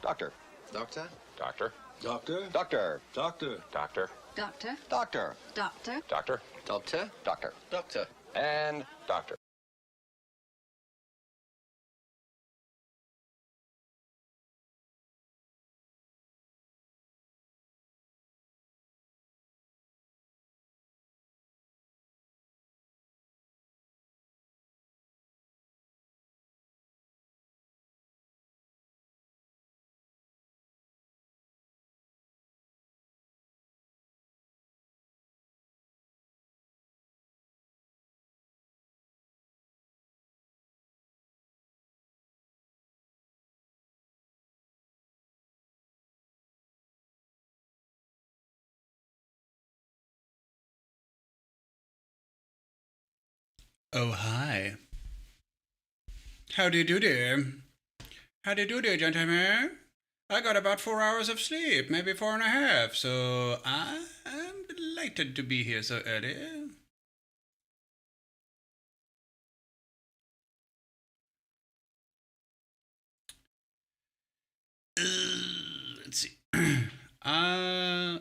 Doctor. Doctor? Doctor. Doctor? Doctor. Doctor? Doctor. Doctor. Doctor. Doctor. Doctor. Doctor? Doctor. Doctor? And doctor. Oh, hi. How do you do there? How do you do there, gentlemen? I got about 4 hours of sleep, maybe 4.5, so I'm delighted to be here so early. Let's see. I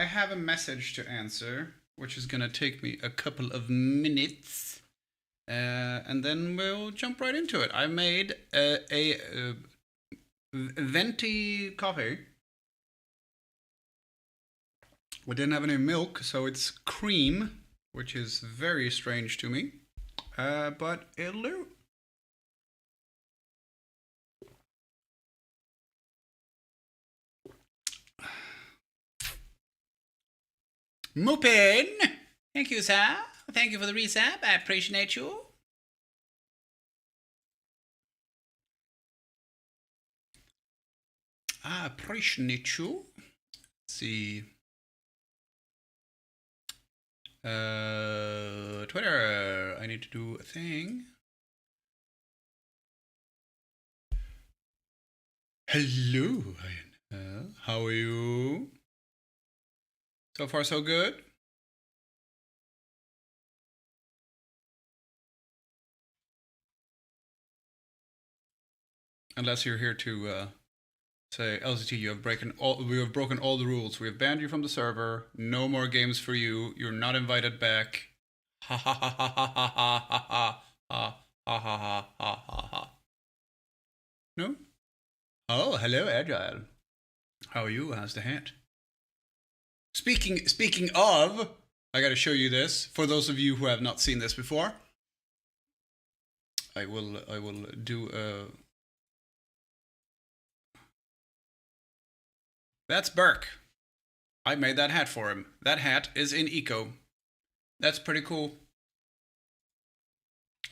have a message to answer, which is gonna take me a couple of minutes. And then we'll jump right into it. I made a venti coffee. We didn't have any milk, so it's cream, which is very strange to me. But it'll do. Mupin! Thank you, sir. Thank you for the resub. I appreciate you. I appreciate you. Let's see. Twitter. I need to do a thing. Hello. How are you? So far, so good. Unless you're here to say, LCT, we have broken all the rules. We have banned you from the server. No more games for you. You're not invited back. Ha ha ha ha ha ha ha ha ha ha ha ha ha ha. No? Oh, hello, Agile. How are you? How's the hat? Speaking of, I gotta show you this. For those of you who have not seen this before, I will do a... That's Burke. I made that hat for him. That hat is in Eco. That's pretty cool.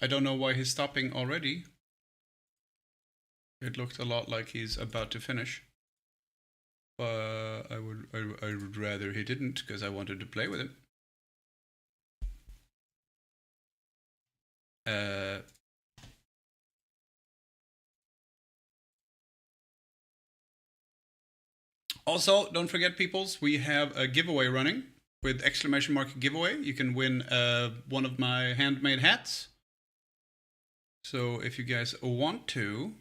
I don't know why he's stopping already. It looked a lot like he's about to finish. But I would rather he didn't, because I wanted to play with him. Also, don't forget, peoples, we have a giveaway running with exclamation mark giveaway. You can win one of my handmade hats. So if you guys want to,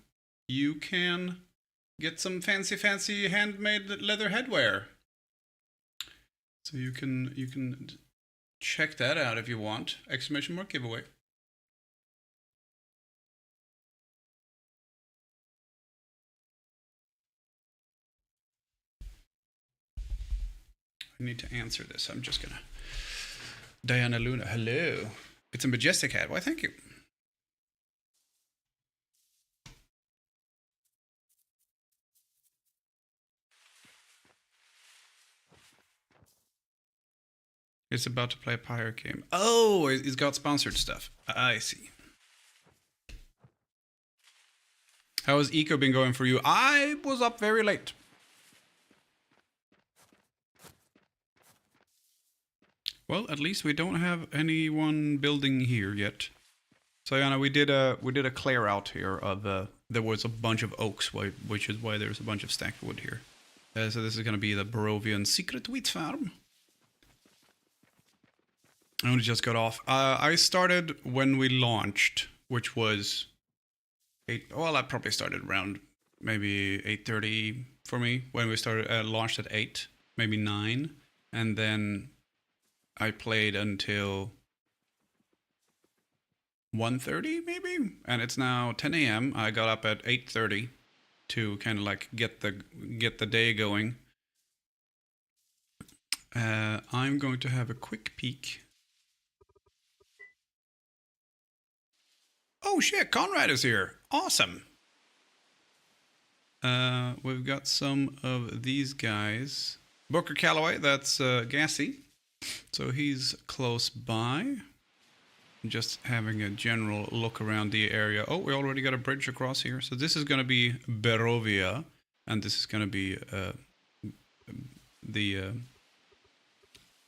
you can get some fancy handmade leather headwear. So you can check that out if you want. Exclamation mark giveaway. I need to answer this. I'm just gonna... Diana Luna, hello. It's a majestic hat. Why, thank you. It's about to play a pirate game. Oh, it's got sponsored stuff. I see. How has Eco been going for you? I was up very late. Well, at least we don't have anyone building here yet. So, Yana, we did a clear out here of there was a bunch of oaks, which is why there's a bunch of stacked wood here. So this is going to be the Barovian secret wheat farm. I only just got off. I started when we launched, which was I probably started around maybe 8:30 for me when we started launched at 8, maybe 9, and then I played until 1:30 maybe, and it's now 10 a.m. I got up at 8:30 to kind of like get the day going. I'm going to have a quick peek. Oh shit, Conrad is here. Awesome. We've got some of these guys. Booker Calloway, that's Gassy. So he's close by. Just having a general look around the area. Oh, we already got a bridge across here. So this is going to be Berovia. And this is going to be the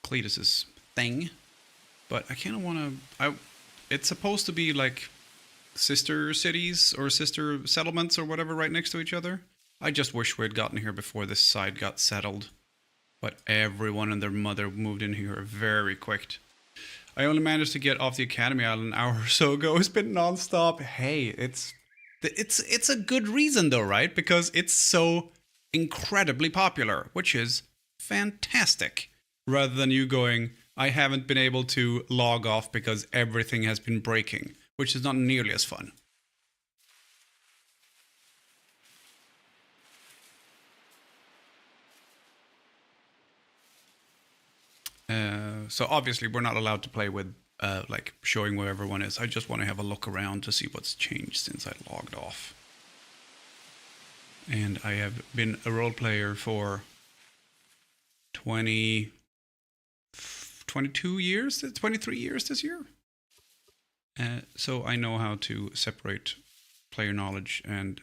Cletus's thing. But I kind of want to... It's supposed to be like sister cities or sister settlements or whatever right next to each other. I just wish we had gotten here before this side got settled. But everyone and their mother moved in here very quick. I only managed to get off the Academy Island an hour or so ago. It's been non-stop. Hey, it's a good reason though, right? Because it's so incredibly popular, which is fantastic. Rather than you going, I haven't been able to log off because everything has been breaking, which is not nearly as fun. So obviously we're not allowed to play with like showing where everyone is. I just want to have a look around to see what's changed since I logged off. And I have been a role player for 22 years, 23 years this year. So I know how to separate player knowledge and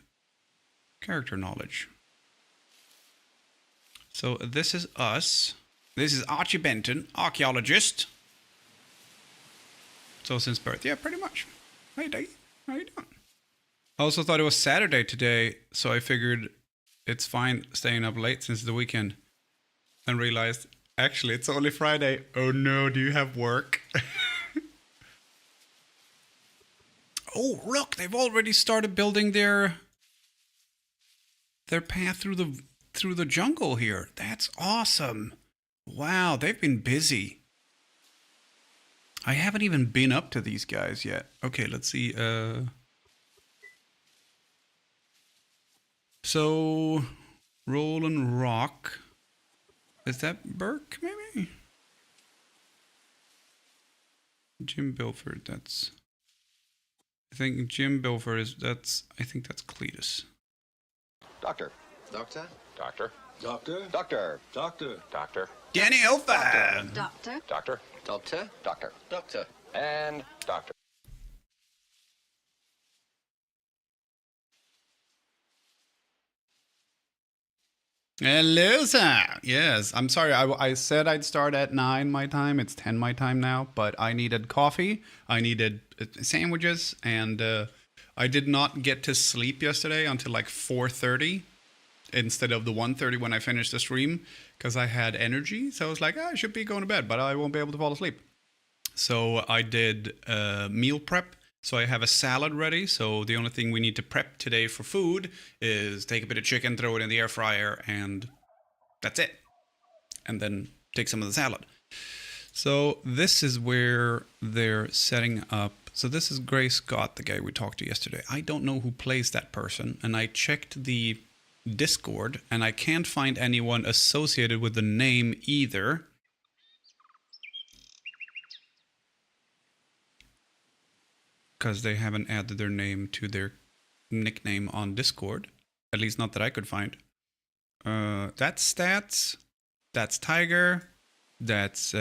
character knowledge. So this is us. This is Archie Benton, archaeologist. So since birth, yeah, pretty much. Hey, Dave, how you doing? I also thought it was Saturday today, so I figured it's fine staying up late since it's the weekend. And realized, actually, it's only Friday. Oh no, do you have work? Oh, look, they've already started building their path through the jungle here. That's awesome. Wow, they've been busy. I haven't even been up to these guys yet. Okay, let's see. So, Roland Rock. Is that Burke, maybe? Jim Bilford, that's... I think Jim Bilford is... I think that's Cletus. Doctor. Doctor? Doctor. Doctor? Doctor. Doctor? Doctor. Danny Elfa! Doctor? Doctor. Doctor? Doctor. Doctor? And doctor. Hello, sir. Yes, I'm sorry. I said I'd start at 9 my time. It's 10 my time now, but I needed coffee. I needed sandwiches, and I did not get to sleep yesterday until like 4:30 instead of the 1:30 when I finished the stream because I had energy. So I was like, I should be going to bed, but I won't be able to fall asleep. So I did meal prep. So I have a salad ready. So the only thing we need to prep today for food is take a bit of chicken, throw it in the air fryer, and that's it. And then take some of the salad. So this is where they're setting up. So this is Gray Scott, the guy we talked to yesterday. I don't know who plays that person. And I checked the Discord, and I can't find anyone associated with the name either. Because they haven't added their name to their nickname on Discord. At least not that I could find. That's Stats. That's Tiger. That's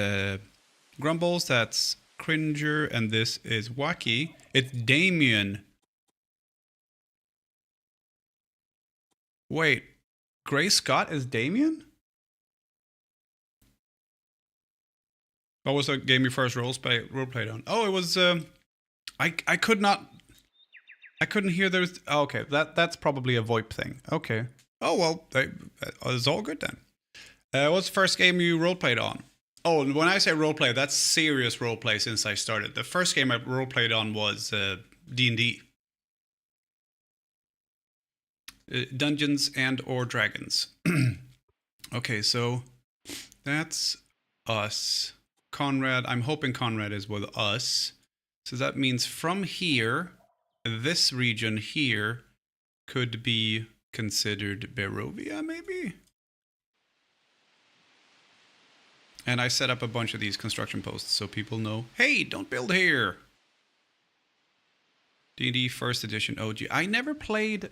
Grumbles. That's Cringer. And this is Wacky. It's Damien. Wait. Gray Scott is Damien? What was the game you first role played on? Oh, it was... I couldn't hear there was... Oh, okay, that's probably a VoIP thing. Okay. Oh, well, it's all good then. What's the first game you roleplayed on? Oh, and when I say roleplay, that's serious roleplay since I started. The first game I roleplayed on was D&D. Dungeons and or Dragons. Okay, so that's us. Conrad, I'm hoping Conrad is with us. So that means from here, this region here could be considered Barovia, maybe? And I set up a bunch of these construction posts so people know, hey, don't build here. D&D First Edition OG. I never played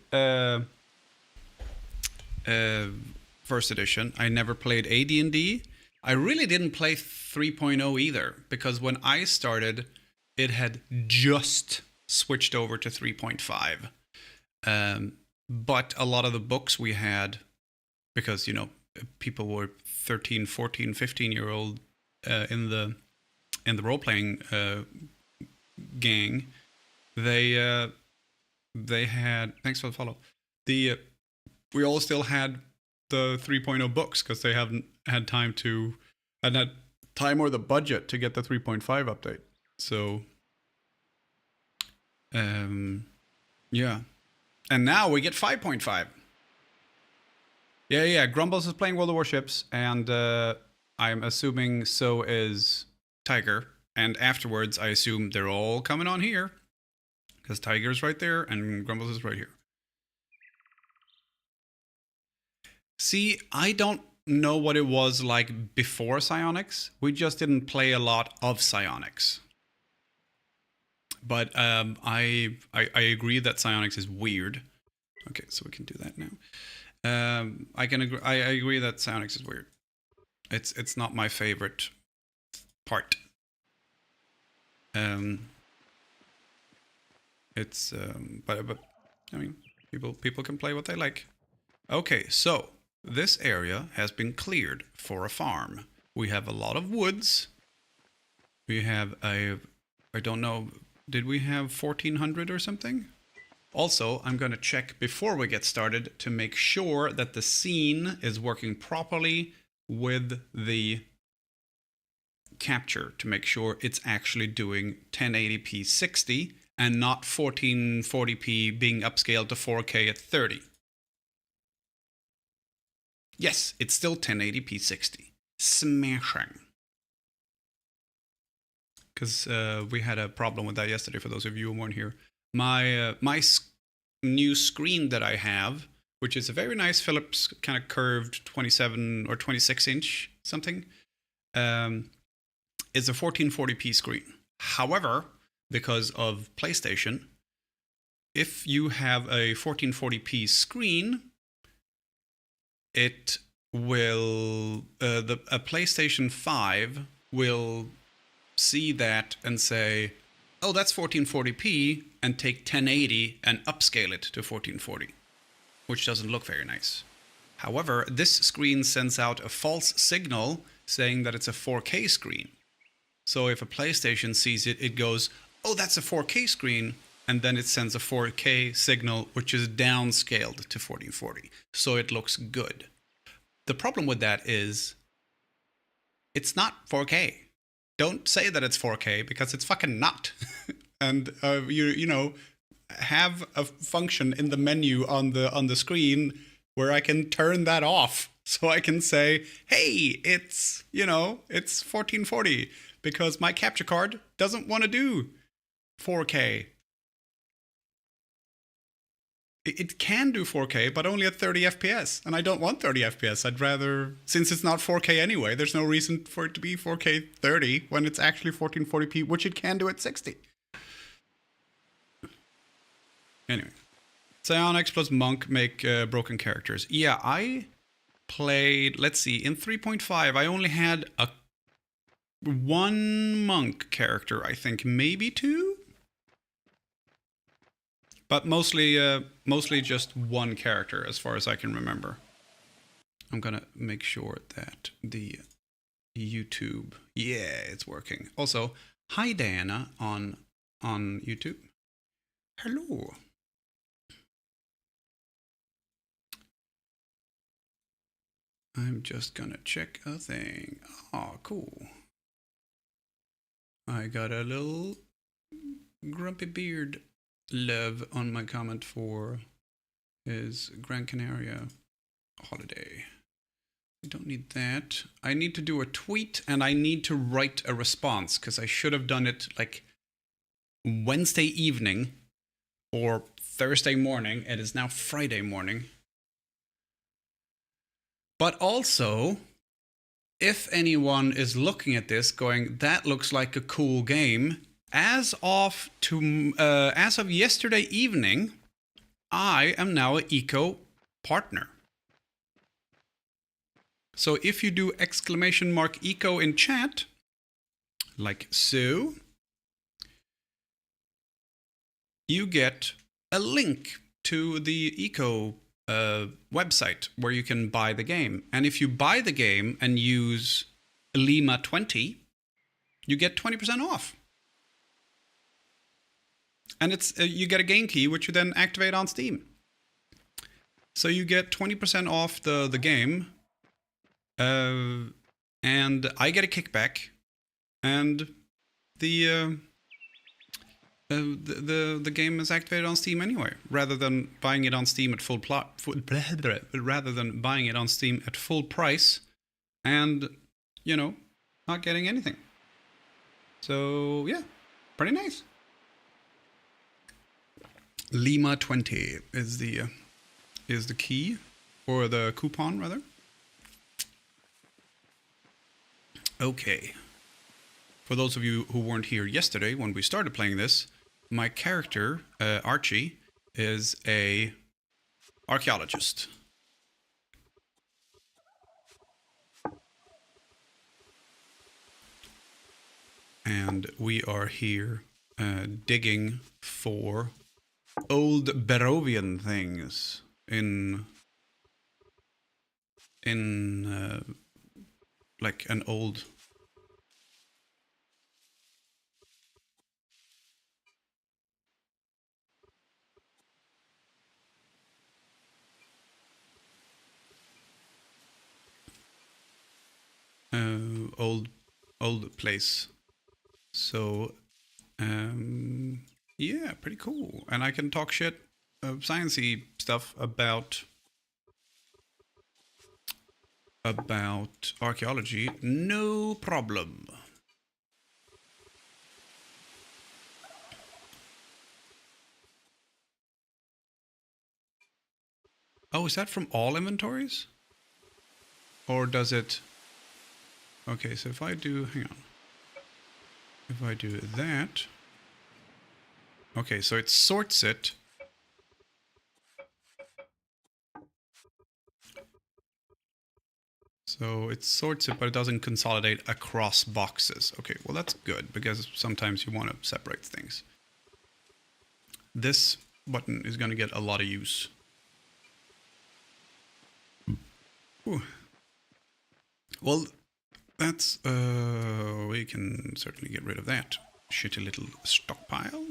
First Edition. I never played AD&D. I really didn't play 3.0 either, because when I started, it had just switched over to 3.5. But a lot of the books we had, because, you know, people were 13, 14, 15-year-old in the role-playing gang, they had, thanks for the follow, we all still had the 3.0 books because they hadn't had time or the budget to get the 3.5 update. So yeah, and now we get 5.5. Yeah, Grumbles is playing World of Warships, and I'm assuming so is Tiger, and afterwards I assume they're all coming on here because Tiger's right there and Grumbles is right here. See, I don't know what it was like before Psionics. We just didn't play a lot of Psionics. But I agree that Psionics is weird. Okay, so we can do that now. I agree that Psionics is weird. It's not my favorite part. But I mean, people can play what they like. Okay, so this area has been cleared for a farm. We have a lot of woods. We have I don't know, did we have 1,400 or something? Also, I'm going to check before we get started to make sure that the scene is working properly with the capture, to make sure it's actually doing 1080p 60 and not 1440p being upscaled to 4K at 30. Yes, it's still 1080p 60. Smashing. Because we had a problem with that yesterday, for those of you who weren't here. My new screen that I have, which is a very nice Philips kind of curved 27 or 26 inch something, is a 1440p screen. However, because of PlayStation, if you have a 1440p screen, it will a PlayStation 5 will see that and say, oh, that's 1440p, and take 1080 and upscale it to 1440, which doesn't look very nice. However, this screen sends out a false signal saying that it's a 4K screen. So if a PlayStation sees it, it goes, oh, that's a 4K screen, and then it sends a 4K signal, which is downscaled to 1440. So it looks good. The problem with that is it's not 4K. Don't say that it's 4K, because it's fucking not. And you know, have a function in the menu on the screen where I can turn that off, so I can say, hey, it's 1440, because my capture card doesn't want to do 4K. It can do 4K, but only at 30 FPS. And I don't want 30 FPS. I'd rather, since it's not 4K anyway, there's no reason for it to be 4K 30 when it's actually 1440p, which it can do at 60. Anyway. Psionics plus Monk make broken characters. Yeah, I played, let's see, in 3.5, I only had one Monk character, I think, maybe two? But mostly just one character, as far as I can remember. I'm gonna make sure that the YouTube, yeah, it's working. Also, hi Diana on YouTube. Hello. I'm just gonna check a thing. Oh, cool. I got a little grumpy beard love on my comment for is Gran Canaria holiday. I don't need that. I need to do a tweet and I need to write a response because I should have done it like Wednesday evening or Thursday morning. It is now Friday morning. But also, if anyone is looking at this going, that looks like a cool game, as of yesterday evening, I am now an eco partner. So if you do !eco in chat, like so, you get a link to the eco website where you can buy the game. And if you buy the game and use Lima20, you get 20% off. And it's you get a game key, which you then activate on Steam. So you get 20% off the game, and I get a kickback, and the game is activated on Steam anyway, rather than buying it on Steam at rather than buying it on Steam at full price, and not getting anything. So yeah, pretty nice. Lima20 is the key, or the coupon rather. Okay. For those of you who weren't here yesterday when we started playing this, my character, Archie, is a archaeologist. And we are here digging for old Barovian things in like an old old place. So yeah, pretty cool. And I can talk shit, sciencey stuff about archaeology, no problem. Oh, is that from all inventories? Or does it... Okay, so if I do... Hang on. If I do that... Okay, so it sorts it. So it sorts it, but it doesn't consolidate across boxes. Okay, well that's good, because sometimes you want to separate things. This button is going to get a lot of use. Ooh. Well, that's... we can certainly get rid of that shitty little stockpile.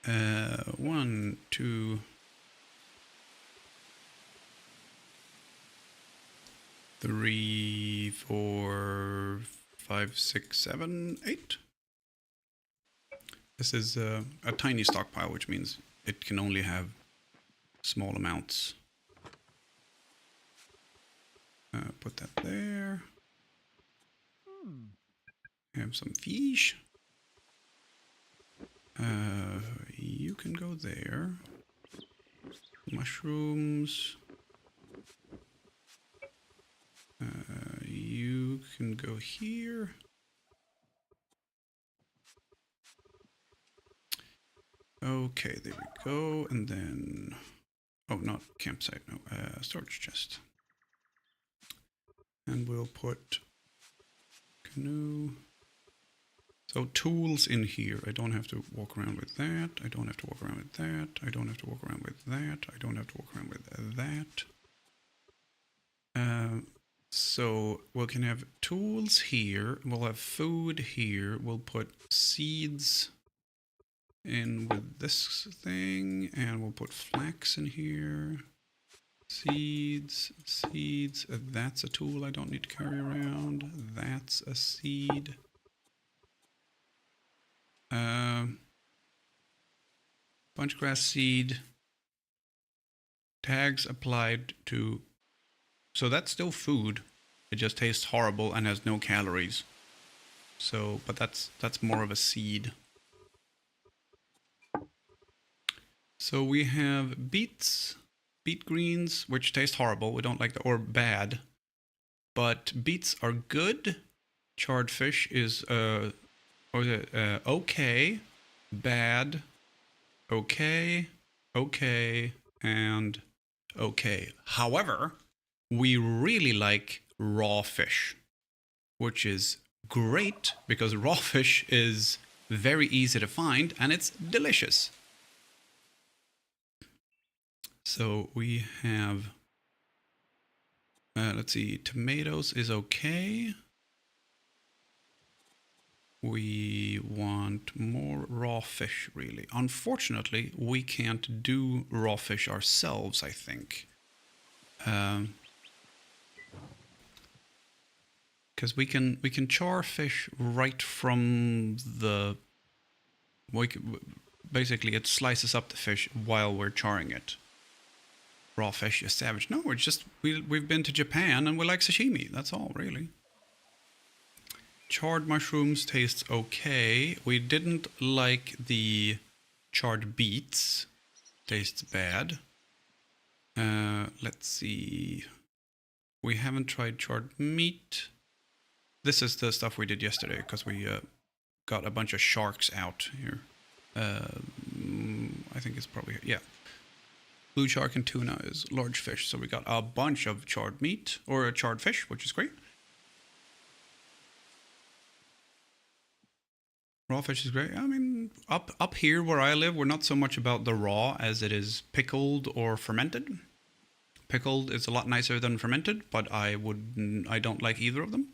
1, 2... 3, 4, 5, 6, 7, 8. This is a tiny stockpile, which means it can only have small amounts. Put that there. Have some fish. You can go there. Mushrooms. You can go here. Okay, there we go. And then... Oh, not campsite, no. Storage chest. And we'll put canoe. So tools in here. I don't have to walk around with that. I don't have to walk around with that. I don't have to walk around with that. I don't have to walk around with that. So we can have tools here. We'll have food here. We'll put seeds in with this thing. And we'll put flax in here. Seeds, seeds. That's a tool I don't need to carry around. That's a seed. Bunchgrass seed. Tags applied to... So that's still food. It just tastes horrible and has no calories. So, but that's more of a seed. So we have beets, beet greens, which taste horrible. We don't like that, or bad. But beets are good. Charred fish is okay, bad, okay, okay, and okay. However, we really like raw fish, which is great because raw fish is very easy to find and it's delicious. So we have, let's see, tomatoes is okay. We want more raw fish, really. Unfortunately, we can't do raw fish ourselves, I think. Because we can char fish right from the... basically, it slices up the fish while we're charring it. Raw fish is savage. No, we're just... We've been to Japan and we like sashimi. That's all, really. Charred mushrooms tastes okay. We didn't like the charred beets. Tastes bad. Let's see. We haven't tried charred meat. This is the stuff we did yesterday because we got a bunch of sharks out here. I think it's probably... yeah. Blue shark and tuna is large fish. So we got a bunch of charred meat or charred fish, which is great. Raw fish is great. I mean, up here where I live, we're not so much about the raw as it is pickled or fermented. Pickled is a lot nicer than fermented, but I don't like either of them.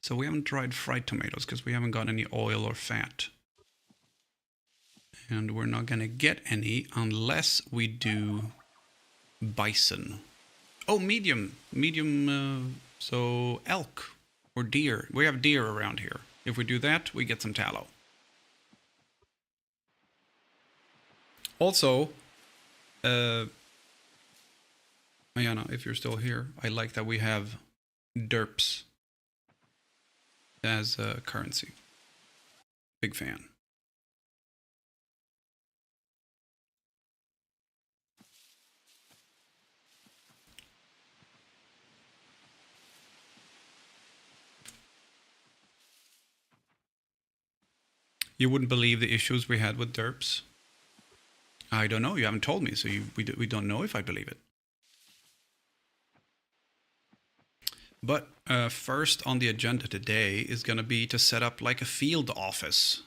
So we haven't tried fried tomatoes because we haven't got any oil or fat. And we're not going to get any unless we do bison. Oh, medium. So elk or deer. We have deer around here. If we do that, we get some tallow. Also, Ayana, if you're still here, I like that we have DRPs as a currency. Big fan. You wouldn't believe the issues we had with DRPs. I don't know. You haven't told me, so we don't know if I believe it. But first on the agenda today is going to be to set up like a field office,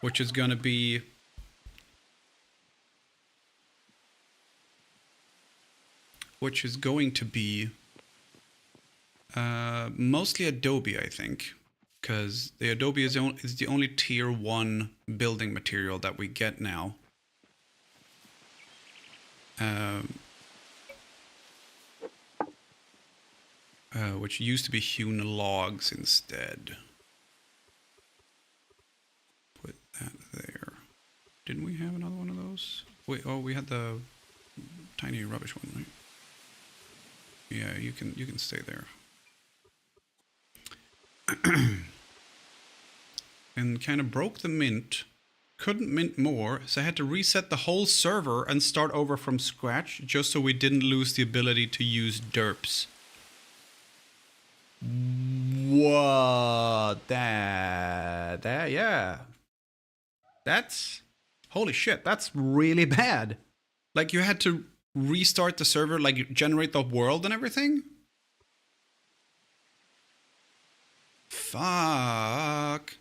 which is going to be mostly Adobe, I think. Because the Adobe is the only tier 1 building material that we get now. Which used to be hewn logs instead. Put that there. Didn't we have another one of those? Wait, oh, we had the tiny rubbish one, right? Yeah, you can stay there. And kind of broke the mint. Couldn't mint more, so I had to reset the whole server and start over from scratch just so we didn't lose the ability to use DRPs. What? That, yeah. That's... holy shit, that's really bad. Like, you had to restart the server, like, generate the world and everything? Fuck.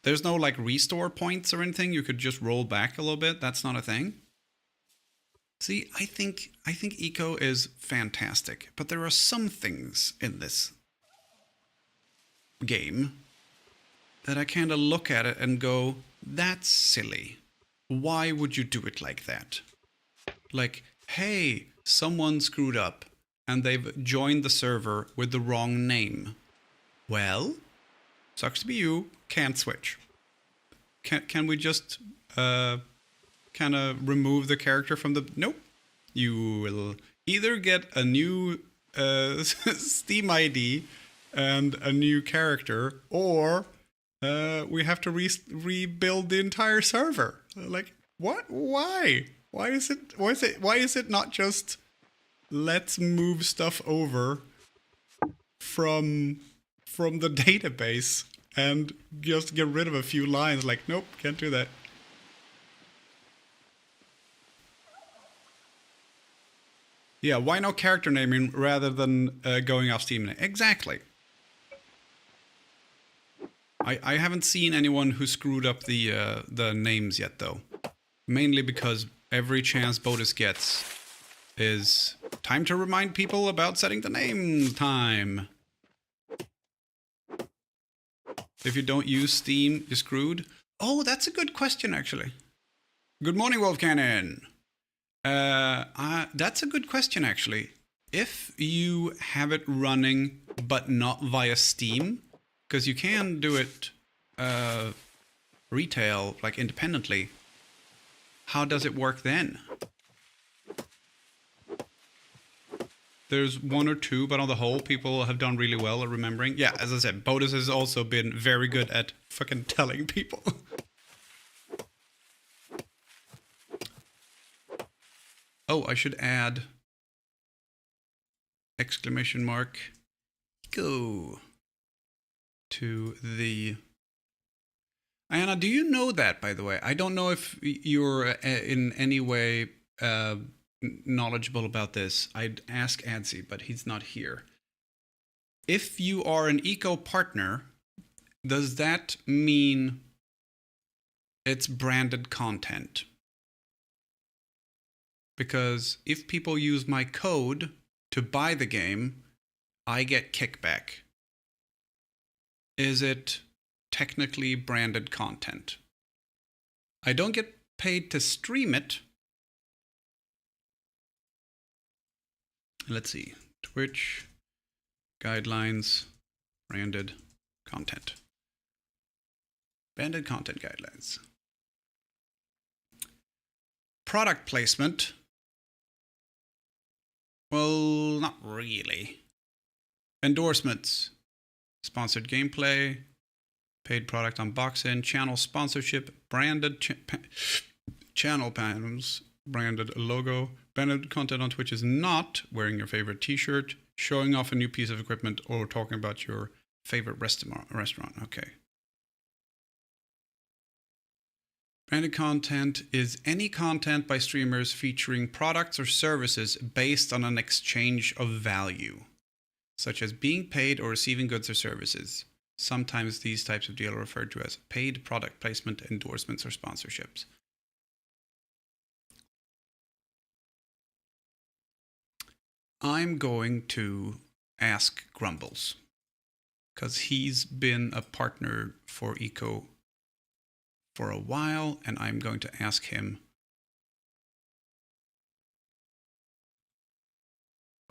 There's no, like, restore points or anything? You could just roll back a little bit? That's not a thing? See, I think eco is fantastic, but there are some things in this game that I kind of look at it and go, that's silly. Why would you do it like that? Like, hey, someone screwed up and they've joined the server with the wrong name. Well, sucks to be you, can't switch. Can we just kind of remove the character from the... Nope. You will either get a new Steam ID and a new character, or we have to rebuild the entire server. Like, what? Why? Why is it not just let's move stuff over from the database and just get rid of a few lines? Like, nope, can't do that. Yeah, why no character naming rather than going off Steam? Exactly. I haven't seen anyone who screwed up the names yet, though. Mainly because every chance Bodis gets is time to remind people about setting the name time. If you don't use Steam, you're screwed. Oh, that's a good question, actually. Good morning, Wolf Cannon. That's a good question, actually. If you have it running, but not via Steam, because you can do it retail, like independently, how does it work then? There's one or two, but on the whole, people have done really well at remembering. Yeah, as I said, Bodis has also been very good at fucking telling people. Oh, I should add exclamation mark go to the... Anna, do you know that, by the way? I don't know if you're in any way knowledgeable about this. I'd ask Adsy, but he's not here. If you are an eco partner, does that mean it's branded content? Because if people use my code to buy the game, I get kickback. Is it technically branded content? I don't get paid to stream it. Let's see. Twitch guidelines, branded content. Branded content guidelines. Product placement. Well, not really. Endorsements. Sponsored gameplay. Paid product unboxing. Channel sponsorship. Branded channel panels. Branded logo. Branded content on Twitch is not wearing your favorite t-shirt, showing off a new piece of equipment, or talking about your favorite restaurant. Okay. Branded content is any content by streamers featuring products or services based on an exchange of value, such as being paid or receiving goods or services. Sometimes these types of deals are referred to as paid product placement, endorsements, or sponsorships. I'm going to ask Grumbles, because he's been a partner for Eco for a while, and I'm going to ask him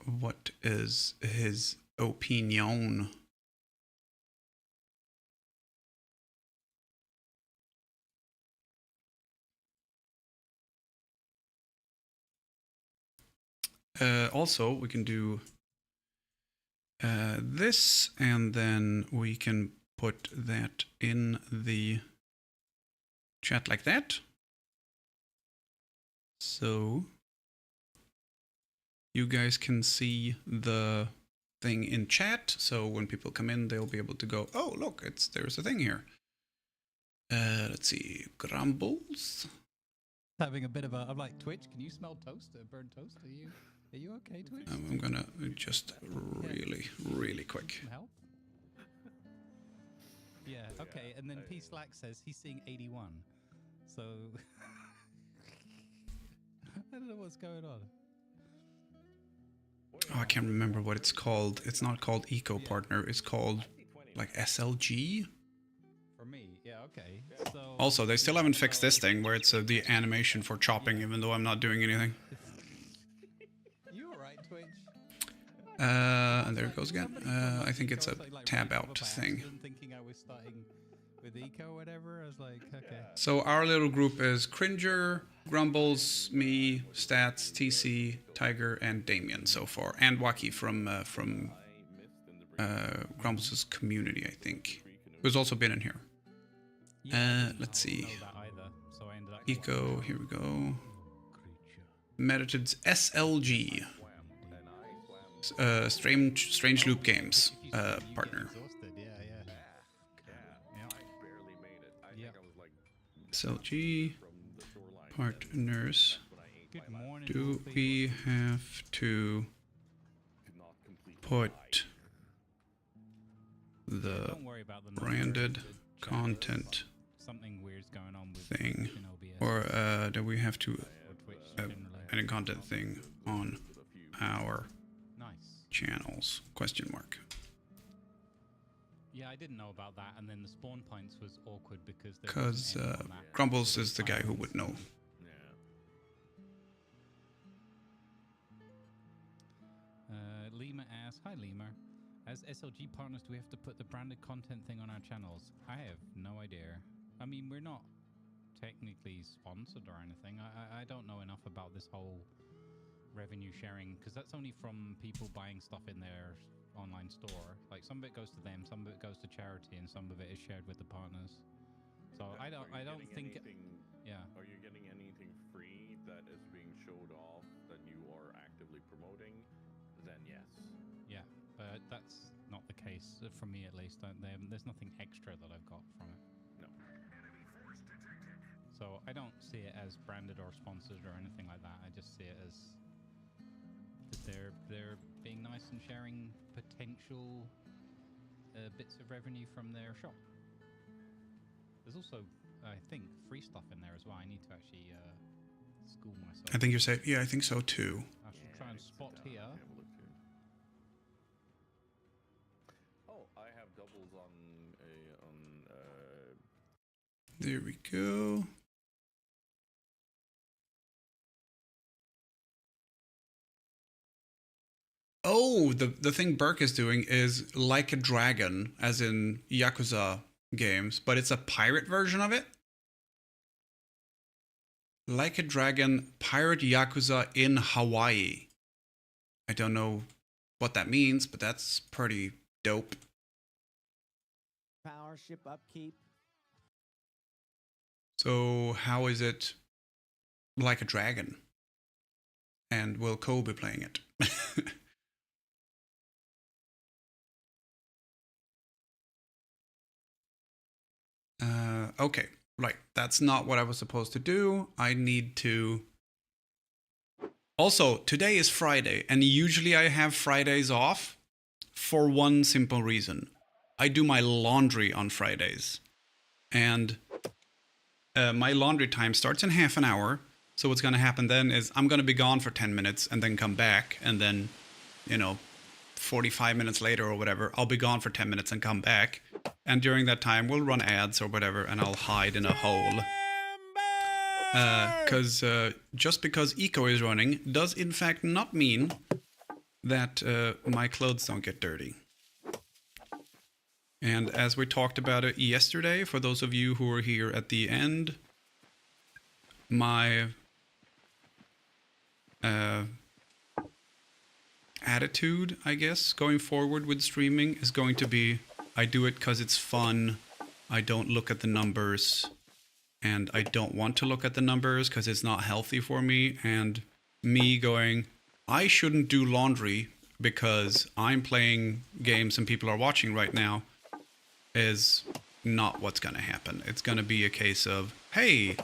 what is his opinion. Also, we can do this, and then we can put that in the chat like that. So you guys can see the thing in chat. So when people come in, they'll be able to go, oh, look, there's a thing here. Let's see, Grumbles. Having a bit of a, I'm like, Twitch, can you smell toast, burnt toast? Are you okay, Twitch? I'm gonna just really quick. Some help? Yeah, okay, and then P Slack says he's seeing 81. So I don't know what's going on. Oh, I can't remember what it's called. It's not called Eco Partner. It's called like SLG. For me, yeah, okay. So Also, they still haven't fixed this thing where it's the animation for chopping, even though I'm not doing anything. You alright, Twitch? And there it goes again. I think it's a tab out thing. Thinking I was starting with Eco or whatever. I was like, okay. So our little group is Cringer, Grumbles, me, Stats, TC, Tiger, and Damien so far, and Waki from Grumbles' community, I think, who's also been in here. Let's see. Know that either, so I ended up Eco, here we go. Medited's SLG. Strange Loop Games partner. exhausted. Yeah. SLG partners. Good morning. Do Wolfie. we have to put the Don't worry about the numbers, branded the chat. content Something weird's going on with thing, fucking OBS or do we have to or Twitch generally. add a content thing on our Nice. channels? Question mark. Yeah, I didn't know about that, and then the spawn points was awkward because there Because wasn't any on that. Grumbles is the guy who would know. Lima asks, hi Lima. As SLG partners, do we have to put the branded content thing on our channels? I have no idea. I mean, we're not technically sponsored or anything. I don't know enough about this whole revenue sharing, because that's only from people buying stuff in their online store. Like, some of it goes to them, some of it goes to charity, and some of it is shared with the partners. So I don't think. Yeah. Are you getting anything free that is being showed off that you are actively promoting? Then yes. Yeah, but that's not the case for me, at least. There's nothing extra that I've got from it. No. So I don't see it as branded or sponsored or anything like that. I just see it as that they're being nice and sharing potential bits of revenue from their shop. There's also, I think, free stuff in there as well. I need to actually school myself. I think you're safe. Yeah, I think so too. I should try and spot here. Have a look here. Oh, I have doubles on There we go. Oh, the thing Burke is doing is Like a Dragon, as in Yakuza games, but it's a pirate version of it. Like a Dragon, Pirate Yakuza in Hawaii. I don't know what that means, but that's pretty dope. Power ship upkeep. So how is it Like a Dragon? And will Cole be playing it? Okay, right. That's not what I was supposed to do. I need to... Also, today is Friday, and usually I have Fridays off for one simple reason. I do my laundry on Fridays. And my laundry time starts in half an hour. So what's going to happen then is I'm going to be gone for 10 minutes and then come back. And then, 45 minutes later or whatever, I'll be gone for 10 minutes and come back. And during that time, we'll run ads or whatever, and I'll hide in a hole. Because just because Eco is running does in fact not mean that my clothes don't get dirty. And as we talked about it yesterday, for those of you who were here at the end, my attitude, I guess, going forward with streaming is going to be, I do it because it's fun, I don't look at the numbers, and I don't want to look at the numbers because it's not healthy for me, and me going, I shouldn't do laundry because I'm playing games and people are watching right now, is not what's going to happen. It's going to be a case of, hey,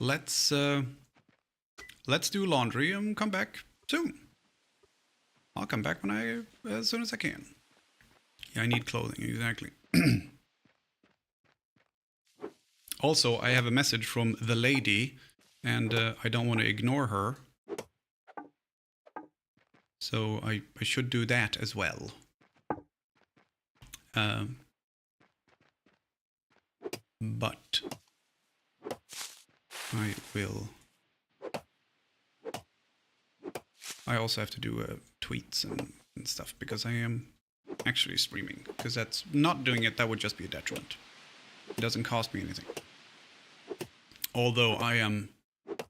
let's do laundry and come back soon. I'll come back as soon as I can. Yeah, I need clothing, exactly. Also, I have a message from the lady, and I don't want to ignore her. So I should do that as well. But I will... I also have to do tweets and stuff because I am actually streaming. Because that's not doing it, that would just be a detriment. It doesn't cost me anything. Although I am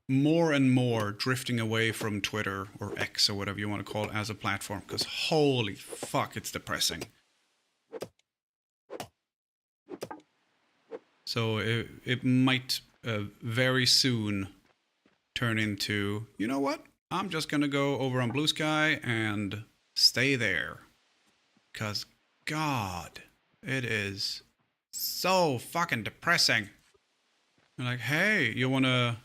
more and more drifting away from Twitter or X or whatever you want to call it as a platform, because holy fuck, it's depressing. So it might very soon turn into, you know what? I'm just gonna go over on Blue Sky and stay there. Because, God, it is so fucking depressing. You're like, hey, you wanna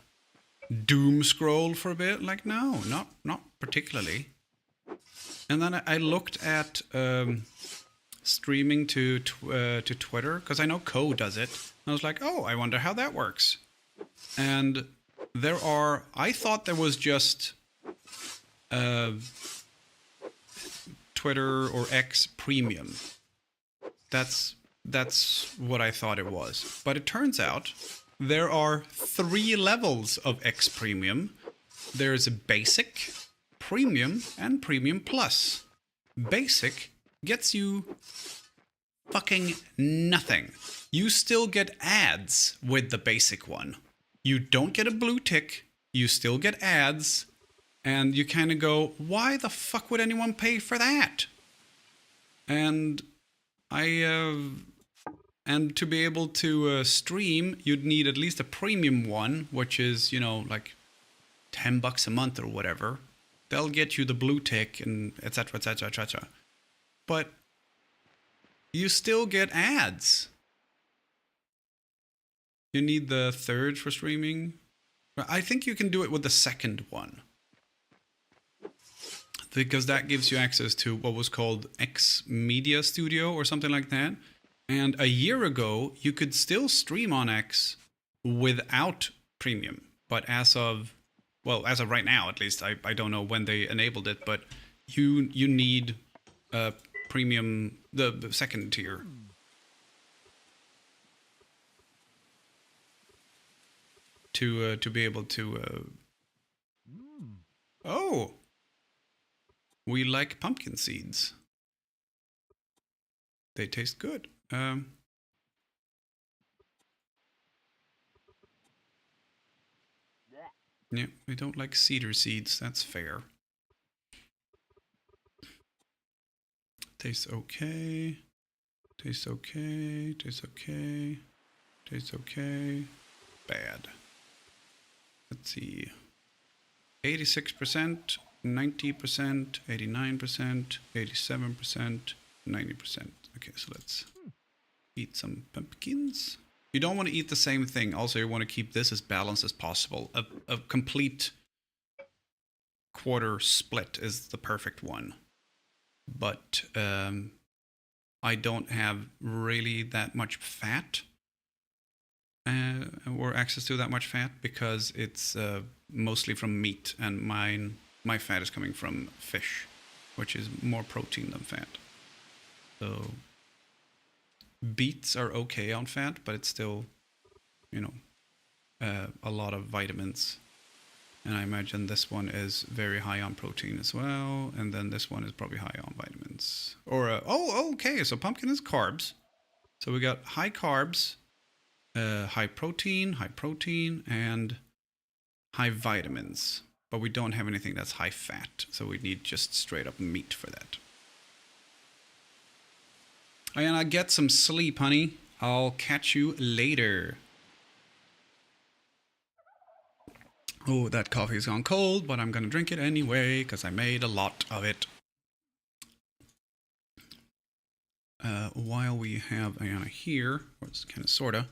doom scroll for a bit? Like, no, not particularly. And then I looked at streaming to Twitter, because I know Co does it. I was like, oh, I wonder how that works. And I thought there was just Twitter or X Premium. That's what I thought it was. But it turns out there are 3 levels of X Premium. There's a Basic, Premium, and Premium Plus. Basic gets you fucking nothing. You still get ads with the basic one. You don't get a blue tick. You still get ads. And you kind of go, why the fuck would anyone pay for that? And and to be able to stream, you'd need at least a premium one, which is, you know, like $10 a month or whatever. They'll get you the blue tick and etc., etc., etc. But you still get ads. You need the third for streaming. I think you can do it with the second one, because that gives you access to what was called X Media Studio or something like that. And a year ago, you could still stream on X without premium. But as of right now, at least, I don't know when they enabled it, but you need premium, the second tier. To be able to oh, we like pumpkin seeds. They taste good. Yeah, we don't like cedar seeds. That's fair. Tastes okay. Tastes okay. Tastes okay. Tastes okay. Bad. Let's see. 86%, 90%, 89%, 87%, 90%. Okay, so let's eat some pumpkins. You don't want to eat the same thing. Also, you want to keep this as balanced as possible. A complete quarter split is the perfect one. But I don't have really that much fat. Or access to that much fat, because it's mostly from meat, and my fat is coming from fish, which is more protein than fat. So beets are okay on fat, but it's still, you know, a lot of vitamins. And I imagine this one is very high on protein as well, and then this one is probably high on vitamins. Or okay, so pumpkin is carbs. So we got high carbs, high protein, and high vitamins. But we don't have anything that's high fat, so we need just straight up meat for that. And I get some sleep, honey. I'll catch you later. Oh, that coffee's gone cold, but I'm gonna drink it anyway, because I made a lot of it. While we have Ayana here, or it's kind of sorta,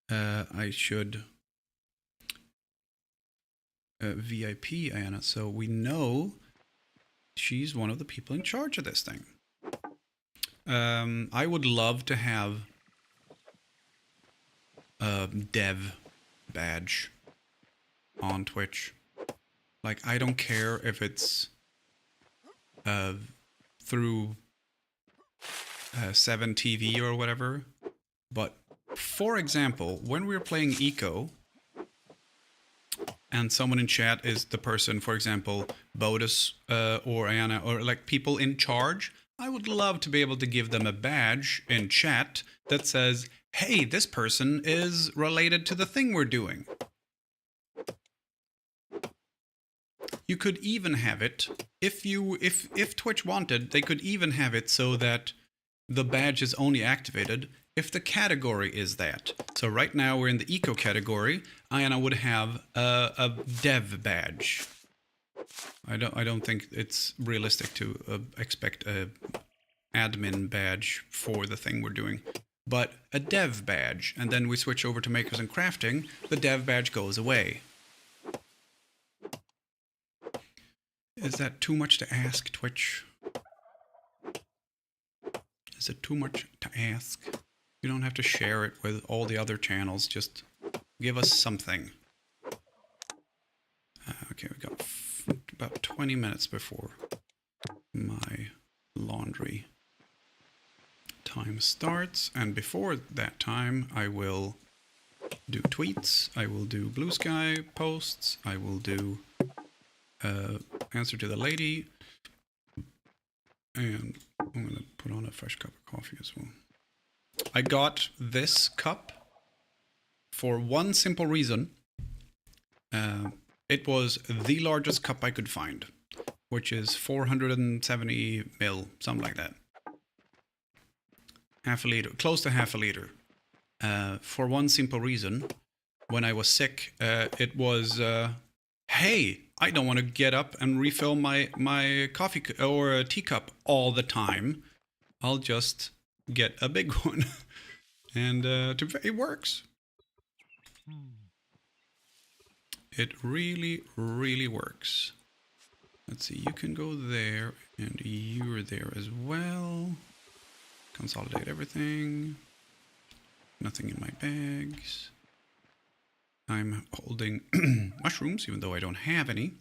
I should VIP Ayana, so we know she's one of the people in charge of this thing. I would love to have a dev badge on Twitch. Like, I don't care if it's through 7TV or whatever, but for example, when we're playing Eco and someone in chat is the person, for example, Bodus or Ayana, or like people in charge, I would love to be able to give them a badge in chat that says, hey, this person is related to the thing we're doing. You could even have it, if Twitch wanted, they could even have it so that the badge is only activated if the category is that. So right now we're in the eco category, and I would have a dev badge. I don't think it's realistic to expect a admin badge for the thing we're doing, but a dev badge, and then we switch over to makers and crafting, the dev badge goes away. Is that too much to ask, Twitch? Is it too much to ask? You don't have to share it with all the other channels, just give us something. Okay, we got about 20 minutes before my laundry time starts, and before that time I will do tweets, I will do Blue Sky posts, I will do answer to the lady, and I'm gonna put on a fresh cup of coffee as well. I got this cup for one simple reason. It was the largest cup I could find, which is 470 ml, something like that. Half a liter, close to half a liter. For one simple reason, when I was sick, it was, hey, I don't want to get up and refill my coffee or a teacup all the time. I'll just get a big one. And it works. It really, really works. Let's see, you can go there, and you're there as well. Consolidate everything. Nothing in my bags. I'm holding mushrooms, even though I don't have any.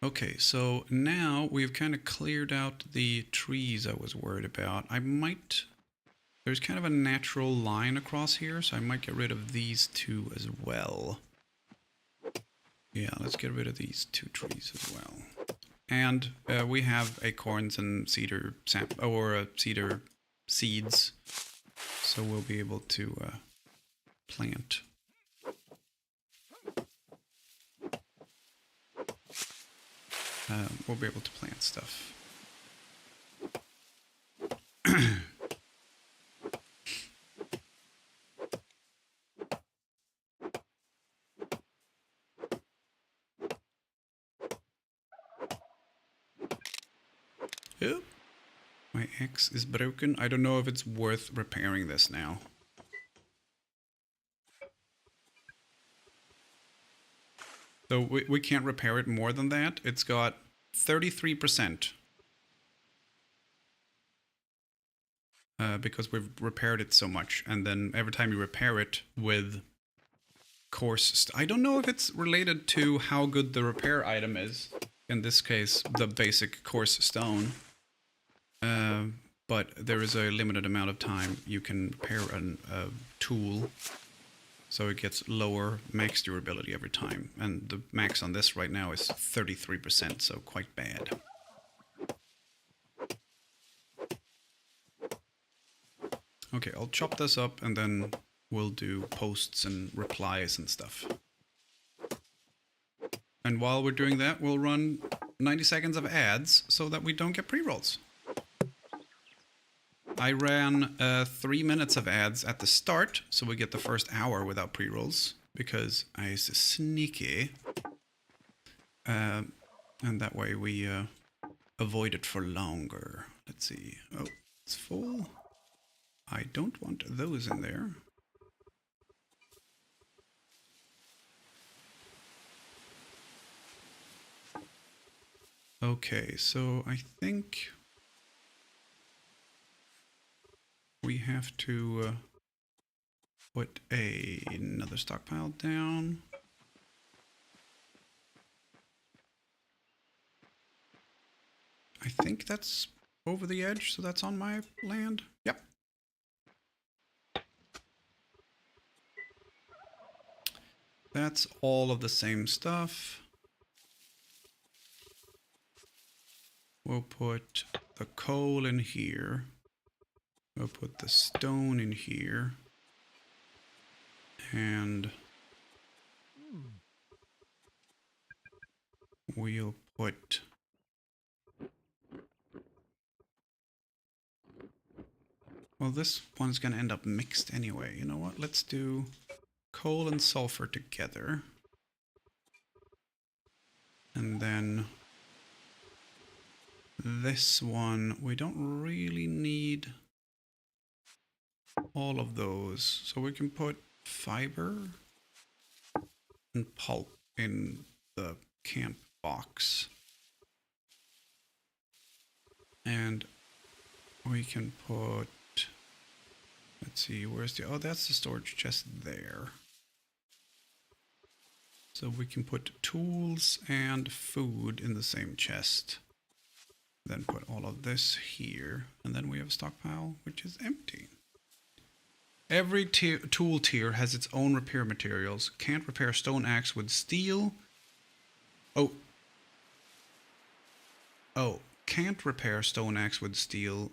Okay, so now we've kind of cleared out the trees I was worried about. There's kind of a natural line across here, so I might get rid of these two as well. Yeah, let's get rid of these two trees as well. And we have acorns and cedar cedar seeds, so we'll be able to plant. We'll be able to plant stuff. Oh, my axe is broken. I don't know if it's worth repairing this now. So we can't repair it more than that. It's got 33%. Because we've repaired it so much. And then every time you repair it with coarse... I don't know if it's related to how good the repair item is. In this case, the basic coarse stone. But there is a limited amount of time you can repair a tool. So it gets lower max durability every time. And the max on this right now is 33%, so quite bad. Okay, I'll chop this up and then we'll do posts and replies and stuff. And while we're doing that, we'll run 90 seconds of ads so that we don't get pre-rolls. I ran 3 minutes of ads at the start, so we get the first hour without pre-rolls, because I is sneaky. And that way we avoid it for longer. Let's see. Oh, it's full. I don't want those in there. Okay, so I think we have to put another stockpile down. I think that's over the edge, so that's on my land. Yep. That's all of the same stuff. we'll put the coal in here. We'll put the stone in here. And we'll put well, this one's gonna end up mixed anyway. You know what? Let's do coal and sulfur together. And then this one, we don't really need all of those. So we can put fiber and pulp in the camp box. And we can put, let's see, where's the, oh, that's the storage chest there. So we can put tools and food in the same chest. Then put all of this here. And then we have a stockpile, which is empty. Every tool tier has its own repair materials. Can't repair stone axe with steel. Oh. Can't repair stone axe with steel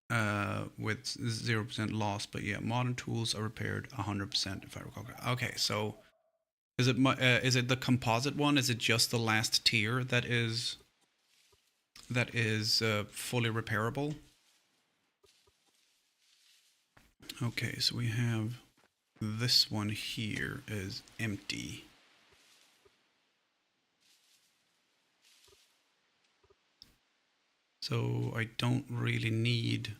with 0% loss. But yeah, modern tools are repaired 100% if I recall. Okay, so is it the composite one? Is it just the last tier that is fully repairable? Okay, so we have this one here is empty. So I don't really need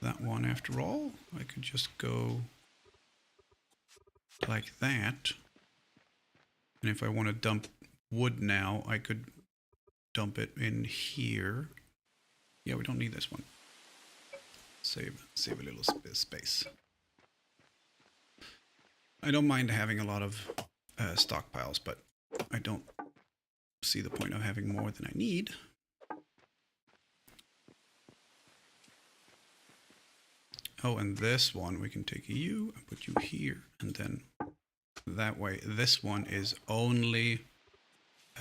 that one after all. I could just go like that. And if I want to dump wood now, I could dump it in here. Yeah, we don't need this one. Save a little space. I don't mind having a lot of stockpiles, but I don't see the point of having more than I need. Oh, and this one, we can take you and put you here, and then that way this one is only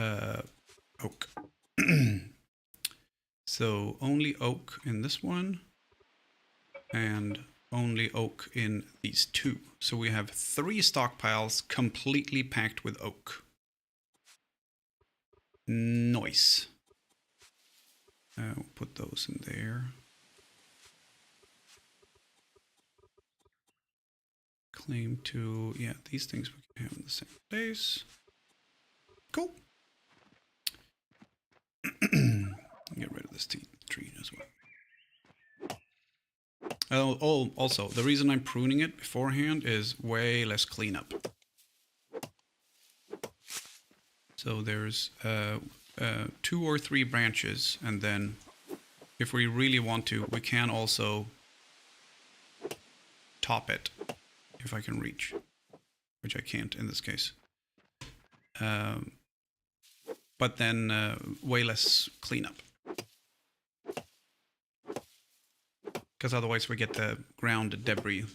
oak. So only oak in this one, and only oak in these two. So we have 3 stockpiles completely packed with oak. Nice. We'll put those in there. Claim to, yeah, these things we can have in the same place. Cool. Get rid of this tree as well. Oh, also, the reason I'm pruning it beforehand is way less cleanup. So there's 2 or 3 branches, and then if we really want to, we can also top it if I can reach, which I can't in this case. But then way less cleanup. Because otherwise we get the ground debris,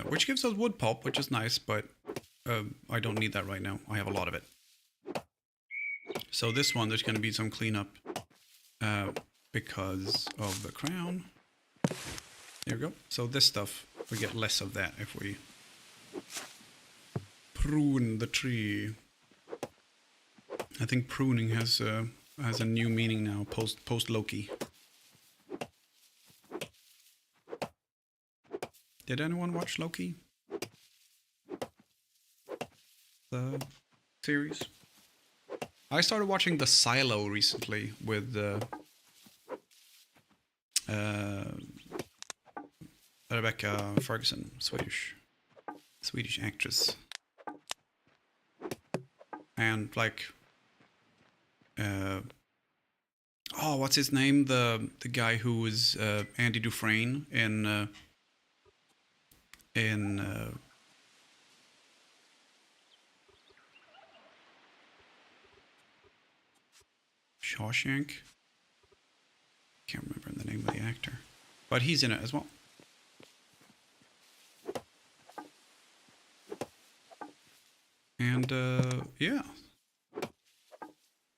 which gives us wood pulp, which is nice, but I don't need that right now. I have a lot of it. So this one, there's going to be some cleanup because of the crown. There we go. So this stuff, we get less of that if we prune the tree. I think pruning has a new meaning now, post Loki. Did anyone watch Loki? The series? I started watching The Silo recently with Rebecca Ferguson, Swedish actress. And like, oh, what's his name? The guy who was Andy Dufresne in Shawshank. Can't remember the name of the actor, but he's in it as well. And yeah,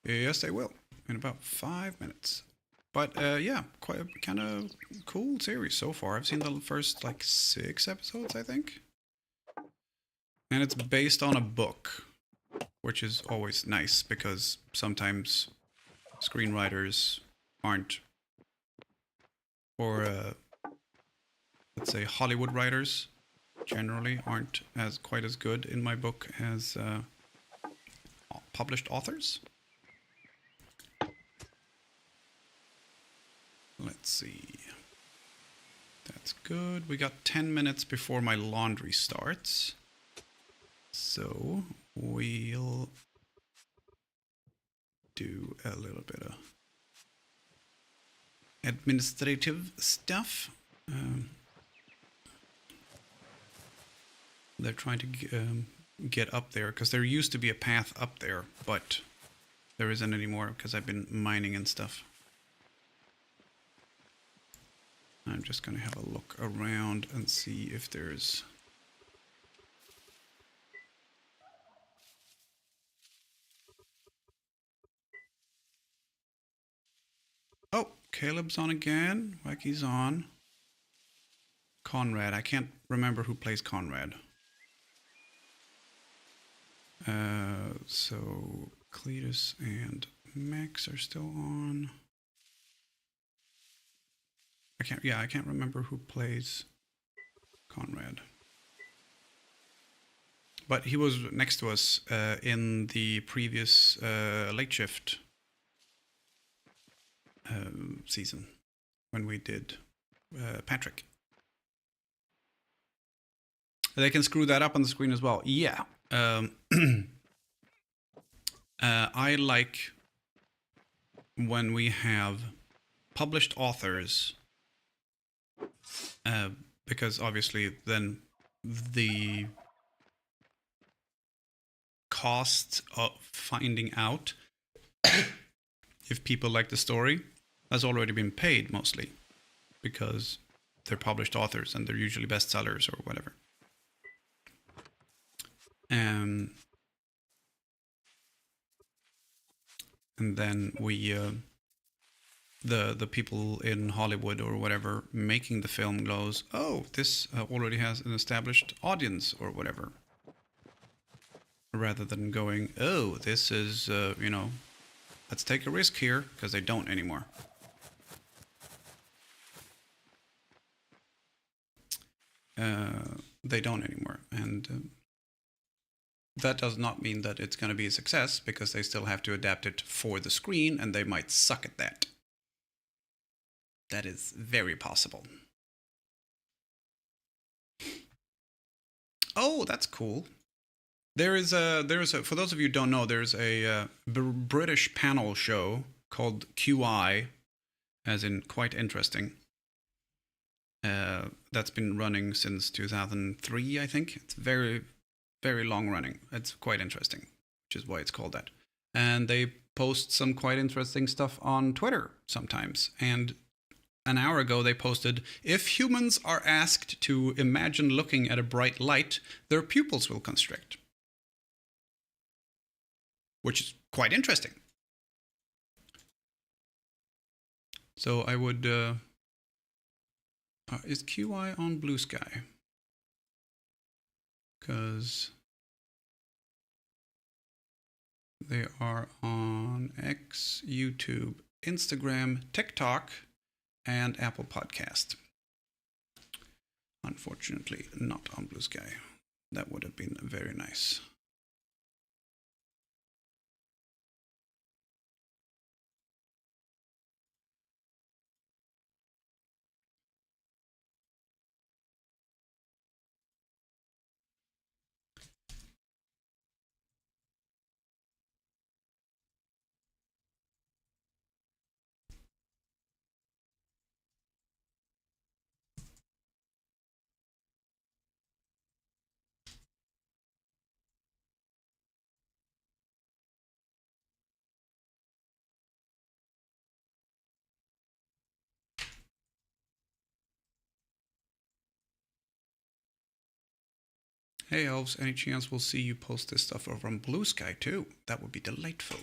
Yes, they will. In about 5 minutes. But yeah, quite a kind of cool series so far. I've seen the first like 6 episodes, I think. And it's based on a book, which is always nice because sometimes screenwriters aren't, or let's say Hollywood writers generally aren't as quite as good in my book as published authors. Let's see. That's good. We got 10 minutes before my laundry starts. So we'll do a little bit of administrative stuff. They're trying to get up there because there used to be a path up there, but there isn't anymore because I've been mining and stuff. I'm just going to have a look around and see if there's... Oh, Caleb's on again. Wacky's on. Conrad. I can't remember who plays Conrad. So Cletus and Max are still on. I can't remember who plays Conrad. But he was next to us in the previous late shift season when we did Patrick. They can screw that up on the screen as well. Yeah. I like when we have published authors, because obviously then the cost of finding out if people like the story has already been paid mostly, because they're published authors and they're usually bestsellers or whatever. And then we, the people in Hollywood or whatever making the film goes, oh, this already has an established audience or whatever. Rather than going, oh, this is, let's take a risk here, because they don't anymore. They don't anymore. And that does not mean that it's going to be a success, because they still have to adapt it for the screen, and they might suck at that. That is very possible. Oh, that's cool. There is a, for those of you who don't know, there's a British panel show called QI, as in quite interesting. That's been running since 2003, I think. It's very, very long running. It's quite interesting, which is why it's called that. And they post some quite interesting stuff on Twitter sometimes. And an hour ago they posted, if humans are asked to imagine looking at a bright light, their pupils will constrict. Which is quite interesting. So I would... is QI on Blue Sky? Because they are on X, YouTube, Instagram, TikTok, and Apple Podcast. Unfortunately, not on Blue Sky. That would have been very nice. Hey elves, any chance we'll see you post this stuff over on Blue Sky too? That would be delightful.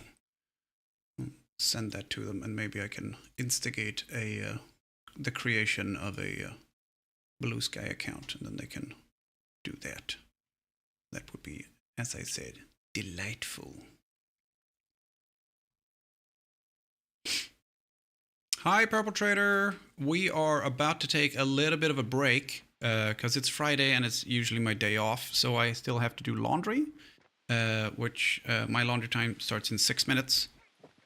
send that to them, and maybe I can instigate the creation of a Blue Sky account, and then they can do that. That would be, as I said, delightful. Hi, Purple Trader. We are about to take a little bit of a break because it's Friday and it's usually my day off, so I still have to do laundry, which my laundry time starts in 6 minutes,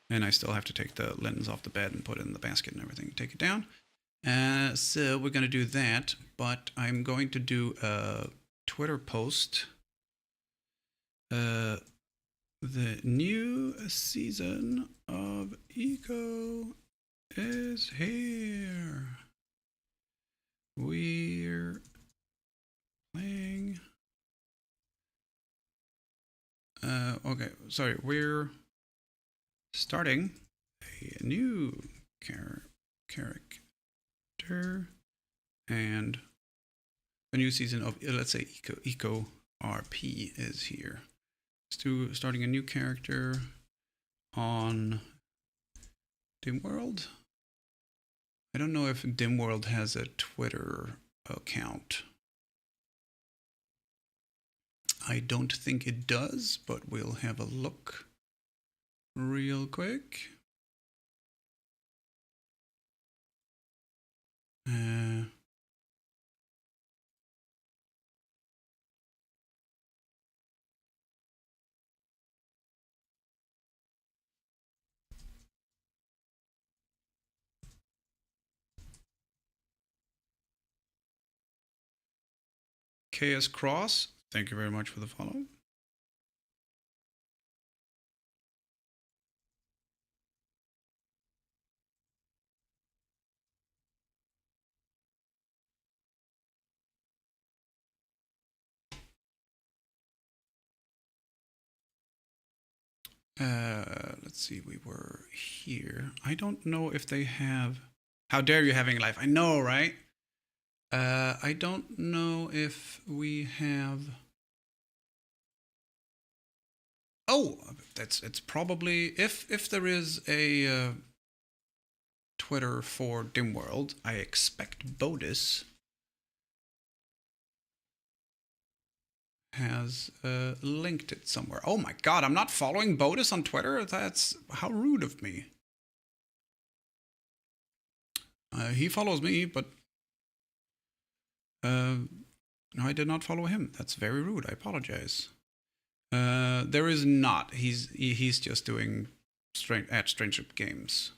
and I still have to take the linens off the bed and put it in the basket and everything, take it down. So we're going to do that, but I'm going to do a Twitter post. The new season of Eco is here. We're playing. Okay, sorry. We're starting a new character and a new season of, let's say, Eco RP is here. Starting a new character on Dimworld. I don't know if Dimworld has a Twitter account. I don't think it does, but we'll have a look real quick. KS Cross, thank you very much for the follow. Let's see, we were here. I don't know if they have... How dare you having life? I know, right? I don't know if we have... Oh, it's probably... If there is a Twitter for Dimworld, I expect Bodis has linked it somewhere. Oh my god, I'm not following Bodis on Twitter? That's how rude of me. He follows me, but no, I did not follow him. That's very rude. I apologize. There is not. He's just doing at Strangeship Games.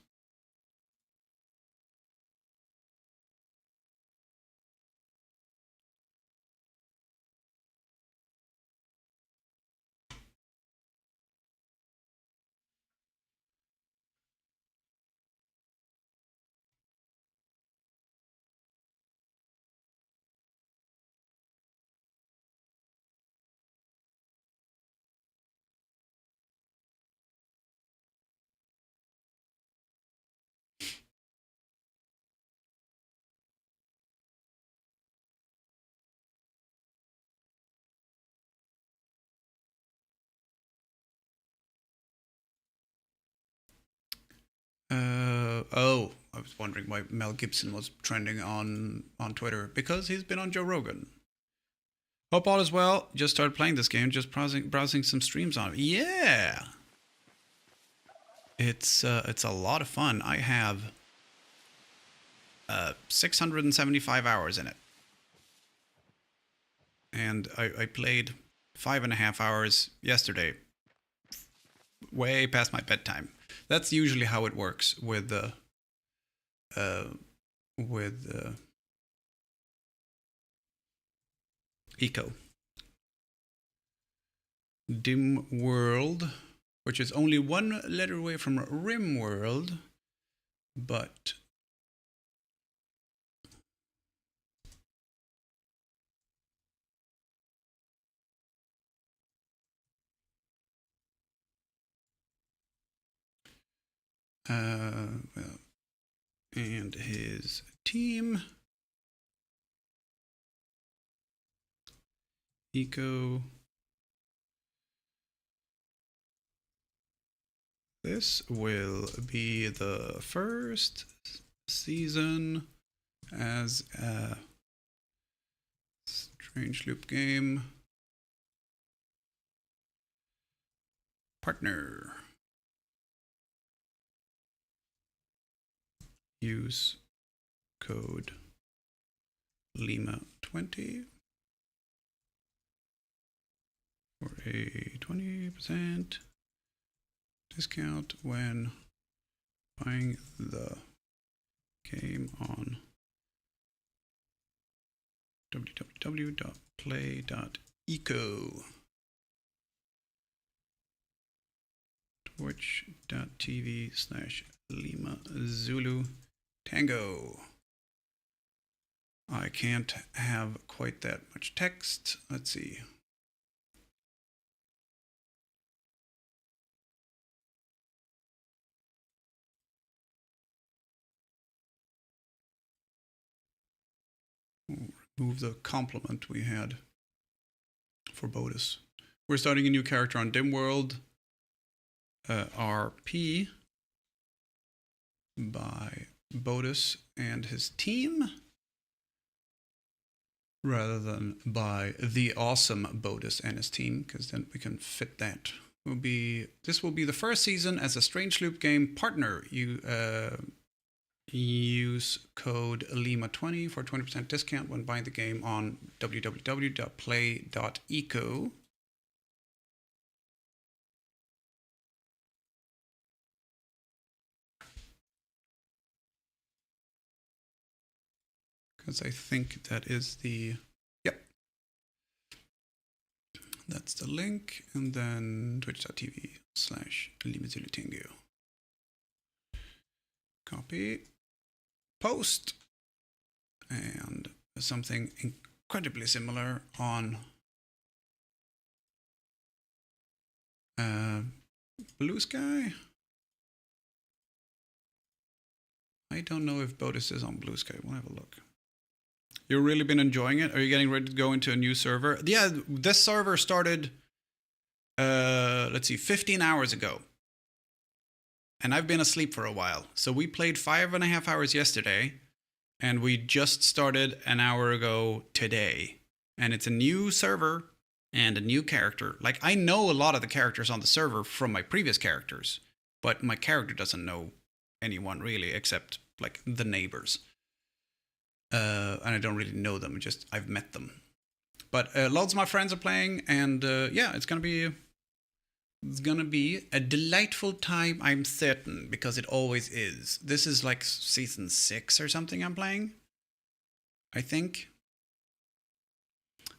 Oh, I was wondering why Mel Gibson was trending on Twitter. Because he's been on Joe Rogan. Hope all is well. Just started playing this game. Just browsing some streams on it. Yeah! It's a lot of fun. I have 675 hours in it. And I played 5.5 hours yesterday. Way past my bedtime. That's usually how it works with Eco. Dim World, which is only one letter away from Rim World, but well, and his team. Eco. This will be the first season as a Strange Loop game partner. Use code Lima20 for a 20% discount when buying the game on www.play.eco. Twitch.tv/Lima Zulu Tango. I can't have quite that much text. Let's see. Remove the compliment we had for Bodus. We're starting a new character on Dimworld. RP by Bodus and his team, rather than by the awesome Bodus and his team, because then we can fit that. This will be the first season as a Strange Loop game partner. You use code Lima20 for 20% discount when buying the game on www.play.eco. Because I think that is the, yep. That's the link, and then twitch.tv/LimaZuluTango. Copy, post, and something incredibly similar on Blue Sky. I don't know if Bodus is on Blue Sky. We'll have a look. You've really been enjoying it? Are you getting ready to go into a new server? Yeah, this server started, let's see, 15 hours ago. And I've been asleep for a while. So we played 5.5 hours yesterday, and we just started an hour ago today. And it's a new server and a new character. Like, I know a lot of the characters on the server from my previous characters, but my character doesn't know anyone really, except like the neighbors. And I don't really know them, just I've met them. But loads of my friends are playing, and yeah, it's gonna be a delightful time, I'm certain, because it always is. This is like season 6 or something I'm playing, I think.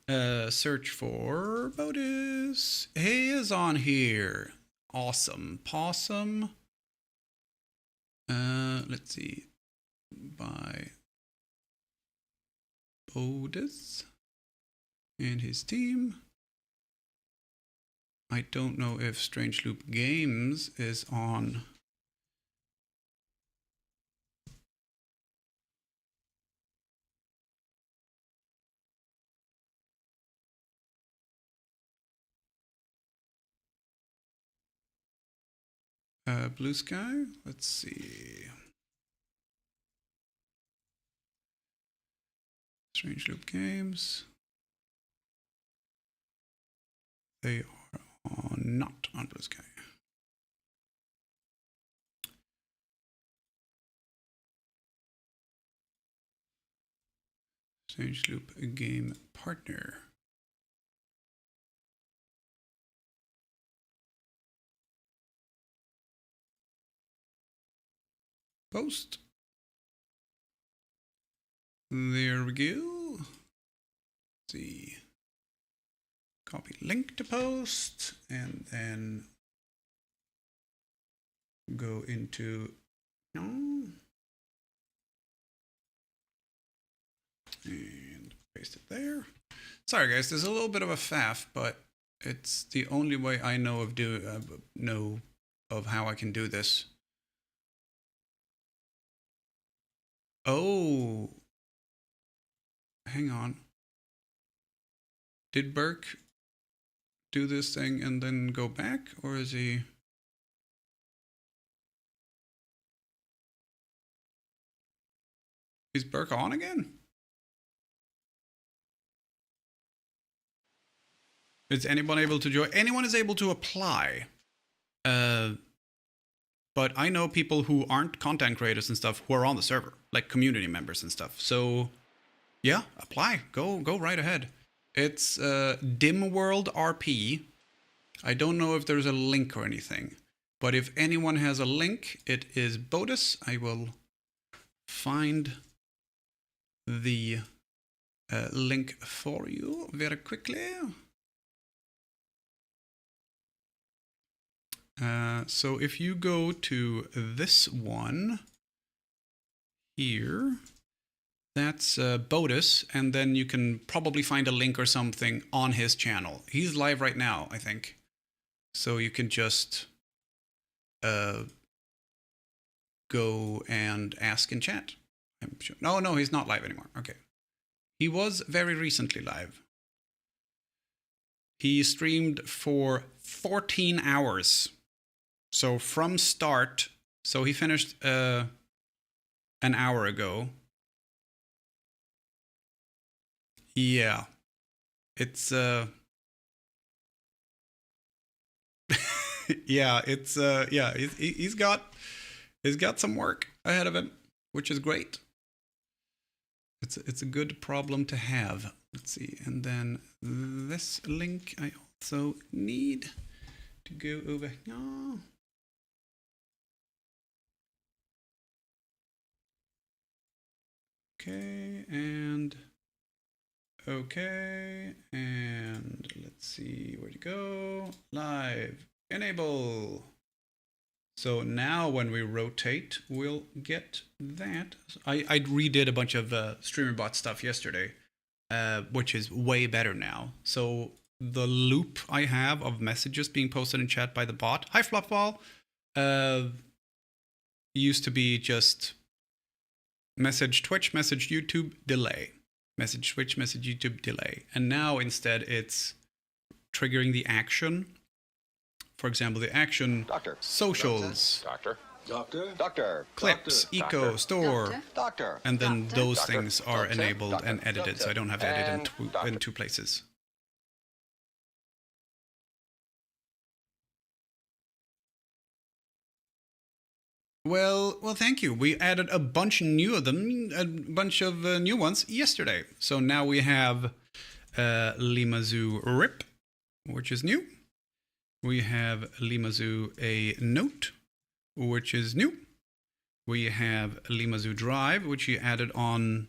Search for Bodus. He is on here. Awesome. Possum. Let's see. By Bodus and his team. I don't know if Strange Loop Games is on. Blue Sky. Let's see. Strange Loop Games. They are not on Blue Sky. Strange Loop Game Partner. Post. There we go. Let's see. Copy link to post, and then go into and paste it there. Sorry guys, there's a little bit of a faff, but it's the only way I know of how I can do this. Oh, hang on. Did Burke do this thing and then go back, or is he? Is Burke on again? Is anyone able to join? Anyone is able to apply. But I know people who aren't content creators and stuff who are on the server, like community members and stuff. So yeah, apply. Go right ahead. It's Dimworld RP. I don't know if there's a link or anything. But if anyone has a link, it is Bodus. I will find the link for you very quickly. So if you go to this one here, that's Bodus, and then you can probably find a link or something on his channel. He's live right now, I think. So you can just go and ask in chat. I'm sure. No, he's not live anymore. Okay. He was very recently live. He streamed for 14 hours. So from start, so he finished an hour ago. Yeah. It's yeah, it's yeah, he's got some work ahead of him, which is great. It's a good problem to have. Let's see, and then this link I also need to go over. No. Okay, and let's see where to go. Live, enable. So now when we rotate, we'll get that. I redid a bunch of StreamerBot stuff yesterday, which is way better now. So the loop I have of messages being posted in chat by the bot, hi Flopball, used to be just message Twitch, message YouTube, delay. Message Twitch, message YouTube, delay. And now instead it's triggering the action. For example, the action, Doctor. socials, Doctor. clips, eco, Doctor. store, Doctor. and then Doctor. those Doctor. things are Doctor. enabled Doctor. and edited, Doctor. so I don't have to edit And Doctor. in two places. Well, thank you. We added a bunch new of them, a bunch of new ones yesterday. So now we have Limazoo Rip, which is new. We have Limazoo A Note, which is new. We have Limazoo Drive, which you added on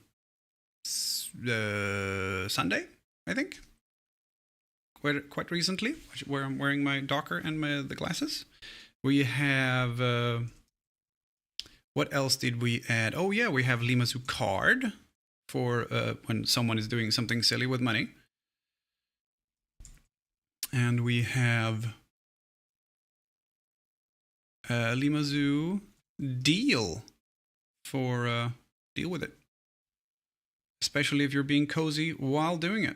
Sunday, I think. Quite recently, where I'm wearing my Docker and the glasses. We have... what else did we add? Oh yeah, we have Limazoo Card for when someone is doing something silly with money. And we have Limazoo Deal for deal with it. Especially if you're being cozy while doing it.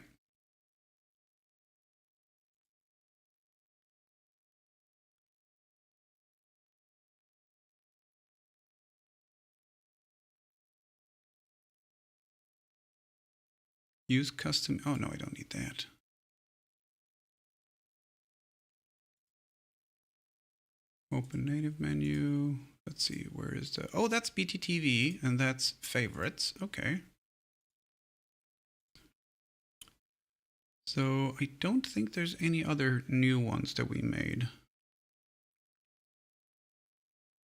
Use custom. Oh no, I don't need that. Open native menu. Let's see, where is the... Oh, that's BTTV, and that's favorites. Okay. So I don't think there's any other new ones that we made.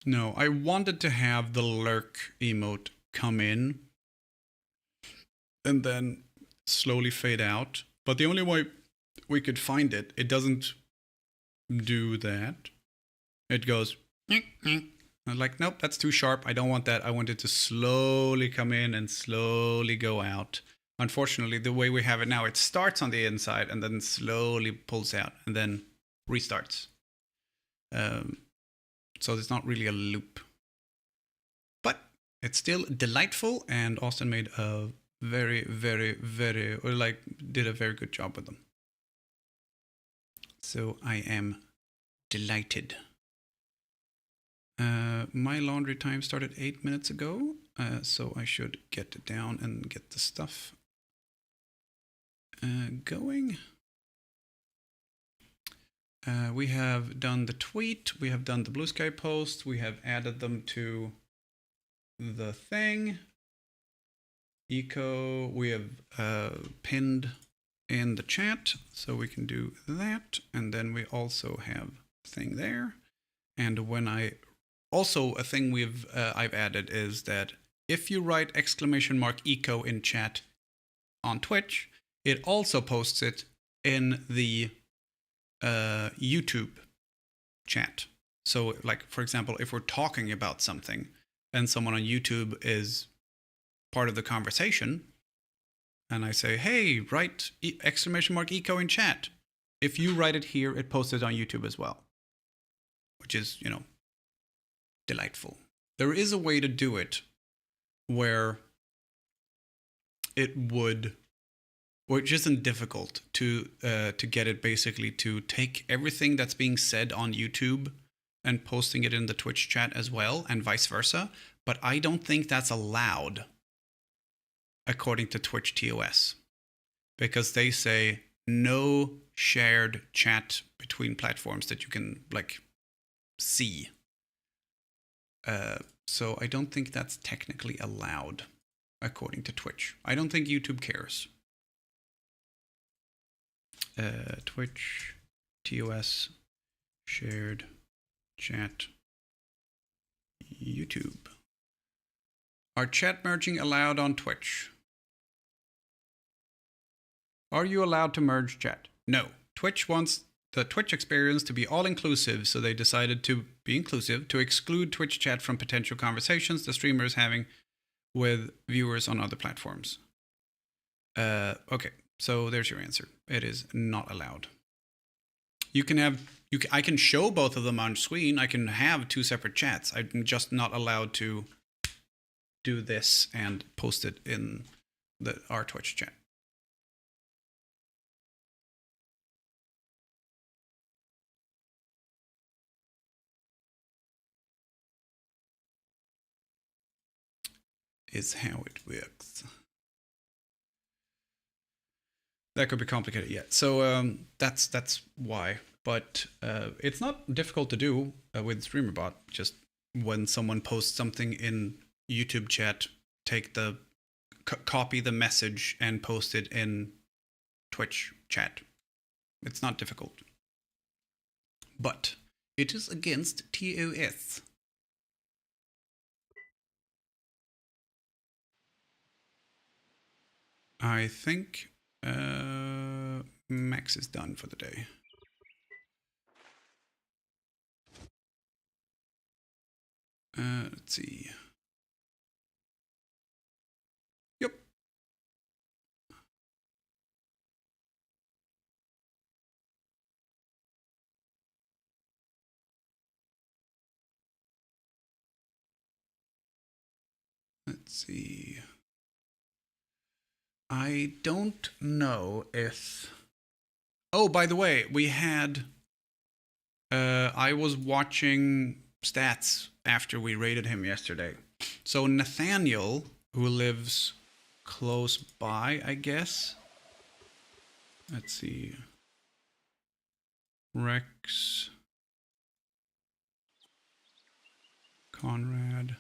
No, I wanted to have the lurk emote come in and then slowly fade out. But the only way we could find it, it doesn't do that. It goes... I'm like, nope, that's too sharp. I don't want that. I want it to slowly come in and slowly go out. Unfortunately, the way we have it now, it starts on the inside and then slowly pulls out and then restarts. So it's not really a loop. But it's still delightful, and Austin made a did a very good job with them. So I am delighted. My laundry time started 8 minutes ago. so I should get down and get the stuff going. We have done the tweet, we have done the Blue Sky post, we have added them to the thing. Eco, we have pinned in the chat, so we can do that. And then we also have a thing there. And when also a thing I've added is that if you write !eco in chat on Twitch, it also posts it in the YouTube chat. So like, for example, if we're talking about something and someone on YouTube is part of the conversation and I say, hey, write !eco in chat. If you write it here, it posts it on YouTube as well, which is, you know, delightful. There is a way to do it where it would, which isn't difficult to get it basically to take everything that's being said on YouTube and posting it in the Twitch chat as well, and vice versa. But I don't think that's allowed according to Twitch TOS, because they say no shared chat between platforms that you can like see. So I don't think that's technically allowed according to Twitch. I don't think YouTube cares. Twitch TOS shared chat YouTube. Are chat merging allowed on Twitch? Are you allowed to merge chat? No. Twitch wants the Twitch experience to be all-inclusive, so they decided to be inclusive, to exclude Twitch chat from potential conversations the streamer is having with viewers on other platforms. Okay, so there's your answer. It is not allowed. I can show both of them on screen. I can have two separate chats. I'm just not allowed to do this and post it in our Twitch chat. Is how it works. That could be complicated, yeah. So that's why. But it's not difficult to do with StreamerBot. Just when someone posts something in YouTube chat, take copy the message and post it in Twitch chat. It's not difficult. But it is against TOS. I think Max is done for the day. Let's see. Yep. Let's see. I don't know if... Oh, by the way, we had... I was watching stats after we raided him yesterday. So Nathaniel, who lives close by, I guess. Let's see. Rex. Conrad.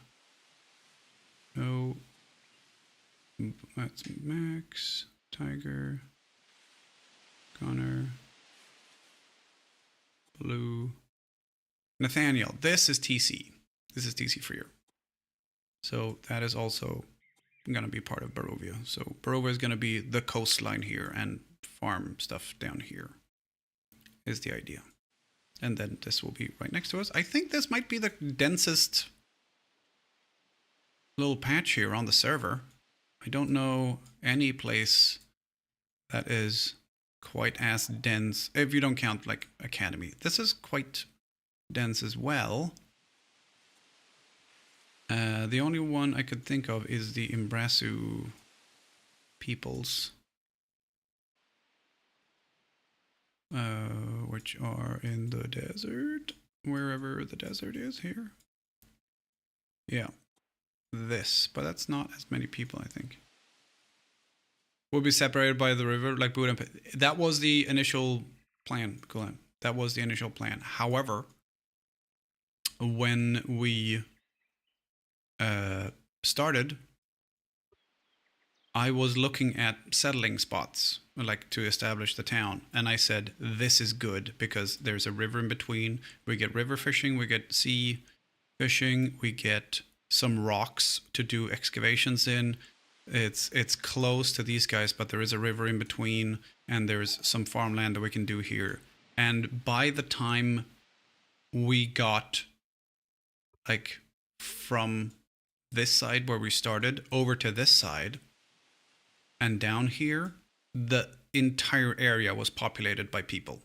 No. That's Max. Tiger. Connor. Blue. Nathaniel. This is TC. This is TC for you. So that is also going to be part of Barovia. So Barovia is going to be the coastline here and farm stuff down here is the idea. And then this will be right next to us. I think this might be the densest little patch here on the server. I don't know any place that is quite as dense, if you don't count like Academy. This is quite dense as well. The only one I could think of is the Imbrasu peoples, which are in the desert, wherever the desert is here. Yeah. this, but that's not as many people, I think. We'll be separated by the river, like Budapest. That was the initial plan, Glenn. That was the initial plan. However, when we started, I was looking at settling spots, like to establish the town. And I said, this is good because there's a river in between. We get river fishing, we get sea fishing, we get some rocks to do excavations in. It's close to these guys, but there is a river in between, and there's some farmland that we can do here. And by the time we got, like, from this side where we started over to this side and down here, the entire area was populated by people.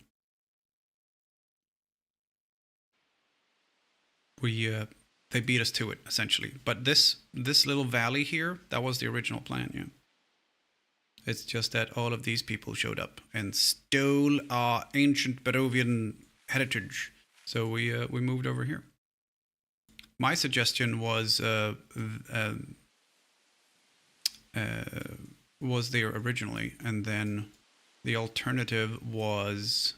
They beat us to it, essentially. But this little valley here, that was the original plan, yeah. It's just that all of these people showed up and stole our ancient Barovian heritage. So we moved over here. My suggestion was there originally, and then the alternative was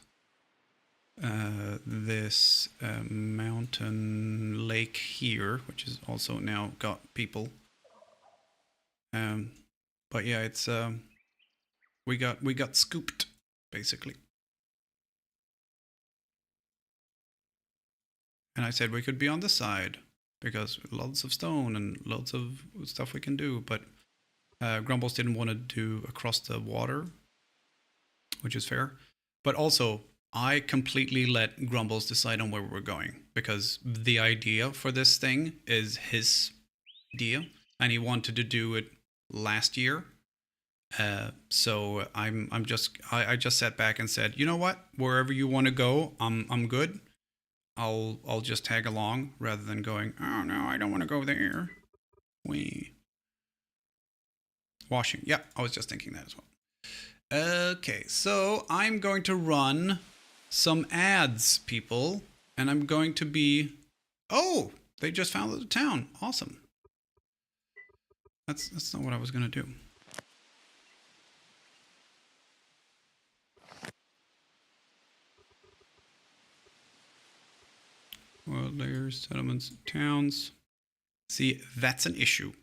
this mountain lake here, which has also now got people. But yeah, it's we got scooped, basically. And I said we could be on the side because lots of stone and lots of stuff we can do, but Grumbles didn't want to do across the water, which is fair. But also, I completely let Grumbles decide on where we're going because the idea for this thing is his idea, and he wanted to do it last year. So I just sat back and said, you know what? Wherever you want to go, I'm good. I'll just tag along rather than going, oh no, I don't want to go there. Washing. Yeah, I was just thinking that as well. Okay, so I'm going to run some ads, people, and I'm going to be... Oh, they just found the town. Awesome. That's not what I was going to do. World layers, settlements, towns. See, that's an issue.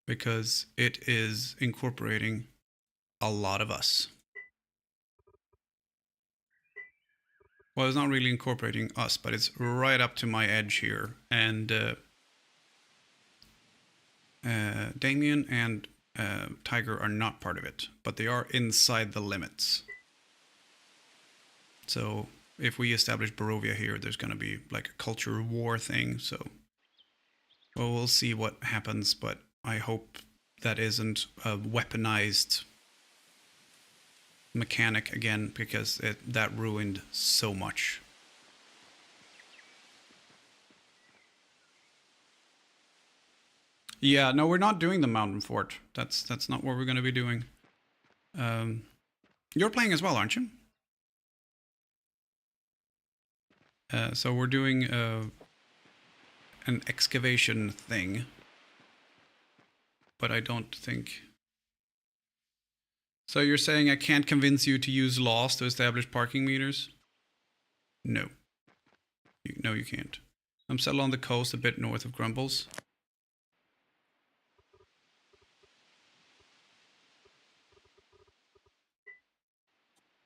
Because it is incorporating a lot of us. Well, it's not really incorporating us, but it's right up to my edge here. And Damien and Tiger are not part of it, but they are inside the limits. So if we establish Barovia here, there's going to be like a culture war thing. So, well, we'll see what happens, but I hope that isn't a weaponized mechanic again, because that ruined so much. Yeah, no, we're not doing the mountain fort. That's not what we're going to be doing. You're playing as well, aren't you? So we're doing an excavation thing. But I don't think... So you're saying I can't convince you to use laws to establish parking meters? No. No, you can't. I'm settled on the coast a bit north of Grumbles.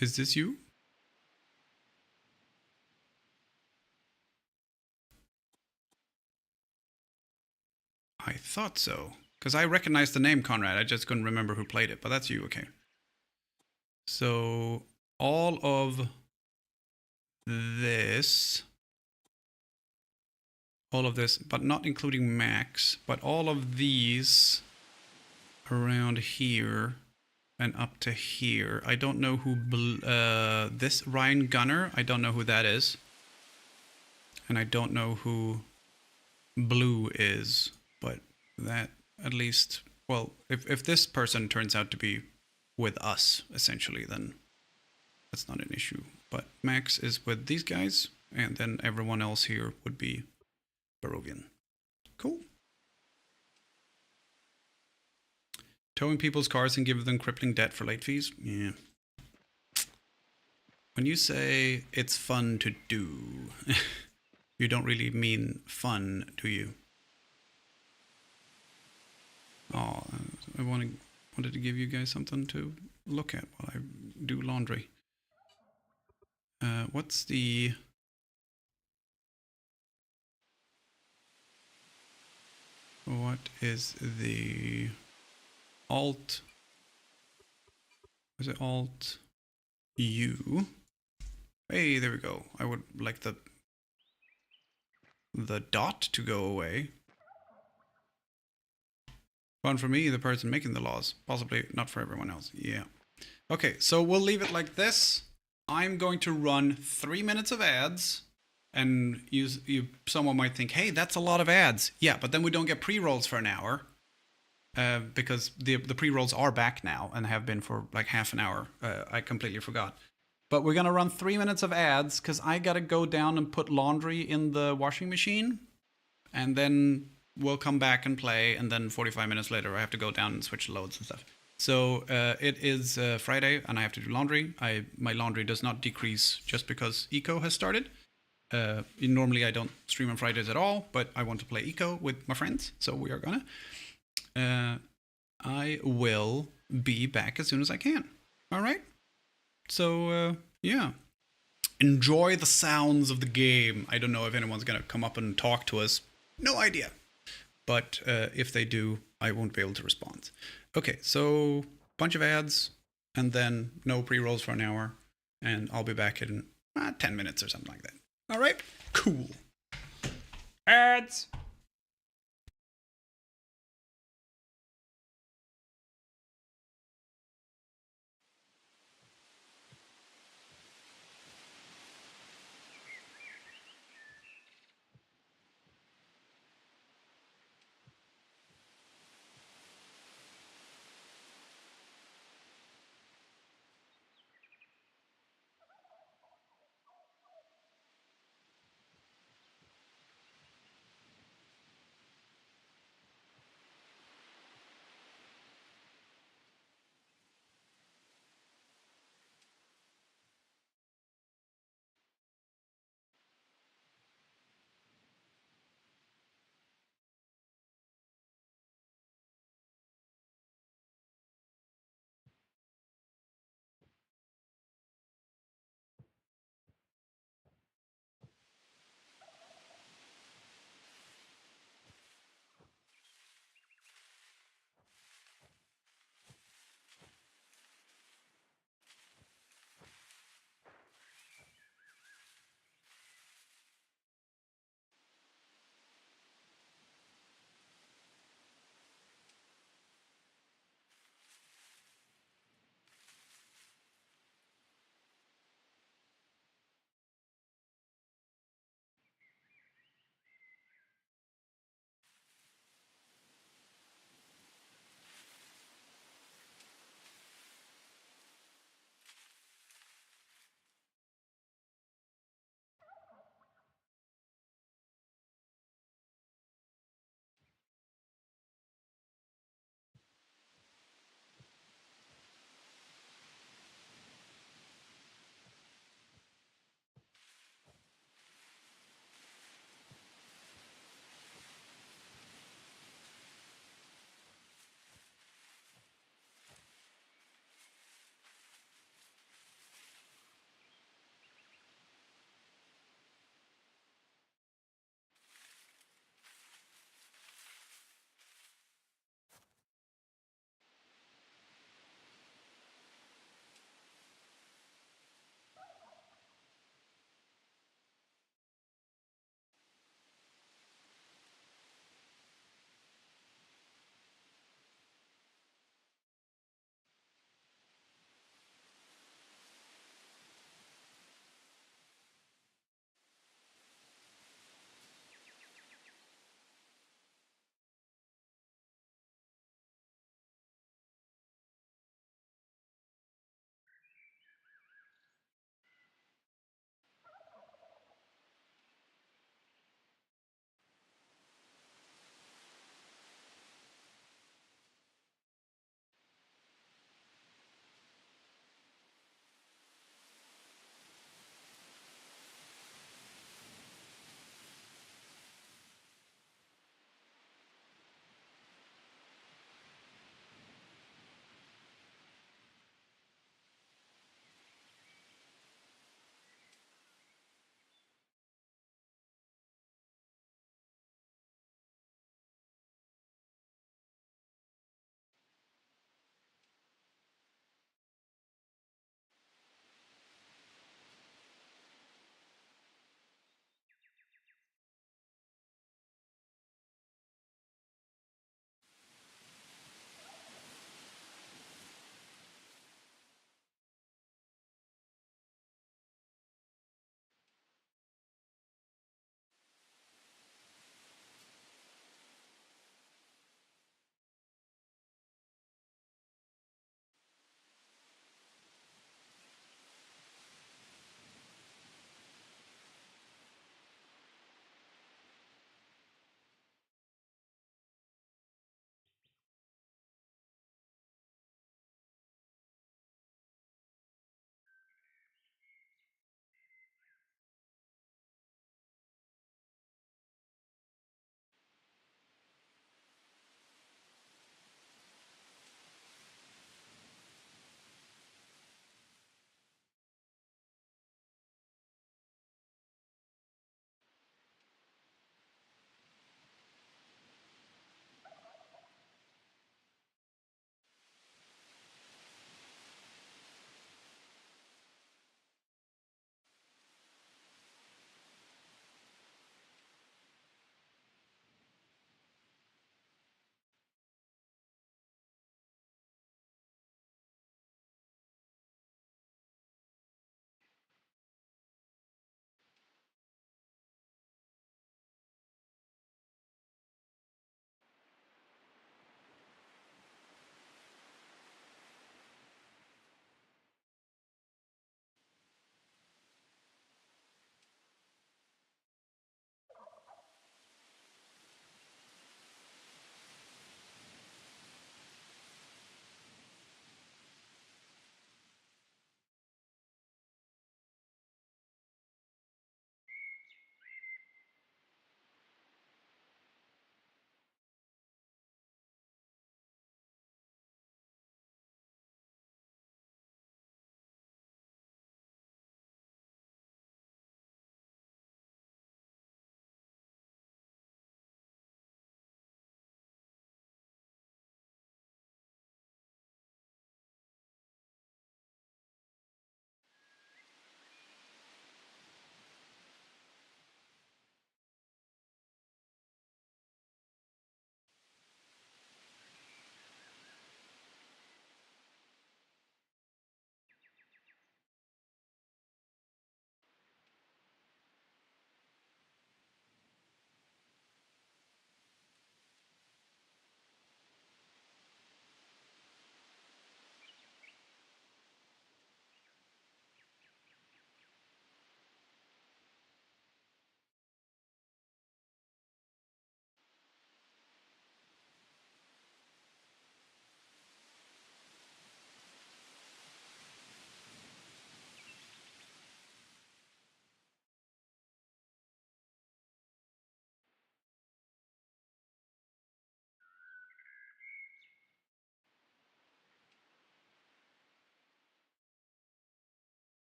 Is this you? I thought so. Because I recognized the name Conrad, I just couldn't remember who played it, but that's you, okay. So, all of this, but not including Max, but all of these around here and up to here. I don't know who, this Ryan Gunner, I don't know who that is. And I don't know who Blue is, but that... At least, well, if this person turns out to be with us, essentially, then that's not an issue. But Max is with these guys, and then everyone else here would be Barovian. Cool. Towing people's cars and give them crippling debt for late fees? Yeah. When you say it's fun to do, you don't really mean fun, do you? Oh, I wanted to give you guys something to look at while I do laundry. What's the... What is the Alt? Is it Alt U? Hey, there we go. I would like the dot to go away. Fun for me, the person making the laws. Possibly not for everyone else. Yeah. Okay, so we'll leave it like this. I'm going to run 3 minutes of ads. And someone might think, hey, that's a lot of ads. Yeah, but then we don't get pre-rolls for an hour. Because the pre-rolls are back now and have been for like half an hour. I completely forgot. But we're going to run 3 minutes of ads because I got to go down and put laundry in the washing machine. And then we'll come back and play. And then 45 minutes later, I have to go down and switch loads and stuff. So it is Friday and I have to do laundry. My laundry does not decrease just because Eco has started. Normally I don't stream on Fridays at all, but I want to play Eco with my friends. So we are gonna. I will be back as soon as I can. All right. So, yeah. Enjoy the sounds of the game. I don't know if anyone's going to come up and talk to us. No idea. But if they do, I won't be able to respond. Okay, so bunch of ads, and then no pre-rolls for an hour. And I'll be back in 10 minutes or something like that. All right? Cool. Ads!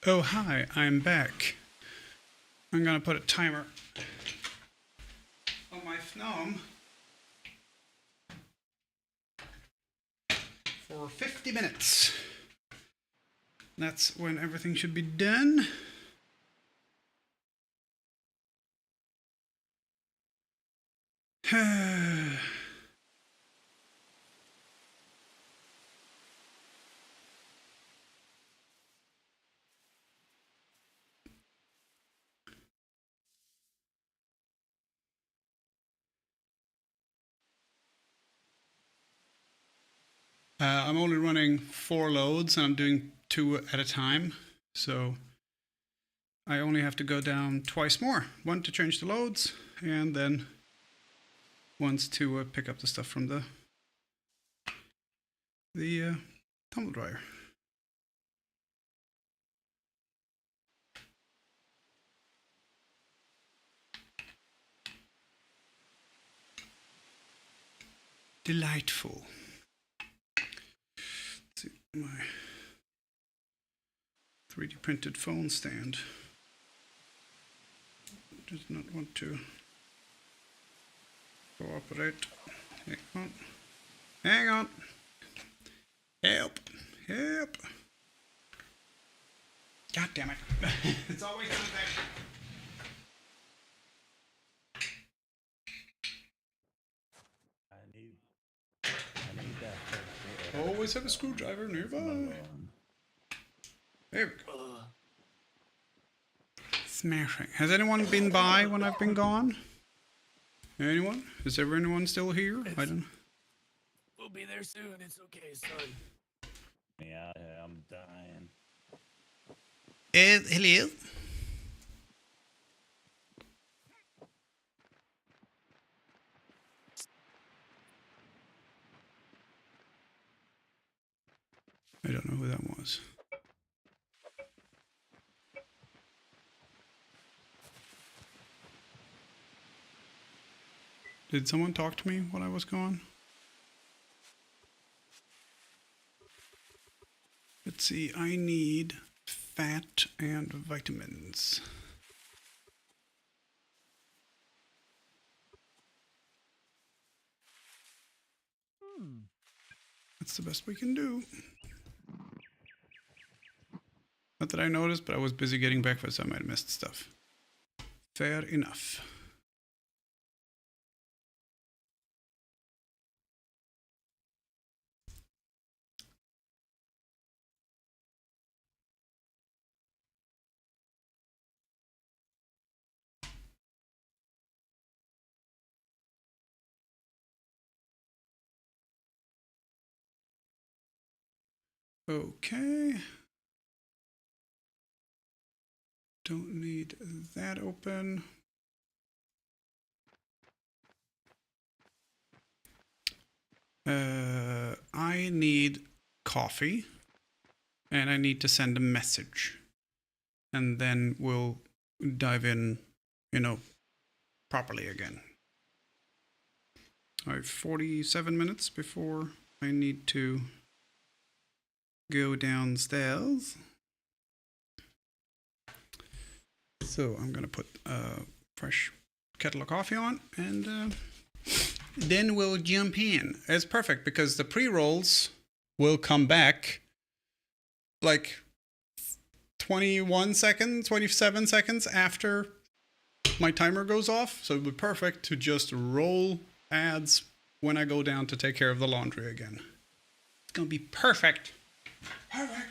Oh, hi, I'm back. I'm gonna put a timer on my phone for 50 minutes. That's when everything should be done. I'm only running 4 loads and I'm doing 2 at a time. So I only have to go down twice more. One to change the loads and then once to pick up the stuff from the tumble dryer. Delightful. Let's see my 3D printed phone stand. Does not want to cooperate. Hang on. Hang on. Help. Help. God damn it. It's always something. I need that. Always have a screwdriver nearby. There we go. Smashing. Has anyone been by when I've been gone? Anyone? Is everyone still here? I don't know. We'll be there soon. It's okay, son. Yeah, I'm dying. Hello? I don't know who that was. Did someone talk to me when I was gone? Let's see, I need fat and vitamins. That's the best we can do. Not that I noticed, but I was busy getting breakfast, so I might have missed stuff. Fair enough. Okay. Don't need that open. I need coffee and I need to send a message. And then we'll dive in, properly again. I have 47 minutes before I need to go downstairs. So I'm gonna put a fresh kettle of coffee on and then we'll jump in. It's perfect because the pre-rolls will come back like 21 seconds, 27 seconds after my timer goes off. So it'll be perfect to just roll ads when I go down to take care of the laundry again. It's gonna be perfect. Perfect.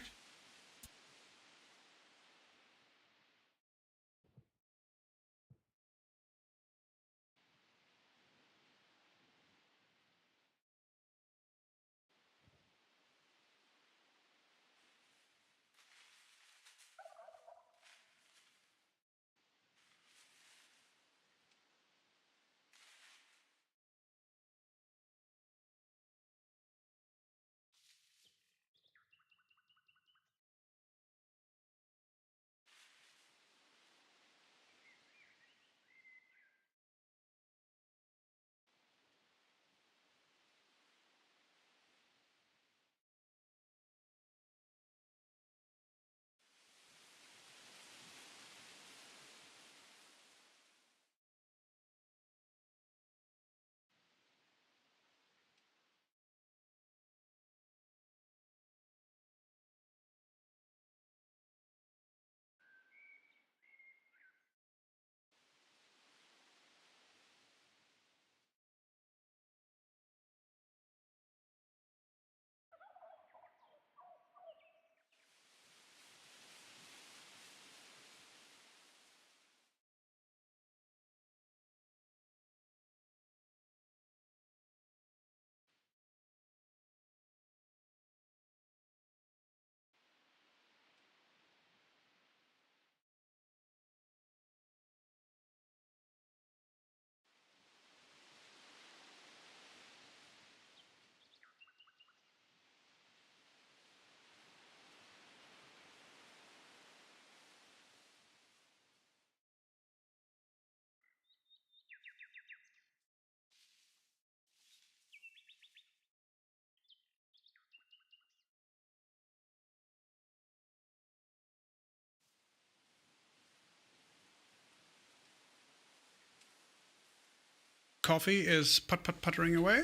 coffee is puttering away.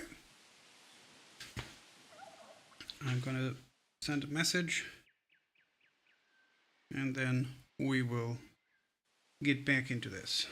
I'm gonna send a message, and then we will get back into this.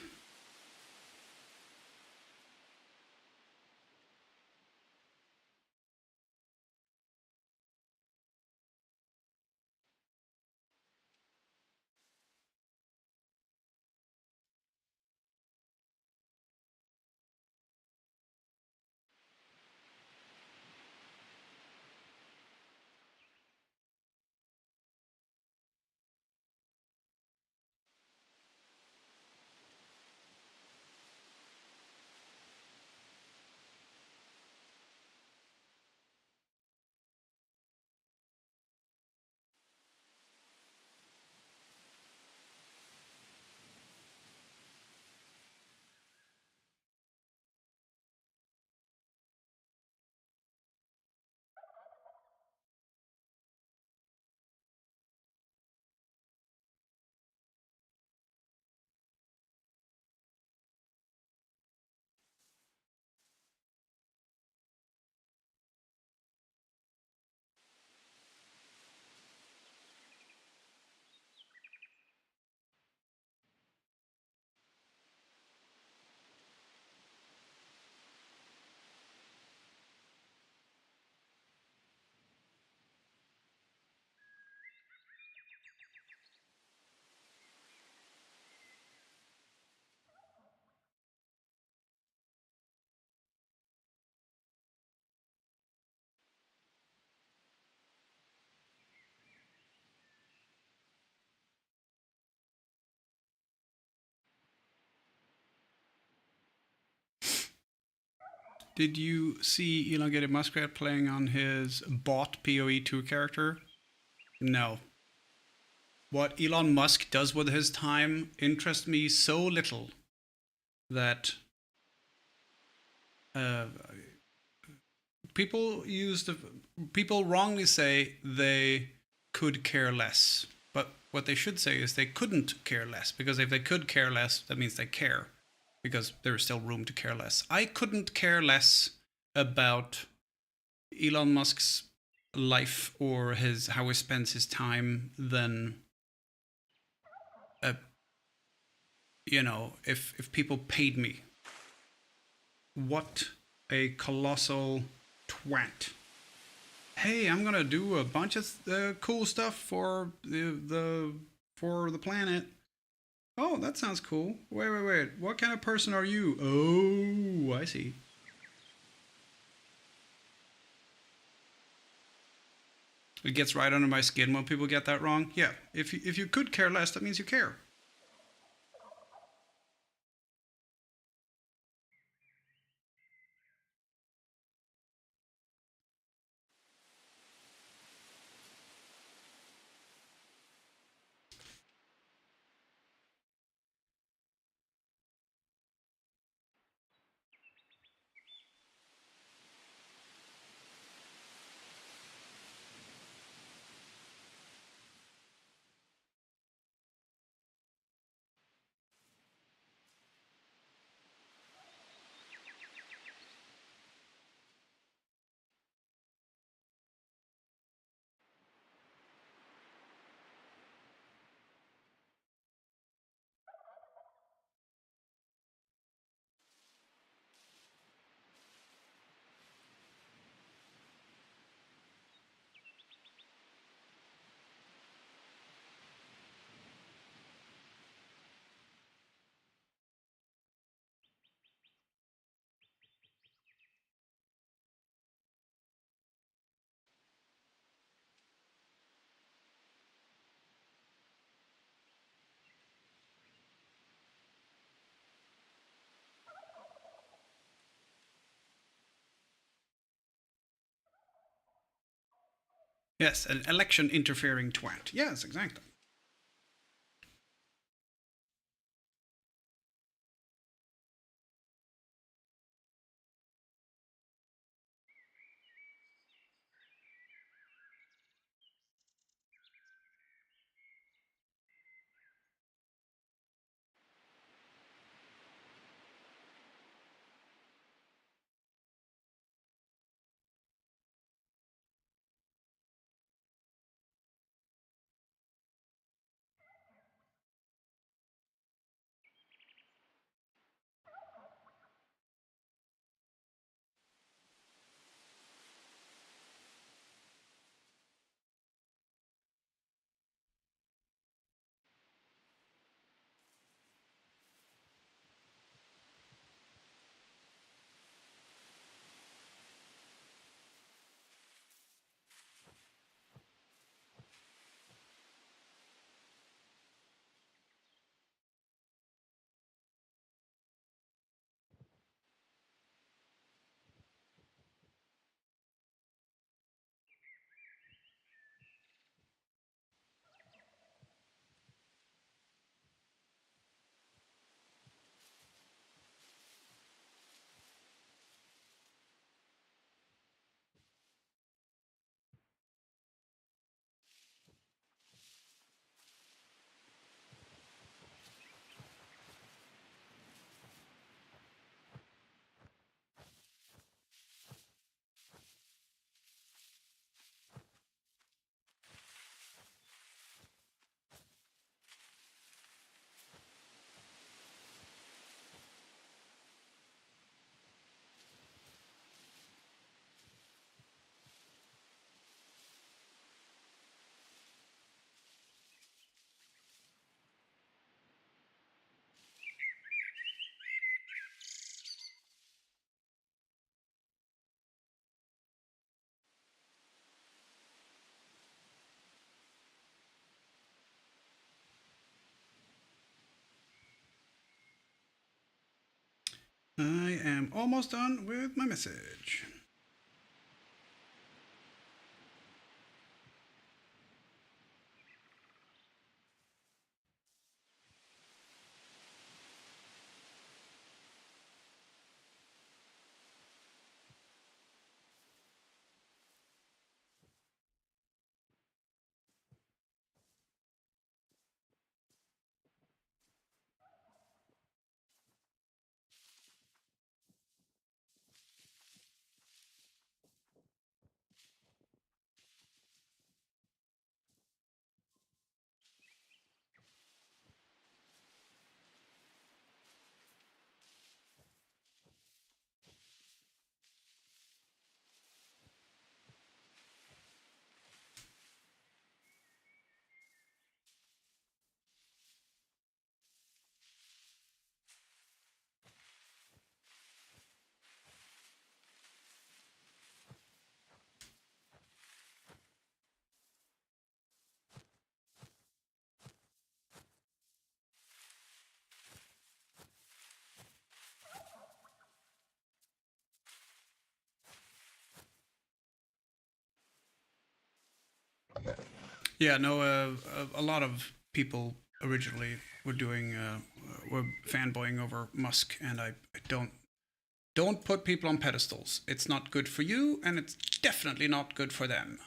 Did you see Elongated Muskrat playing on his bot PoE2 character? No. What Elon Musk does with his time interests me so little that people wrongly say they could care less. But what they should say is they couldn't care less, because if they could care less, that means they care, because there is still room to care less. I couldn't care less about Elon Musk's life or how he spends his time than if people paid me. What a colossal twat. Hey, I'm gonna do a bunch of cool stuff for the planet. Oh, that sounds cool. Wait. What kind of person are you? Oh, I see. It gets right under my skin when people get that wrong. Yeah, if you could care less, that means you care. Yes, an election interfering twat. Yes, exactly. I am almost done with my message. Yeah, no, a lot of people originally were doing were fanboying over Musk, and I don't put people on pedestals. It's not good for you, and it's definitely not good for them.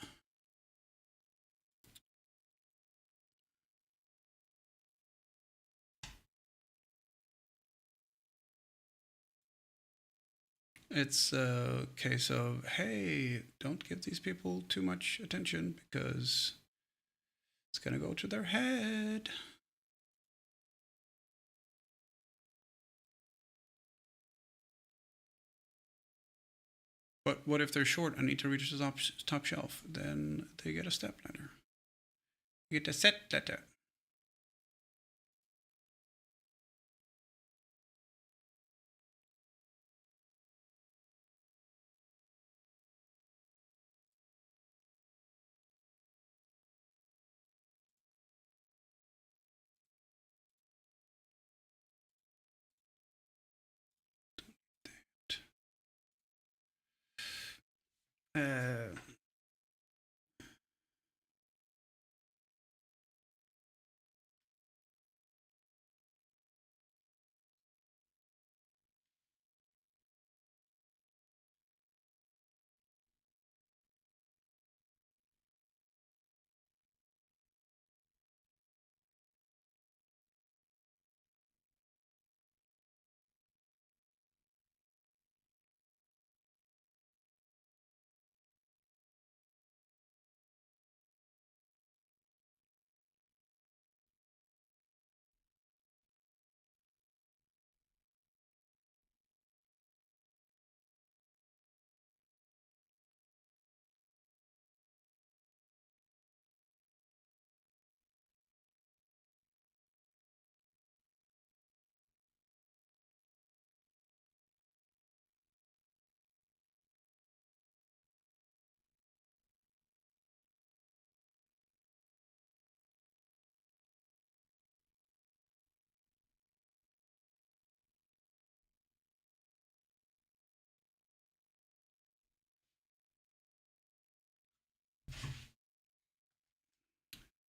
It's a case of, hey, don't give these people too much attention because it's going to go to their head. But what if they're short and need to reach the top shelf? Then they get a step ladder. You get a set ladder. Uh,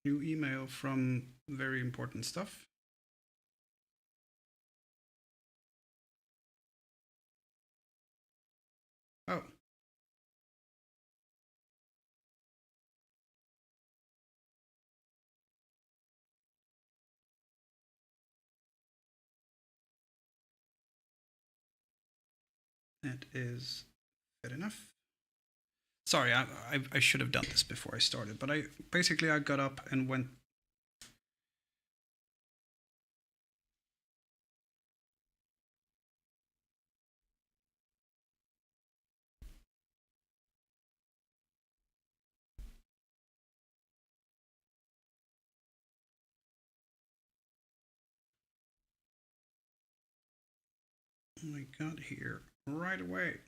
New email from very important stuff. Oh. That is good enough. Sorry, I should have done this before I started, but I got up and went. I got here right away.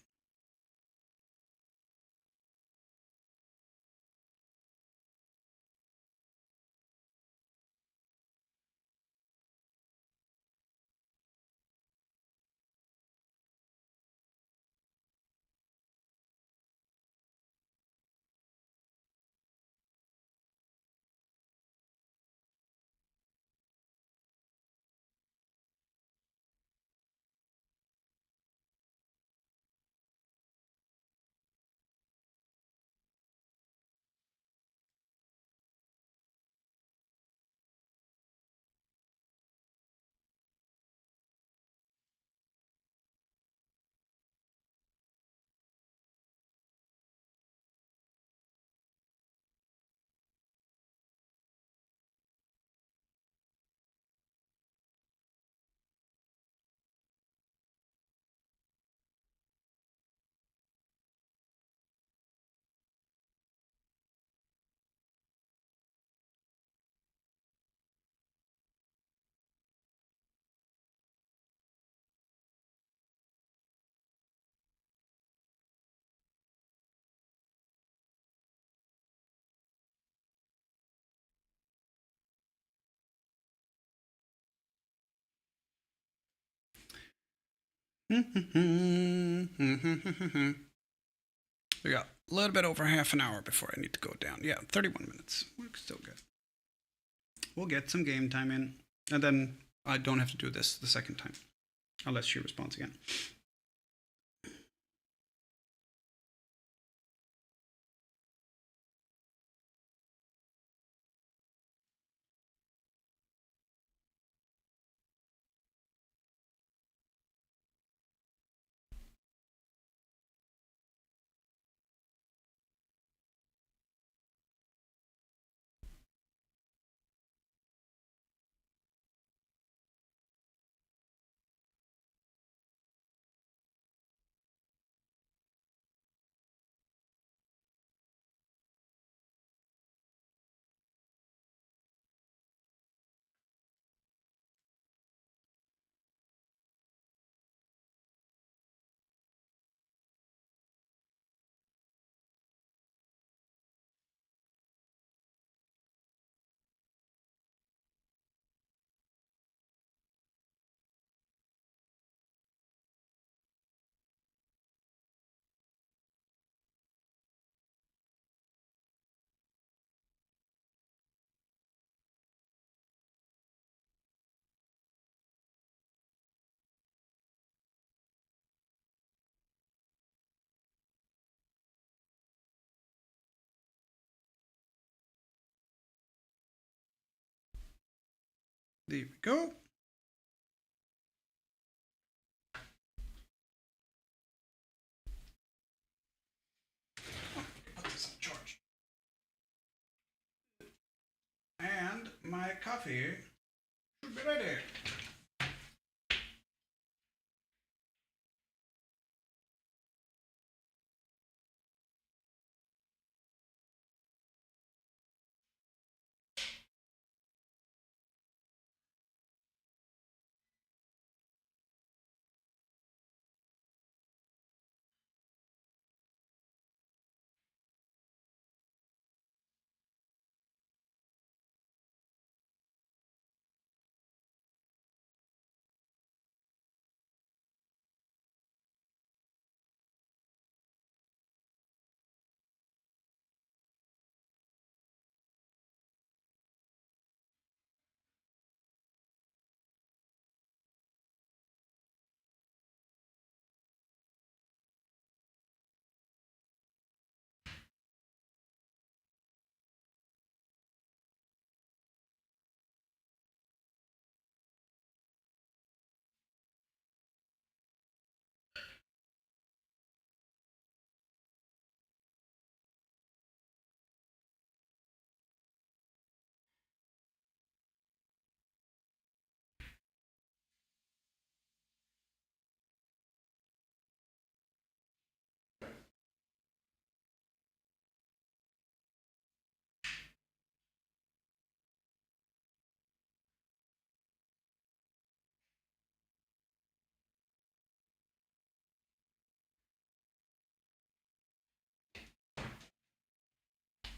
We got a little bit over half an hour before I need to go down. Yeah, 31 minutes. We're still good. We'll get some game time in, and then I don't have to do this the second time, unless she responds again. There we go. Put this on charge. And my coffee should be ready.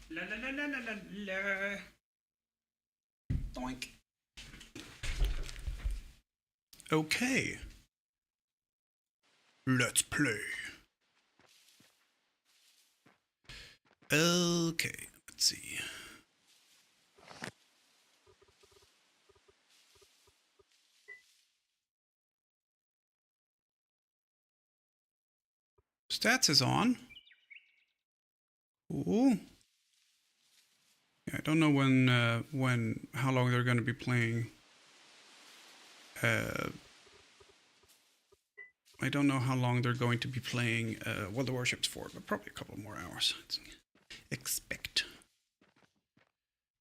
La la la la la la la. Doink. Okay. Let's play. Okay, let's see. Stats is on. Cool. Yeah, I don't know how long they're going to be playing. I don't know how long they're going to be playing World of Warships for, but probably a couple more hours. Let's expect.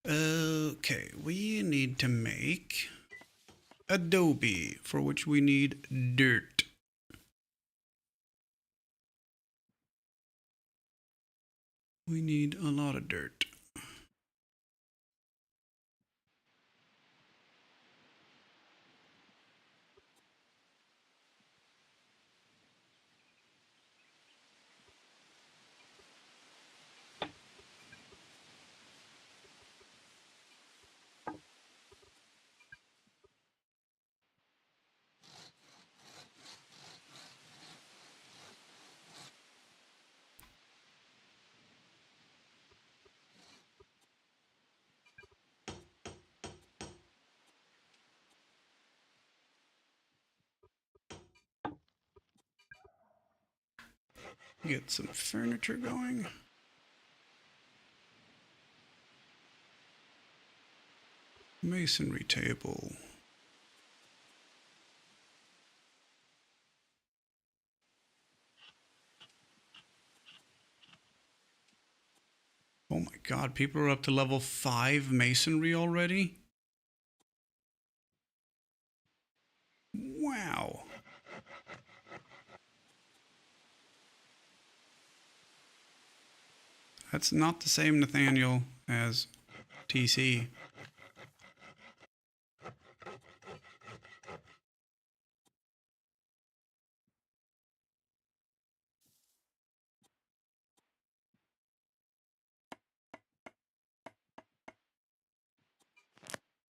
Okay, we need to make Adobe, for which we need dirt. We need a lot of dirt. Get some furniture going. Masonry table. Oh my god, people are up to level 5 masonry already? Wow. That's not the same Nathaniel as TC.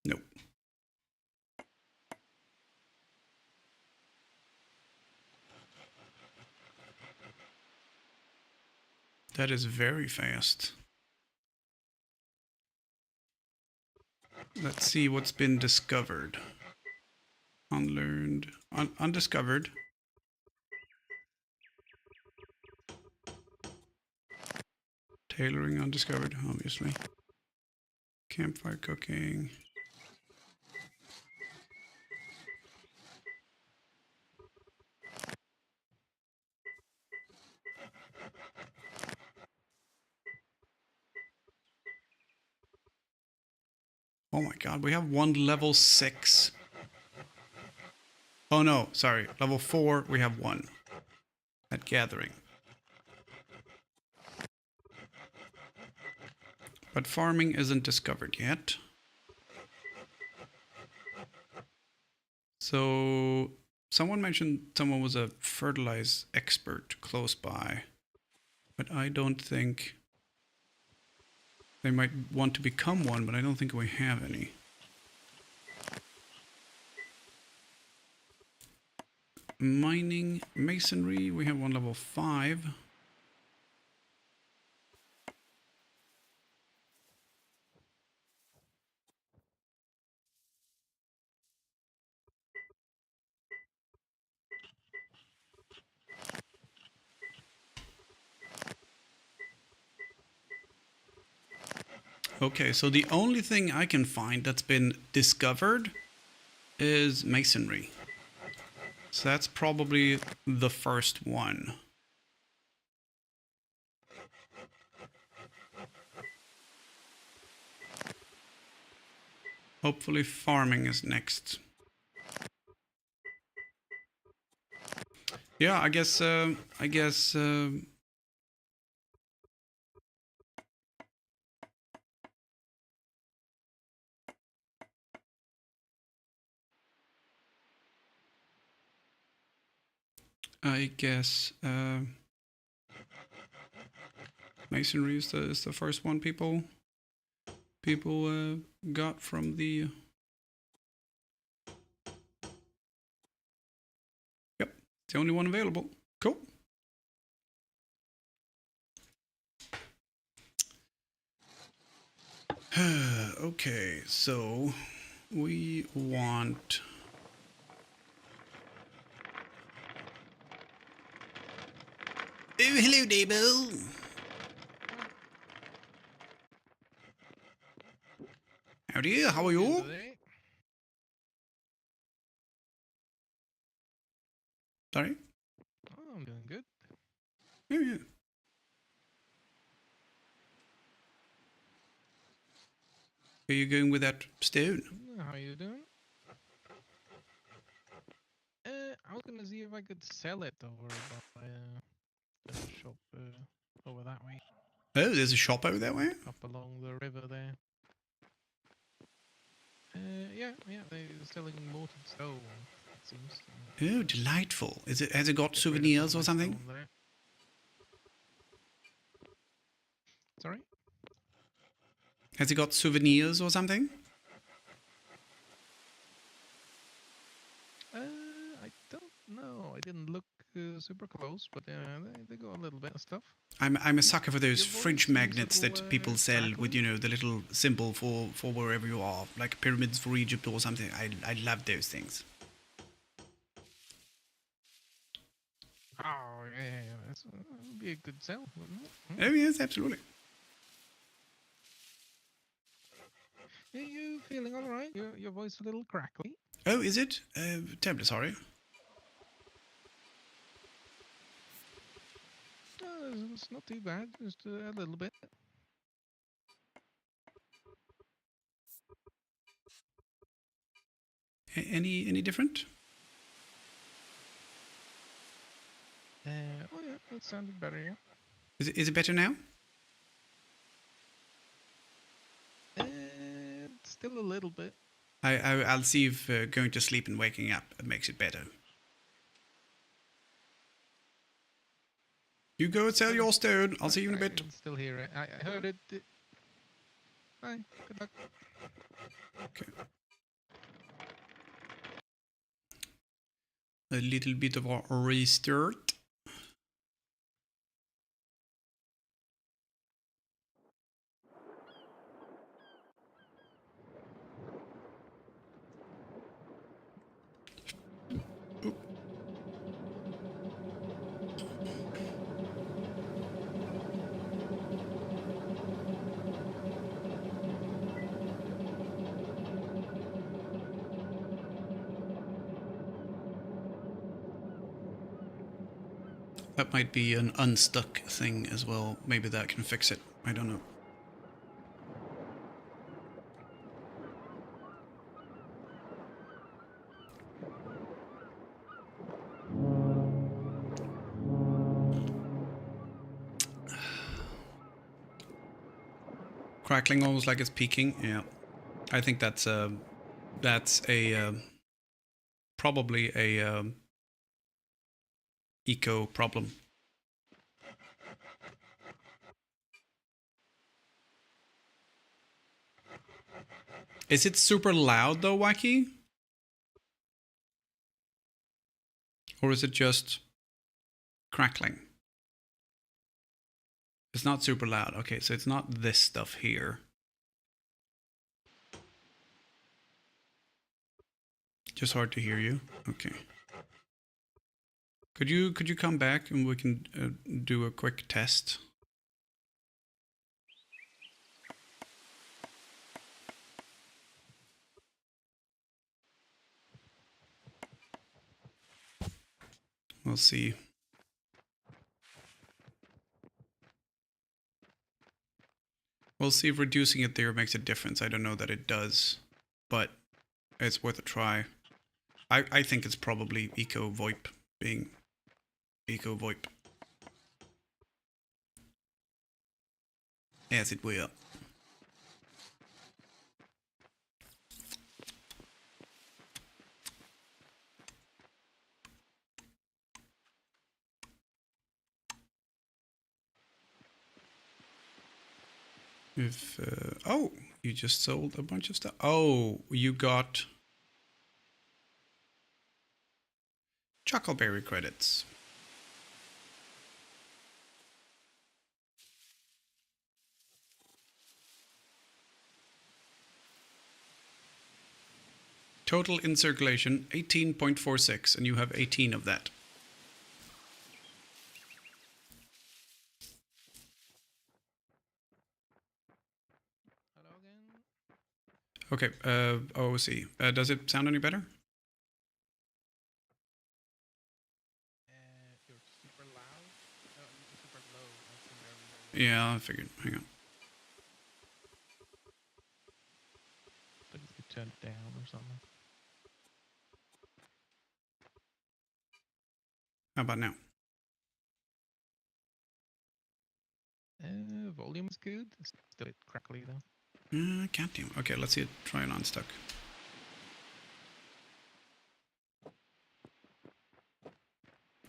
Nope. That is very fast. Let's see what's been discovered. Unlearned. Undiscovered. Tailoring undiscovered, obviously. Campfire cooking. Oh my god, we have one level 6. Oh no, sorry. Level 4, we have one. At gathering. But farming isn't discovered yet. So, someone mentioned someone was a fertilize expert close by. But I don't think... They might want to become one, but I don't think we have any. Mining, masonry, we have one level 5. Okay, so the only thing I can find that's been discovered is masonry. So that's probably the first one. Hopefully farming is next. Yeah, I guess masonry is the first one people got from the... Yep, it's the only one available. Cool. Okay, so we want... Oh, hello, Dabo. Howdy, how are you? Sorry? Oh, I'm doing good. Yeah, yeah. Are you going with that stone? How you doing? I was gonna see if I could sell it over by the shop over that way, Oh, there's a shop over that way? up along the river there. Yeah, they're selling molten stone, it seems. Oh, delightful. Has it got souvenirs or something? Sorry? Has it got souvenirs or something? I don't know. I didn't look super close, but they got a little bit of stuff. I'm a sucker for those Your voice fridge seems a magnets little, that people sell with, crackly. you know, the little symbol for wherever you are, like pyramids for Egypt or something. I love those things. Oh, yeah, that would be be a good sell, wouldn't it? Oh yes, absolutely. Are you feeling all right? Your voice a little crackly. Oh, is it? Terribly sorry. It's not too bad, just a little bit. Any different? Oh yeah, that sounded better, yeah. Is it better now? Still a little bit. I'll see if going to sleep and waking up makes it better. You go and sell your stone. I'll see you in a bit. I can still hear it. I heard it. Bye. Good luck. Okay. A little bit of a restart. That might be an unstuck thing as well. Maybe that can fix it. I don't know. Crackling almost like it's peaking. Yeah, I think that's a probably a eco problem. Is it super loud though, Wacky? Or is it just crackling? It's not super loud. Okay, so it's not this stuff here. Just hard to hear you. Okay. Could you come back and we can do a quick test? We'll see. We'll see if reducing it there makes a difference. I don't know that it does, but it's worth a try. I think it's probably Eco VoIP being Eco VoIP. As it will. If oh, you just sold a bunch of stuff. Oh, you got Chuckleberry credits. Total in circulation 18.46, and you have 18 of that. Hello again. Okay, OC. Does it sound any better? You're super loud. No, you're super low. I can barely hear you. Yeah, I figured. Hang on. But if you turn it down or something. How about now? Volume is good. It's still a bit crackly though. Can't do. Okay, let's see it. Try it unstuck.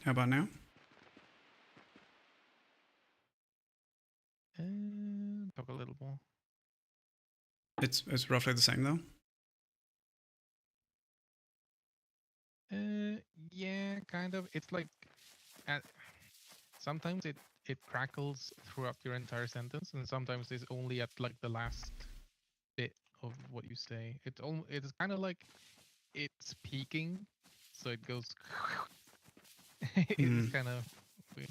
How about now? Talk a little more. It's roughly the same though. Yeah, kind of. It's like, sometimes it crackles throughout your entire sentence, and sometimes it's only at like the last bit of what you say. It's kind of like it's peaking, so it goes. It's kind of weird.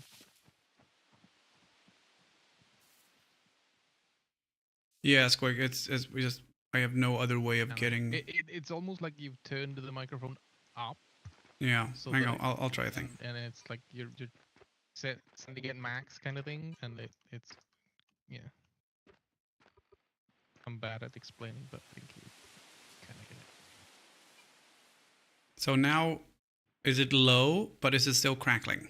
Yeah, Squig. I have no other way of And getting. it's almost like you've turned the microphone up. Yeah, So hang that on. I'll try a thing. And it's like you're sending it max kind of thing, and it's yeah. I'm bad at explaining, but I think you kind of get it. So now, is it low, but is it still crackling?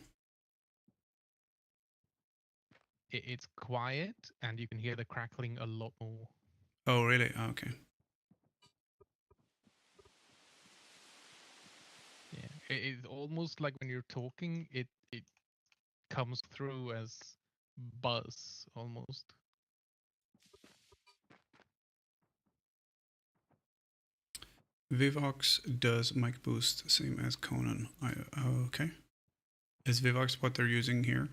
It's quiet, and you can hear the crackling a lot more. Oh, really? Okay. Yeah, it's almost like when you're talking, it comes through as buzz almost. Vivox does mic boost, same as Conan. Okay. Is Vivox what they're using here?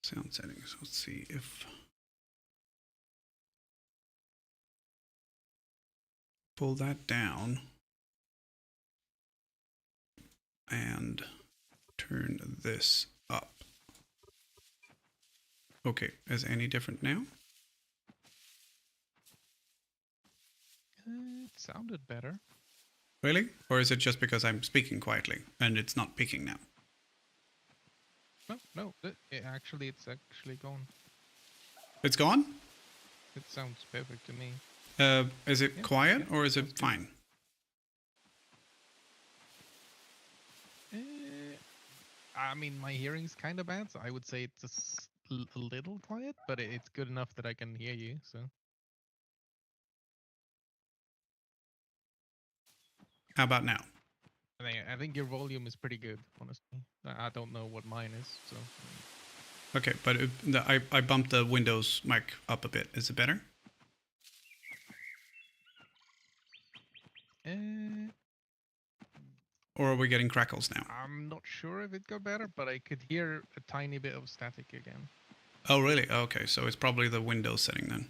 Sound settings. Let's see if. Pull that down. And turn this up. Okay, is any different now? It sounded better. Really? Or is it just because I'm speaking quietly and it's not picking now? No, it's actually gone. It's gone? It sounds perfect to me. Is it quiet or is it fine? I mean, my hearing's kind of bad, so I would say it's a little quiet, but it's good enough that I can hear you, so. How about now? I think your volume is pretty good, honestly. I don't know what mine is, so. Okay, but I bumped the Windows mic up a bit. Is it better? Or are we getting crackles now? I'm not sure if it got better, but I could hear a tiny bit of static again. Oh, really? Okay, so it's probably the Windows setting then.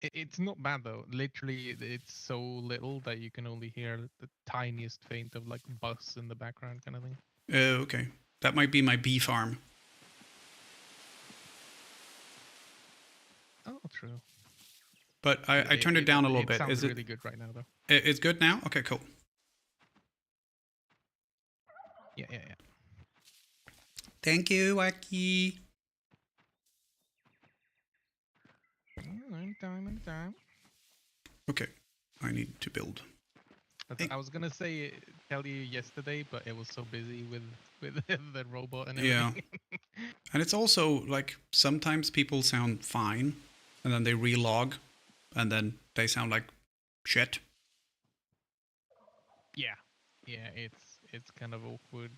It's not bad though. Literally, it's so little that you can only hear the tiniest faint of like buzz in the background kind of thing. Okay. That might be my bee farm. Oh, true. But I turned it down a little bit. Sounds Is it really good right now though? It's good now? Okay, cool. Yeah. Thank you, Wacky. Anytime. Okay, I need to build. I was gonna tell you yesterday, but it was so busy with the robot and everything. Yeah. And it's also like sometimes people sound fine and then they relog and then they sound like shit. Yeah, it's kind of awkward,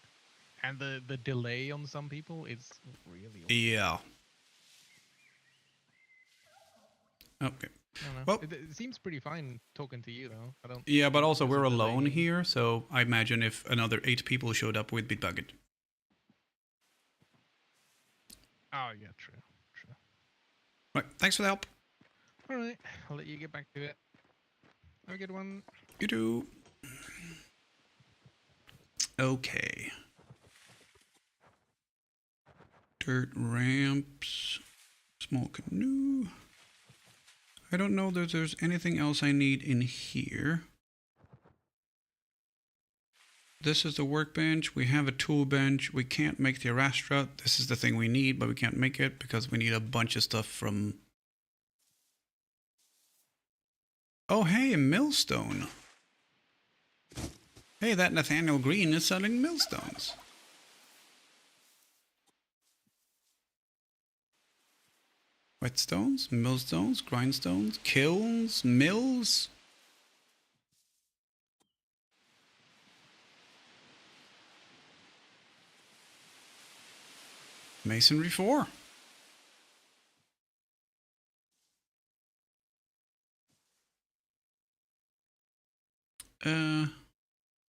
and the delay on some people is really awkward. Yeah. Okay. I don't know. Well, it seems pretty fine talking to you though. I don't. Yeah, but think also there's we're a delay. alone here, so I imagine if another 8 people showed up, we'd be bugged. Oh yeah, true. Right, thanks for the help. All right, I'll let you get back to it. Have a good one. You do. Okay. Dirt ramps. Small canoe. I don't know that there's anything else I need in here. This is the workbench. We have a tool bench. We can't make the Arastra. This is the thing we need, but we can't make it because we need a bunch of stuff from... Oh, hey, millstone. Hey, that Nathaniel Green is selling millstones. Whetstones, millstones, grindstones, kilns, mills. Masonry 4.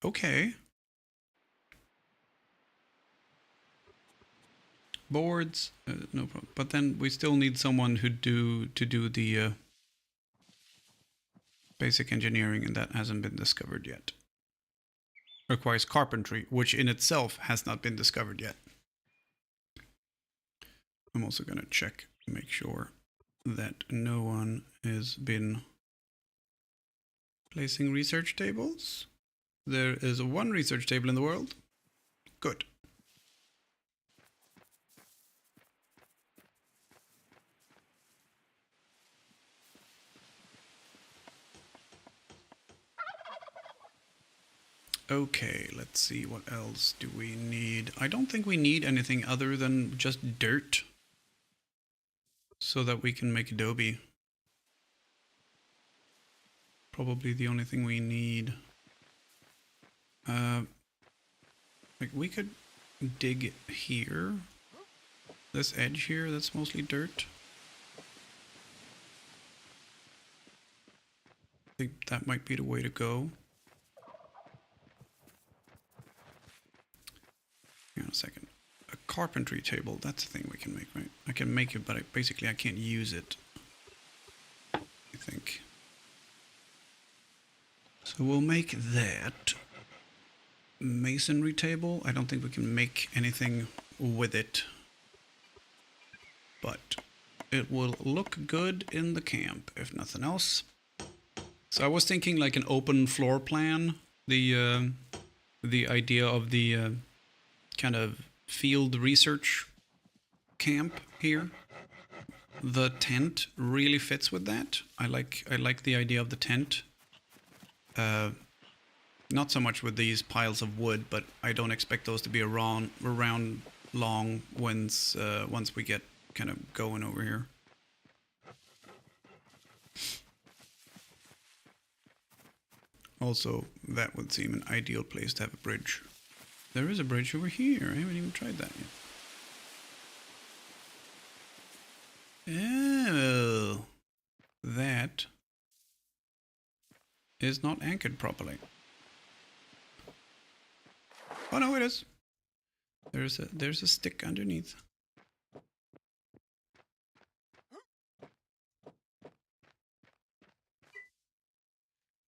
Okay. Boards, no problem. But then we still need someone to do the basic engineering, and that hasn't been discovered yet. requires carpentry, which in itself has not been discovered yet. I'm also going to check, make sure that no one has been placing research tables. There is one research table in the world. Good. Okay, let's see, what else do we need? I don't think we need anything other than just dirt so that we can make adobe. Probably the only thing we need. Like we could dig here. This edge here, that's mostly dirt. I think that might be the way to go. Hang on a second. A carpentry table, that's the thing we can make, right? I can make it, but basically I can't use it, I think. So we'll make that. Masonry table, I don't think we can make anything with it. But it will look good in the camp, if nothing else. So I was thinking like an open floor plan. The idea of the kind of field research camp here. The tent really fits with that. I like the idea of the tent. Not so much with these piles of wood, but I don't expect those to be around long once we get kind of going over here. Also, that would seem an ideal place to have a bridge. There is a bridge over here. I haven't even tried that yet. Oh, that is not anchored properly. Oh no, it is. There's a stick underneath.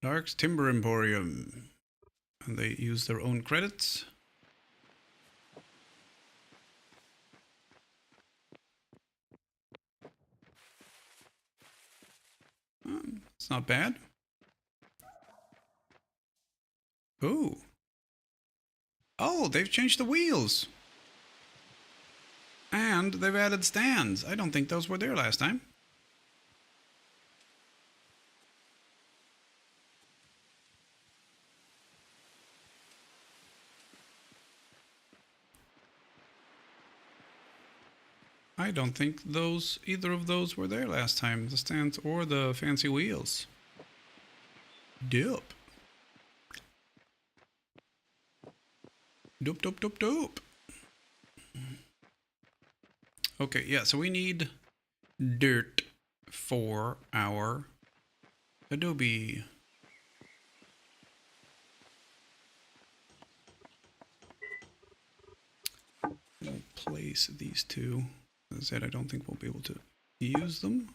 Dark's Timber Emporium, and they use their own credits. It's not bad. Ooh. Oh, they've changed the wheels. And they've added stands. I don't think those were there last time. I don't think either of those were there last time. The stands or the fancy wheels. Dope. Dope, dope, dope, dope. Okay, yeah, so we need dirt for our adobe. We'll place these two. As I said, I don't think we'll be able to use them.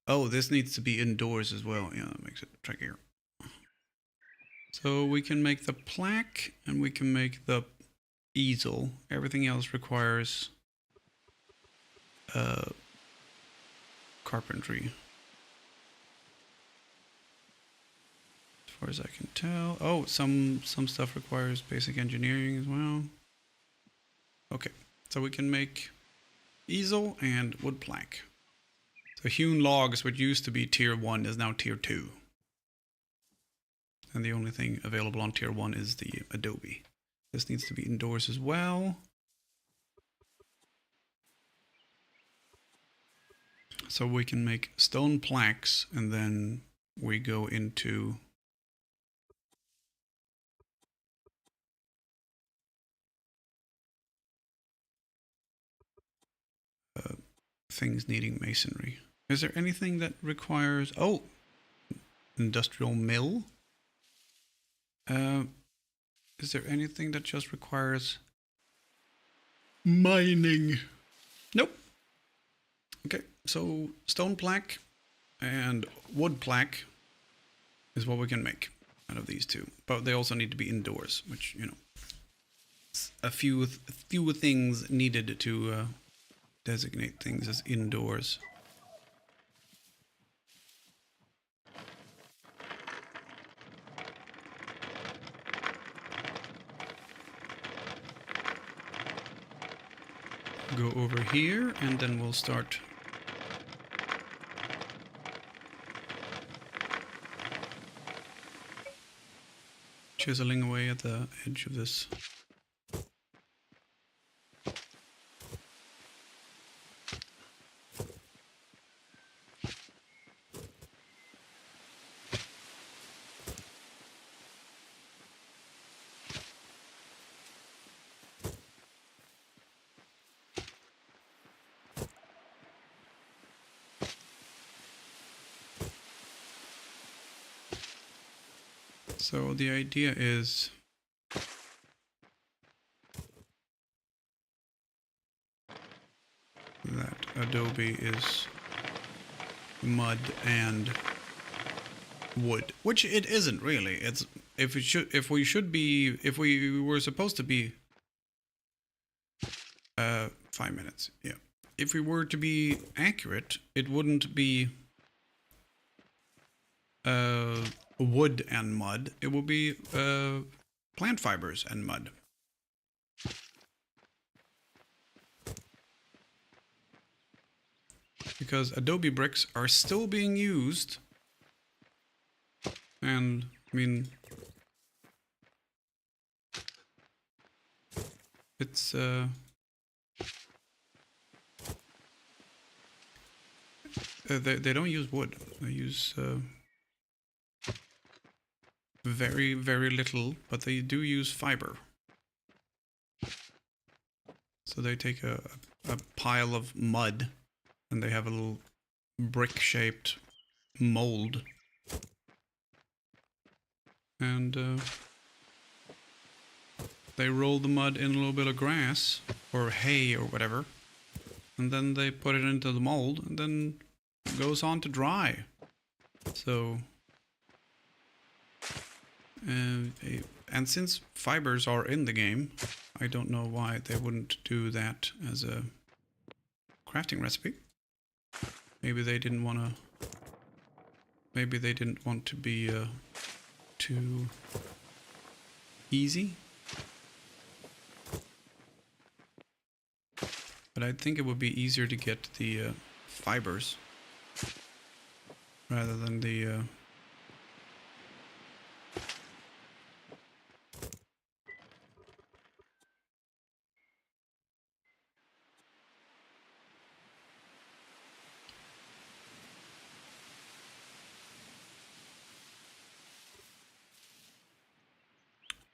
Oh, this needs to be indoors as well. Yeah, that makes it trickier. So we can make the plaque and we can make the easel. Everything else requires carpentry. As far as I can tell. Oh, some stuff requires basic engineering as well. Okay, so we can make easel and wood plank. So hewn logs, which used to be tier 1, is now tier 2. And the only thing available on tier 1 is the adobe. This needs to be indoors as well. So we can make stone planks and then we go into things needing masonry. Is there anything that requires... Oh! Industrial mill? Is there anything that just requires mining? Nope. Okay, so stone plank and wood plank is what we can make out of these two. But they also need to be indoors, which, you know, a few things needed to designate things as indoors. Go over here and then we'll start chiseling away at the edge of this. So the idea is that Adobe is mud and wood, which it isn't really. It's if we were supposed to be 5 minutes. Yeah. If we were to be accurate, it wouldn't be wood and mud. It would be plant fibers and mud. Because Adobe bricks are still being used. And, I mean, it's they don't use wood. They use very, very little, but they do use fiber. So they take a pile of mud and they have a little brick-shaped mold. And they roll the mud in a little bit of grass or hay or whatever. And then they put it into the mold and then it goes on to dry. So... and since fibers are in the game, I don't know why they wouldn't do that as a crafting recipe. Maybe they didn't want to. Maybe they didn't want to be too easy. But I think it would be easier to get the fibers rather than the.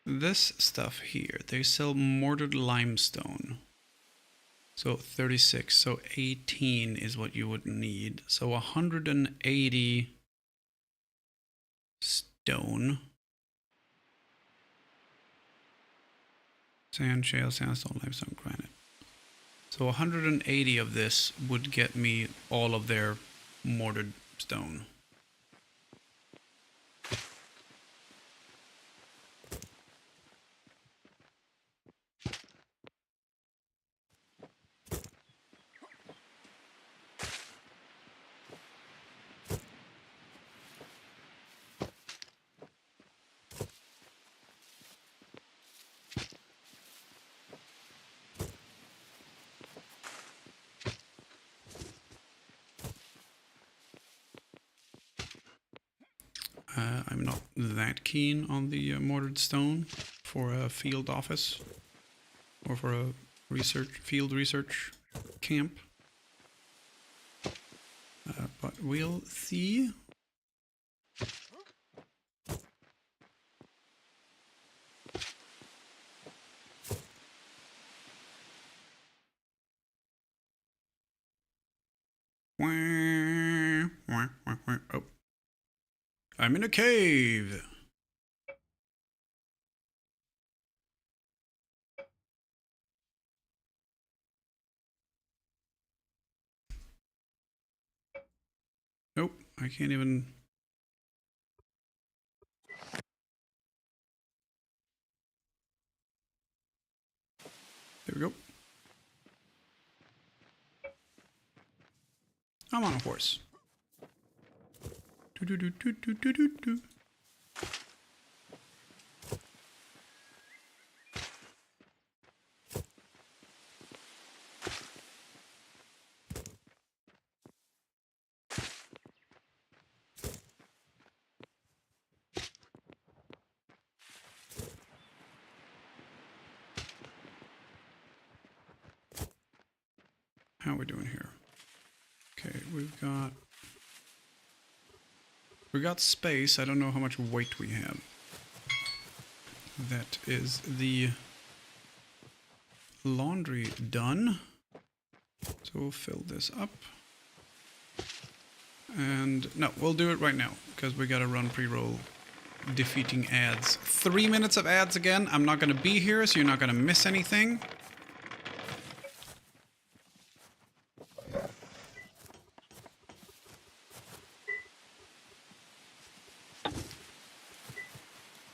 This stuff here, they sell mortared limestone. So 36, so 18 is what you would need. So 180 stone. Sand, shale, sandstone, limestone, granite. So 180 of this would get me all of their mortared stone. I'm not that keen on the mortared stone for a field office or for a field research camp. But we'll see. Oh. I'm in a cave. I can't even... There we go. I'm on a horse. Do do do do do do do do. How are we doing here? Okay, we got space. I don't know how much weight we have. That is the laundry done. So we'll fill this up. And no, we'll do it right now because we gotta run pre-roll defeating ads. 3 minutes of ads again. I'm not gonna be here, so you're not gonna miss anything.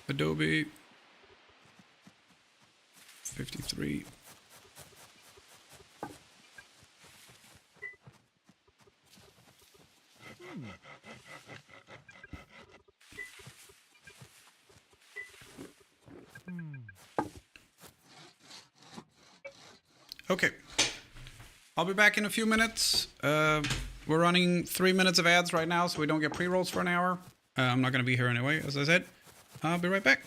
Adobe 53. Okay. I'll be back in a few minutes. We're running 3 minutes of ads right now, so we don't get pre-rolls for an hour. I'm not going to be here anyway, as I said. I'll be right back.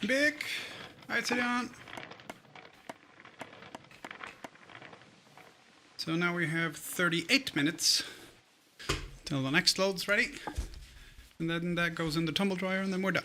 Big. Alright, sit down. So now we have 38 minutes till the next load's ready. And then that goes in the tumble dryer and then we're done.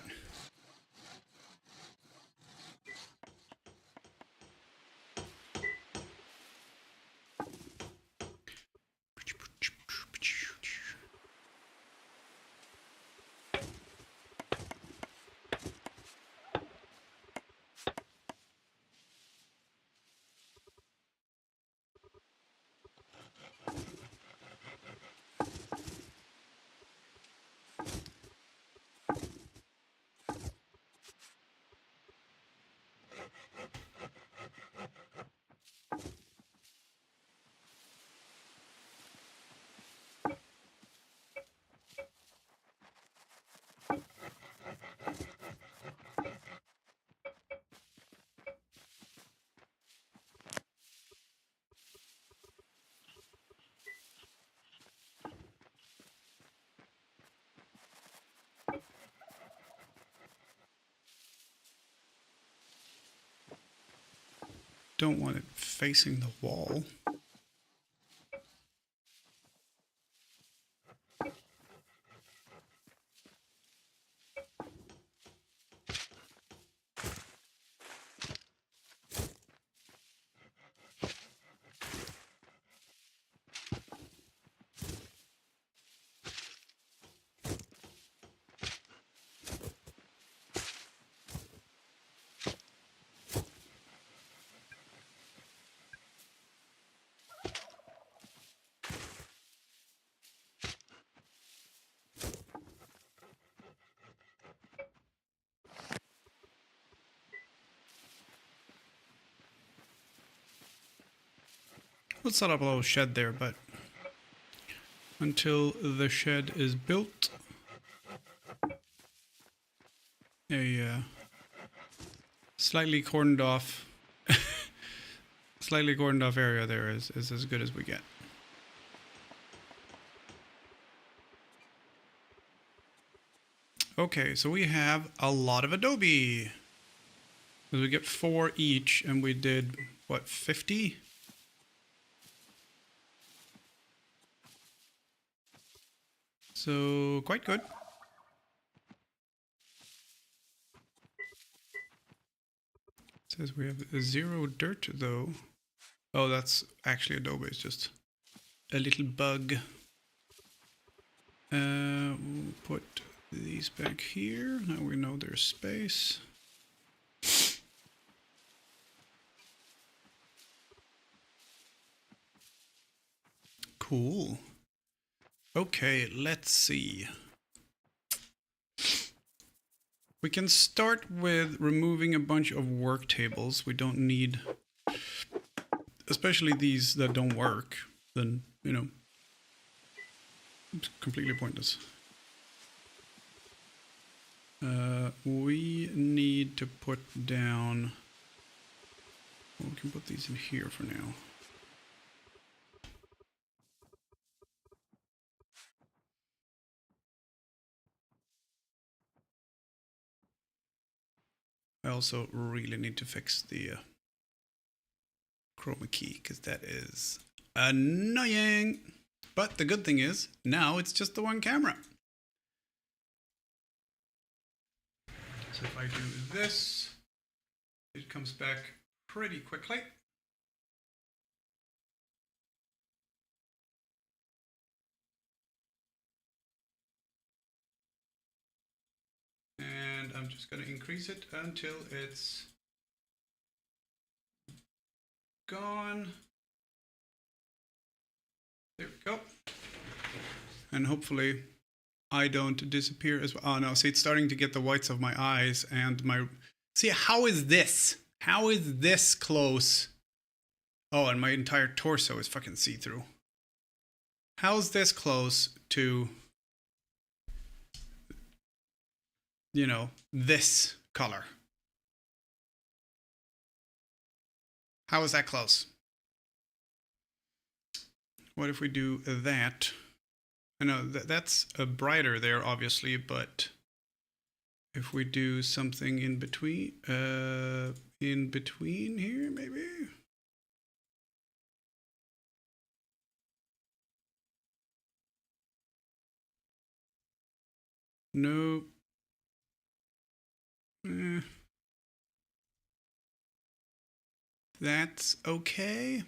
Don't want it facing the wall. We'll set up a little shed there, but until the shed is built, a slightly cordoned off area there is as good as we get. Okay, so we have a lot of adobe. We get 4 each, and we did what, 50? So quite good. It says we have 0 dirt though. Oh, that's actually adobe. It's just a little bug. We'll put these back here. Now we know there's space. Cool. Okay, let's see. We can start with removing a bunch of work tables. We don't need, especially these that don't work, then, you know, it's completely pointless. We need to put down, well, we can put these in here for now. I also really need to fix the chroma key because that is annoying. But the good thing is now it's just the one camera. So if I do this, it comes back pretty quickly. And I'm just going to increase it until it's gone. There we go. And hopefully I don't disappear as well. Oh no, see, it's starting to get the whites of my eyes and my... See, how is this? How is this close? Oh, and my entire torso is fucking see-through. How's this close to you know, this color. How is that close? What if we do that? I know that's brighter there, obviously, but if we do something in between here, maybe? No. That's okay.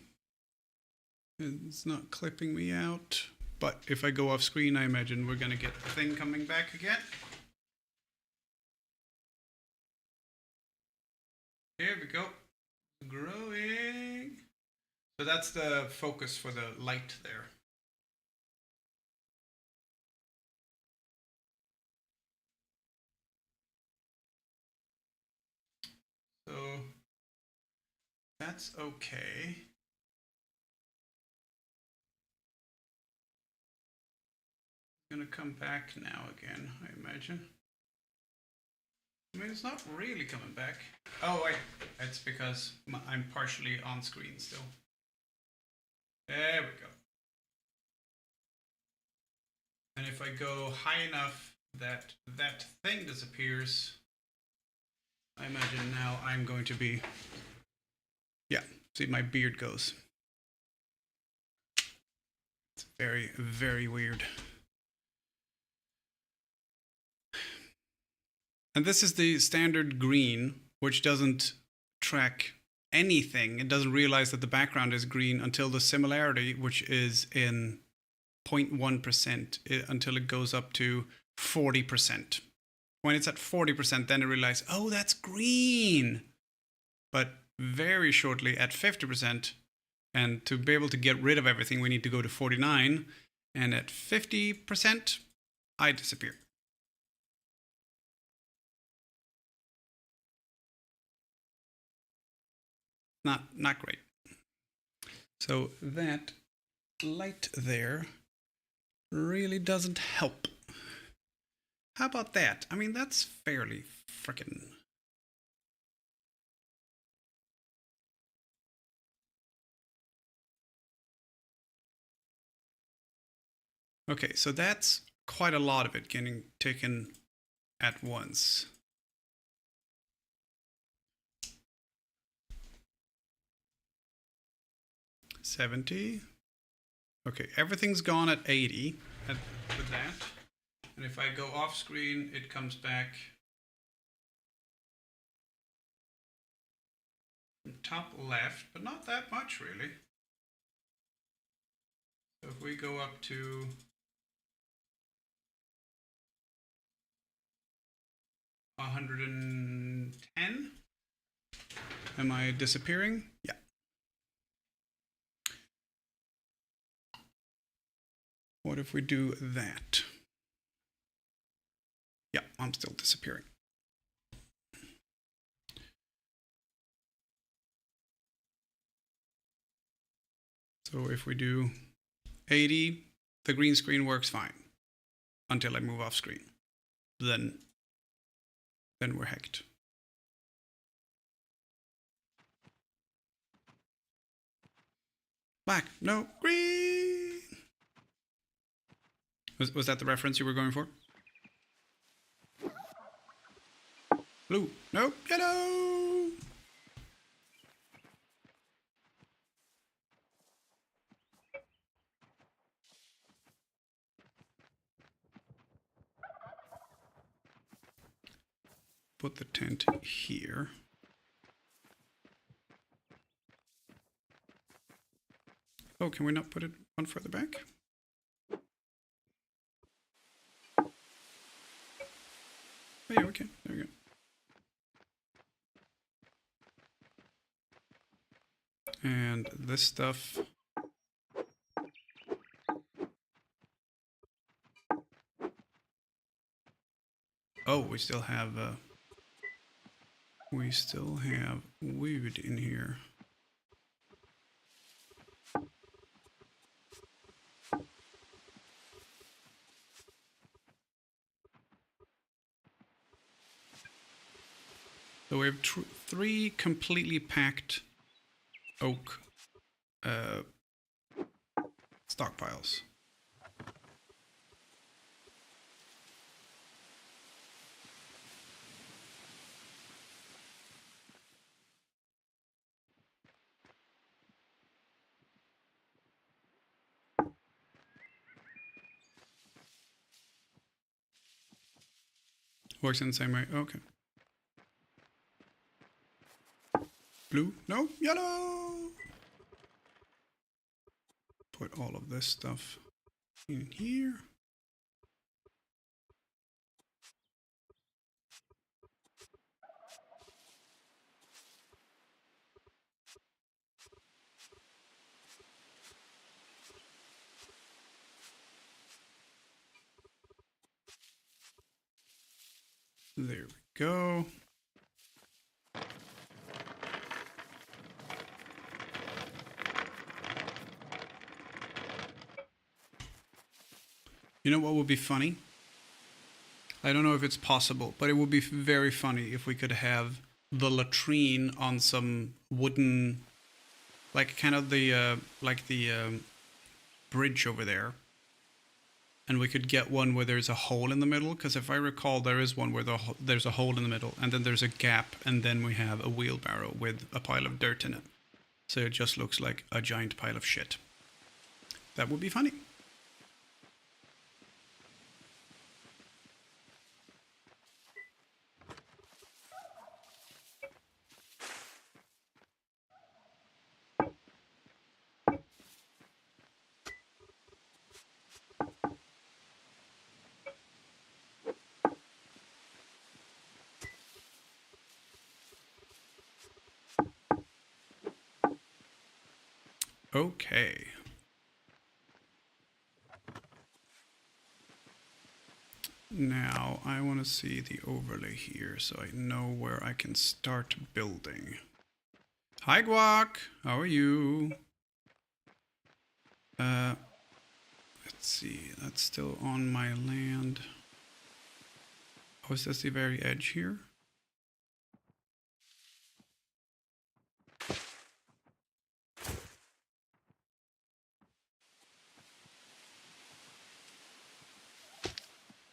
It's not clipping me out. But if I go off screen, I imagine we're going to get the thing coming back again. Here we go. Growing. So that's the focus for the light there. So that's okay. Gonna come back now again, I imagine. I mean, it's not really coming back. Oh wait, it's because I'm partially on screen still. There we go. And if I go high enough that that thing disappears, I imagine now I'm going to be, yeah, see my beard goes. It's very, very weird. And this is the standard green, which doesn't track anything. It doesn't realize that the background is green until the similarity, which is in 0.1%, until it goes up to 40%. When it's at 40%, then it realizes, oh, that's green. But very shortly at 50%, and to be able to get rid of everything, we need to go to 49. And at 50%, I disappear. Not great. So that light there really doesn't help. How about that? I mean, that's fairly frickin'. Okay, so that's quite a lot of it getting taken at once. $70. Okay, everything's gone at 80 with that. And if I go off screen, it comes back from top left, but not that much really. So if we go up to $110, am I disappearing? Yeah. What if we do that? Yeah, I'm still disappearing. So if we do 80, the green screen works fine until I move off screen. Then we're hacked. Black, no, green. Was that the reference you were going for? Blue, no, yellow. Put the tent here. Oh, can we not put it one further back? Oh yeah, okay, there we go. And this stuff. Oh, we still have wood in here. So we have 3 completely packed oak stockpiles. Works in the same way. Okay. Blue? No, yellow! Put all of this stuff in here. There we go. You know what would be funny? I don't know if it's possible, but it would be very funny if we could have the latrine on some wooden, like kind of the bridge over there. And we could get one where there's a hole in the middle, because if I recall, there is one where there's a hole in the middle, and then there's a gap, and then we have a wheelbarrow with a pile of dirt in it. So it just looks like a giant pile of shit. That would be funny. Okay. Now I want to see the overlay here so I know where I can start building. Hi Guac, how are you? Let's see, that's still on my land. Oh, is this the very edge here?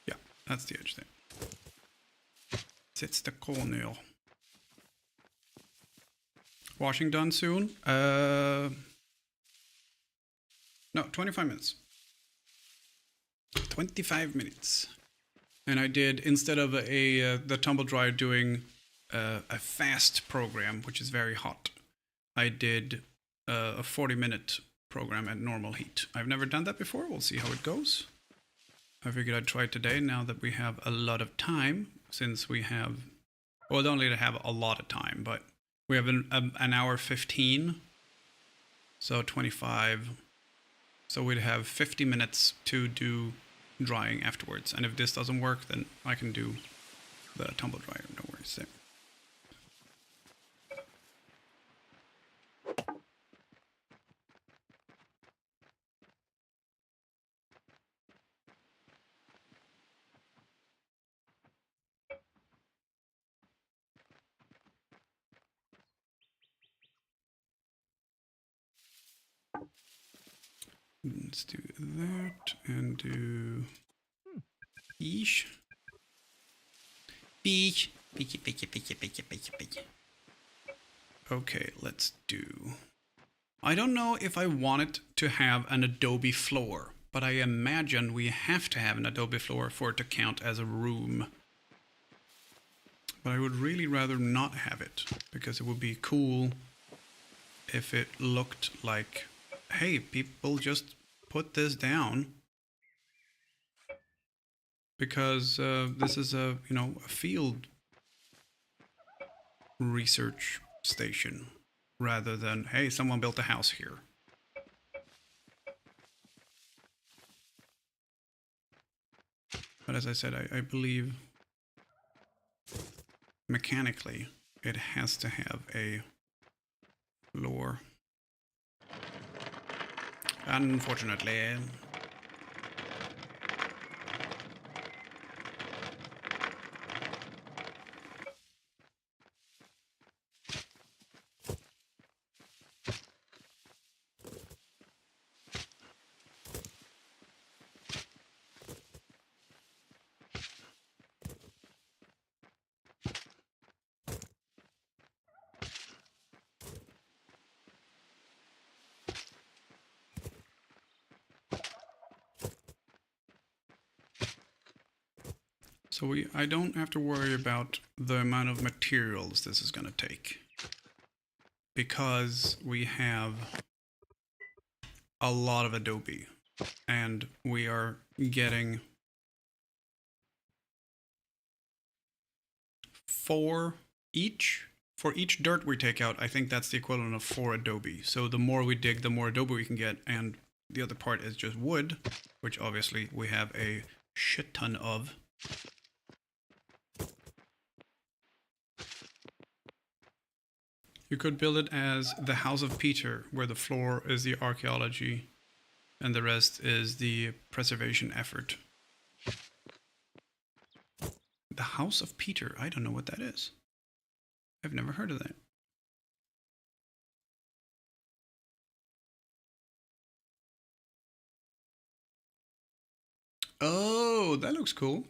Yeah, that's the edge there. Sits the corner. Washing done soon? No, 25 minutes. 25 minutes. And I did, instead of the tumble dryer doing a fast program, which is very hot, I did a 40-minute program at normal heat. I've never done that before. We'll see how it goes. I figured I'd try it today now that we have a lot of time, since we have, well, don't really have a lot of time, but we have an hour 15, so 25. So we'd have 50 minutes to do drying afterwards. And if this doesn't work, then I can do the tumble dryer. No worries there. Let's do that and do beach. Beach. Okay, let's do. I don't know if I want it to have an Adobe floor, but I imagine we have to have an Adobe floor for it to count as a room. But I would really rather not have it, because it would be cool if it looked like, hey, people just put this down because this is a field research station, rather than, hey, someone built a house here. But as I said, I believe mechanically it has to have a floor. Unfortunately. So I don't have to worry about the amount of materials this is going to take. Because we have a lot of Adobe. And we are getting 4 each. For each dirt we take out, I think that's the equivalent of 4 Adobe. So the more we dig, the more Adobe we can get. And the other part is just wood, which obviously we have a shit ton of. You could build it as the House of Peter, where the floor is the archaeology and the rest is the preservation effort. The House of Peter, I don't know what that is. I've never heard of that. Oh, that looks cool.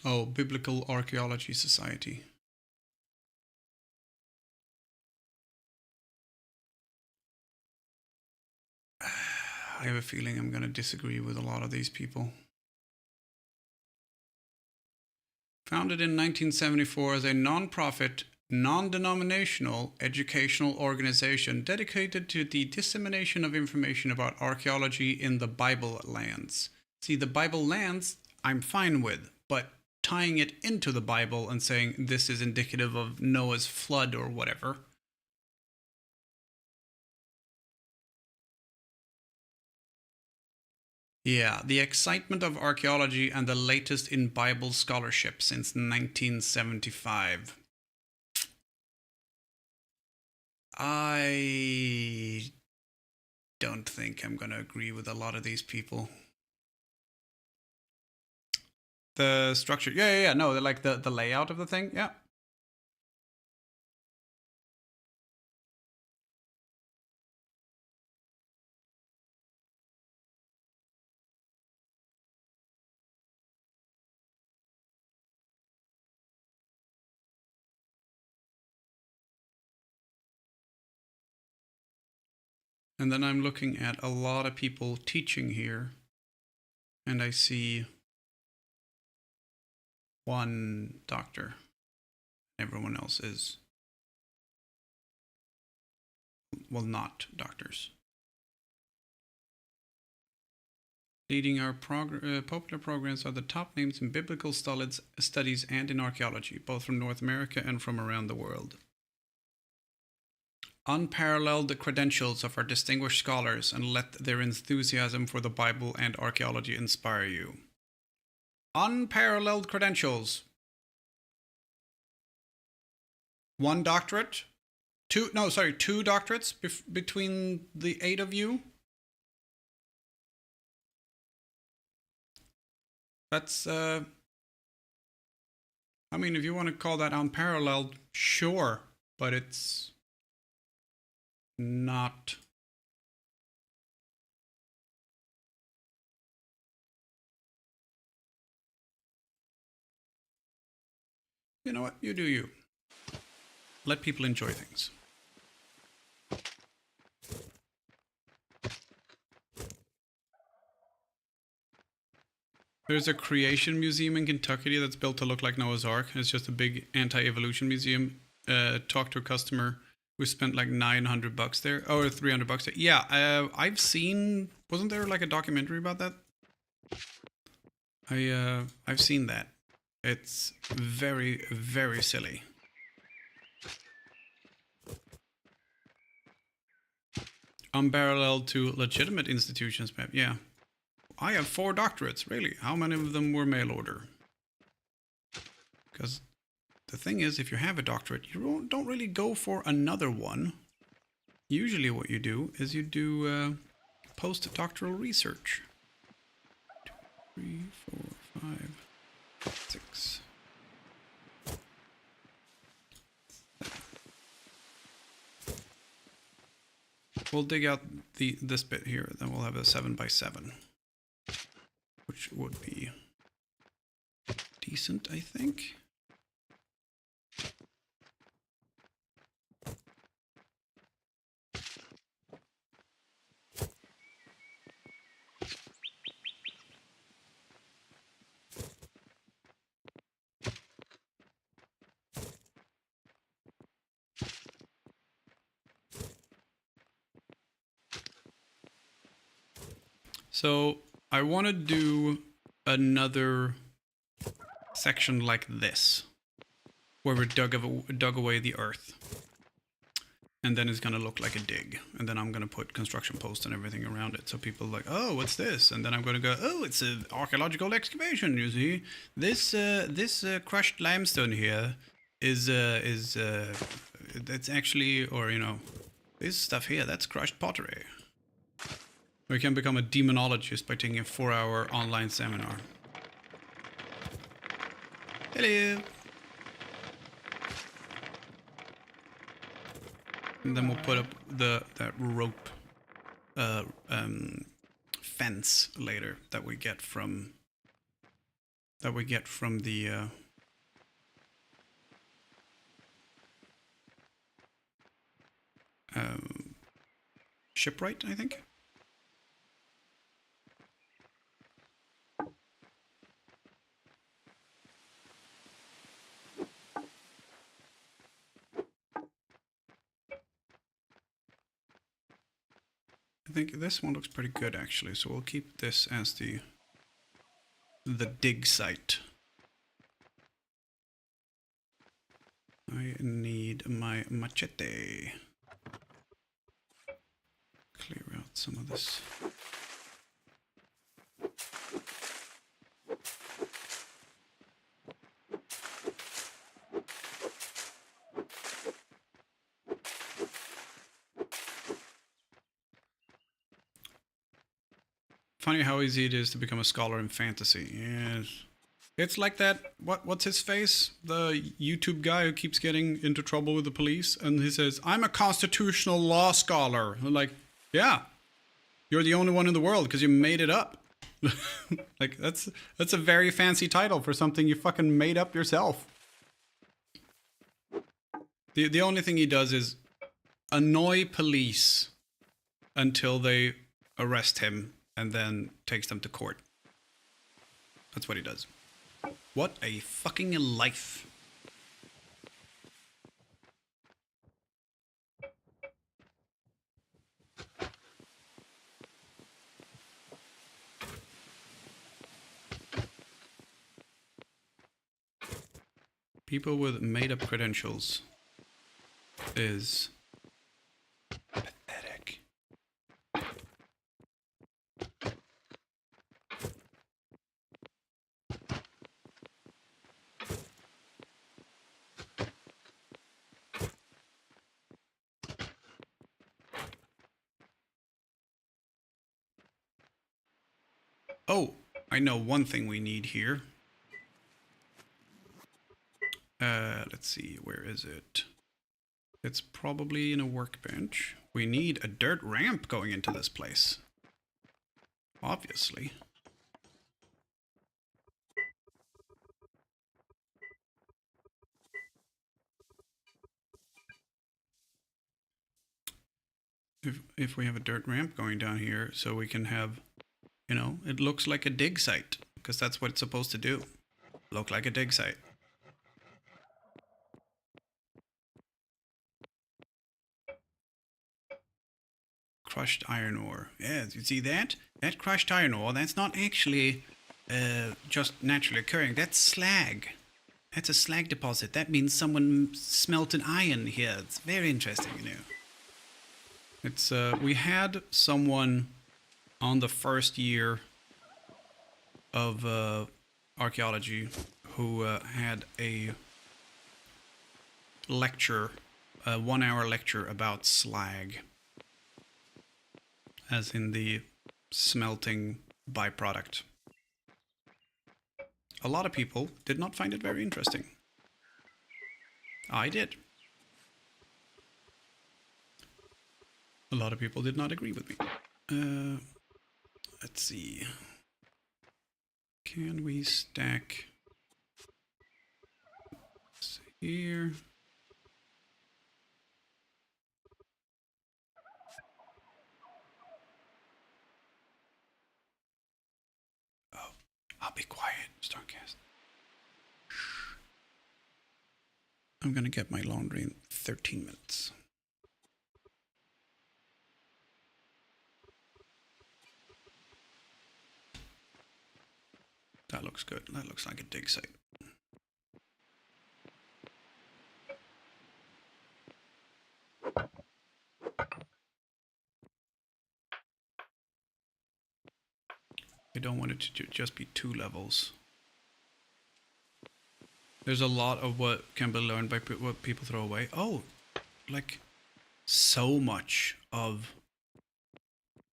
Oh, Biblical Archaeology Society. I have a feeling I'm going to disagree with a lot of these people. Founded in 1974 as a non-profit, non-denominational educational organization dedicated to the dissemination of information about archaeology in the Bible lands. See, the Bible lands, I'm fine with, but tying it into the Bible and saying this is indicative of Noah's flood or whatever. Yeah, the excitement of archaeology and the latest in Bible scholarship since 1975. I don't think I'm going to agree with a lot of these people. The structure, yeah, no, like the layout of the thing, yeah. And then I'm looking at a lot of people teaching here, and I see one doctor. Everyone else is, well, not doctors. Leading our popular programs are the top names in biblical studies and in archaeology, both from North America and from around the world. Unparalleled credentials of our distinguished scholars, and let their enthusiasm for the Bible and archaeology inspire you. Unparalleled credentials. 1 doctorate? 2 doctorates between the 8 of you? That's, I mean, if you want to call that unparalleled, sure, but it's not. You know what? You do you. Let people enjoy things. There's a creation museum in Kentucky that's built to look like Noah's Ark. It's just a big anti-evolution museum. Talked to a customer who spent like $900 there, or $300 there. Yeah, I've seen. Wasn't there like a documentary about that? I've seen that. It's very, very silly. Unparalleled to legitimate institutions, yeah. I have 4 doctorates, really. How many of them were mail order? Because the thing is, if you have a doctorate, you don't really go for another one. Usually what you do is you do postdoctoral research. 2, 3, 4, 5, 6. We'll dig out this bit here, then we'll have a 7x7. Which would be decent, I think. So I want to do another section like this, where we dug away the earth. And then it's going to look like a dig. And then I'm going to put construction posts and everything around it. So people are like, oh, what's this? And then I'm going to go, oh, it's an archaeological excavation, you see. This crushed limestone here is that's actually, or, you know, this stuff here, that's crushed pottery. We can become a demonologist by taking a 4-hour online seminar. Hello. And then we'll put up that rope fence later that we get from the shipwright, I think. I think this one looks pretty good actually, so we'll keep this as the dig site. I need my machete. Clear out some of this. Funny how easy it is to become a scholar in fantasy. Yes. It's like that, what's his face? The YouTube guy who keeps getting into trouble with the police, and he says, I'm a constitutional law scholar. I'm like, yeah, you're the only one in the world because you made it up. Like, that's a very fancy title for something you fucking made up yourself. The only thing he does is annoy police until they arrest him and then takes them to court. That's what he does. What a fucking life. People with made-up credentials is pathetic. Oh, I know one thing we need here. Let's see, where is it? It's probably in a workbench. We need a dirt ramp going into this place. Obviously. If we have a dirt ramp going down here, so we can have, you know, it looks like a dig site, because that's what it's supposed to do. Look like a dig site. Crushed iron ore. Yeah, you see that? That crushed iron ore, that's not actually just naturally occurring. That's slag. That's a slag deposit. That means someone smelted iron here. It's very interesting, you know. It's we had someone on the first year of archaeology who had a lecture, a 1-hour lecture about slag, as in the smelting byproduct. A lot of people did not find it very interesting. I did. A lot of people did not agree with me. Let's see. Can we stack this here? Oh, I'll be quiet, Stormcast. I'm gonna get my laundry in 13 minutes. That looks good. That looks like a dig site. I don't want it to just be 2 levels. There's a lot of what can be learned by what people throw away. Oh, like so much of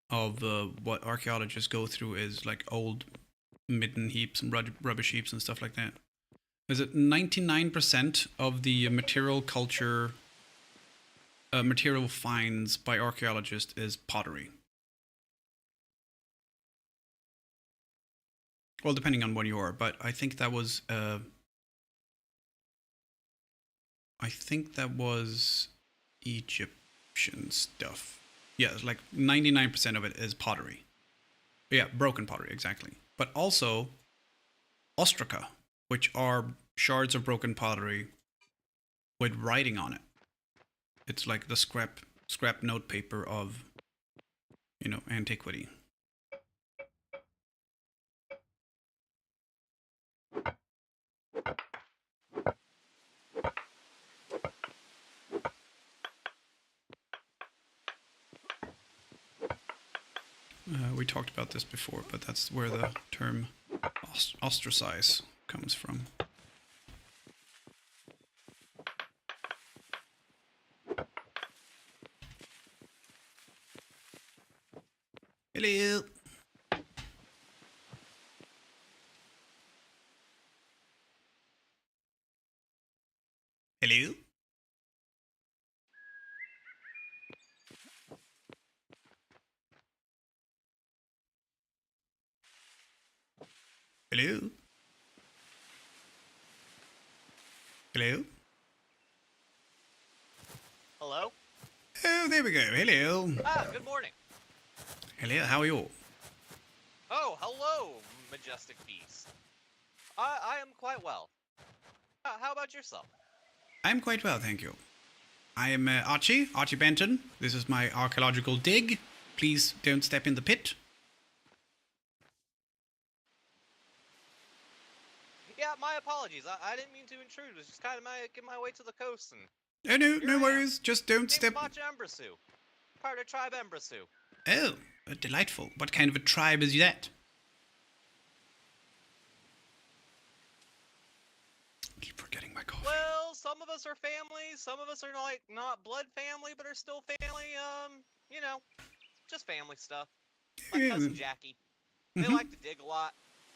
what archaeologists go through is like old midden heaps and rubbish heaps and stuff like that. Is it 99% of the material culture, material finds by archaeologists is pottery? Well, depending on what you are, but I think that was Egyptian stuff. Yeah, like 99% of it is pottery. Yeah, broken pottery, exactly. But also ostraca, which are shards of broken pottery with writing on it. It's like the scrap note paper of, you know, antiquity. We talked about this before, but that's where the term ostracize comes from. Hello. Hello. Hello. Hello. Hello? Oh, there we go. Hello. Ah, good morning. Hello. How are you? Oh, hello, majestic beast. I am quite well. How about yourself? I'm quite well, thank you. I am Archie Benton. This is my archaeological dig. Please don't step in the pit. Yeah, my apologies. I didn't mean to intrude. It was just kind of get my way to the coast and... Oh, no, Here no I am. worries. Just don't Name's step... Macha Embrasu. Part of tribe Embrasu. Oh, delightful. What kind of a tribe is that? I keep forgetting my coffee. Well, some of us are family. Some of us are like not blood family, but are still family. You know, just family stuff. My cousin Jackie. They like to dig a lot.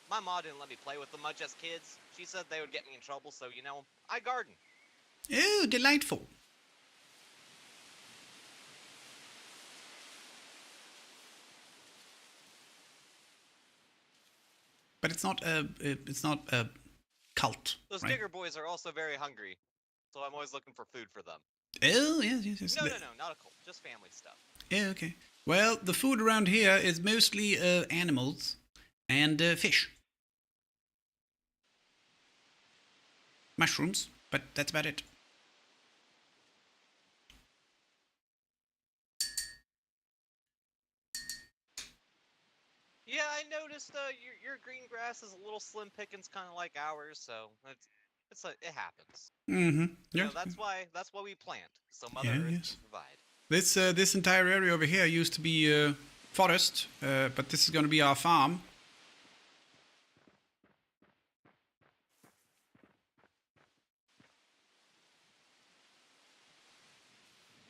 My mom didn't let me play with them much as kids. She said they would get me in trouble, so, you know, I garden. Oh, delightful. But it's not a cult. Those right? digger boys are also very hungry, so I'm always looking for food for them. Oh, yes. No, not a cult. Just family stuff. Yeah, okay. Well, the food around here is mostly animals and fish. Mushrooms, but that's about it. Yeah, I noticed your green grass is a little slim pickings, kind of like ours, so it happens. Mm-hmm. You Yeah. know, that's why we plant, so Mother Earth yes. can provide. This entire area over here used to be forest, but this is going to be our farm.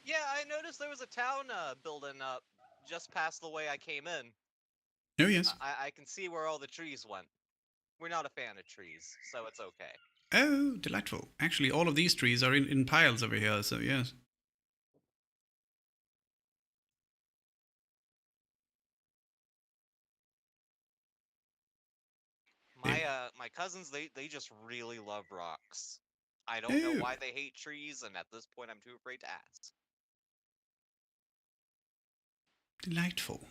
Yeah, I noticed there was a town building up just past the way I came in. Oh, yes. I can see where all the trees went. We're not a fan of trees, so it's okay. Oh, delightful. Actually, all of these trees are in piles over here, so yes. My cousins, they just really love rocks. I don't know why they hate trees, and at this point I'm too afraid to ask. Delightful.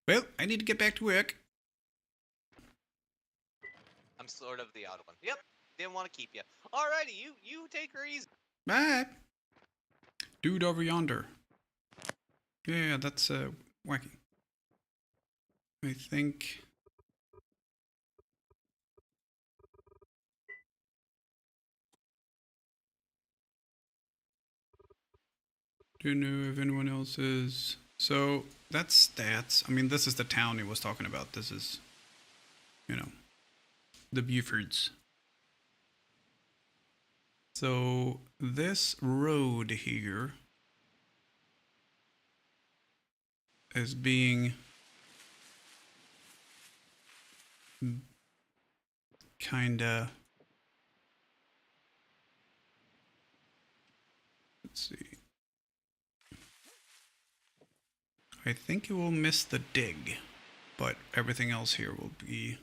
Well, I need to get back to work. I'm sort of the odd one. Yep, didn't want to keep you. Alrighty, you take her easy. Bye. Dude over yonder. Yeah, that's wacky. I think Do you know if anyone else is... So, that's stats. I mean, this is the town he was talking about. This is, you know, the Bufords. So, this road here is being kinda... Let's see. I think you will miss the dig, but everything else here will be...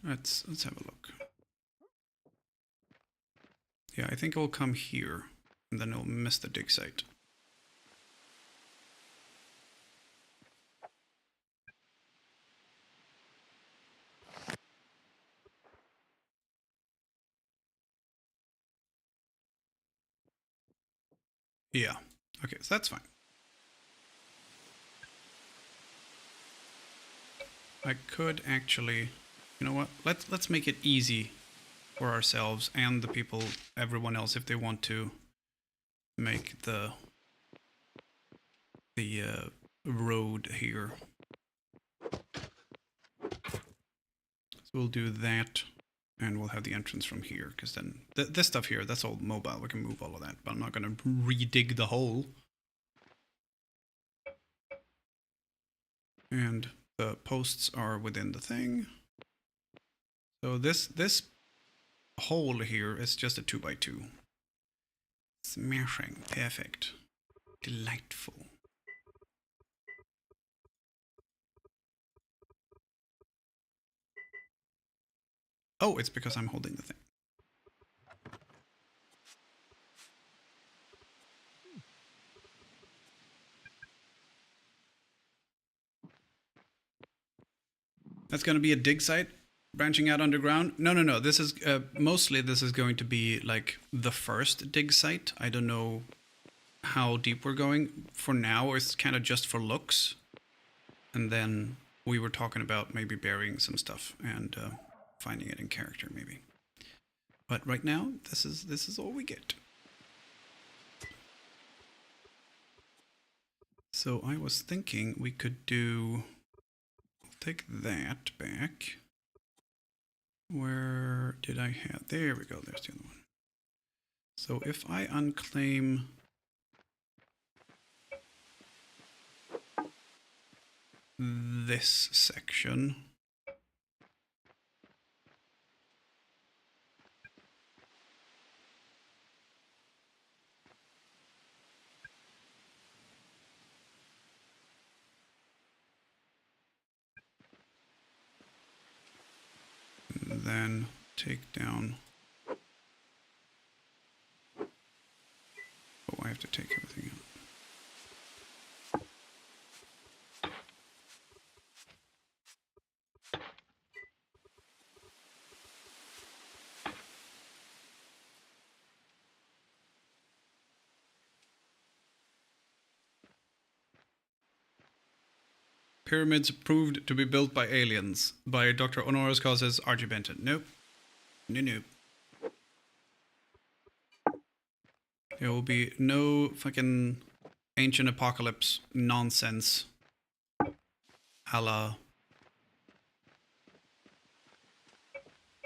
Let's have a look. Yeah, I think it will come here, and then it'll miss the dig site. Yeah. Okay, so that's fine. I could actually, you know what? Let's make it easy for ourselves and the people, everyone else, if they want to make the road here. So we'll do that, and we'll have the entrance from here, because then this stuff here, that's all mobile. We can move all of that, but I'm not going to re-dig the hole. And the posts are within the thing. So this hole here is just a 2x2. Smashing. Perfect. Delightful. Oh, it's because I'm holding the thing. That's going to be a dig site branching out underground. No. This is mostly this is going to be like the first dig site. I don't know how deep we're going. For now, it's kind of just for looks. And then we were talking about maybe burying some stuff and finding it in character maybe. But right now, this is all we get. So I was thinking we could do... Take that back. Where did I have? There we go. There's the other one. So if I unclaim this section, and then take down... Oh, I have to take everything out. Pyramids proved to be built by aliens by Dr. Honoris Causa's Archie Benton. Nope. Nope. There will be no fucking ancient apocalypse nonsense a la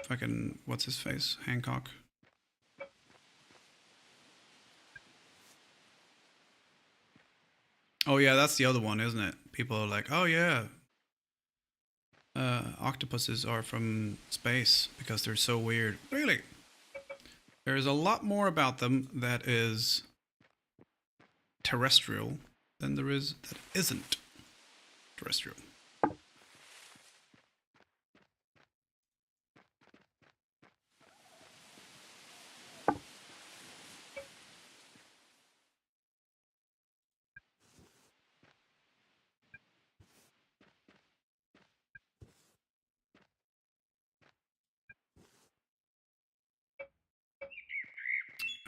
fucking, what's his face? Hancock. Oh yeah, that's the other one, isn't it? People are like, oh yeah, octopuses are from space because they're so weird. Really? There's a lot more about them that is terrestrial than there is that isn't terrestrial.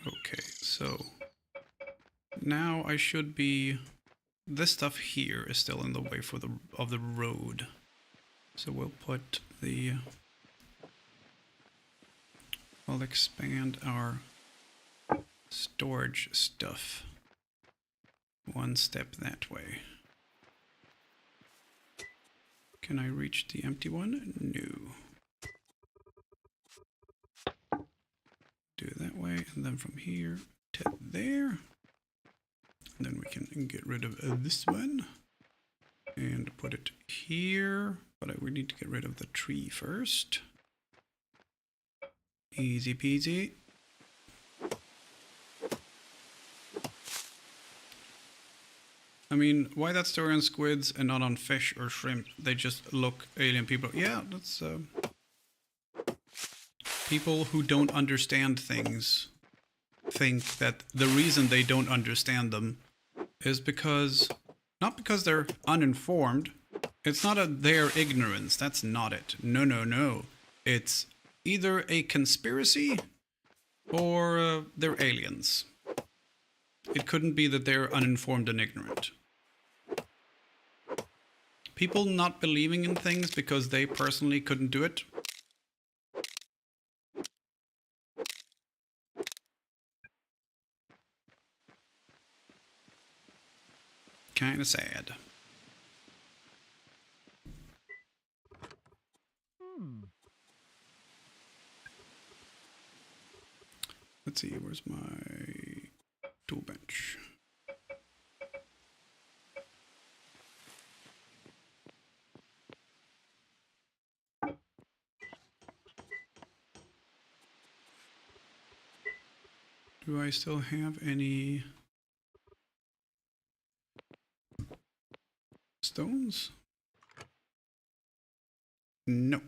Okay, so now I should be... This stuff here is still in the way for the road. So we'll put the... I'll expand our storage stuff one step that way. Can I reach the empty one? No. Do it that way, and then from here to there. And then we can get rid of this one and put it here. But we need to get rid of the tree first. Easy peasy. I mean, why that story on squids and not on fish or shrimp? They just look alien people. Yeah, that's people who don't understand things think that the reason they don't understand them is because, not because they're uninformed. It's not their ignorance. That's not it. No, no, no. It's either a conspiracy or they're aliens. It couldn't be that they're uninformed and ignorant. People not believing in things because they personally couldn't do it. Kind of sad. Let's see, where's my tool bench? Do I still have any stones? No.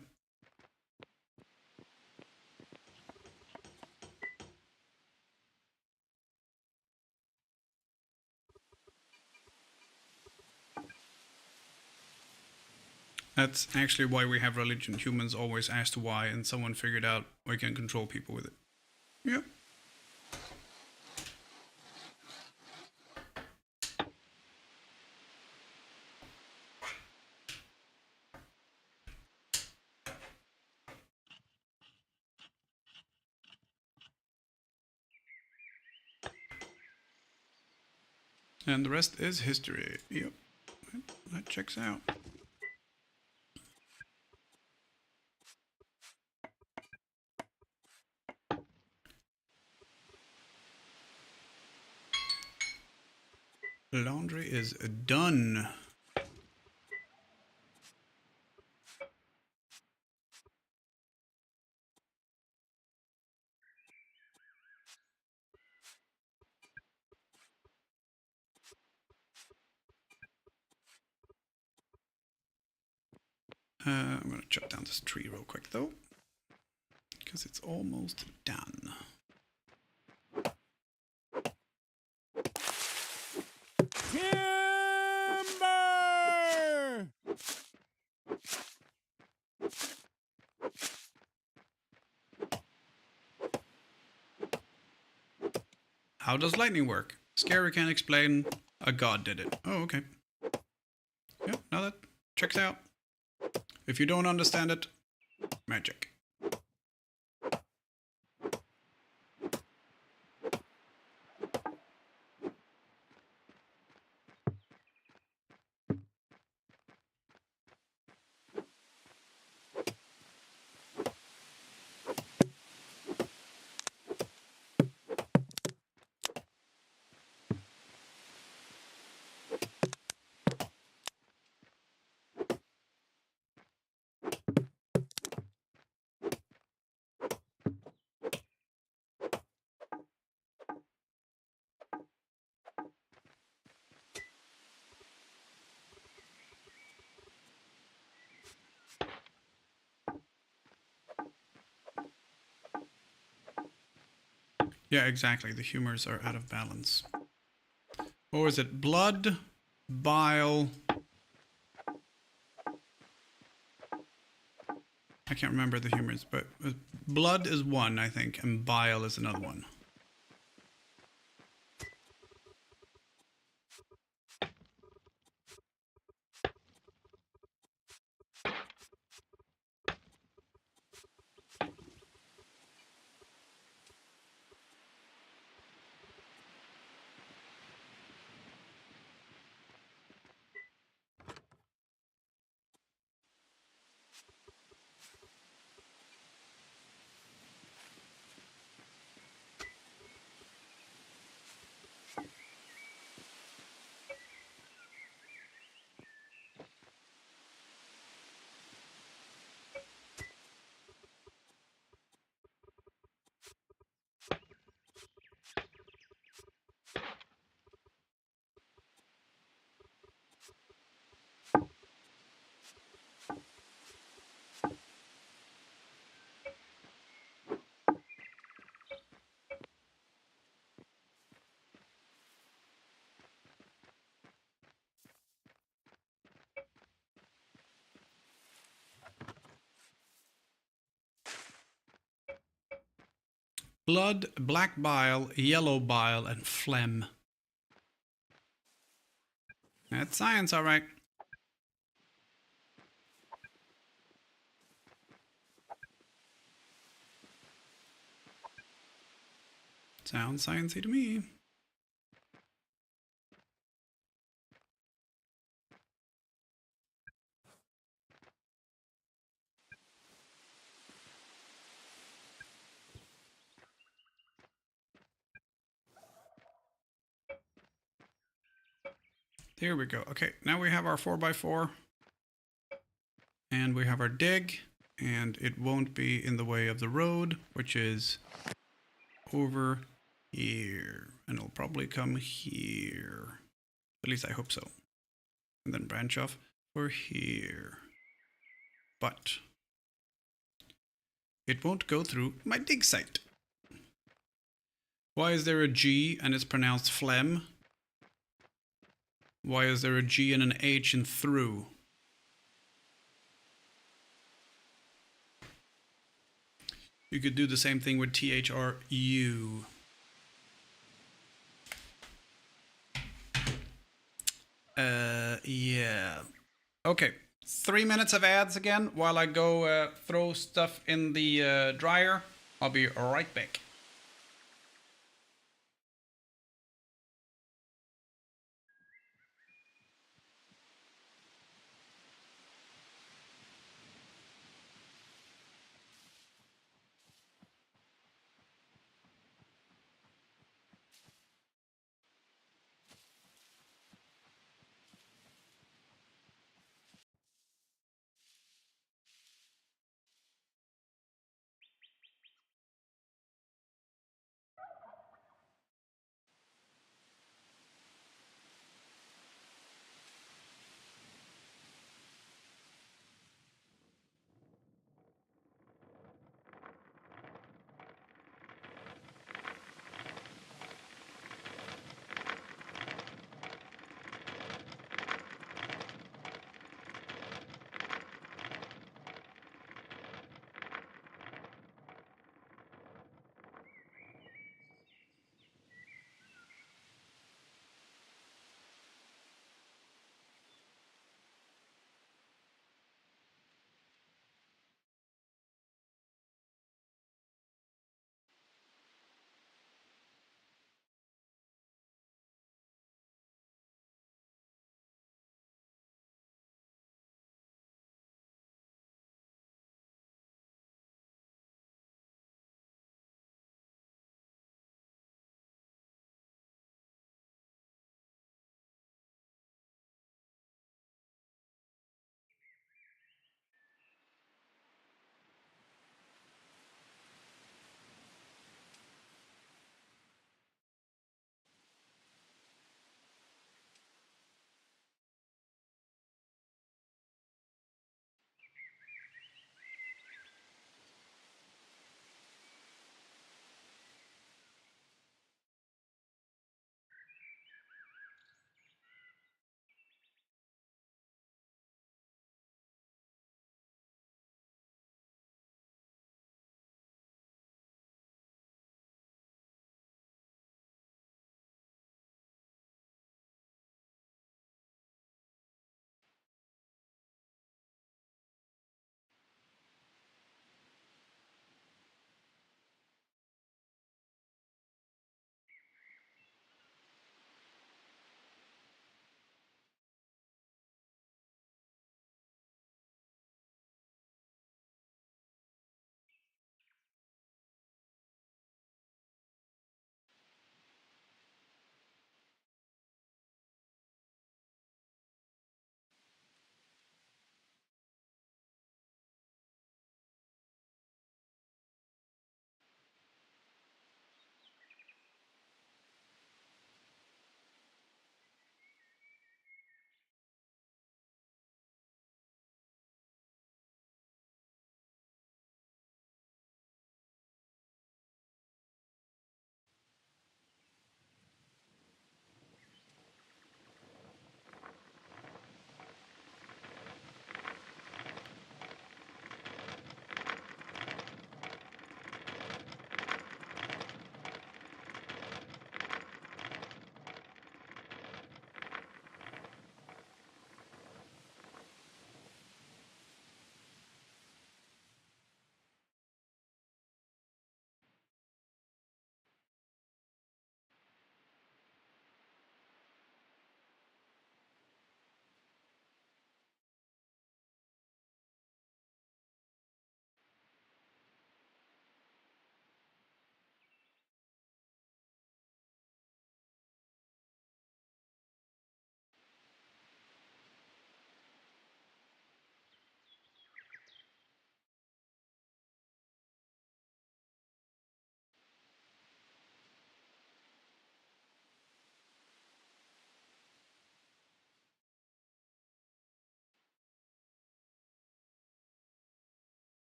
That's actually why we have religion. Humans always asked why, and someone figured out we can control people with it. Yep. And the rest is history. Yep. That checks out. Laundry is done. I'm gonna chop down this tree real quick though, because it's almost done. Timber! How does lightning work? Scary can't explain. A god did it. Oh, okay. Yeah, now that checks out. If you don't understand it, magic. Yeah, exactly. The humors are out of balance. Or is it blood, bile? I can't remember the humors, but blood is one, I think, and bile is another one. blood, black bile, yellow bile, and phlegm. That's science, all right. Sounds sciencey to me. There we go. Okay, now we have our 4x4. And we have our dig. And it won't be in the way of the road, which is over here. And it'll probably come here. At least I hope so. And then branch off for here. But it won't go through my dig site. Why is there a G and it's pronounced phlegm? Why is there a G and an H in through? You could do the same thing with THRU. Yeah. Okay, 3 minutes of ads again while I go throw stuff in the dryer. I'll be right back.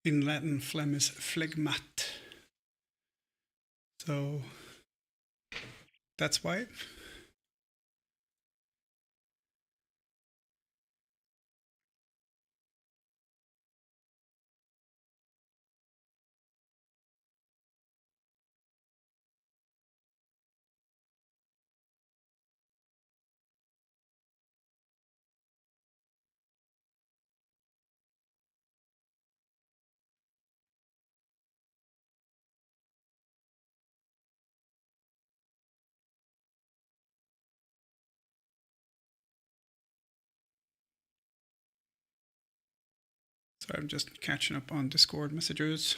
In Latin, phlegm is phlegmat. So that's why. So I'm just catching up on Discord messages.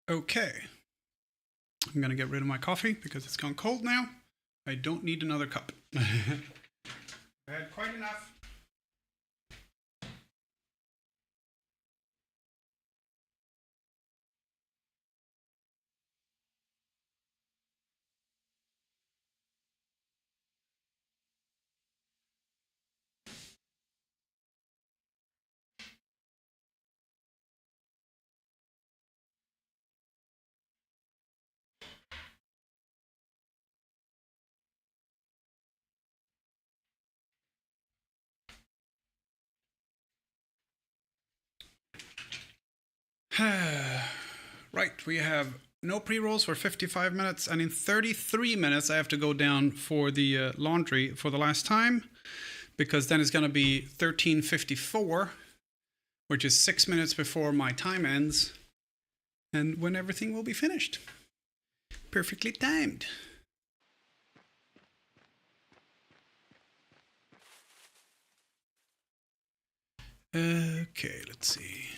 Okay. I'm gonna get rid of my coffee because it's gone cold now. I don't need another cup. I had quite enough. Right, we have no pre-rolls for 55 minutes, and in 33 minutes I have to go down for the laundry for the last time, because then it's going to be 13:54, which is 6 minutes before my time ends, and when everything will be finished. Perfectly timed. Okay, let's see.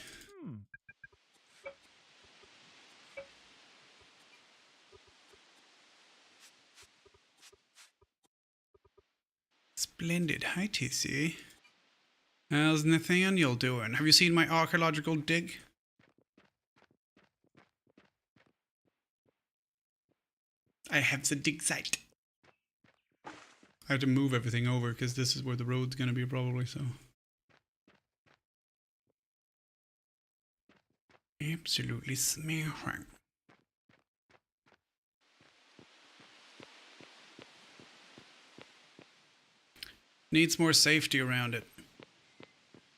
Splendid. Hi, TC. How's Nathaniel doing? Have you seen my archaeological dig? I have the dig site. I have to move everything over because this is where the road's going to be probably, so. Absolutely smashing. Needs more safety around it.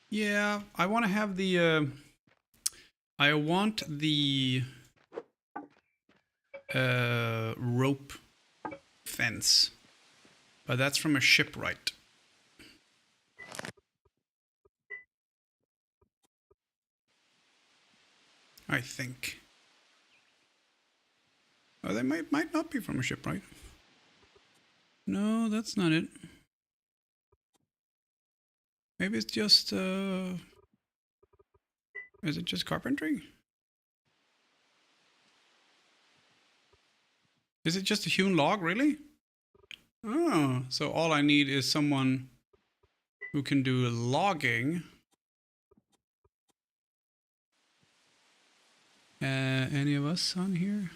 Yeah, I want to have the I want the rope fence, but that's from a shipwright. I think. Oh, they might not be from a shipwright. No, that's not it. Maybe it's just is it just carpentry? Is it just a hewn log, really? Oh, so all I need is someone who can do logging. Any of us on here?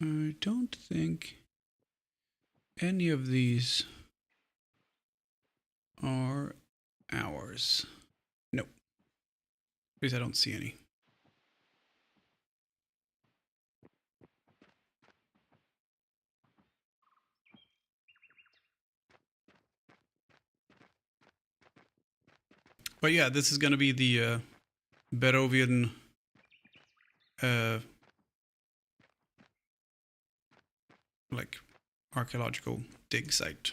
I don't think any of these are ours. Nope. At least I don't see any. But yeah, this is going to be the Barovian like archaeological dig site.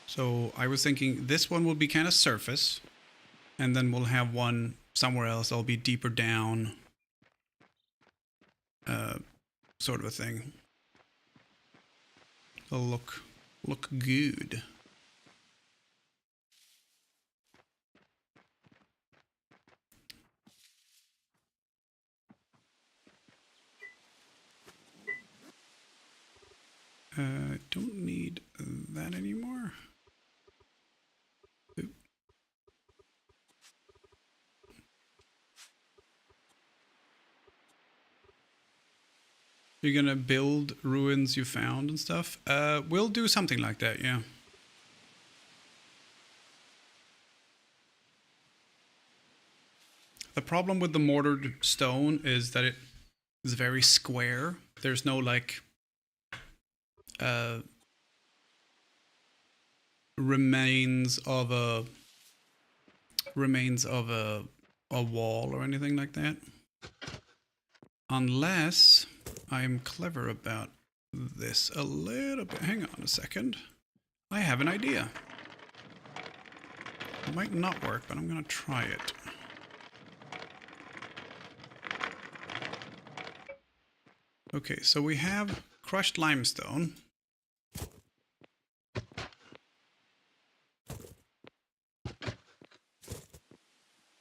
So I was thinking this one will be kind of surface, and then we'll have one somewhere else that'll be deeper down, sort of a thing. It'll look look good. I don't need that anymore. Oop. You're gonna build ruins you found and stuff? We'll do something like that, yeah. The problem with the mortared stone is that it is very square. There's no like remains of a wall or anything like that. Unless I'm clever about this a little bit. Hang on a second. I have an idea. It might not work, but I'm gonna try it. Okay, so we have crushed limestone.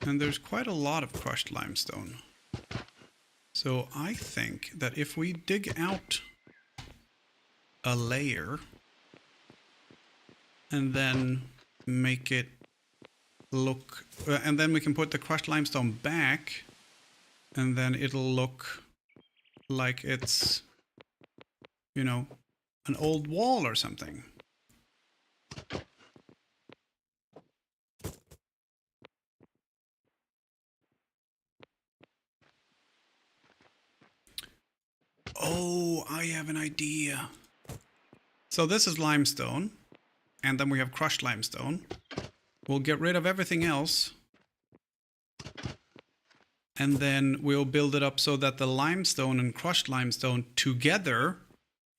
And there's quite a lot of crushed limestone. So I think that if we dig out a layer and then make it look, and then we can put the crushed limestone back, and then it'll look like it's, you know, an old wall or something. Oh, I have an idea. So this is limestone, and then we have crushed limestone. We'll get rid of everything else, and then we'll build it up so that the limestone and crushed limestone together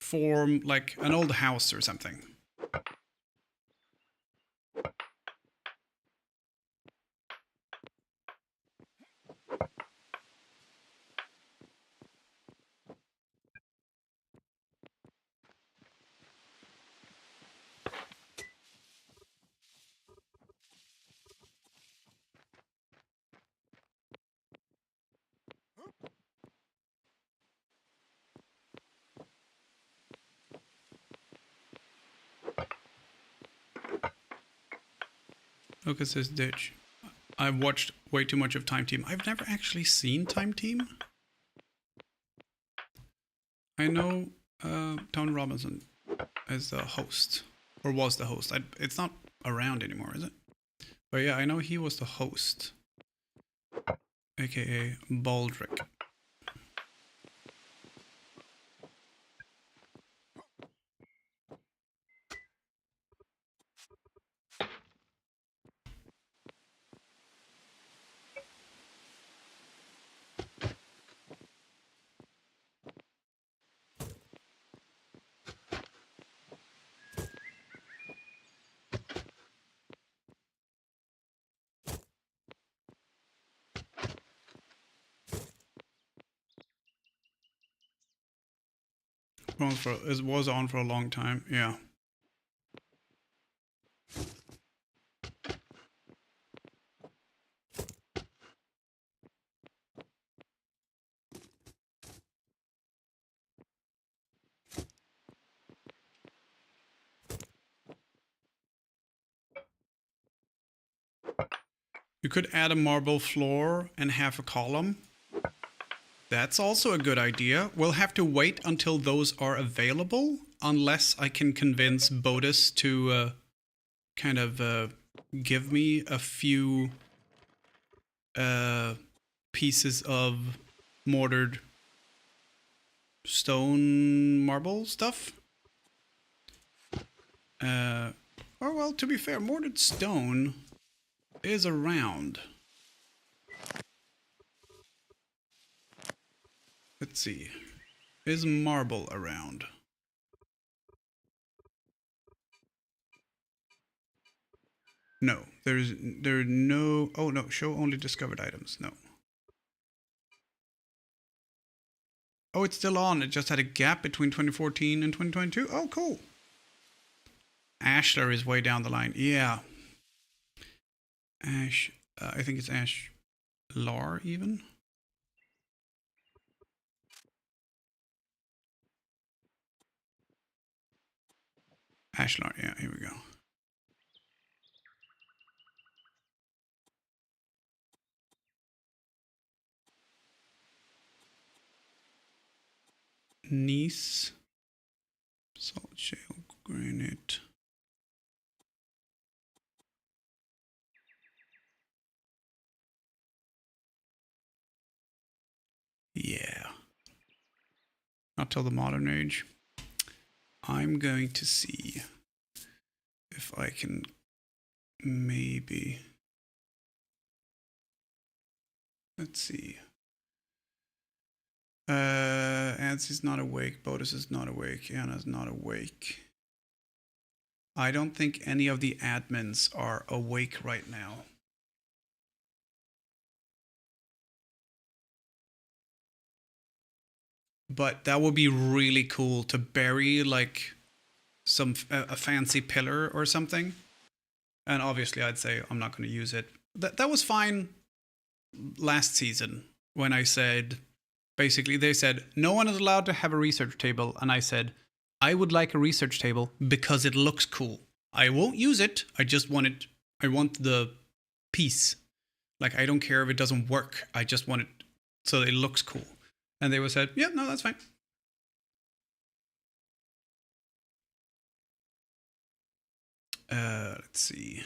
form like an old house or something. Look at this ditch. I've watched way too much of Time Team. I've never actually seen Time Team. I know Tony Robinson is the host, or was the host. It's not around anymore, is it? But yeah, I know he was the host, aka Baldric. It was on for a long time, yeah. You could add a marble floor and half a column. That's also a good idea. We'll have to wait until those are available, unless I can convince Bodis to kind of give me a few pieces of mortared stone marble stuff. Or well, to be fair, mortared stone is around. Let's see. Is marble around? No. There are no. Oh no. Show only discovered items. No. Oh, it's still on. It just had a gap between 2014 and 2022. Oh, cool. Ashler is way down the line. Yeah. Ash, I think it's Ashlar even. Ashlar, yeah, here we go. Gneiss, salt shale, granite. Yeah. Not till the modern age. I'm going to see if I can maybe. Let's see. Ansi's not awake. Bodus is not awake. Anna's not awake. I don't think any of the admins are awake right now. But that would be really cool to bury like a fancy pillar or something. And obviously I'd say I'm not going to use it. That was fine last season when I said, basically they said no one is allowed to have a research table, and I said I would like a research table because it looks cool. I won't use it. I just want it. I want the piece. Like, I don't care if it doesn't work. I just want it so it looks cool. And they said, yeah, no, that's fine. Let's see.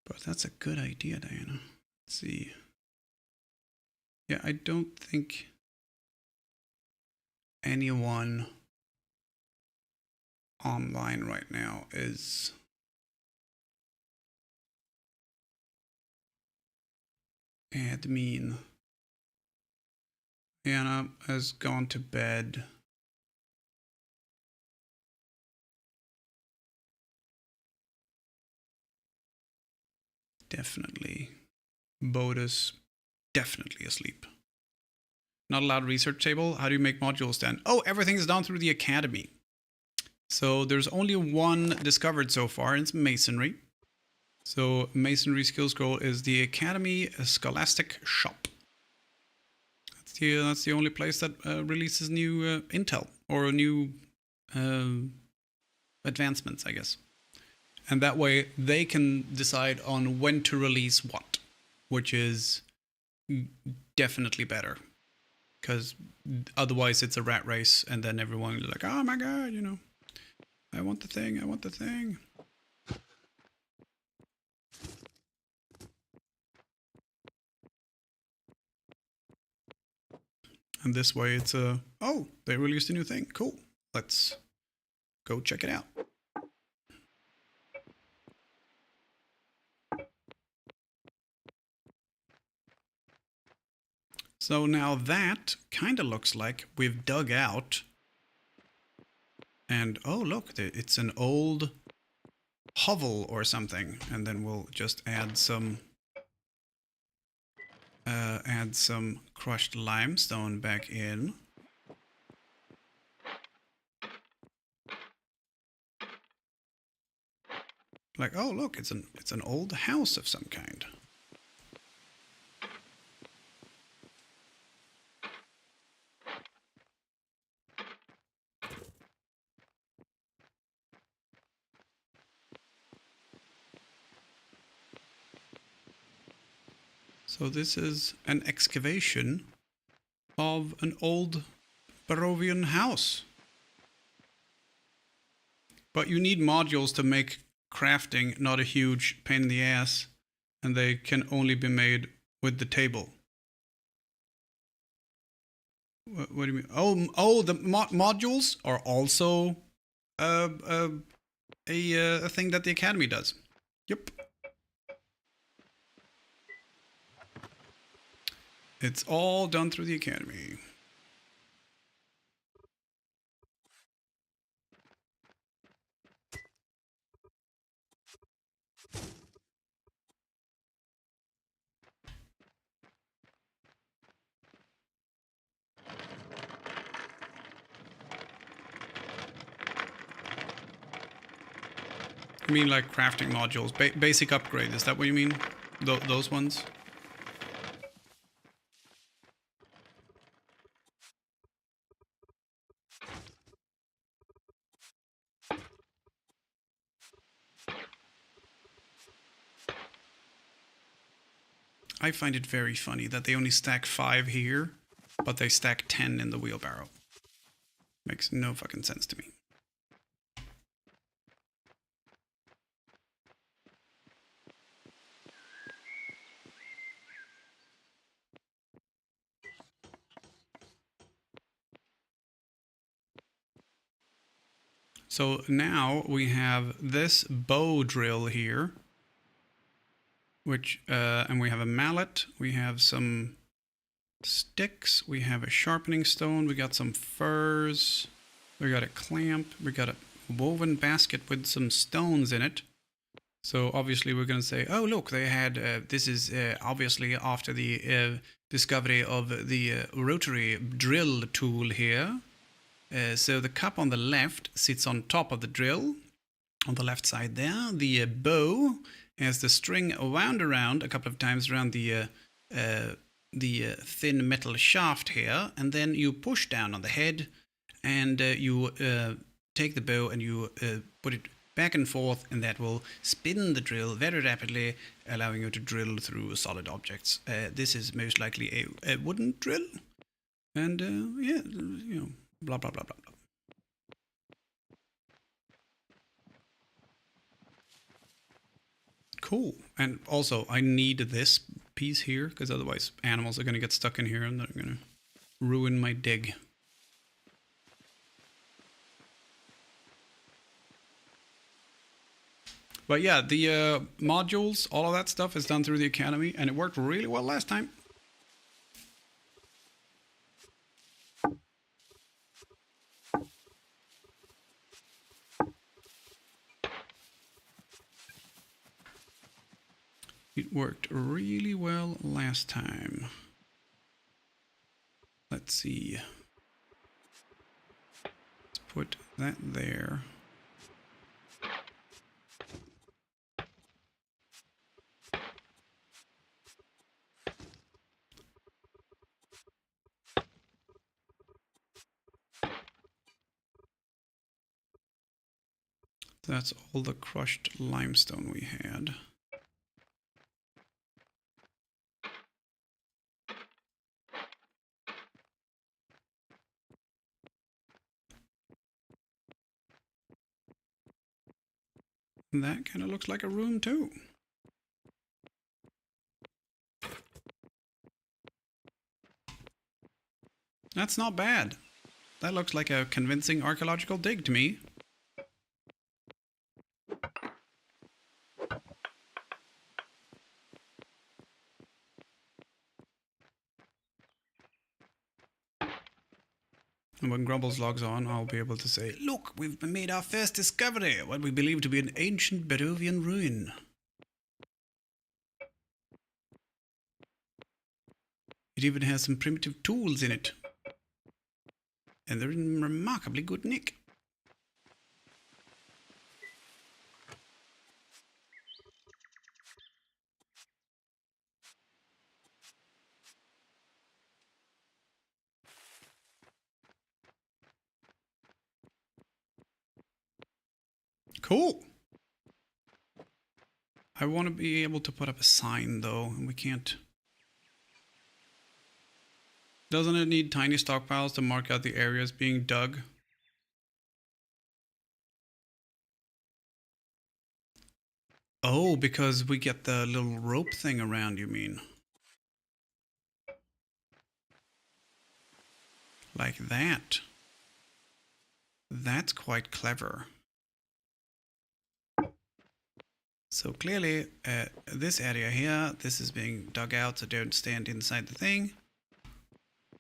But that's a good idea, Diana. Let's see. Yeah, I don't think anyone online right now is admin. Anna has gone to bed. Definitely. Bodus, definitely asleep. Not allowed research table. How do you make modules then? Oh, everything's done through the academy. So there's only one discovered so far, and it's masonry. So masonry skill scroll is the academy scholastic shop. That's the only place that releases new intel or new advancements, I guess. And that way they can decide on when to release what, which is definitely better. Because otherwise it's a rat race, and then everyone is like, oh my god, you know, I want the thing, I want the thing. And this way it's oh, they released a new thing, cool, let's go check it out. So now that kind of looks like we've dug out. And oh, look, it's an old hovel or something. And then we'll just add some crushed limestone back in. Like, oh, look, it's an old house of some kind. So this is an excavation of an old Barovian house. But you need modules to make crafting not a huge pain in the ass, and they can only be made with the table. What do you mean? Oh, the modules are also a thing that the Academy does. Yep. It's all done through the academy. You mean like crafting modules, basic upgrade, is that what you mean? Those ones? I find it very funny that they only stack 5 here, but they stack 10 in the wheelbarrow. Makes no fucking sense to me. So now we have this bow drill here, which, and we have a mallet, we have some sticks, we have a sharpening stone, we got some furs, we got a clamp, we got a woven basket with some stones in it. So obviously we're going to say, oh look, they had, this is obviously after the discovery of the rotary drill tool here. So the cup on the left sits on top of the drill, on the left side there. The bow has the string wound around a couple of times around the thin metal shaft here, and then you push down on the head, and you take the bow and you put it back and forth, and that will spin the drill very rapidly, allowing you to drill through solid objects. This is most likely a wooden drill, and yeah, you know. Blah, blah, blah, blah, blah. Cool. And also, I need this piece here, because otherwise animals are going to get stuck in here and they're going to ruin my dig. But yeah, the modules, all of that stuff is done through the academy, and it worked really well last time. It worked really well last time. Let's see. Let's put that there. That's all the crushed limestone we had. That kind of looks like a room too. That's not bad. That looks like a convincing archaeological dig to me. And when Grumbles logs on, I'll be able to say, look, we've made our first discovery, what we believe to be an ancient Barovian ruin. It even has some primitive tools in it. And they're in remarkably good nick. Cool. I want to be able to put up a sign though, and we can't. Doesn't it need tiny stockpiles to mark out the areas being dug? Oh, because we get the little rope thing around, you mean? Like that. That's quite clever. So clearly, this area here, this is being dug out, so don't stand inside the thing.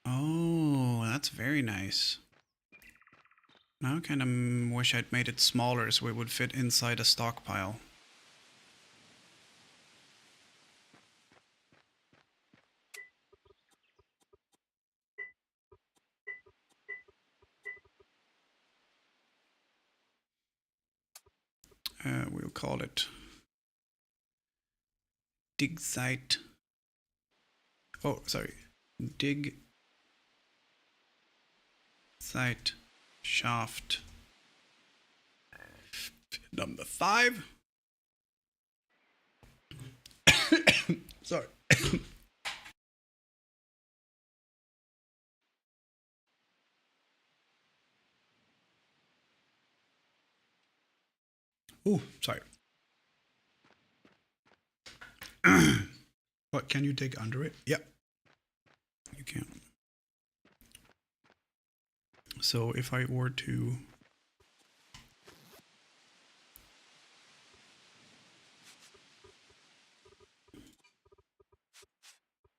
Oh, that's very nice. Now I kind of wish I'd made it smaller so it would fit inside a stockpile. We'll call it dig site. Oh, sorry. Dig site shaft number 5. Sorry. Oh, sorry. What, can you dig under it? Yep. You can. So if I were to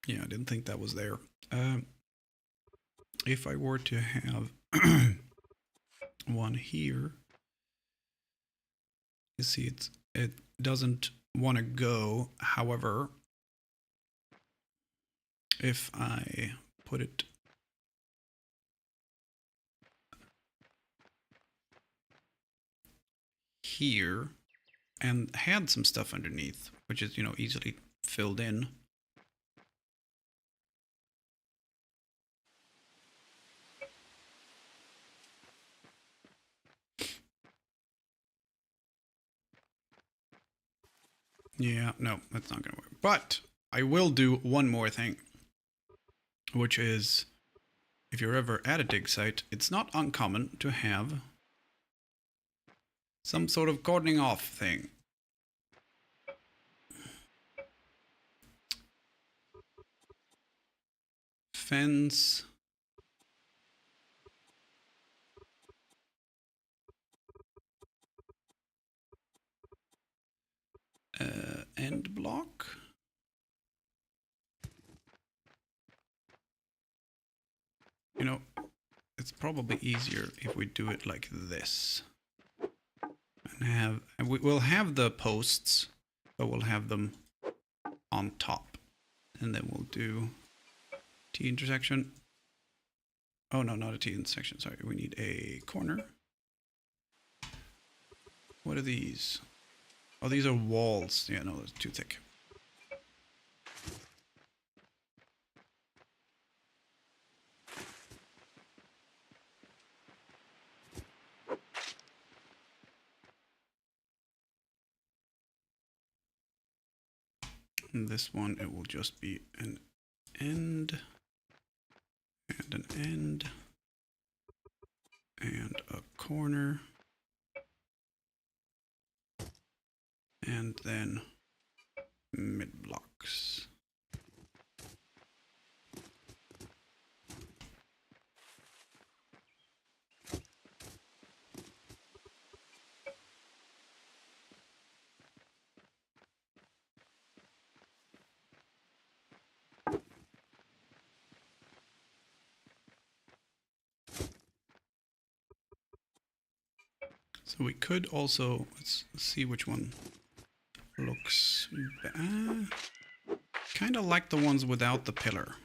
yeah, I didn't think that was there. If I were to have one here, you see it doesn't want to go. However, if I put it here and had some stuff underneath, which is, you know, easily filled in. Yeah, no, that's not gonna work. But I will do one more thing, which is, if you're ever at a dig site, it's not uncommon to have some sort of cordoning off thing. Fence. End block. You know, it's probably easier if we do it like this. And we'll have the posts, but we'll have them on top. And then we'll do T intersection. Oh no, not a T intersection, sorry. We need a corner. What are these? Oh, these are walls. Yeah, no, that's too thick. And this one, it will just be an end, and an end, and a corner, and then mid blocks. So we could also, let's see which one looks kind of like the ones without the pillar.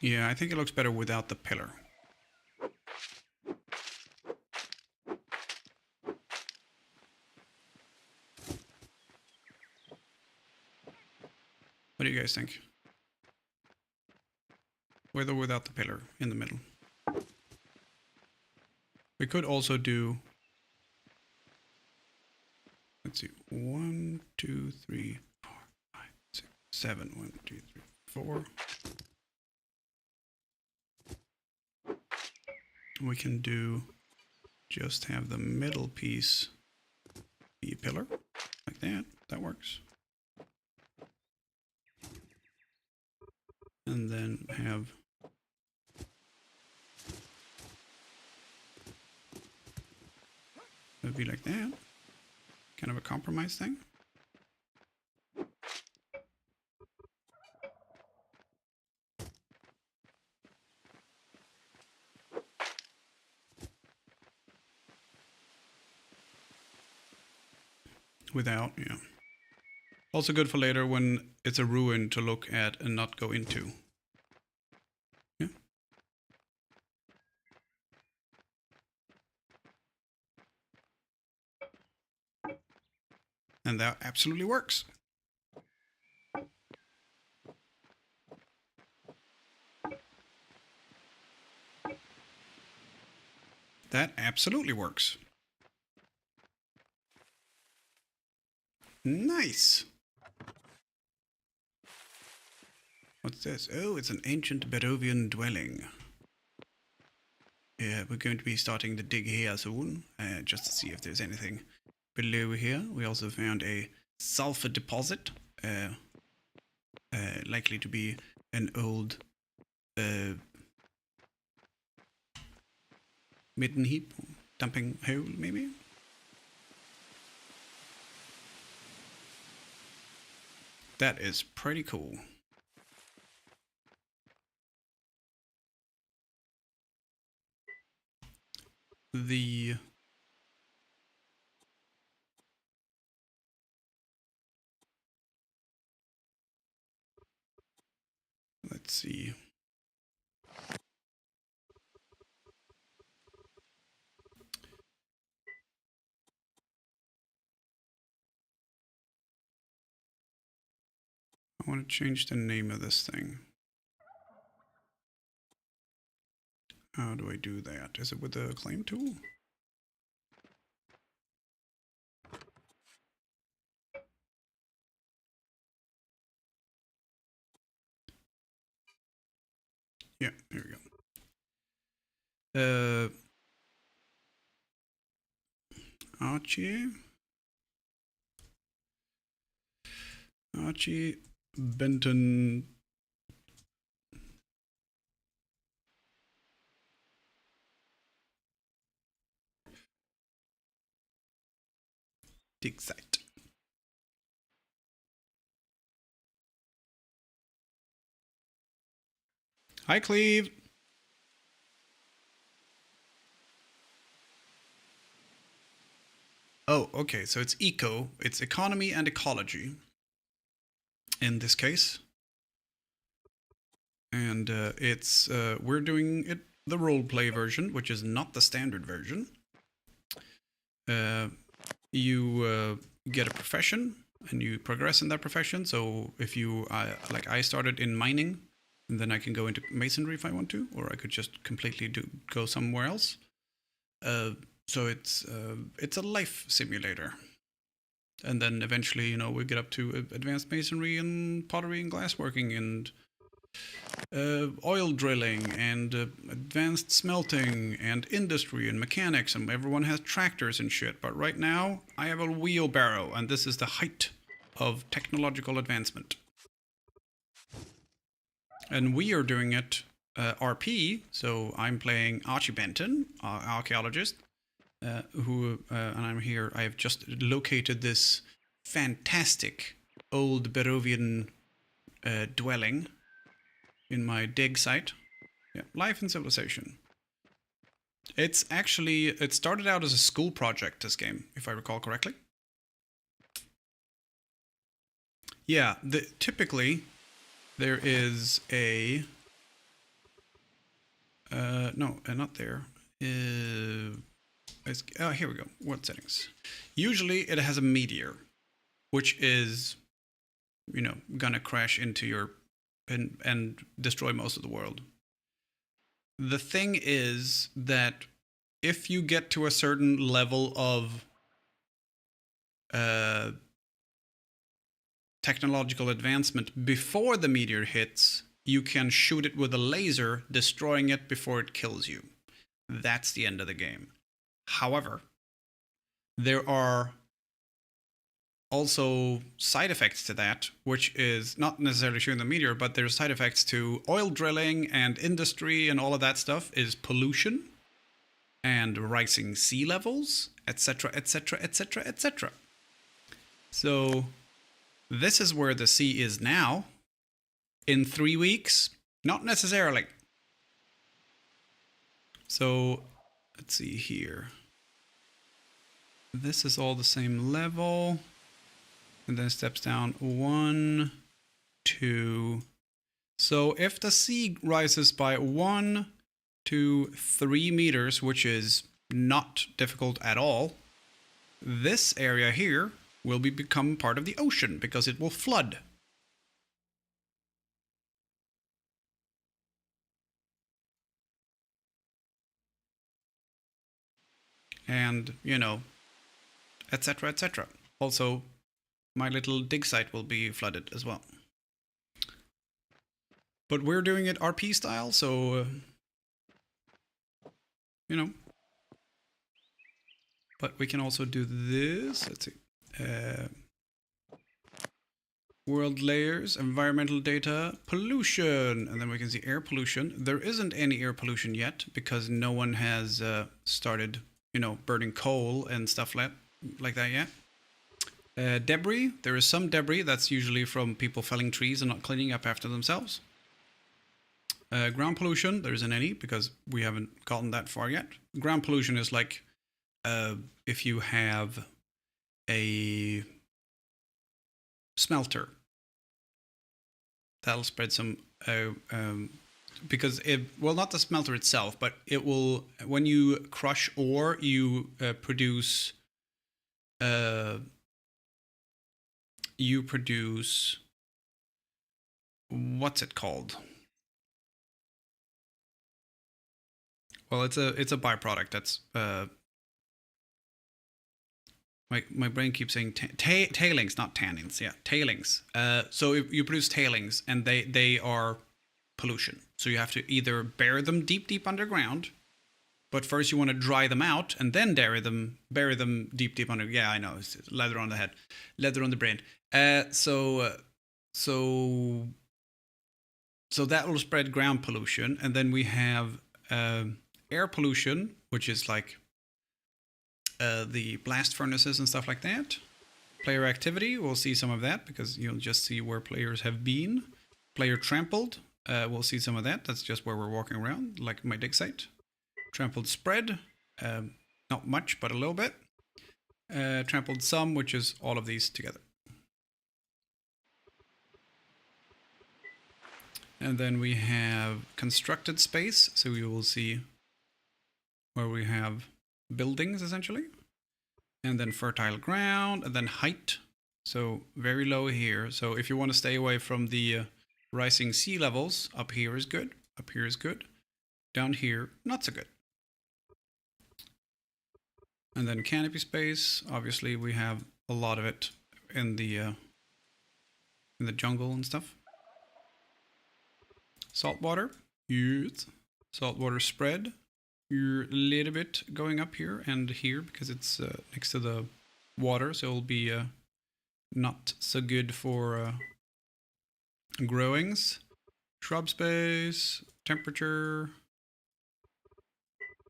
Yeah, I think it looks better without the pillar. What do you guys think? With or without the pillar in the middle? We could also do, let's see, 1, 2, 3, 4, 5, 6, 7. 1, 2, 3, 4. We can do just have the middle piece be a pillar like that. That works. And then have It'd be like that. Kind of a compromise thing. Without, yeah. Also good for later when it's a ruin to look at and not go into. Yeah. And that absolutely works. That absolutely works. Nice. What's this? Oh, it's an ancient Barovian dwelling. Yeah, we're going to be starting to dig here soon, just to see if there's anything below here. We also found a sulfur deposit, likely to be an old midden heap, dumping hole, maybe? That is pretty cool. Let's see. I want to change the name of this thing. How do I do that? Is it with the claim tool? Yeah, here we go. Archie Benton. Dig site. Hi, Cleve. Oh, okay. So it's eco. It's economy and ecology. In this case. And it's we're doing it the roleplay version, which is not the standard version. You get a profession and you progress in that profession. So if you like, I started in mining, and then I can go into masonry if I want to, or I could just completely go somewhere else. So it's a life simulator. And then eventually, you know, we get up to advanced masonry and pottery and glassworking and oil drilling and advanced smelting and industry and mechanics, and everyone has tractors and shit. But right now, I have a wheelbarrow, and this is the height of technological advancement. And we are doing it RP, so I'm playing Archie Benton, archaeologist, and I'm here. I have just located this fantastic old Barovian dwelling in my dig site. Yeah, Life and Civilization. It started out as a school project, this game, if I recall correctly. Yeah, typically there is a no, not there. Here we go. What settings? Usually it has a meteor, which is, you know, gonna crash into your and destroy most of the world. The thing is that if you get to a certain level of technological advancement before the meteor hits, you can shoot it with a laser, destroying it before it kills you. That's the end of the game. However, there are also side effects to that, which is not necessarily shooting the meteor, but there's side effects to oil drilling and industry and all of that stuff, is pollution. and rising sea levels, etc., etc., etc., etc. So this is where the sea is now. In 3 weeks, not necessarily. So let's see here. This is all the same level. And then steps down 1, 2. So if the sea rises by 1 to 3 meters, which is not difficult at all, this area here will become part of the ocean because it will flood. And, you know, etc., etc. Also, my little dig site will be flooded as well. But we're doing it RP style, so, you know. But we can also do this. Let's see. World layers, environmental data, pollution. And then we can see air pollution. There isn't any air pollution yet because no one has started, you know, burning coal and stuff like that yet. Debris. There is some debris. That's usually from people felling trees and not cleaning up after themselves. Ground pollution. There isn't any because we haven't gotten that far yet. Ground pollution is like if you have a smelter. That'll spread some because well, not the smelter itself, but it will, when you crush ore, you produce what's it called? Well, it's a byproduct that's my brain keeps saying tailings, not tannins. Yeah, tailings. So if you produce tailings, and they are pollution. So you have to either bury them deep underground, but first you want to dry them out and then bury them deep under. Yeah, I know. It's leather on the head, leather on the brain. So that will spread ground pollution, and then we have air pollution, which is like the blast furnaces and stuff like that. Player activity, we'll see some of that because you'll just see where players have been. Player trampled, we'll see some of that. That's just where we're walking around, like my dig site. Trampled spread, not much, but a little bit. Trampled sum, which is all of these together. And then we have constructed space, so we will see where we have buildings essentially, and then fertile ground, and then height, so very low here. So if you want to stay away from the rising sea levels, up here is good, up here is good, down here not so good. And then canopy space, obviously we have a lot of it in the jungle and stuff. Saltwater, yes. Saltwater spread. You're a little bit going up here and here because it's next to the water, so it'll be not so good for growings. Shrub space, temperature,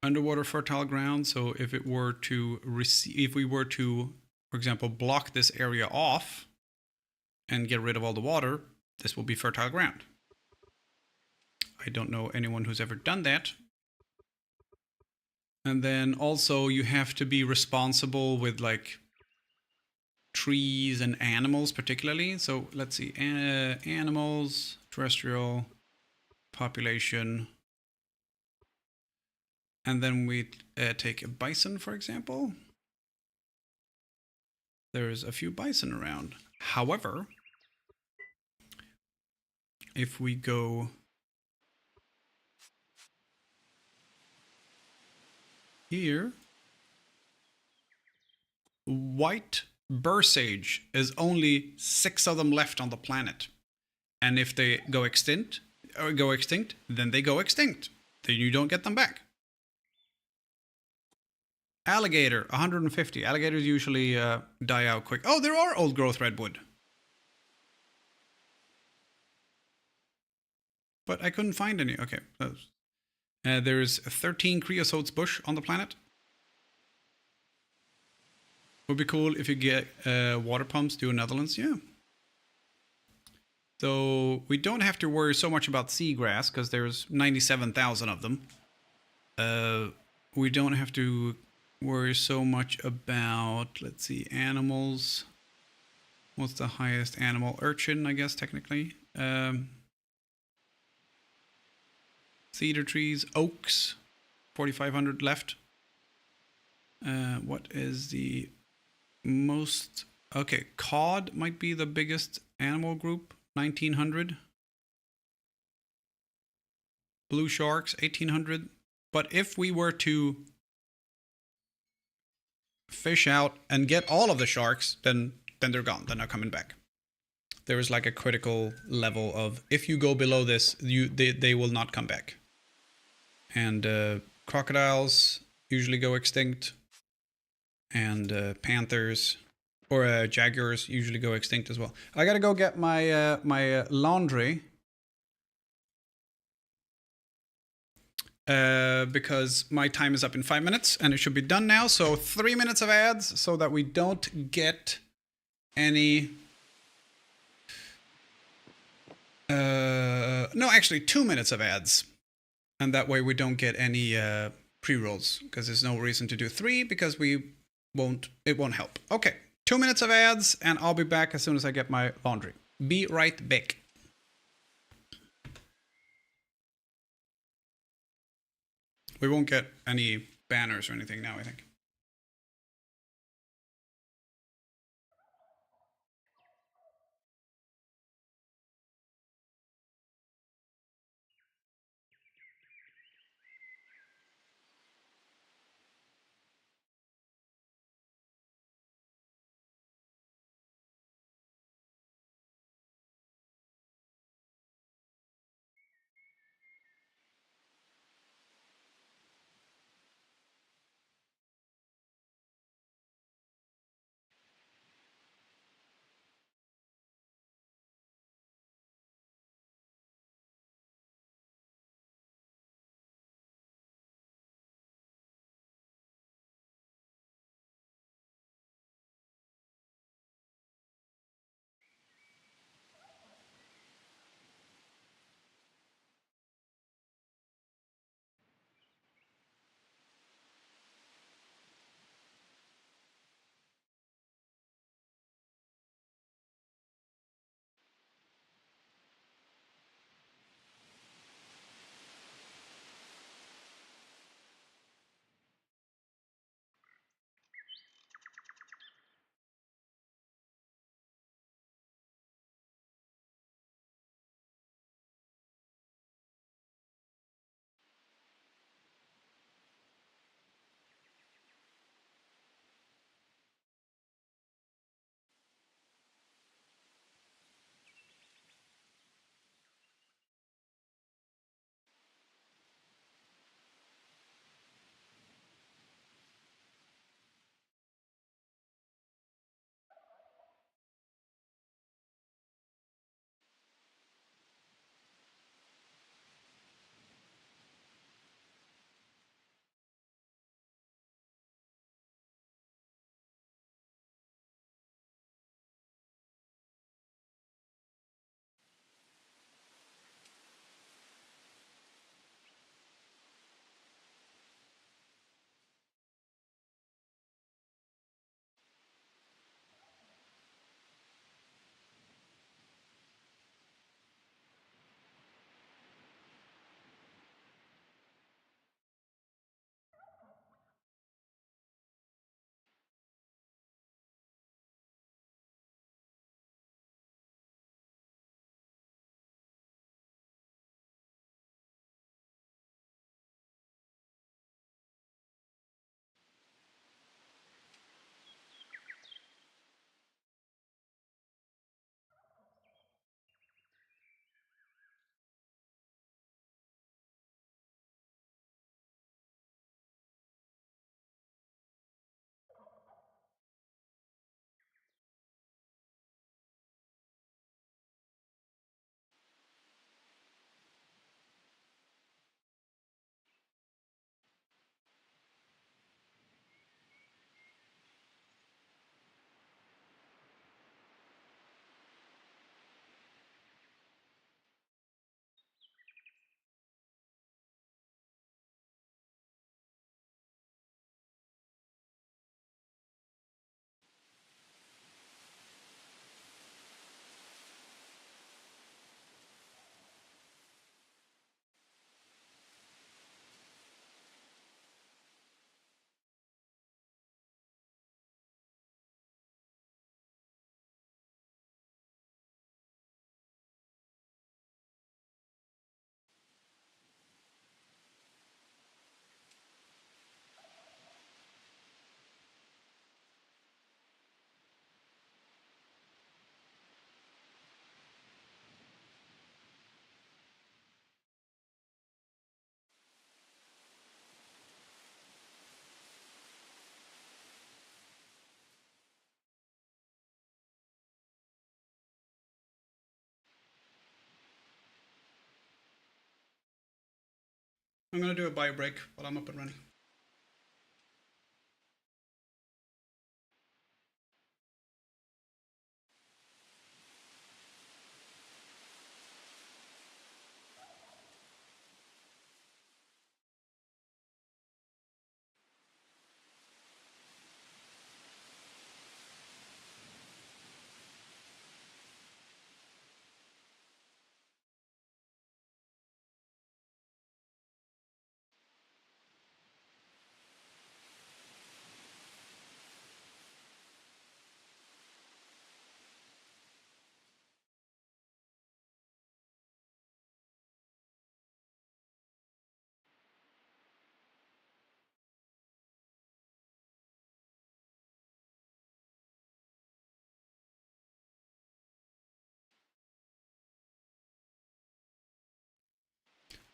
underwater fertile ground. So if it were to if we were to, for example, block this area off and get rid of all the water, this will be fertile ground. I don't know anyone who's ever done that. And then also you have to be responsible with like trees and animals particularly. So let's see, animals, terrestrial, population. And then we take a bison, for example. There's a few bison around. However, if we go here, white bursage is only 6 of them left on the planet, and if they go extinct, then they go extinct. Then you don't get them back. Alligator, 150. Alligators usually die out quick. Oh, there are old growth redwood, but I couldn't find any. Okay. There's 13 creosotes bush on the planet. Would be cool if you get water pumps to the Netherlands. Yeah. So we don't have to worry so much about seagrass because there's 97,000 of them. We don't have to worry so much about, let's see, animals. What's the highest animal? Urchin, I guess, technically. Cedar trees, oaks, 4,500 left. What is the most... Okay, cod might be the biggest animal group, 1,900. Blue sharks, 1,800. But if we were to fish out and get all of the sharks, then they're gone. They're not coming back. There is like a critical level of, if you go below this, they will not come back. And crocodiles usually go extinct. And panthers or jaguars usually go extinct as well. I gotta go get my my laundry. Because my time is up in 5 minutes and it should be done now. So 3 minutes of ads so that we don't get any... no, actually 2 minutes of ads. And that way we don't get any pre-rolls because there's no reason to do 3 because it won't help. Okay, 2 minutes of ads and I'll be back as soon as I get my laundry. Be right back. We won't get any banners or anything now, I think. I'm gonna do a bio break while I'm up and running.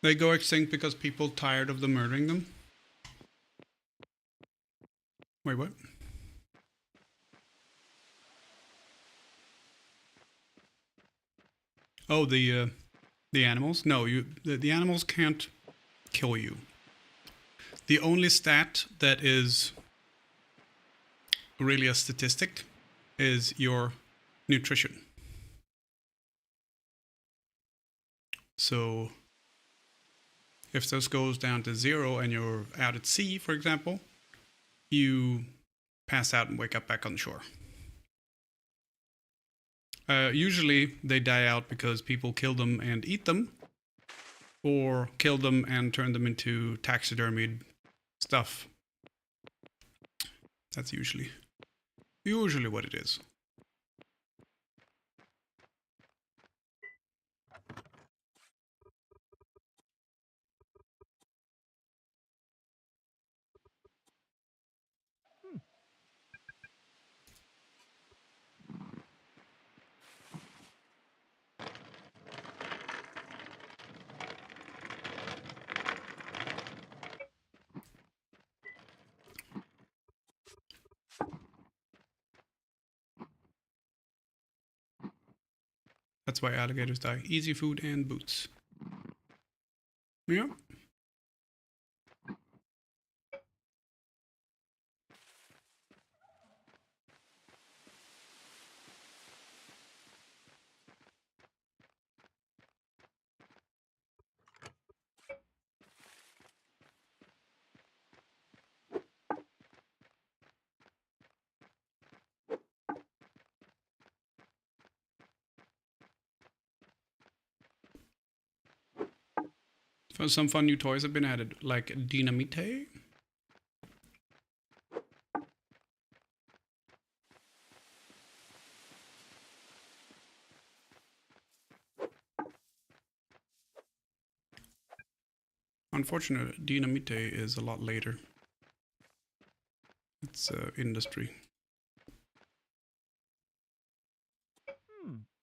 They go extinct because people tired of them murdering them. Wait, what? Oh, the animals? No, the animals can't kill you. The only stat that is really a statistic is your nutrition. So if this goes down to 0 and you're out at sea, for example, you pass out and wake up back on the shore. Usually they die out because people kill them and eat them, or kill them and turn them into taxidermied stuff. That's usually what it is. That's why alligators die. Easy food and boots. Yeah. Some fun new toys have been added, like Dynamite. Unfortunately, Dynamite is a lot later. It's industry.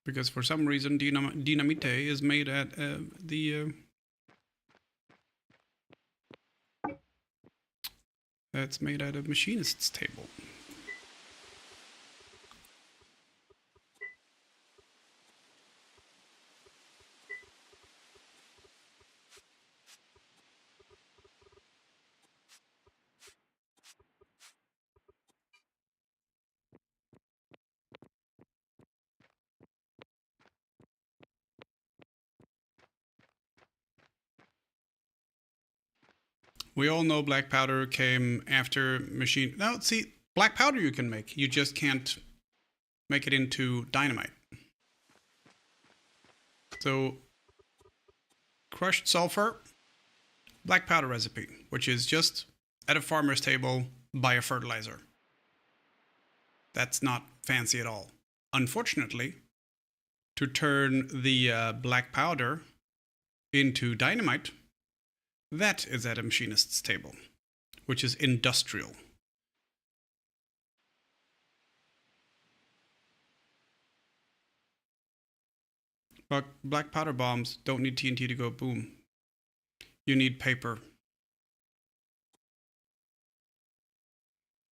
Because for some reason, Dynamite is made at it's made at a machinist's table. We all know black powder came after machine. No, see, black powder you can make. You just can't make it into dynamite. So, crushed sulfur, black powder recipe, which is just at a farmer's table, buy a fertilizer. That's not fancy at all. Unfortunately, to turn the black powder into dynamite, that is at a machinist's table, which is industrial. But black powder bombs don't need TNT to go boom. You need paper.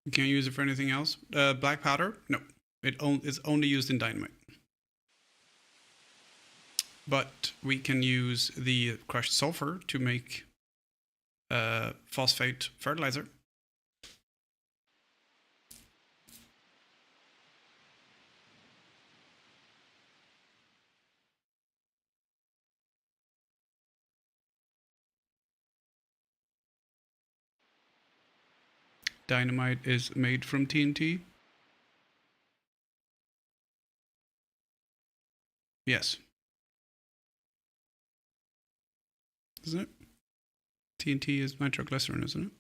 You can't use it for anything else. Black powder? No. It is only used in dynamite. But we can use the crushed sulfur to make phosphate fertilizer. Dynamite is made from TNT. Yes. Isn't it? TNT is nitroglycerin, isn't it?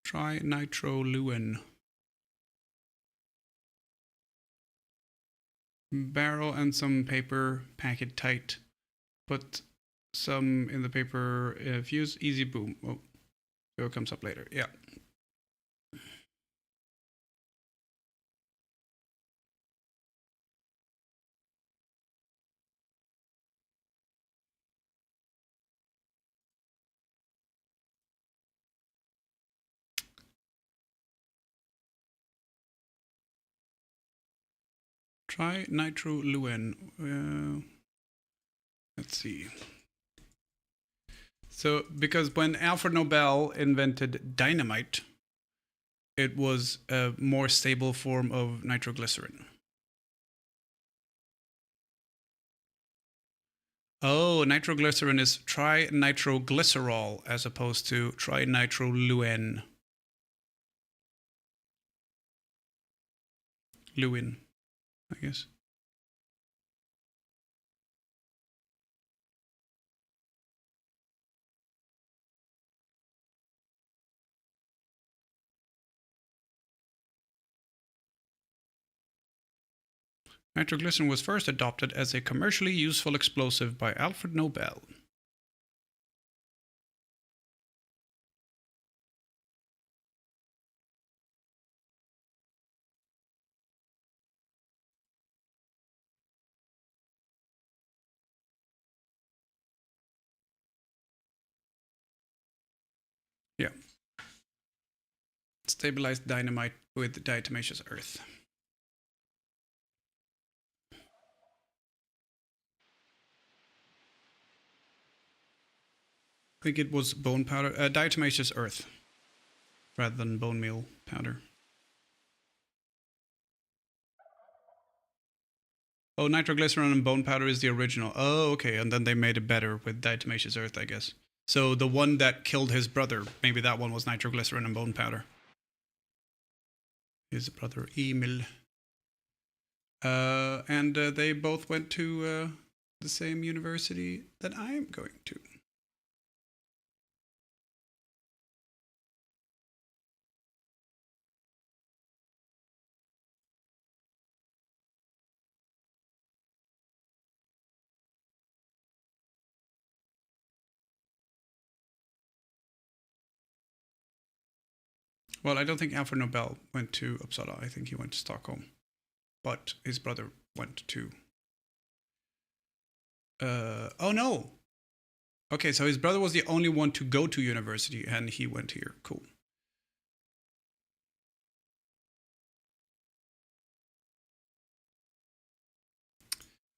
Try nitroluene. Barrel and some paper, pack it tight. Put some in the paper, fuse, easy boom. Oh, so it comes up later. Yeah. Try nitroluene. Let's see. So, because when Alfred Nobel invented dynamite, it was a more stable form of nitroglycerin. Oh, nitroglycerin is trinitroglycerol as opposed to trinitroluene. Lewin, I guess. Nitroglycerin was first adopted as a commercially useful explosive by Alfred Nobel. Yeah. Stabilized dynamite with diatomaceous earth. I think it was bone powder, diatomaceous earth, rather than bone meal powder. Oh, nitroglycerin and bone powder is the original. Oh, okay, and then they made it better with diatomaceous earth, I guess. So the one that killed his brother, maybe that one was nitroglycerin and bone powder. His brother Emil. And they both went to the same university that I am going to. Well, I don't think Alfred Nobel went to Uppsala. I think he went to Stockholm. But his brother went to... oh, no! Okay, so his brother was the only one to go to university, and he went here. Cool.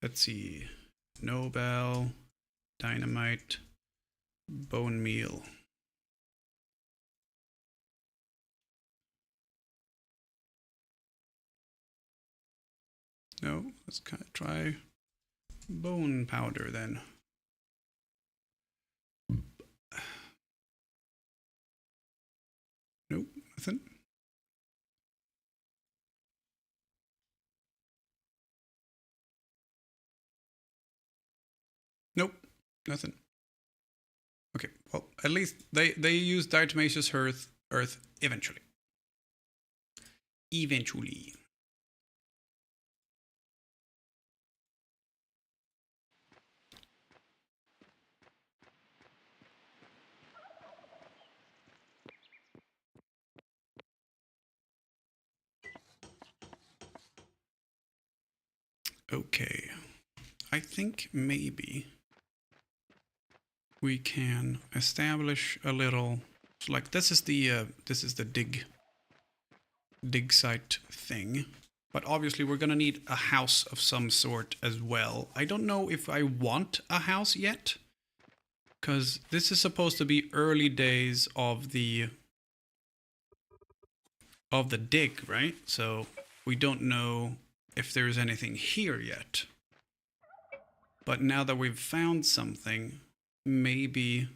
Let's see. Nobel, dynamite, bone meal. No, let's kind of try bone powder then. Nope, nothing. Nope, nothing. Okay, well, at least they use diatomaceous earth eventually. Eventually. Okay, I think maybe we can establish a little, so like this is the dig site thing. But obviously we're gonna need a house of some sort as well. I don't know if I want a house yet, because this is supposed to be early days of the dig, right? So we don't know if there's anything here yet. But now that we've found something, maybe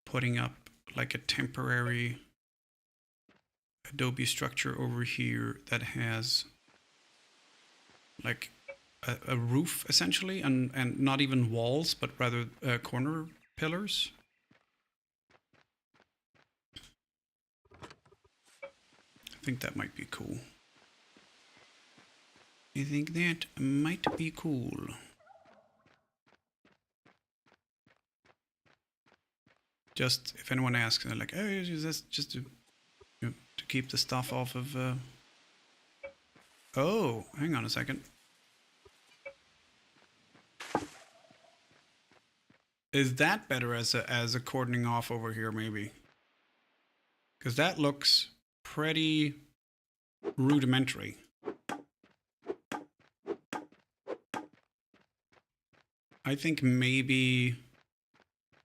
putting up like a temporary adobe structure over here that has like a roof essentially, and not even walls, but rather corner pillars. I think that might be cool. I think that might be cool. Just if anyone asks, they're like, "Oh, is this just to, you know, to keep the stuff off of?" Oh, hang on a second. Is that better as a cordoning off over here, maybe? Because that looks pretty rudimentary. I think maybe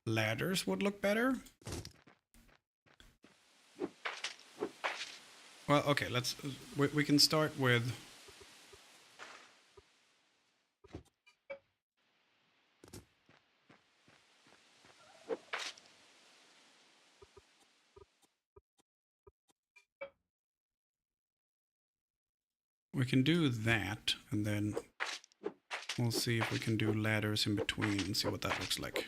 ladders would look better. Well, okay, let's we can start with we can do that, and then we'll see if we can do ladders in between and see what that looks like.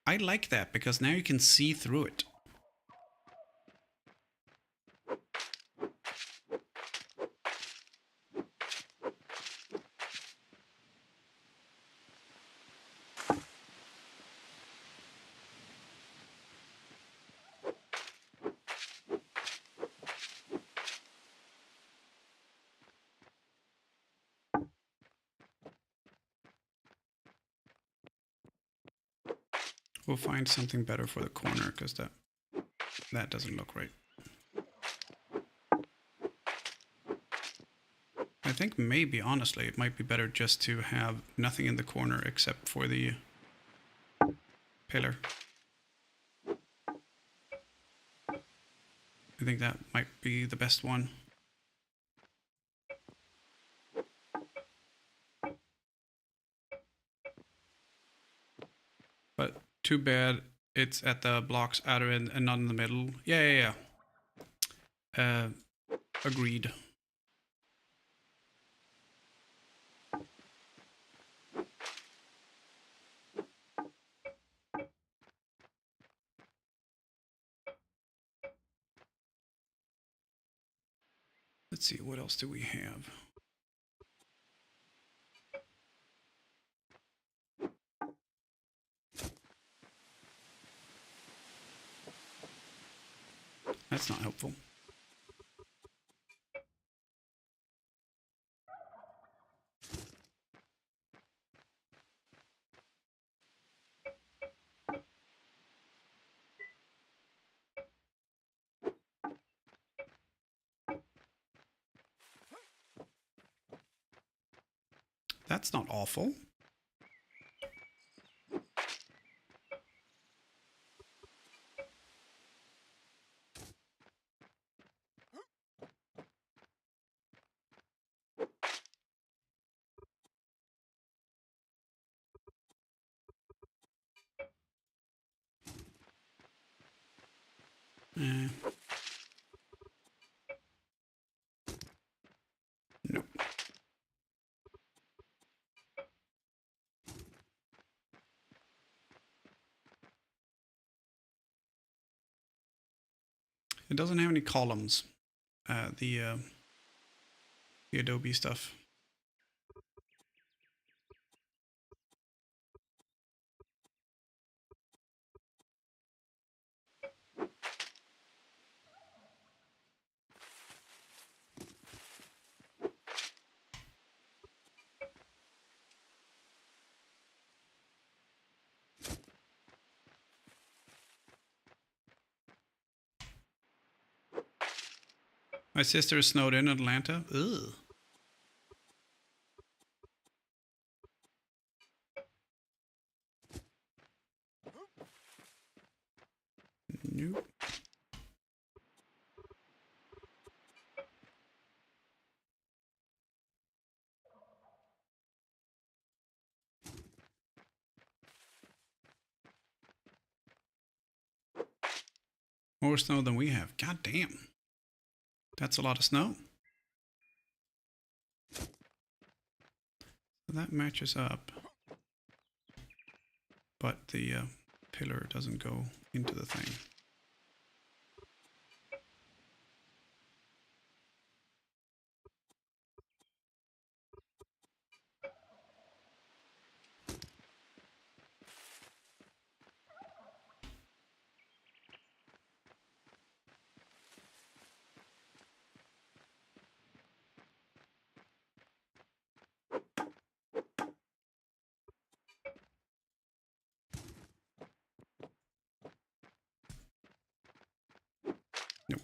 I like that because now you can see through it. We'll find something better for the corner because that doesn't look right. I think maybe, honestly, it might be better just to have nothing in the corner except for the pillar. I think that might be the best one. But too bad it's at the block's outer end and not in the middle. Yeah. Agreed. Let's see, what else do we have? That's not helpful. That's not awful. Nope. It doesn't have any columns. The Adobe stuff. My sister is snowed in Atlanta. Ugh. Nope. More snow than we have. God damn. That's a lot of snow. So that matches up. But the pillar doesn't go into the thing. Nope.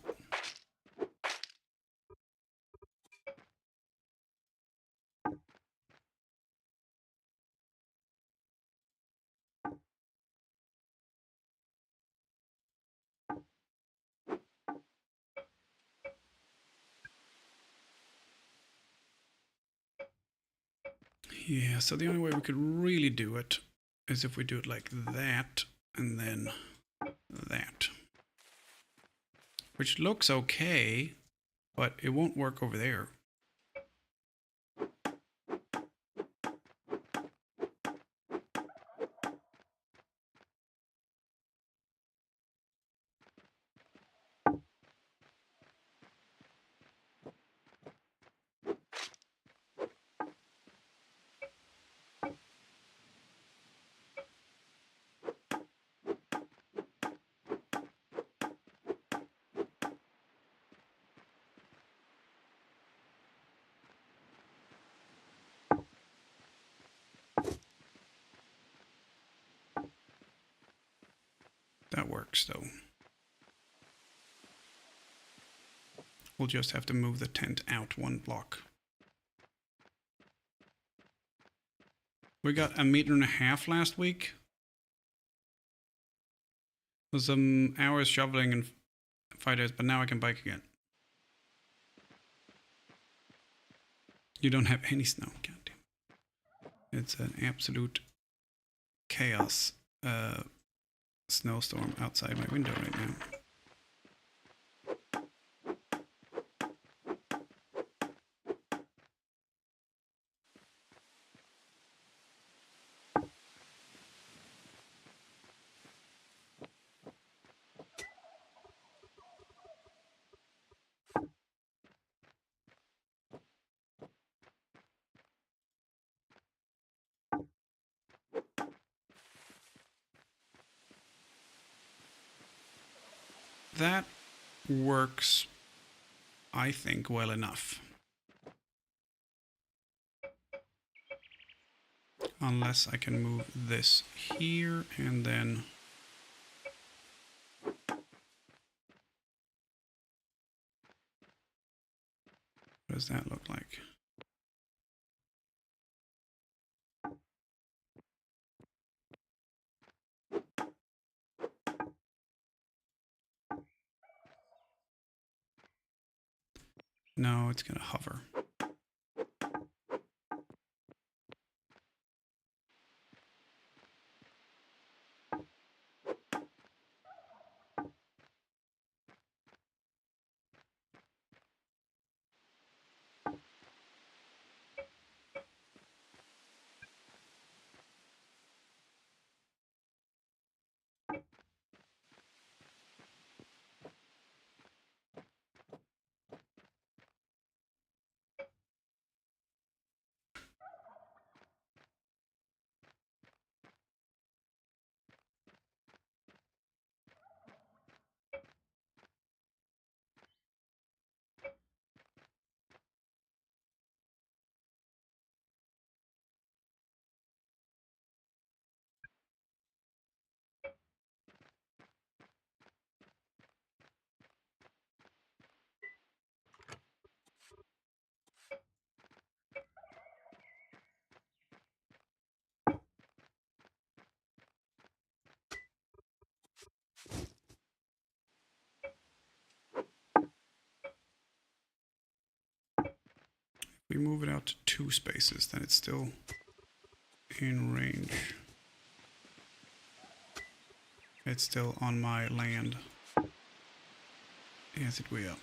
Yeah, so the only way we could really do it is if we do it like that and then that. Which looks okay, but it won't work over there. That works though. We'll just have to move the tent out one block. We got 1.5 meters last week. It was some hours shoveling and 5 days, but now I can bike again. You don't have any snow, goddamn. It's an absolute chaos snowstorm outside my window right now. That works, I think, well enough. Unless I can move this here and then... What does that look like? No, it's gonna hover. you move it out to 2 spaces, then it's still in range. It's still on my land. Yes, it will.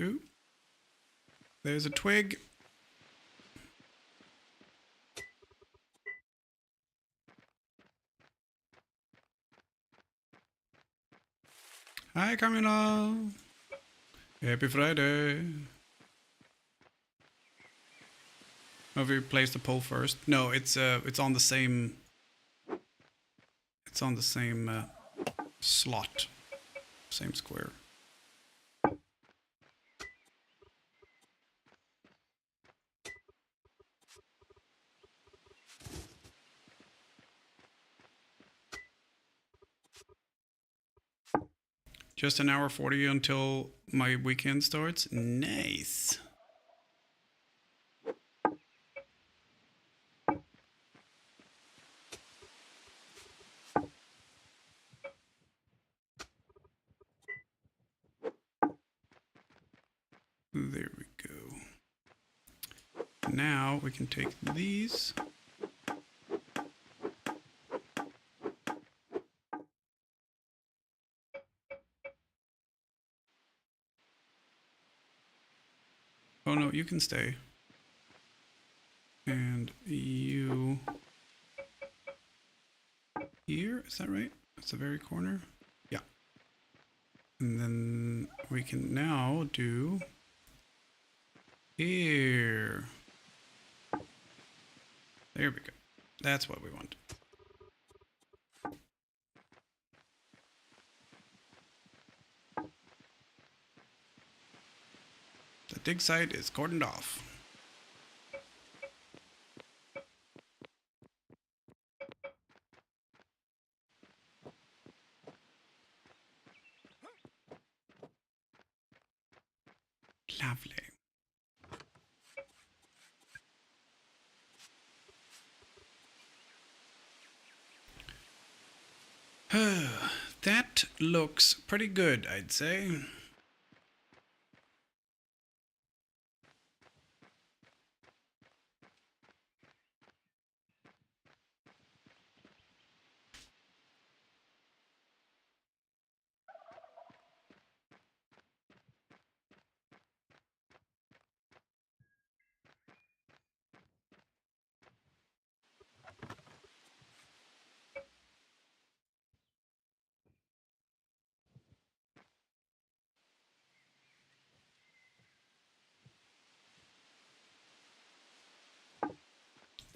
Ooh. There's a twig. Hi, Camilla. Happy Friday. Have you placed the poll first? No, it's on the same. It's on the same slot, same square. Just an hour 40 until my weekend starts. Nice. There we go. Now we can take these. Oh no, you can stay. And you here, is that right? That's the very corner? Yeah. And then we can now do here. There we go. That's what we want. The dig site is cordoned off. Lovely. That looks pretty good, I'd say.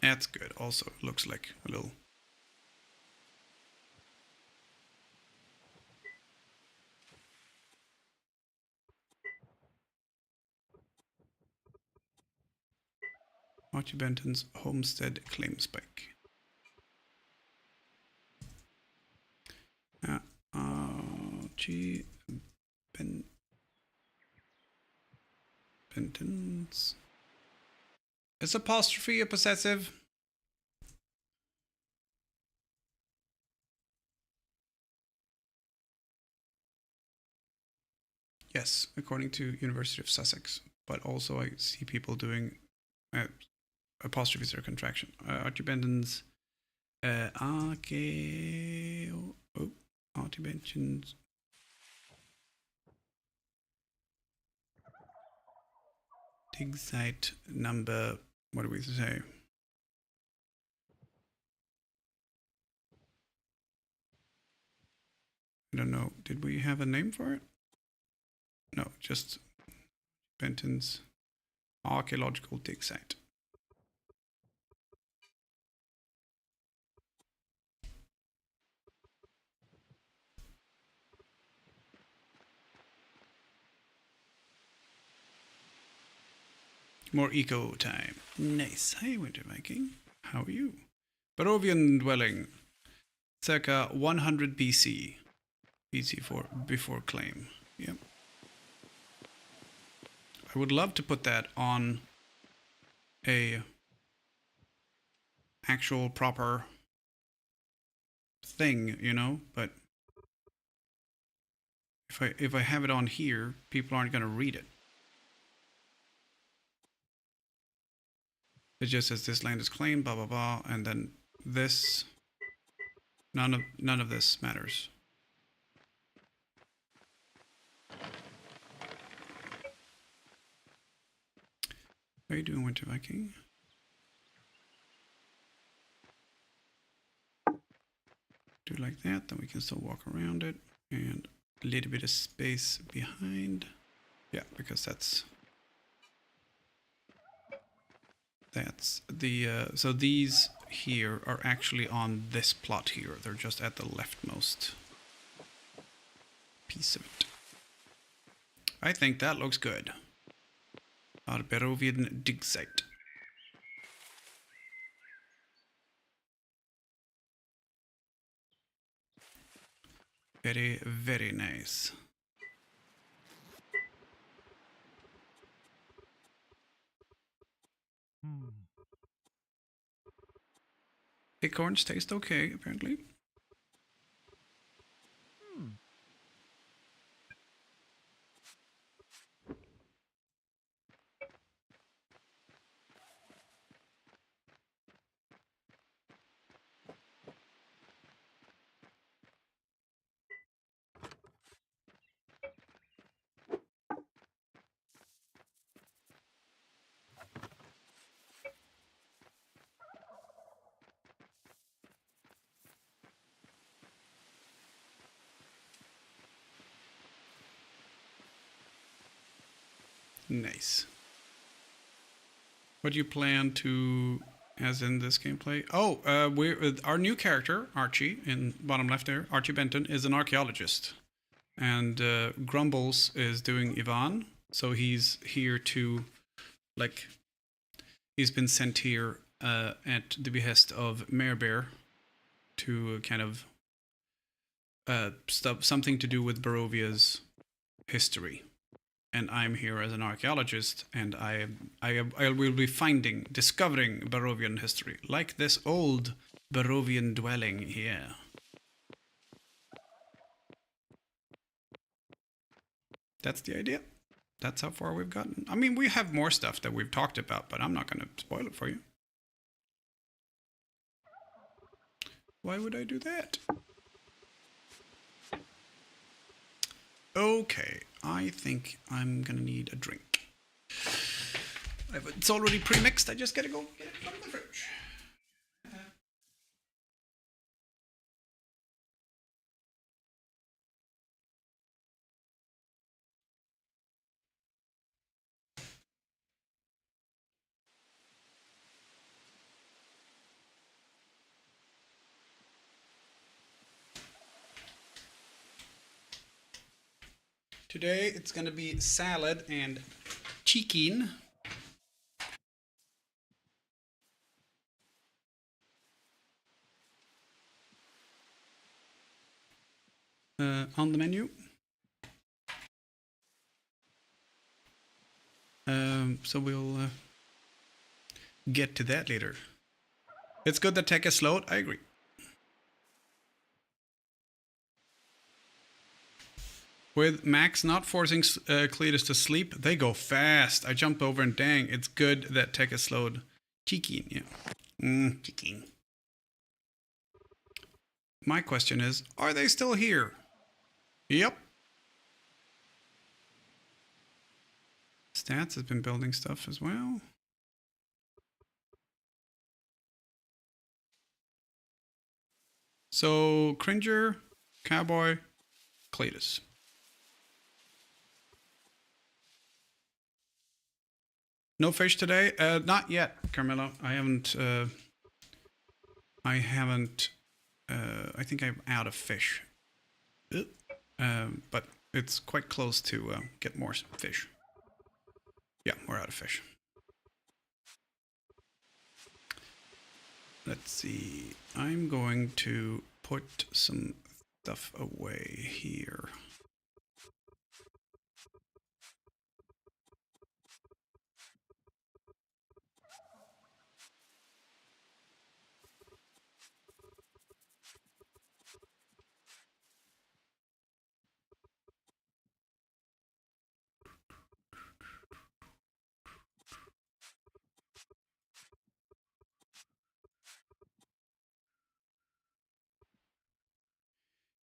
That's good. Also, it looks like a little. Archie Benton's homestead claim spike. Archie Benton's. Is apostrophe a possessive? Yes, according to University of Sussex. But also I see people doing apostrophes are contraction. Archie Benton's Archie Benton's dig site number, what do we say? I don't know. Did we have a name for it? No, just Benton's archaeological dig site. More eco time. Nice. Hi, Winter Viking. How are you? Barovian dwelling. Circa 100 BC. BC for before claim. Yep. I would love to put that on a actual proper thing, you know, but if I have it on here, people aren't going to read it. It just says this land is claimed, blah blah blah, and then this. None of this matters. How are you doing, Winter Viking? Do like that, then we can still walk around it, and a little bit of space behind. Yeah, because that's the so these here are actually on this plot here. They're just at the leftmost piece of it. I think that looks good. Our Barovian dig site. Very, very nice. Acorns taste okay, apparently. Nice. What do you plan to, as in this gameplay? Oh, our new character, Archie, in bottom left there, Archie Benton, is an archaeologist. And Grumbles is doing Ivan, so he's here to, like, he's been sent here at the behest of Mayor Bear to kind of something to do with Barovia's history. And I'm here as an archaeologist, and I will be discovering Barovian history, like this old Barovian dwelling here. That's the idea. That's how far we've gotten. I mean, we have more stuff that we've talked about, but I'm not going to spoil it for you. Why would I do that? Okay, I think I'm gonna need a drink. It's already pre-mixed, I just gotta go get it from the fridge. Today it's gonna be salad and chicken. On the menu. So we'll get to that later. It's good that tech is slowed, I agree. With Max not forcing Cletus to sleep, they go fast. I jumped over and dang, it's good that tech is slowed. Chicken, yeah. Chicken. My question is, are they still here? Yep. Stats has been building stuff as well. So Cringer, Cowboy, Cletus. No fish today? Not yet, Carmelo. I haven't. I think I'm out of fish. But it's quite close to get more fish. Yeah, we're out of fish. Let's see. I'm going to put some stuff away here.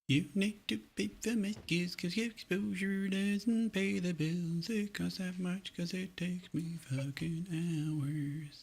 You need to pay the miscues cause your exposure doesn't pay the bills. It costs that much cause it takes me fucking hours.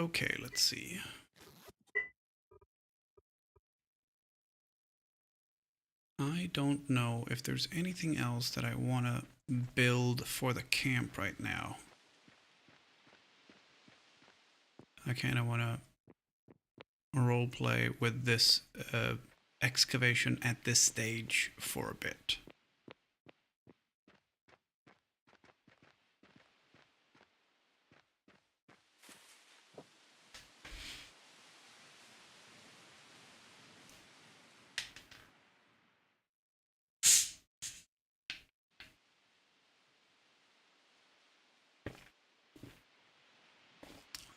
Okay, let's see. I don't know if there's anything else that I want to build for the camp right now. I kind of want to roleplay with this excavation at this stage for a bit.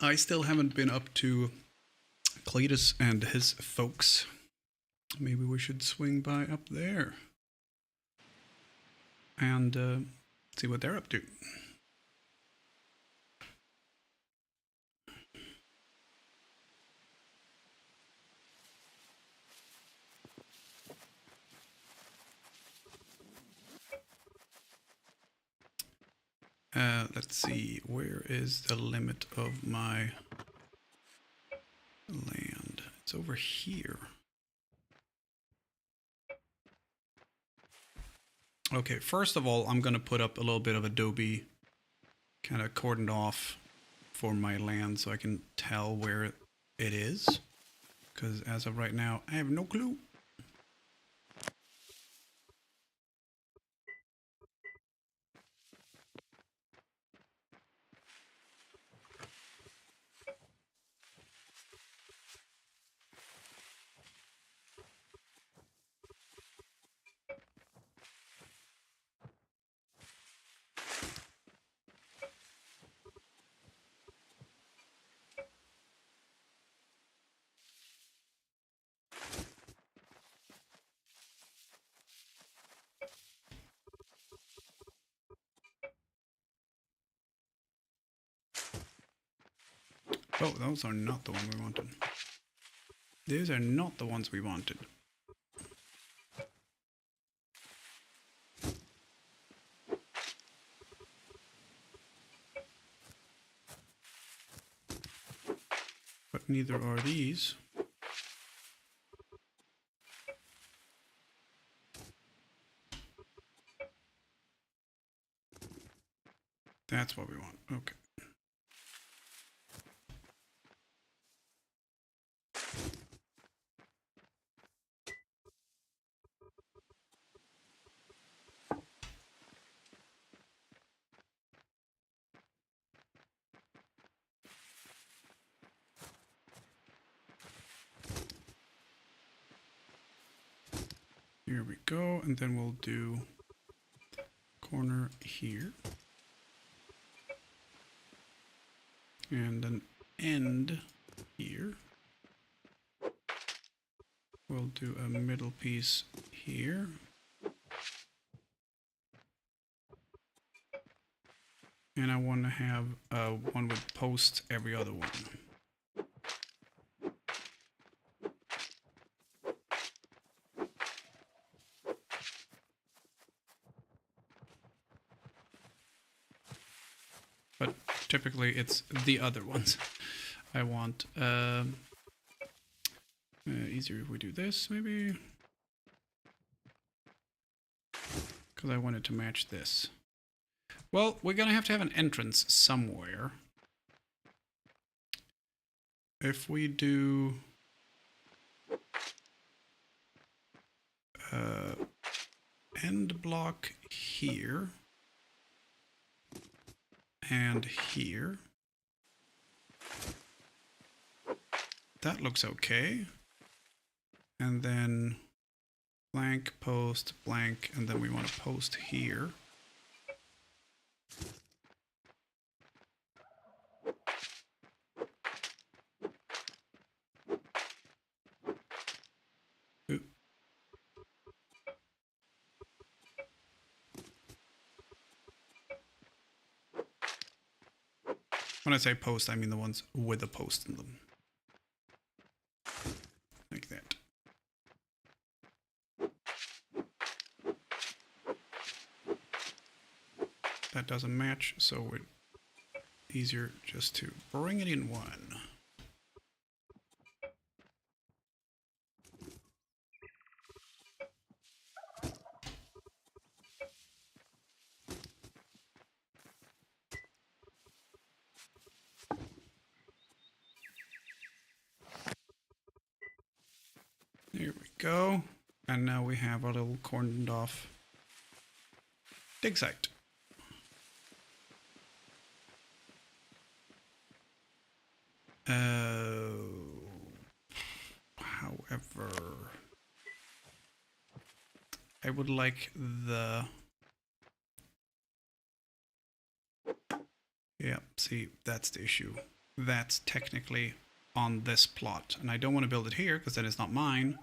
I still haven't been up to Cletus and his folks. Maybe we should swing by up there and see what they're up to. Let's see, where is the limit of my land? It's over here. Okay, first of all, I'm going to put up a little bit of adobe kind of cordoned off for my land so I can tell where it is. Because as of right now, I have no clue. Oh, those are not the ones we wanted. These are not the ones we wanted. But neither are these. That's what we want. Okay. Here we go, and then we'll do corner here. And an end here. We'll do a middle piece here. And I want to have one with posts every other one. But typically it's the other ones. I want easier if we do this maybe. Because I want it to match this. Well, we're gonna have to have an entrance somewhere. If we do end block here and here, that looks okay. And then blank, post, blank, and then we want to post here. When I say post, I mean the ones with a post in them. Like that. That doesn't match, so it's easier just to bring it in one. There we go. And now we have our little cordoned off dig site. However, I would like the... Yeah, see, that's the issue. That's technically on this plot. And I don't want to build it here, because then it's not mine.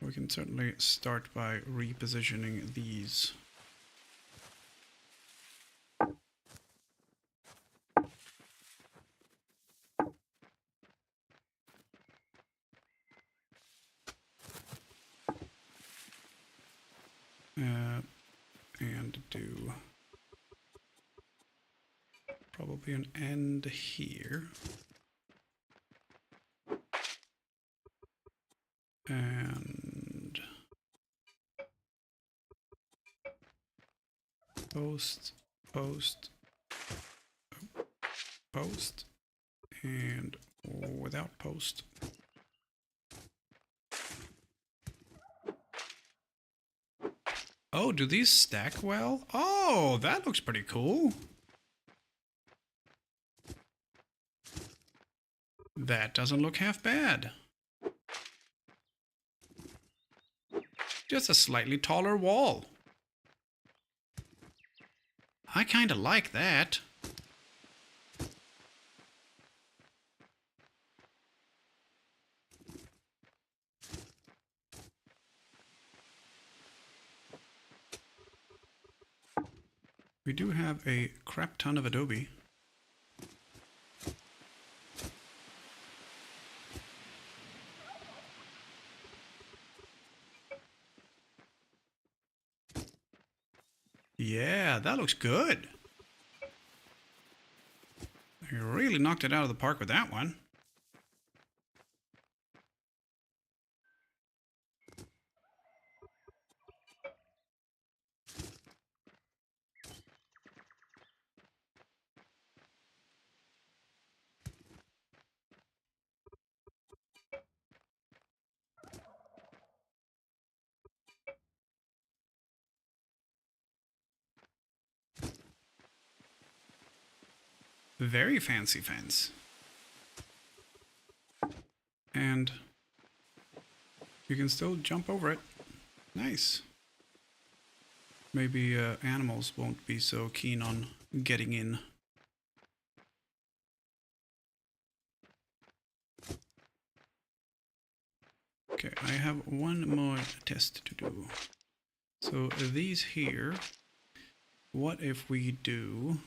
We can certainly start by repositioning these. And do probably an end here. And post, post, post, and without post. Oh, do these stack well? Oh, that looks pretty cool. That doesn't look half bad. Just a slightly taller wall. I kind of like that. We do have a crap ton of Adobe. Yeah, that looks good. You really knocked it out of the park with that one. Very fancy fence. And you can still jump over it. Nice. Maybe animals won't be so keen on getting in. Okay, I have one more test to do. So these here, what if we do...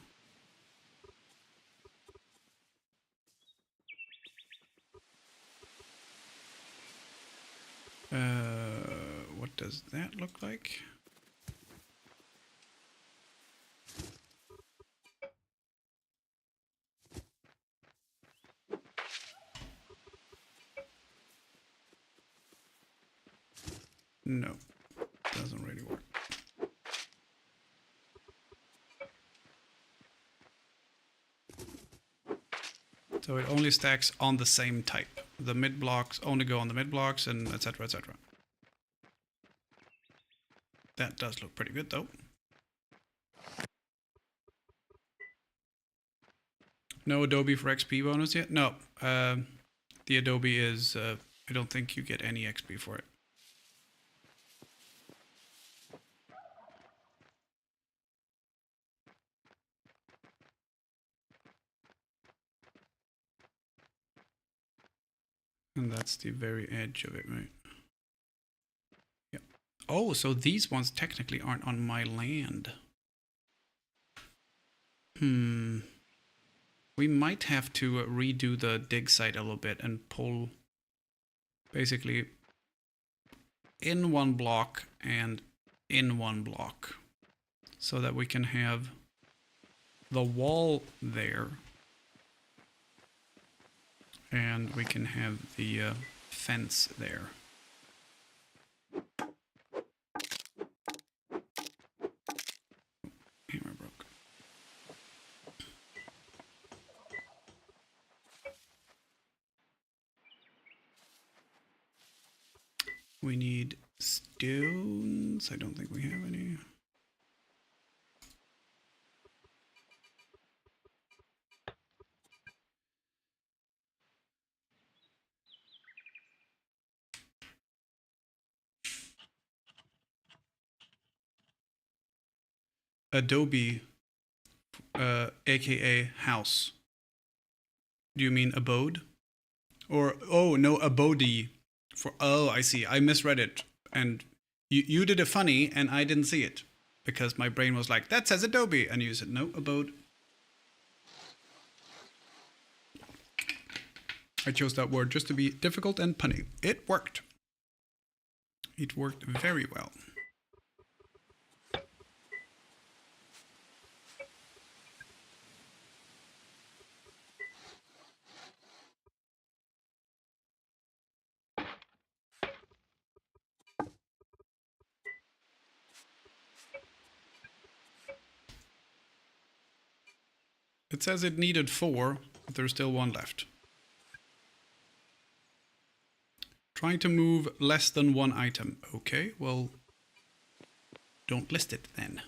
what does that look like? No, doesn't really work. So it only stacks on the same type. The mid blocks only go on the mid blocks, and etc. etc. That does look pretty good though. No Adobe for XP bonus yet? No. The Adobe is, I don't think you get any XP for it. And that's the very edge of it, right? Yeah. Oh, so these ones technically aren't on my land. We might have to redo the dig site a little bit and pull basically in one block and in one block so that we can have the wall there and we can have the fence there. Hammer broke. We need stones. I don't think we have any. Adobe, aka house. Do you mean abode? Or, oh, no, abode. For, oh, I see. I misread it. And you did it funny, and I didn't see it. Because my brain was like, that says Adobe. And you said, no, abode. I chose that word just to be difficult and punny. It worked. It worked very well. It says it needed 4, but there's still 1 left. Trying to move less than 1 item. Okay, well, don't list it then.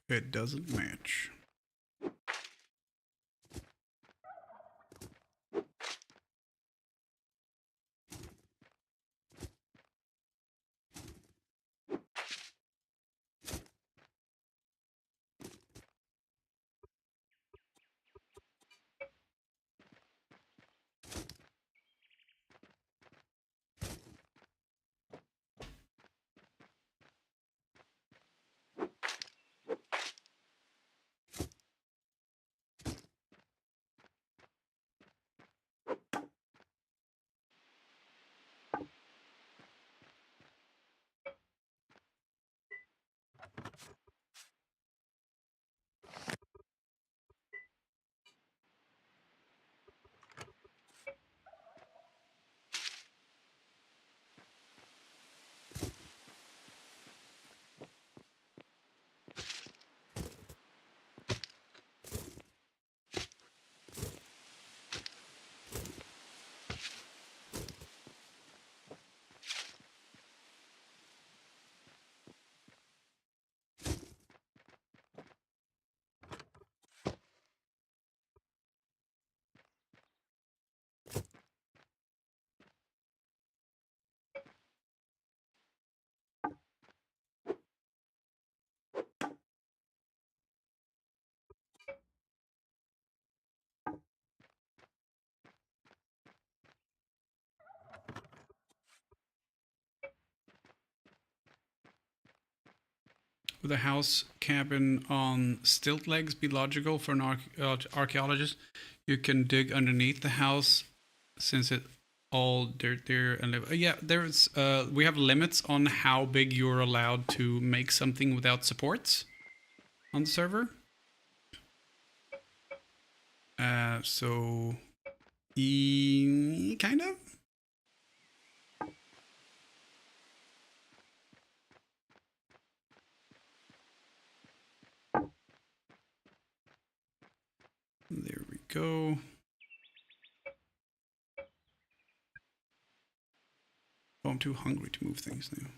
It doesn't match. Would a house cabin on stilt legs be logical for an archaeologist? You can dig underneath the house since it all dirt there and yeah, there's we have limits on how big you're allowed to make something without supports on the server. So kind of. There we go. Oh, I'm too hungry to move things now.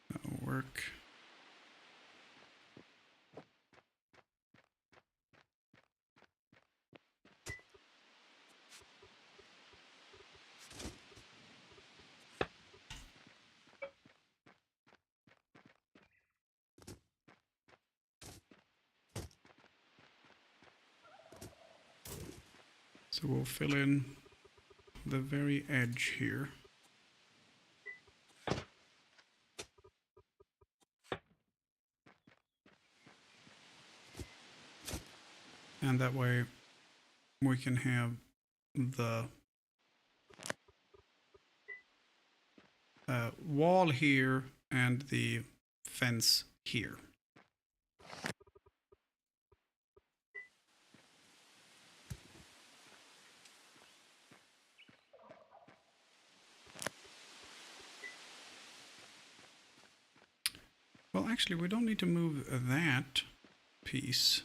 That'll work. So we'll fill in the very edge here. And that way we can have the wall here and the fence here. Well, actually, we don't need to move that piece.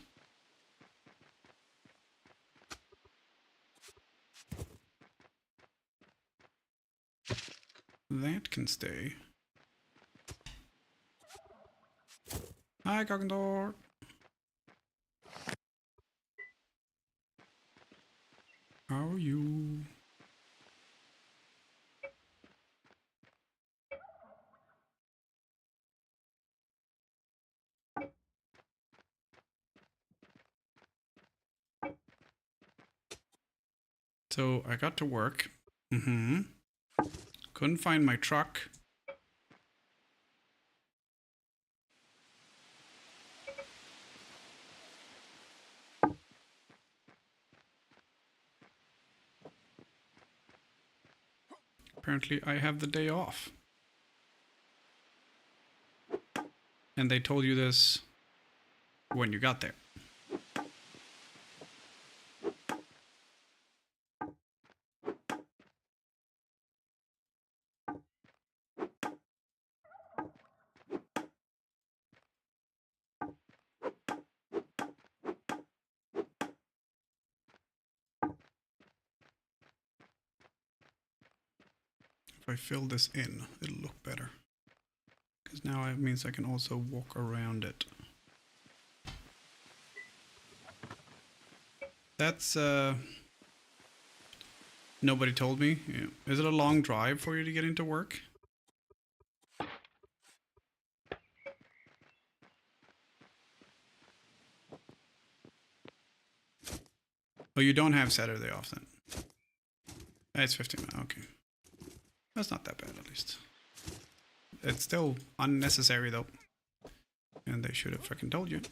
That can stay. Hi, Cockendor. How are you? So I got to work. Couldn't find my truck. Apparently I have the day off. And they told you this when you got there. If I fill this in, it'll look better. Because now it means I can also walk around it. That's, nobody told me. Yeah. Is it a long drive for you to get into work? Oh, you don't have Saturday off then? It's 15 minutes, okay. That's not that bad, at least. It's still unnecessary, though. And they should have fucking told you.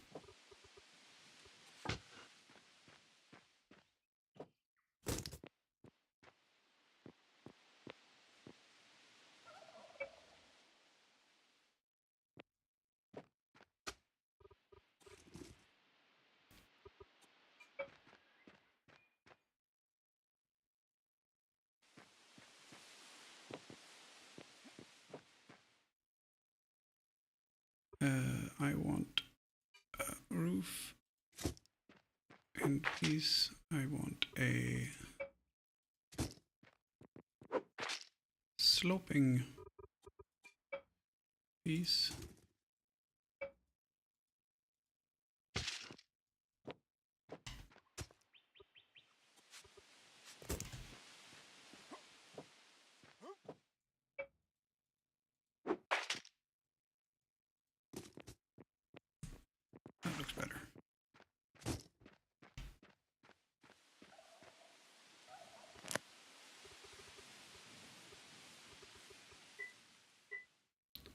I want a roof and piece. I want a sloping piece.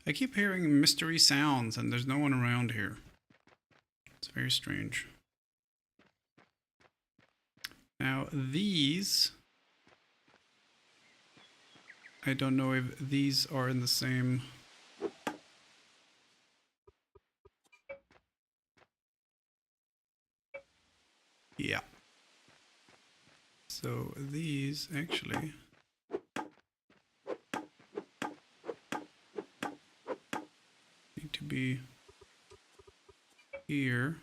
I keep hearing mystery sounds and there's no one around here. It's very strange. Now these... I don't know if these are in the same... Yeah. So these actually... need to be here.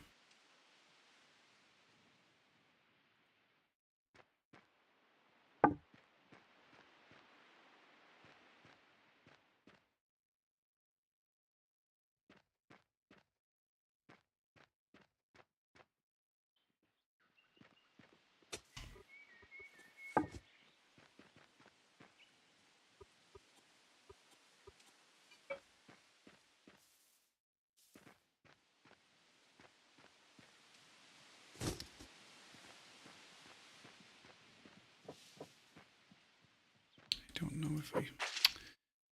I don't know if I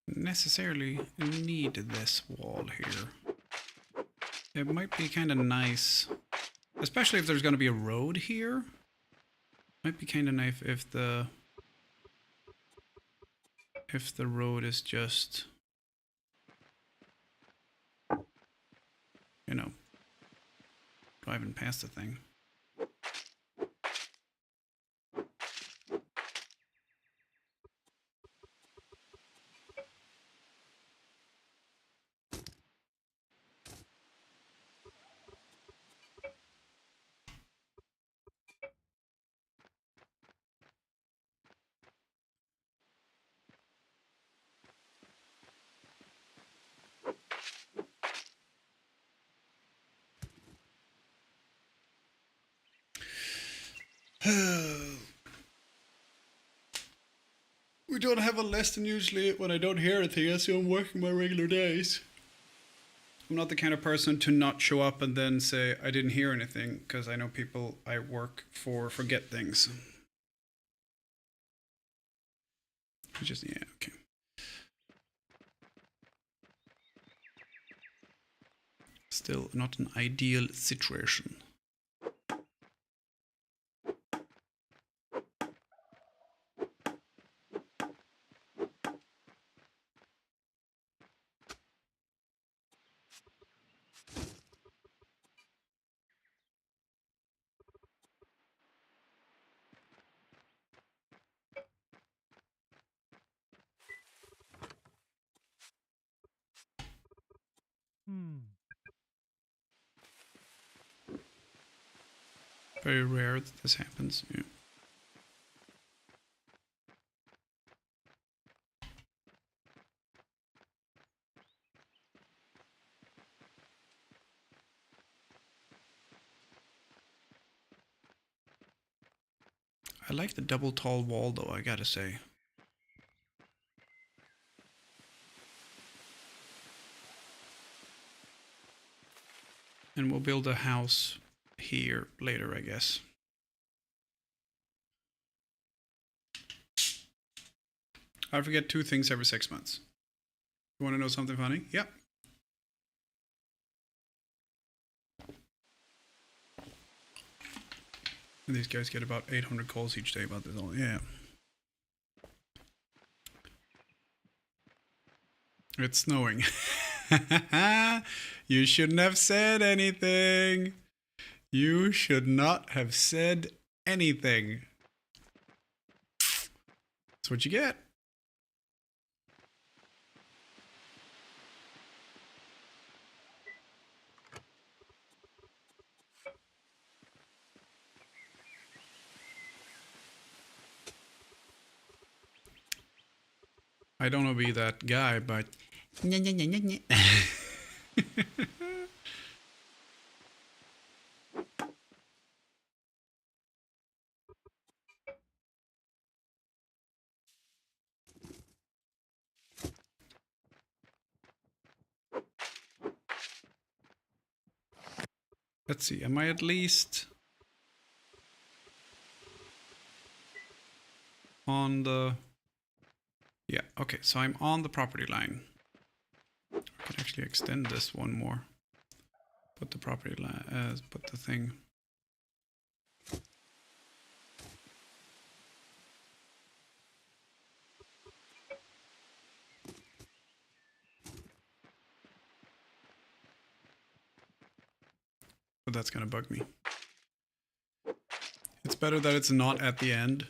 necessarily need this wall here. It might be kind of nice, especially if there's going to be a road here. Might be kind of nice if the road is just, you know, driving past the thing. We don't have a lesson usually when I don't hear anything, so I'm working my regular days. I'm not the kind of person to not show up and then say I didn't hear anything, because I know people I work for forget things. Just, yeah, okay. Still not an ideal situation. Very rare that this happens. Yeah. I like the double tall wall though, I gotta say. And we'll build a house here later, I guess. I forget 2 things every 6 months. You want to know something funny? Yep. And these guys get about 800 calls each day about this. All, yeah. It's snowing. You shouldn't have said anything. You should not have said anything. That's what you get. I don't want to be that guy, but... Let's see, am I at least on the... Yeah, okay, so I'm on the property line. can actually extend this one more. Put the property line, put the thing. But that's gonna bug me. It's better that it's not at the end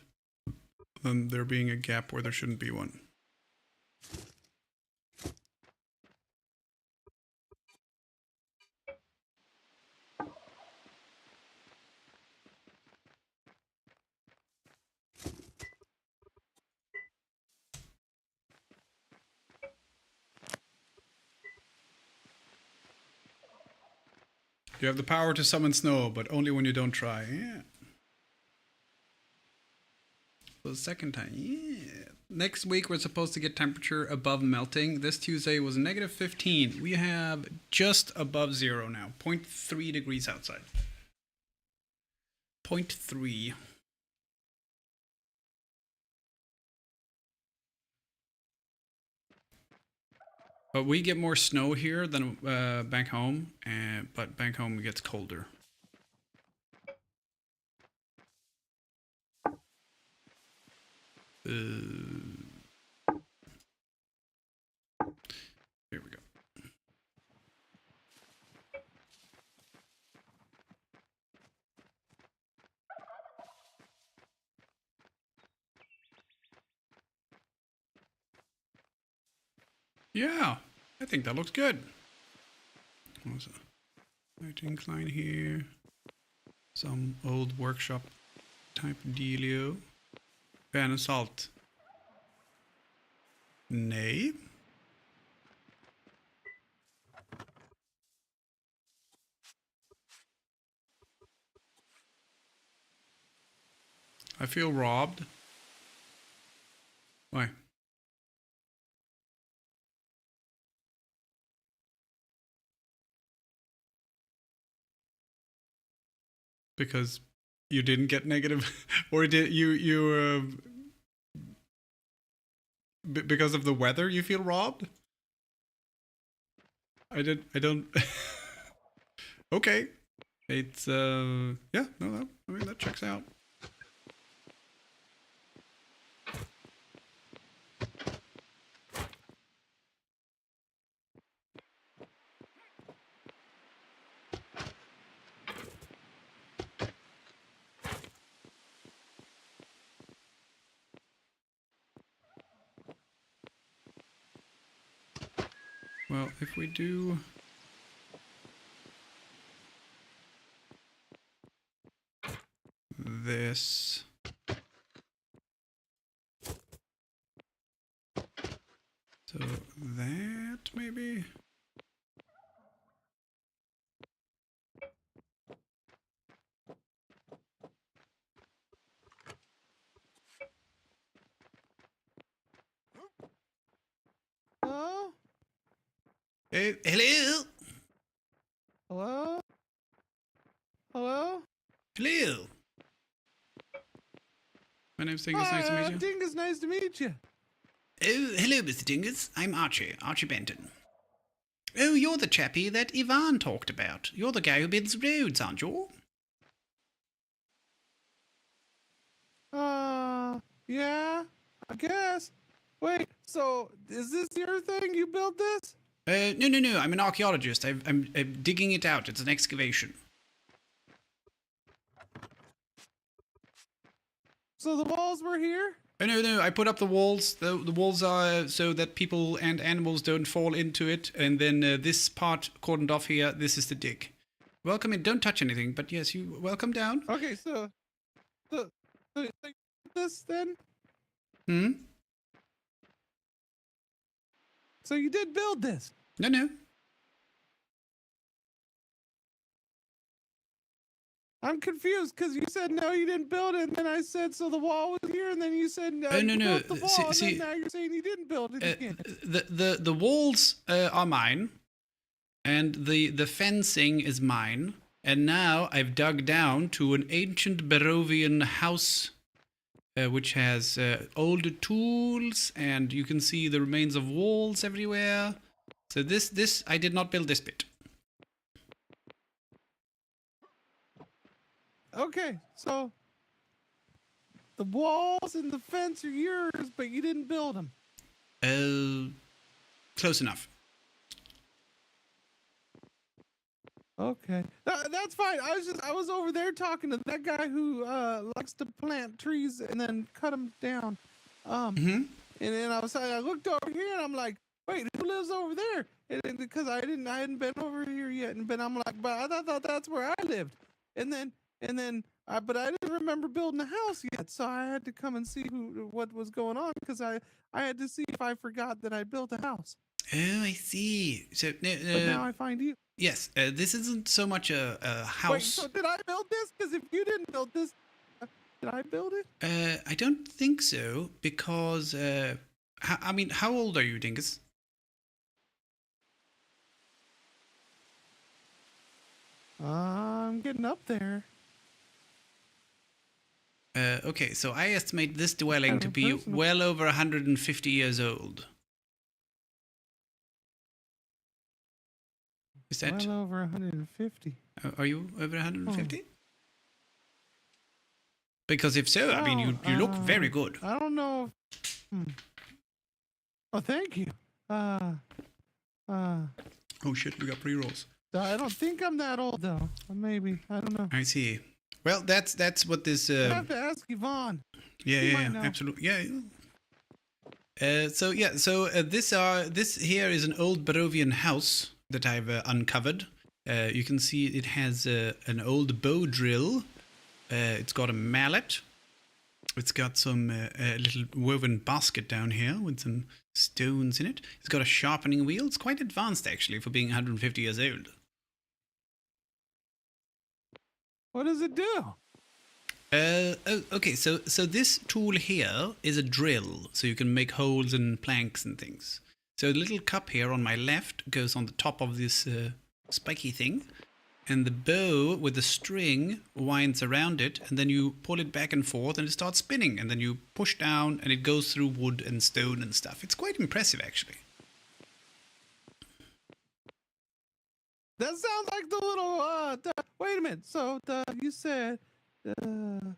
than there being a gap where there shouldn't be one. You have the power to summon snow, but only when you don't try. Yeah. For the second time. Yeah. Next week we're supposed to get temperature above melting. This Tuesday was negative 15. We have just above 0 now. 0.3 degrees outside. 0.3. But we get more snow here than back home, but back home it gets colder. Here we go. Yeah, I think that looks good. There's a light incline here. Some old workshop type dealio. Fan and salt. Nej. I feel robbed. Why? Because you didn't get negative, or did you because of the weather you feel robbed? I don't. Okay, it's yeah, no, I mean that checks out. Well, if we do this, so that maybe. Hello? Hello? Hello? Hello? Hello? My name's Dingus, nice to meet you. Dingus, nice to meet you. Oh, hello, Mr. Dingus. I'm Archie Benton. Oh, you're the chappie that Ivan talked about. You're the guy who builds roads, aren't you? Yeah, I guess. Wait, so is this your thing? You built this? No. I'm an archaeologist. I'm digging it out. It's an excavation. So the walls were here? Oh, no. I put up the walls. The walls are so that people and animals don't fall into it. And then this part cordoned off here, this is the dig. Welcome in. Don't touch anything. But yes, you welcome down. Okay, so you did this then? Hmm? So you did build this? No. I'm confused because you said no, you didn't build it, and then I said so the wall was here, and then you said no, you no. built the wall, and then now you're saying you didn't build it again. The walls are mine, and the fencing is mine, and now I've dug down to an ancient Barovian house, which has old tools, and you can see the remains of walls everywhere. So this I did not build this bit. Okay, so the walls and the fence are yours, but you didn't build them. Close enough. Okay, that's fine. I was over there talking to that guy who likes to plant trees and then cut them down. And then I looked over here and I'm like, wait, who lives over there? And because I hadn't been over here yet, but I'm like, but I thought that's where I lived. But I didn't remember building a house yet, so I had to come and see what was going on because I had to see if I forgot that I built a house. Oh, I see. So But now I find you. yes, this isn't so much a house. Wait, so did I build this? Because if you didn't build this, did I build it? I don't think so because I mean, how old are you, Dingus? I'm getting up there. Okay, so I estimate this dwelling to be Personal. well over 150 years old. Is that? Well over 150. Are you over 150? Because if so, I mean, you look very good. I don't know. Oh, thank you. Oh shit, we got pre-rolls. I don't think I'm that old though. Maybe I don't know. I see. Well, that's what this. I have to ask Yvonne. Yeah, might know. absolutely. Yeah. This here is an old Barovian house that I've uncovered. You can see it has an old bow drill. It's got a mallet. It's got some little woven basket down here with some stones in it. It's got a sharpening wheel. It's quite advanced actually for being 150 years old. What does it do? Okay, so this tool here is a drill, so you can make holes in planks and things. So the little cup here on my left goes on the top of this spiky thing, and the bow with the string winds around it, and then you pull it back and forth, and it starts spinning, and then you push down, and it goes through wood and stone and stuff. It's quite impressive, actually. That sounds like the little. Wait a minute. So you said the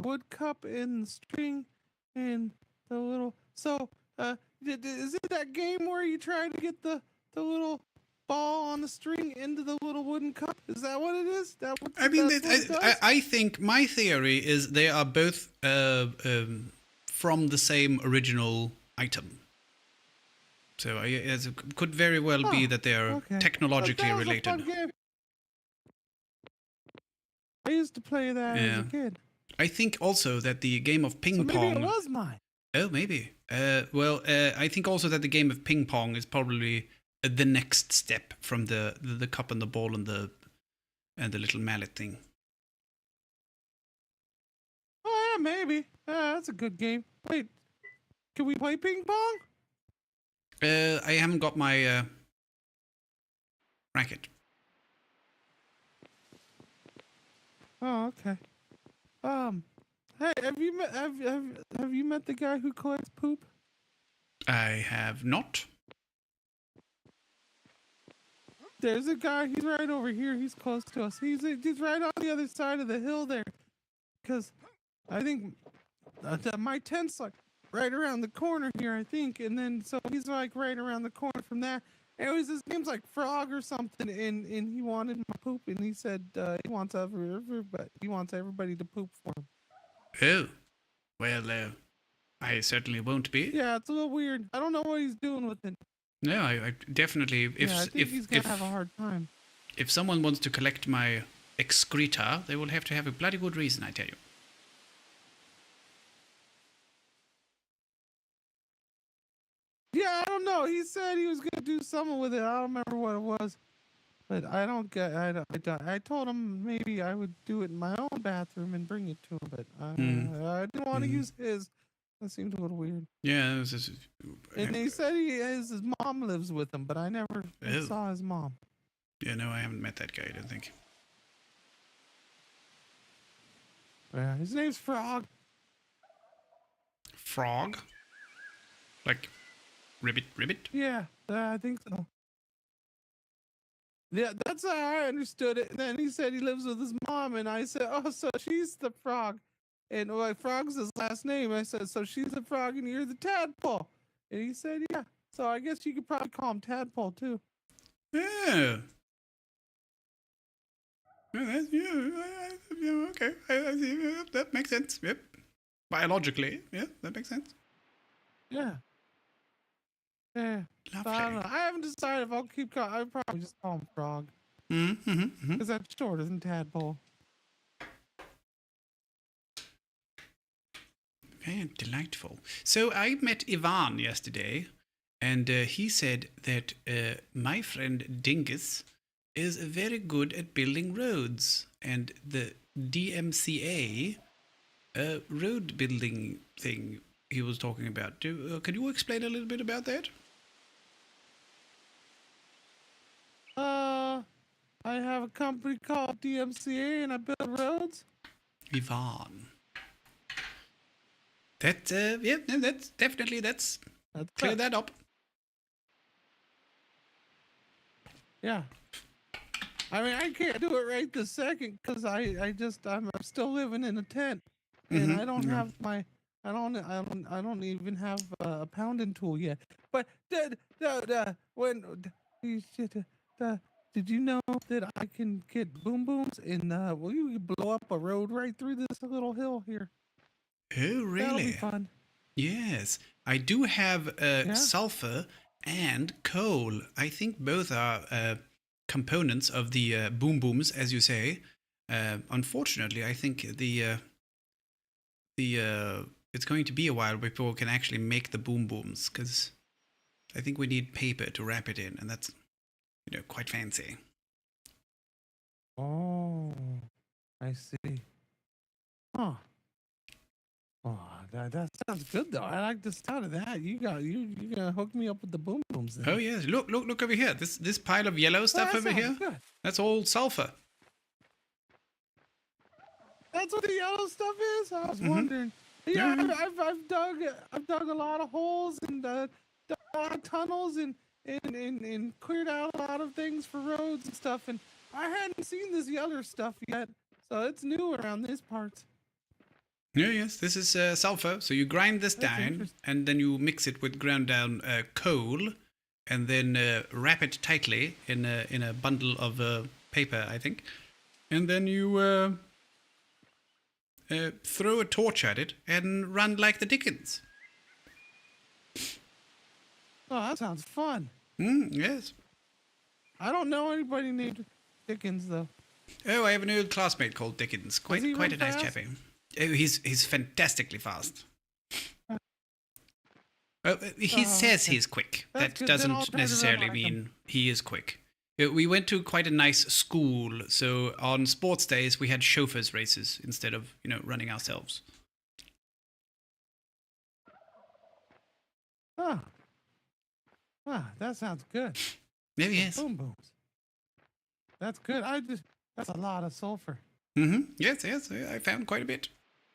wood cup and the string and the little. So is it that game where you try to get the little ball on the string into the little wooden cup? Is that what it is? I think my theory is they are both from the same original item. So it could very well be that they are technologically related. I used to play that as a kid. I think also that the game of ping pong. Maybe it was mine. Oh, maybe. I think also that the game of ping pong is probably the next step from the cup and the ball and the little mallet thing. Oh yeah, maybe. That's a good game. Wait, can we play ping pong? I haven't got my racket. Oh, okay. Hey, have you met the guy who collects poop? I have not. There's a guy. He's right over here. He's close to us. He's right on the other side of the hill there. Because I think my tent's like right around the corner here, I think. And then so he's like right around the corner from there. Anyways, his name's like Frog or something, and he wanted my poop, and he said he wants everybody to poop for him. Oh, well, I certainly won't be. Yeah, it's a little weird. I don't know what he's doing with it. No, I definitely. I think he's gonna have a hard time. If someone wants to collect my excreta, they will have to have a bloody good reason, I tell you. Yeah, I don't know. He said he was gonna do something with it. I don't remember what it was, but I told him maybe I would do it in my own bathroom and bring it to him, but I didn't want to use his. That seemed a little weird. Yeah, it was just, and he said his mom lives with him, but I never saw his mom. Yeah, no, I haven't met that guy, I don't think. Yeah, his name's Frog. Frog? Like Ribbit. Yeah, I think so. Yeah, that's how I understood it. And then he said he lives with his mom, and I said, "Oh, so she's the frog." And frog's his last name. I said, "So she's the frog, and you're the tadpole." And he said, "Yeah." So I guess you could probably call him tadpole too. Yeah. Yeah, okay. I see. That makes sense. Yep. Biologically, yeah, that makes sense. Yeah. Yeah. So I don't know. I haven't decided if I'll keep calling. I'll probably just call him frog because that's shorter than tadpole. Very delightful. So I met Ivan yesterday, and he said that my friend Dingus is very good at building roads, and the DMCA road building thing he was talking about. Can you explain a little bit about that? I have a company called DMCA, and I build roads. Ivan. That yeah, no, that's definitely that's clear that up. Yeah. I mean, I can't do it right this second because I'm still living in a tent, and I don't have my I don't even have a pounding tool yet. But did you know that I can get boom booms and will you blow up a road right through this little hill here? Oh, really? That'll be fun. Yes, I do have sulfur and coal. I think both are components of the boom booms, as you say. Unfortunately, I think the it's going to be a while before we can actually make the boom booms, because I think we need paper to wrap it in, and that's quite fancy. Oh, I see. Huh. Oh, that sounds good though. I like the sound of that. You gonna hook me up with the boom booms then. Oh yes, look over here. This pile of yellow stuff over here. Good. That's all sulfur. That's what the yellow stuff is. I was wondering. Yeah, I've dug a lot of holes and dug a lot of tunnels and cleared out a lot of things for roads and stuff. And I hadn't seen this yellow stuff yet, so it's new around these parts. Yeah, yes, this is sulfur. So you grind this down, and then you mix it with ground down coal, and then wrap it tightly in a bundle of paper, I think, and then you throw a torch at it and run like the Dickens. Oh, that sounds fun. Yes. I don't know anybody named Dickens though. Oh, I have an old classmate called Dickens. Quite a nice chappy. Oh, he's fantastically fast. He says he's quick. That doesn't necessarily mean he is quick. We went to quite a nice school, so on sports days we had chauffeurs races instead of running ourselves. Oh. Wow, that sounds good. Maybe yes. Boom booms. That's good. That's a lot of sulfur. Yes, I found quite a bit.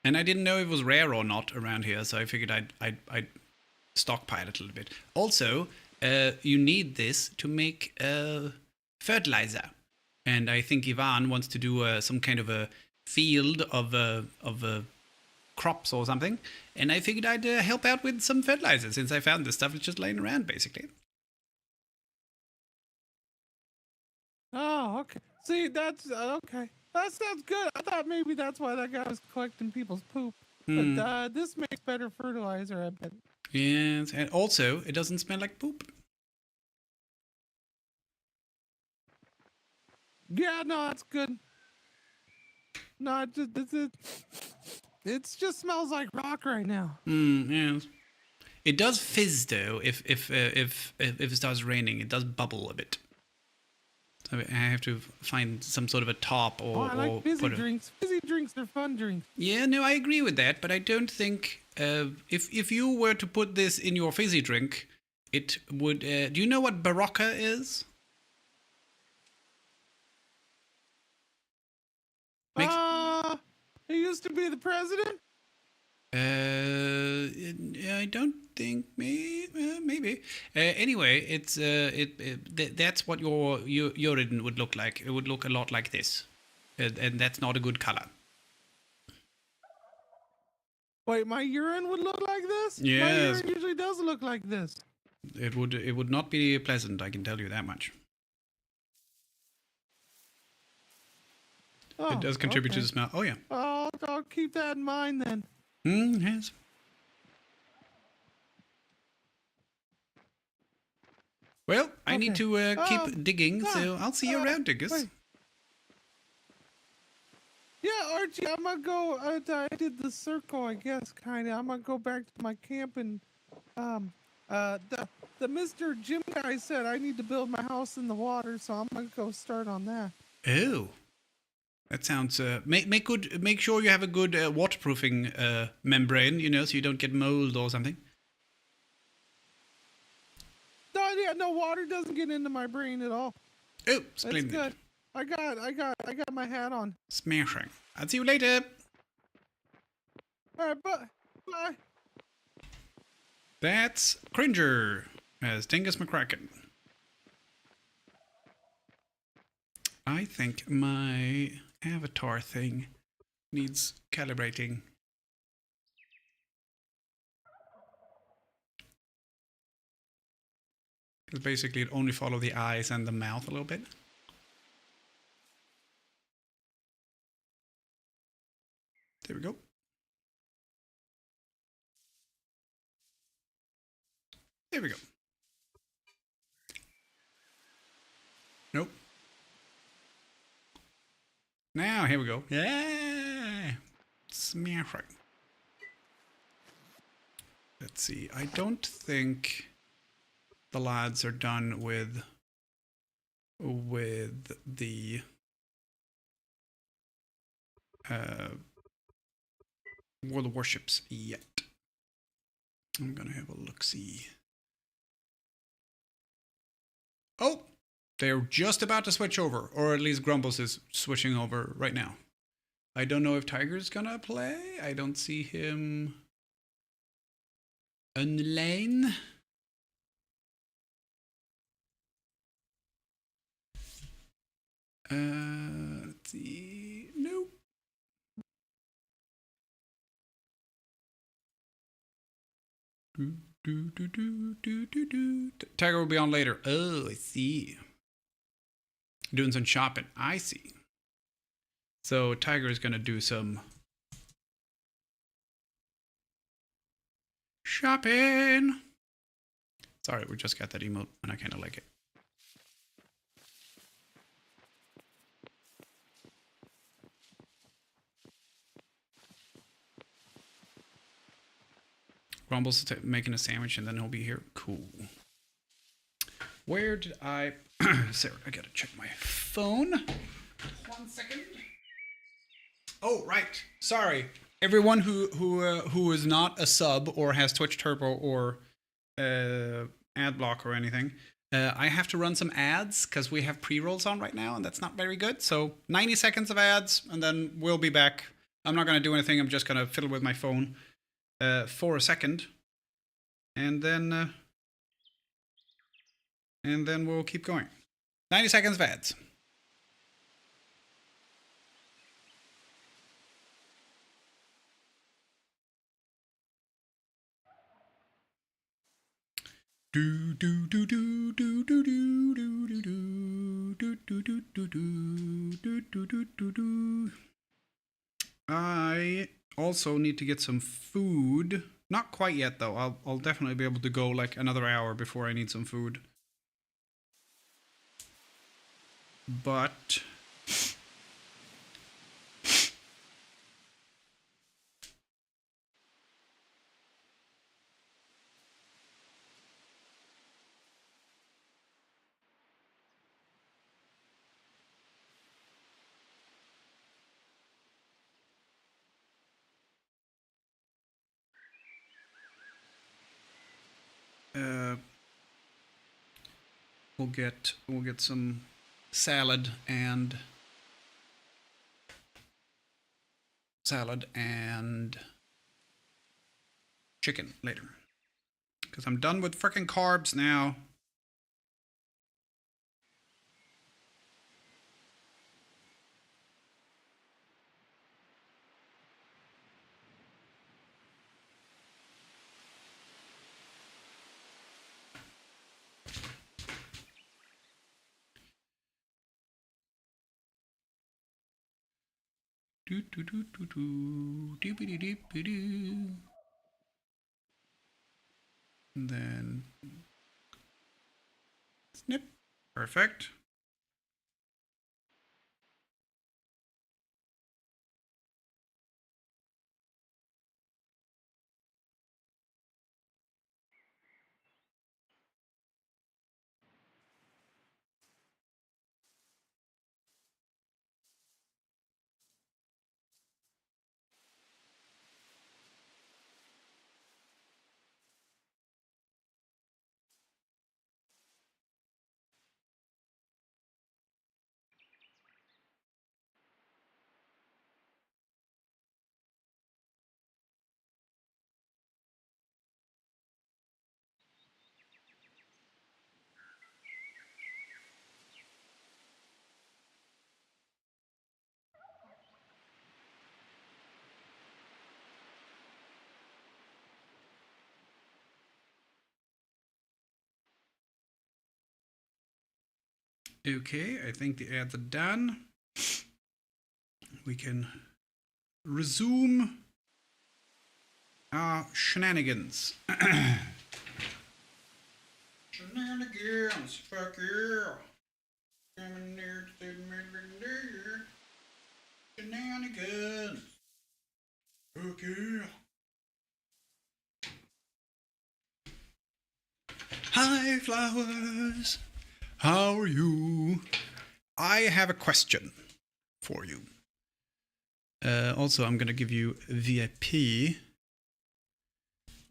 And I didn't know it was rare or not around here, so I figured I'd stockpile it a little bit. Also, you need this to make fertilizer, and I think Ivan wants to do some kind of a field of crops or something. And I figured I'd help out with some fertilizer since I found this stuff. It's just laying around, basically. Oh, okay. See, that's okay. That sounds good. I thought maybe that's why that guy was collecting people's poop. But this makes better fertilizer, I bet. Yes, and also, it doesn't smell like poop. Yeah, no, that's good. No, it just smells like rock right now. Yes. It does fizz though. If it starts raining, it does bubble a bit. So I have to find some sort of a top or. I like fizzy drinks. Fizzy drinks are fun drinks. Yeah, no, I agree with that, but I don't think if you were to put this in your fizzy drink, it would. Do you know what Barocca is? He used to be the president. I don't think me. maybe. Anyway, it's that's what your urine would look like. It would look a lot like this, and that's not a good color. Wait, my urine would look like this? My Yes. urine usually does look like this. It would not be pleasant. I can tell you that much. Oh, It does contribute to okay. the smell. Oh yeah. I'll keep that in mind then. Yes. Well, I need Okay. to keep digging, so I'll see you around, diggers. wait. Yeah, Archie, I'm gonna go. I did the circle, I guess, kind of. I'm gonna go back to my camp and the Mr. Jim guy said I need to build my house in the water, so I'm gonna go start on that. Oh, that sounds. Make sure you have a good waterproofing membrane, you know, so you don't get mold or something. No, yeah, no water doesn't get into my brain at all. Oh, That's splendid. good. I got my hat on. Smashing. I'll see you later. All right, bye. That's Cringer as Dingus McCracken. I think my avatar thing needs calibrating. Because basically it only follows the eyes and the mouth a little bit. There we go. There we go. Nope. Now, here we go. Yeah! Smashing. Let's see. I don't think the lads are done with the World Warships yet. I'm gonna have a look-see. Oh! They're just about to switch over, or at least Grumbles is switching over right now. I don't know if Tiger's gonna play. I don't see him on the lane. Let's see. Nope. Tiger will be on later. Oh, I see. Doing some shopping. I see. So Tiger is gonna do some shopping. Sorry, we just got that emote and I kind of like it. Rumble's making a sandwich and then he'll be here. Cool. Where did I... Sarah, I gotta check my phone. 1 second. Oh, right. Sorry. Everyone who is not a sub or has Twitch Turbo or ad block or anything, I have to run some ads because we have pre-rolls on right now and that's not very good. So 90 seconds of ads and then we'll be back. I'm not going to do anything. I'm just going to fiddle with my phone for a second. And then we'll keep going. 90 seconds of ads. Do do do do do do do do do do do do do do do do do. I also need to get some food. Not quite yet though. I'll definitely be able to go like another hour before I need some food. But we'll get some salad and chicken later. Because I'm done with freaking carbs now. Do do do do do do do do do do. And then snip. Perfect. Okay, I think the ads are done. We can resume our shenanigans. Shenanigans, fuck yeah. Coming near to the middle. Shenanigans. Fuck yeah. Hi, flowers. How are you? I have a question for you. Also, I'm gonna give you VIP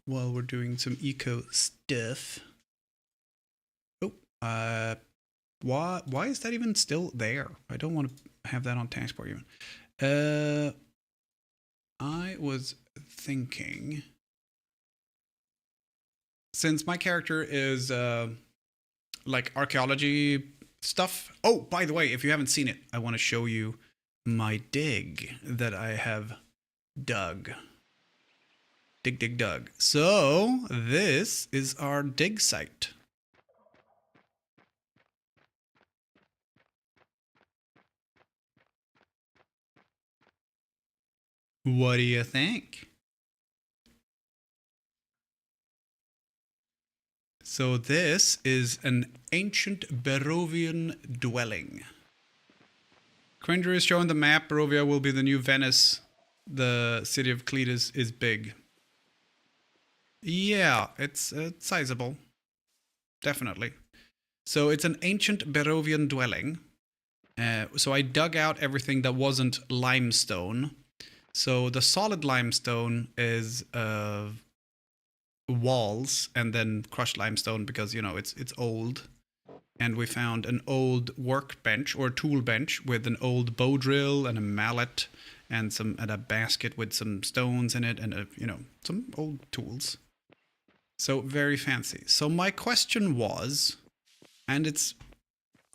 while we're doing some eco stuff. Oh, why is that even still there? I don't want to have that on taskbar even. I was thinking, since my character is like archaeology stuff. Oh, by the way, if you haven't seen it, I want to show you my dig that I have dug. Dug. So this is our dig site. What do you think? So this is an ancient Barovian dwelling. Cringer is showing the map. Barovia will be the new Venice. The city of Cletus is big. Yeah, it's sizable. Definitely. So it's an ancient Barovian dwelling. So I dug out everything that wasn't limestone. So the solid limestone is walls, and then crushed limestone because, you know, it's old. And we found an old workbench or tool bench with an old bow drill and a mallet and a basket with some stones in it and some old tools. So very fancy. So my question was, and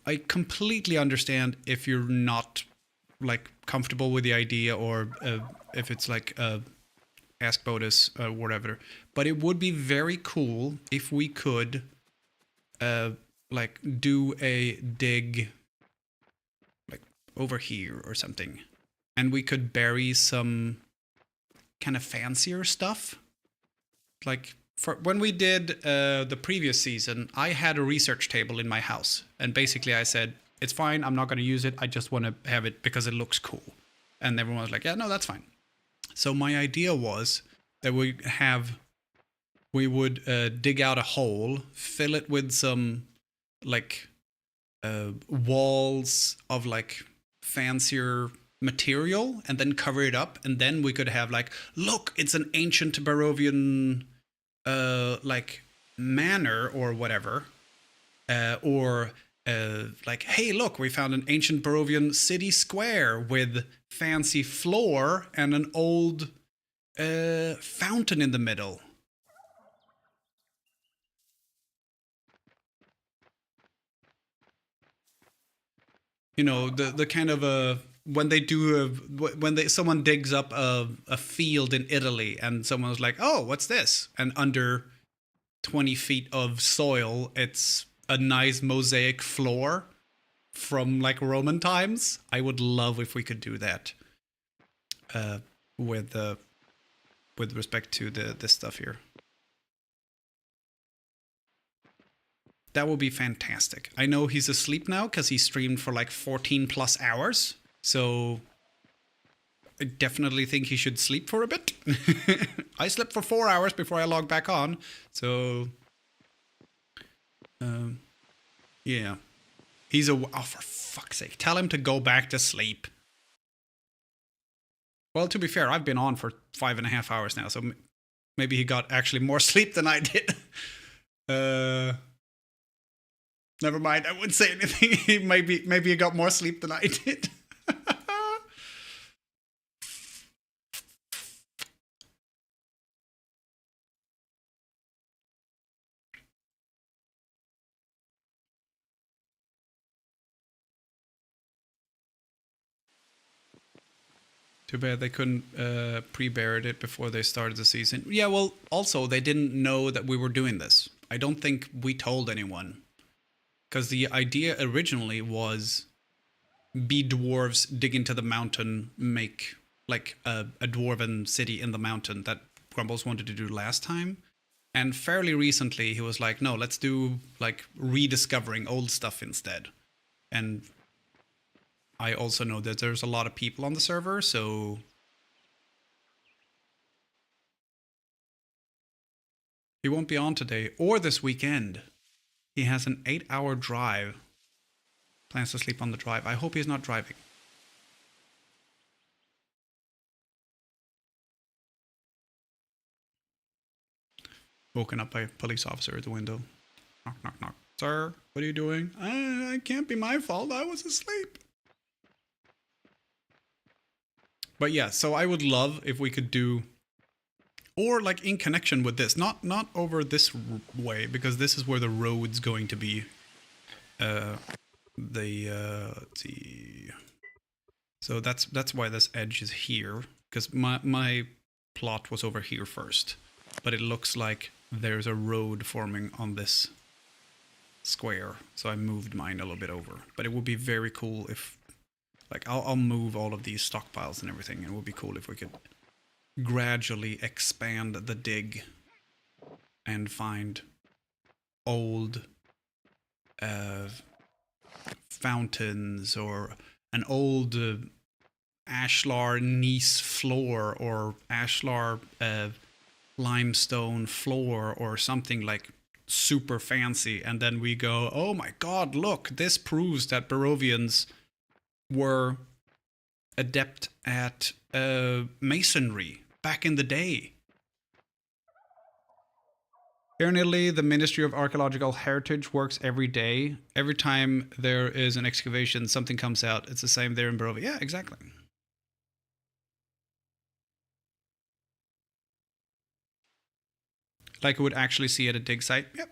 I completely understand if you're not like comfortable with the idea, or if it's like ask Bodus or whatever, but it would be very cool if we could like do a dig like over here or something, and we could bury some kind of fancier stuff. Like for when we did the previous season, I had a research table in my house, and basically I said, it's fine, I'm not going to use it, I just want to have it because it looks cool. And everyone was like, yeah, no, that's fine. So my idea was that we would dig out a hole, fill it with some like walls of like fancier material, and then cover it up, and then we could have like, look, it's an ancient Barovian like manor or whatever, or like, hey, look, we found an ancient Barovian city square with fancy floor and an old fountain in the middle. you know, the kind of when they do someone digs up a field in Italy and someone's like, oh, what's this? And under 20 feet of soil, it's a nice mosaic floor from like Roman times. I would love if we could do that with respect to this stuff here. That would be fantastic. I know he's asleep now because he streamed for like 14 plus hours. So I definitely think he should sleep for a bit. I slept for 4 hours before I logged back on. So, yeah. Oh, for fuck's sake. Tell him to go back to sleep. Well, to be fair, I've been on for 5.5 hours now. So maybe he got actually more sleep than I did. Never mind, I wouldn't say anything. maybe he got more sleep than I did. Too bad they couldn't pre-buried it before they started the season. Yeah, well, also, they didn't know that we were doing this. I don't think we told anyone. Because the idea originally was be dwarves, dig into the mountain, make like a dwarven city in the mountain that Grumbles wanted to do last time. And fairly recently he was like, no, let's do like rediscovering old stuff instead. And I also know that there's a lot of people on the server, so he won't be on today or this weekend. He has an 8-hour drive. Plans to sleep on the drive. I hope he's not driving. Woken up by a police officer at the window. Knock, knock, knock. Sir, what are you doing? It can't be my fault. I was asleep. But yeah, so I would love if we could do, or like in connection with this, not over this way, because this is where the road's going to be. Let's see. So that's why this edge is here, because my plot was over here first, but it looks like there's a road forming on this square, so I moved mine a little bit over. But it would be very cool if, like, I'll move all of these stockpiles and everything, and it would be cool if we could gradually expand the dig and find old fountains or an old ashlar gneiss floor or ashlar limestone floor or something like super fancy, and then we go, oh my god, look, this proves that Barovians were adept at masonry back in the day. Here in Italy, the Ministry of Archaeological Heritage works every day. Every time there is an excavation, something comes out. It's the same there in Barovia. Yeah, exactly. Like you would actually see at a dig site. Yep.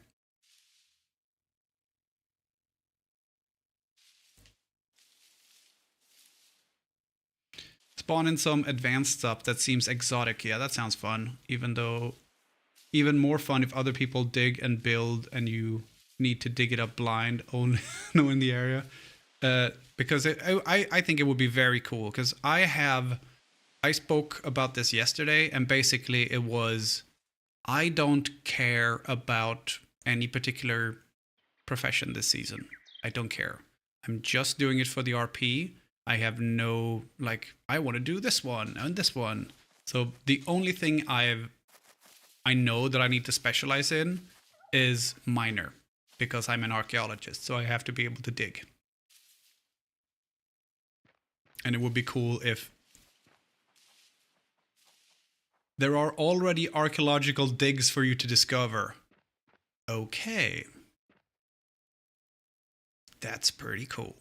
Spawn in some advanced stuff that seems exotic. Yeah, that sounds fun. Even more fun if other people dig and build and you need to dig it up blind, only knowing the area. Because I think it would be very cool, because I spoke about this yesterday, and basically it was, I don't care about any particular profession this season. I don't care. I'm just doing it for the RP. I have no, like, I want to do this one and this one. So the only thing I know that I need to specialize in is miner, because I'm an archaeologist, so I have to be able to dig. And it would be cool if there are already archaeological digs for you to discover. Okay. That's pretty cool.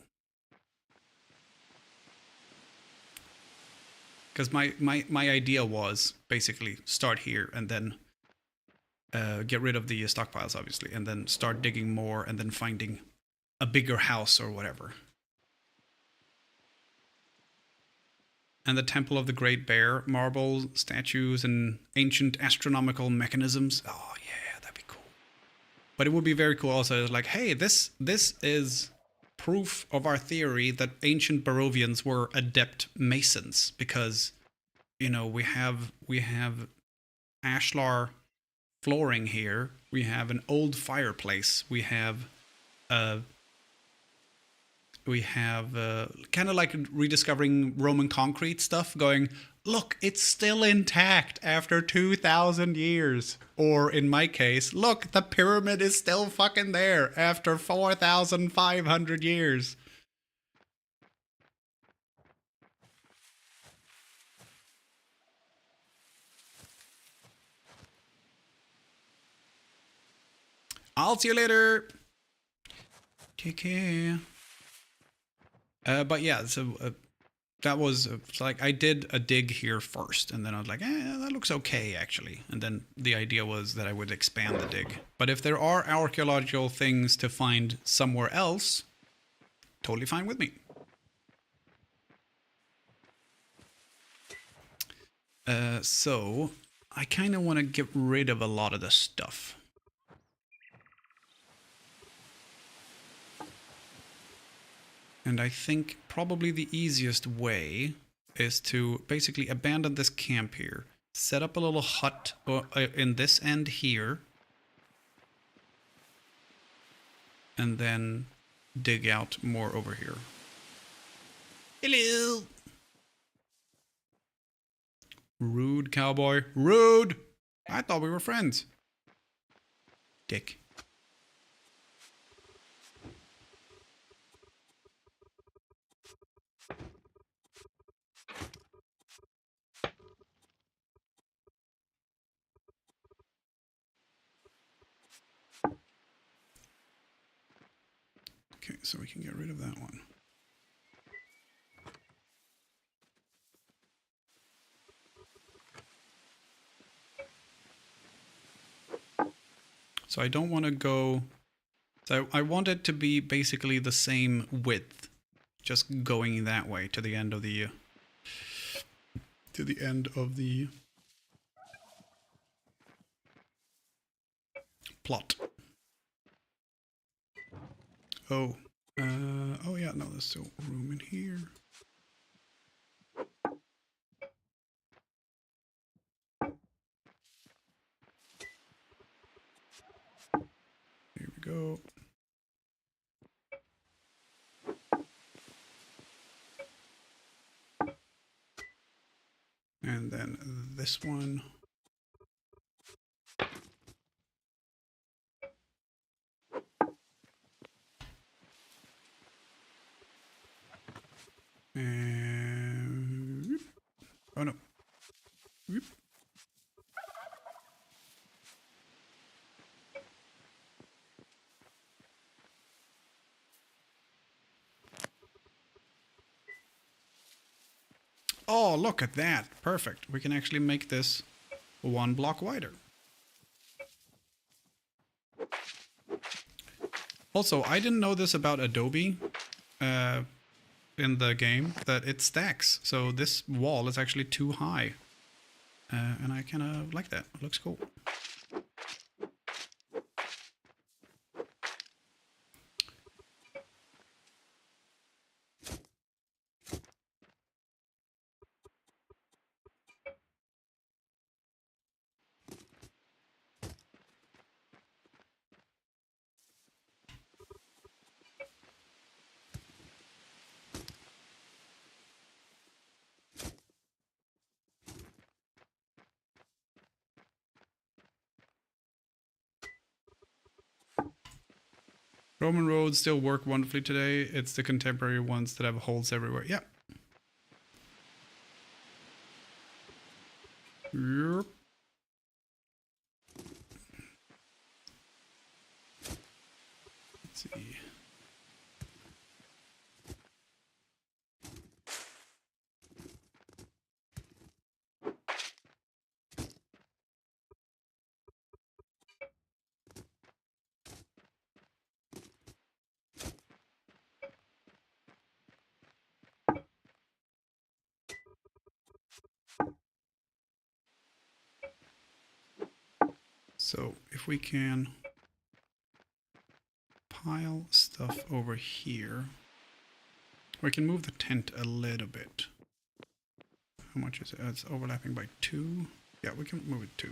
Because my idea was basically start here and then get rid of the stockpiles, obviously, and then start digging more and then finding a bigger house or whatever. and the Temple of the Great Bear, marble statues and ancient astronomical mechanisms. Oh yeah, that'd be cool. But it would be very cool also. It's like, hey, this is proof of our theory that ancient Barovians were adept masons, because you know we have ashlar flooring here. We have an old fireplace. We have kind of like rediscovering Roman concrete stuff, going, look, it's still intact after 2,000 years. Or in my case, look, the pyramid is still fucking there after 4,500 years. I'll see you later. Take care. But yeah, so that was like I did a dig here first, and then I was like, that looks okay actually. And then the idea was that I would expand the dig. But if there are archaeological things to find somewhere else, totally fine with me. So I kind of want to get rid of a lot of the stuff. And I think probably the easiest way is to basically abandon this camp here. Set up a little hut in this end here. And then dig out more over here. Hello! Rude, cowboy. Rude! I thought we were friends. Dick. Okay, so we can get rid of that one. So I don't want to go... So I want it to be basically the same width. Just going that way to the end of the... plot. Oh. Oh yeah, no, there's still room in here. Here we go. And then this one. And... oh no. Whoop. Oh, look at that. Perfect. We can actually make this 1 block wider. Also, I didn't know this about Adobe in the game, that it stacks. So this wall is actually too high. And I kind of like that. It looks cool. Roman roads still work wonderfully today. It's the contemporary ones that have holes everywhere. Yeah. Yep. Let's see. So if we can pile stuff over here, we can move the tent a little bit. How much is it? It's overlapping by 2. Yeah, we can move it 2.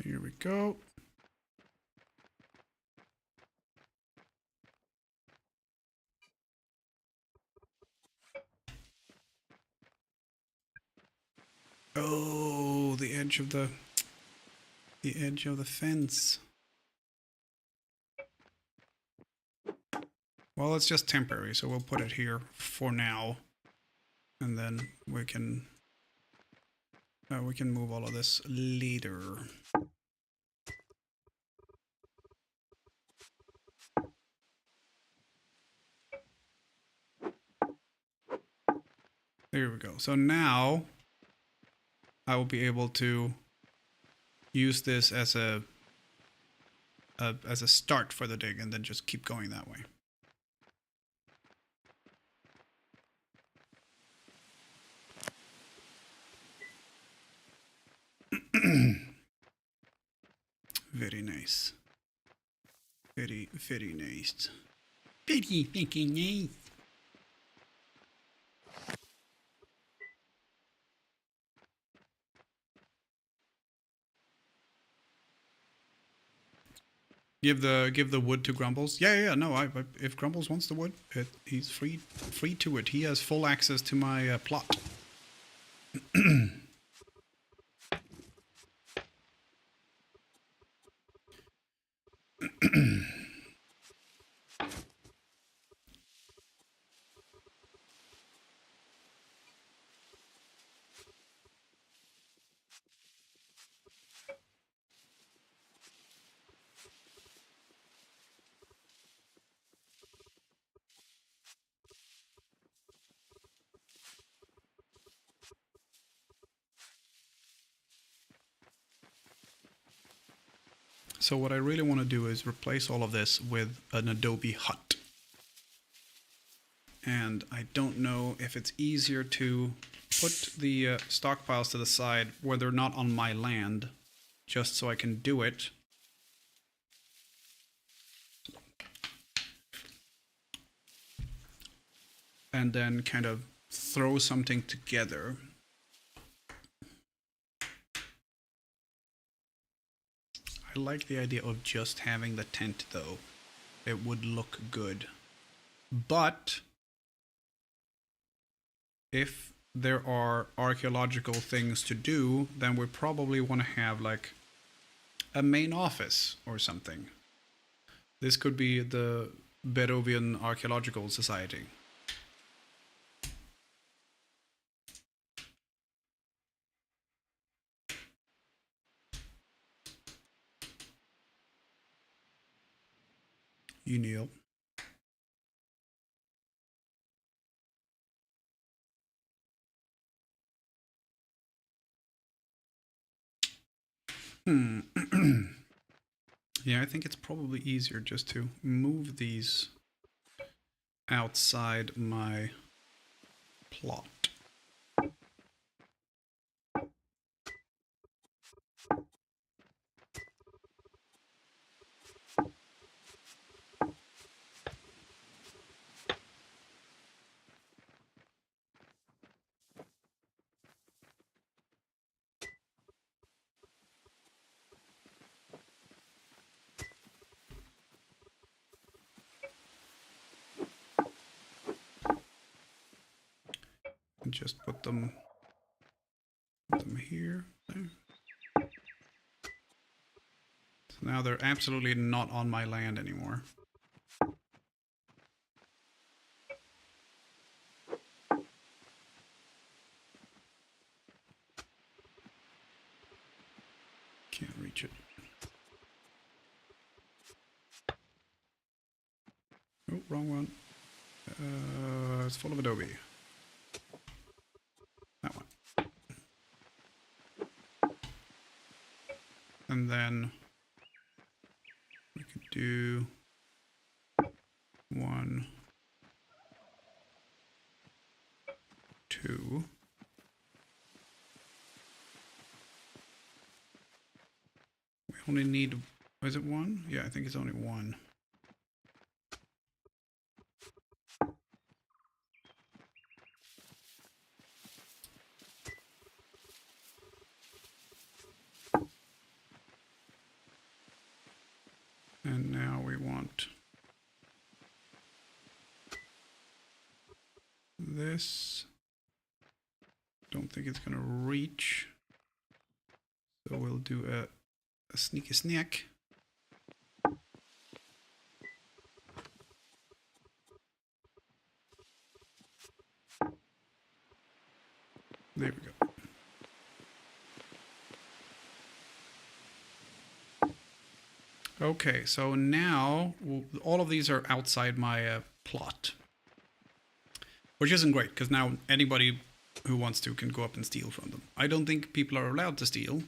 Here we go. Oh, the edge of the fence. Well, it's just temporary, so we'll put it here for now, and then we can move all of this later. There we go. So now I will be able to use this as a start for the dig, and then just keep going that way. Very nice. Very, very nice. Very, very nice. Give the wood to Grumbles. Yeah. No, if Grumbles wants the wood, he's free to it. He has full access to my plot. So what I really want to do is replace all of this with an adobe hut. And I don't know if it's easier to put the stockpiles to the side where they're not on my land, just so I can do it. And then kind of throw something together. I like the idea of just having the tent though. It would look good. But if there are archaeological things to do, then we probably want to have like a main office or something. This could be the Berovian Archaeological Society. You kneel. Yeah, I think it's probably easier just to move these outside my plot. And just put them here. There. So now they're absolutely not on my land anymore. Can't reach it. Oh, wrong one. It's full of adobe. That one. And then we could do 1, 2. We only need, was it 1? Yeah, I think it's only 1. And now we want this. Don't think it's gonna reach. So we'll do a sneaky snack. There we go. Okay, so now all of these are outside my plot, which isn't great because now anybody who wants to can go up and steal from them. I don't think people are allowed to steal,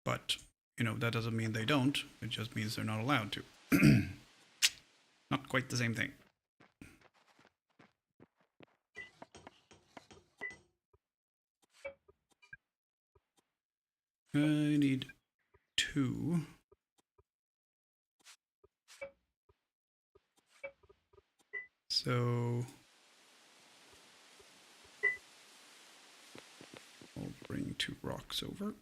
but you know that doesn't mean they don't. It just means they're not allowed to. Not quite the same thing. I need 2. So I'll bring 2 rocks over.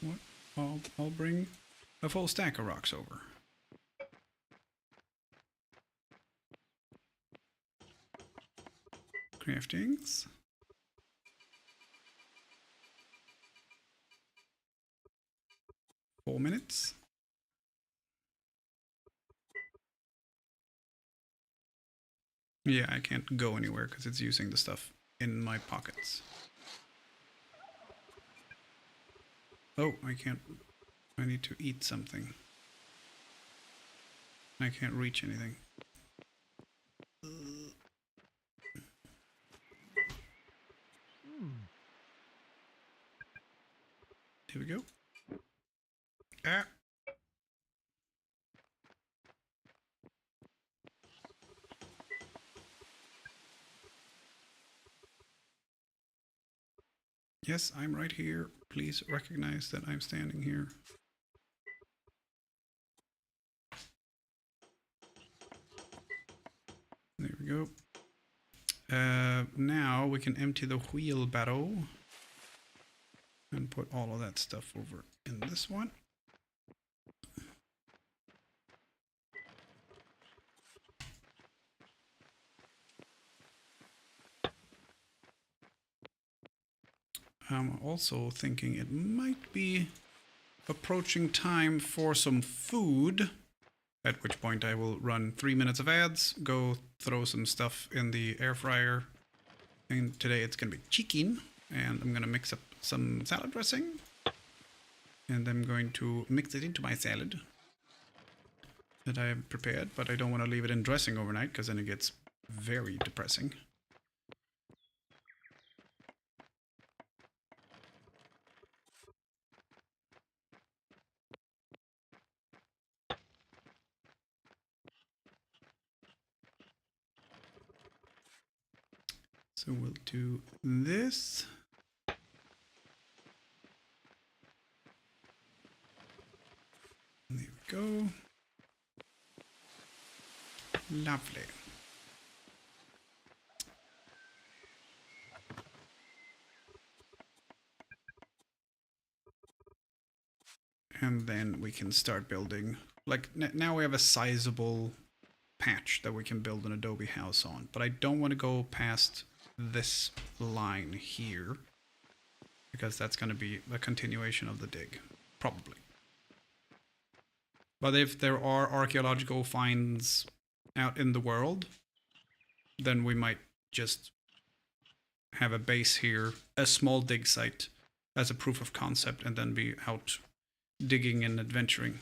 What? I'll bring a full stack of rocks over. Craftings. Four minutes. Yeah, I can't go anywhere because it's using the stuff in my pockets. Oh, I can't. I need to eat something. I can't reach anything. Here we go. Ah. Yes, I'm right here. Please recognize that I'm standing here. There we go. Now we can empty the wheelbarrow and put all of that stuff over in this one. I'm also thinking it might be approaching time for some food, at which point I will run 3 minutes of ads, go throw some stuff in the air fryer, and today it's going to be chicken, and I'm going to mix up some salad dressing, and I'm going to mix it into my salad that I have prepared, but I don't want to leave it in dressing overnight because then it gets very depressing. So we'll do this. There we go. Lovely. And then we can start building. Like now we have a sizable patch that we can build an adobe house on, but I don't want to go past this line here because that's going to be a continuation of the dig, probably. But if there are archaeological finds out in the world, then we might just have a base here, a small dig site as a proof of concept, and then be out digging and adventuring.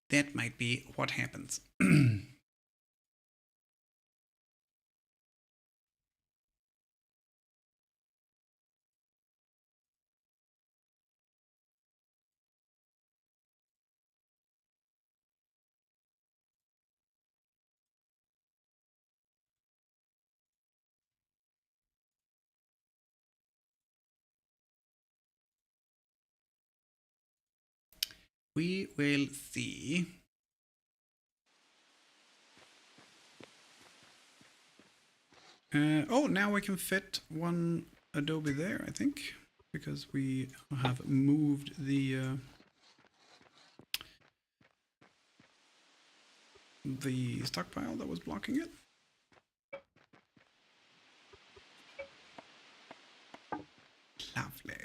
That might be what happens. We will see. Oh, now we can fit one adobe there, I think, because we have moved the stockpile that was blocking it. Lovely.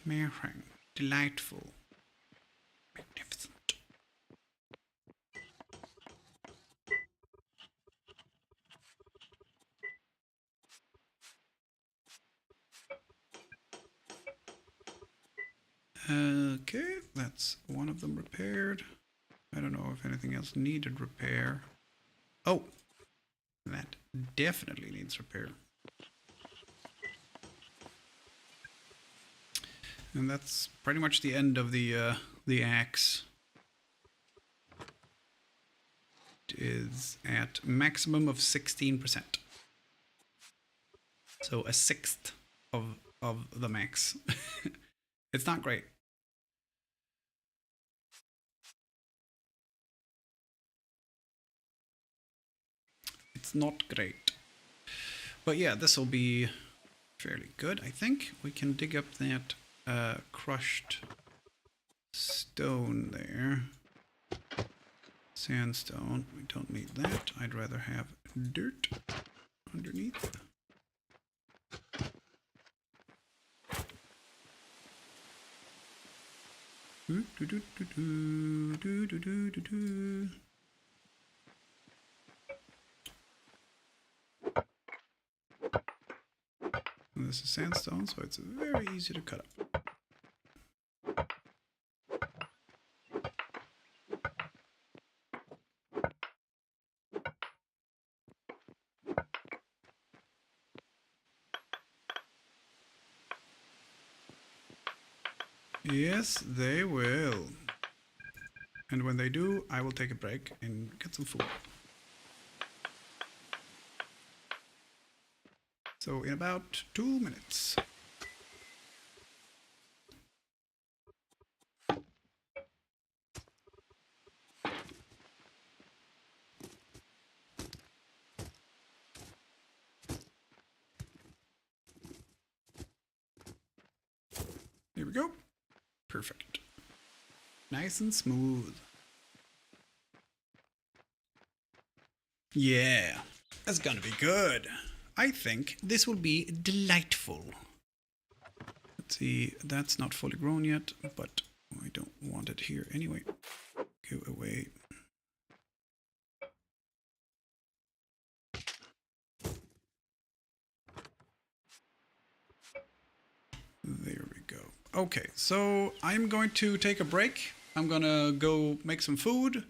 Amazing. Delightful. Magnificent. Okay, that's one of them repaired. I don't know if anything else needed repair. Oh, that definitely needs repair. And that's pretty much the end of the axe. It is at maximum of 16%. So a sixth of the max. It's not great. It's not great. But yeah, this will be fairly good, I think. We can dig up that crushed stone there. Sandstone. We don't need that. I'd rather have dirt underneath. And this is sandstone, so it's very easy to cut up. Yes, they will. And when they do, I will take a break and get some food. So in about 2 minutes. Here we go. Perfect. Nice and smooth. Yeah, that's gonna be good. I think this will be delightful. Let's see, that's not fully grown yet, but I don't want it here anyway. Go away. There we go. Okay, so I'm going to take a break. I'm gonna go make some food.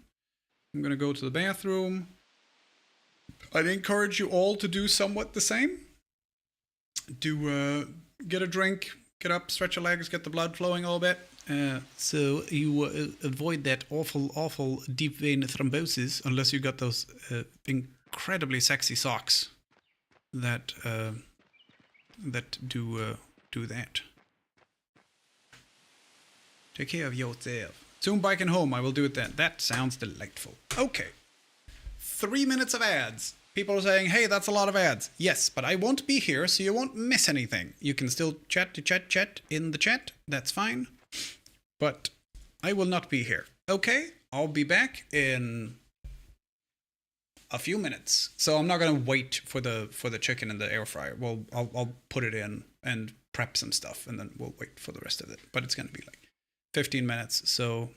I'm gonna go to the bathroom. I'd encourage you all to do somewhat the same. Do get a drink, get up, stretch your legs, get the blood flowing a little bit. So you avoid that awful deep vein thrombosis, unless you got those incredibly sexy socks that do that. Take care of yourself. Soon biking home, I will do it then. That sounds delightful. Okay. 3 minutes of ads. People are saying, hey, that's a lot of ads. Yes, but I won't be here, so you won't miss anything. You can still chat in the chat. That's fine. But I will not be here. Okay, I'll be back in a few minutes. So I'm not gonna wait for the chicken in the air fryer. Well, I'll put it in and prep some stuff, and then we'll wait for the rest of it. But it's gonna be like 15 minutes. So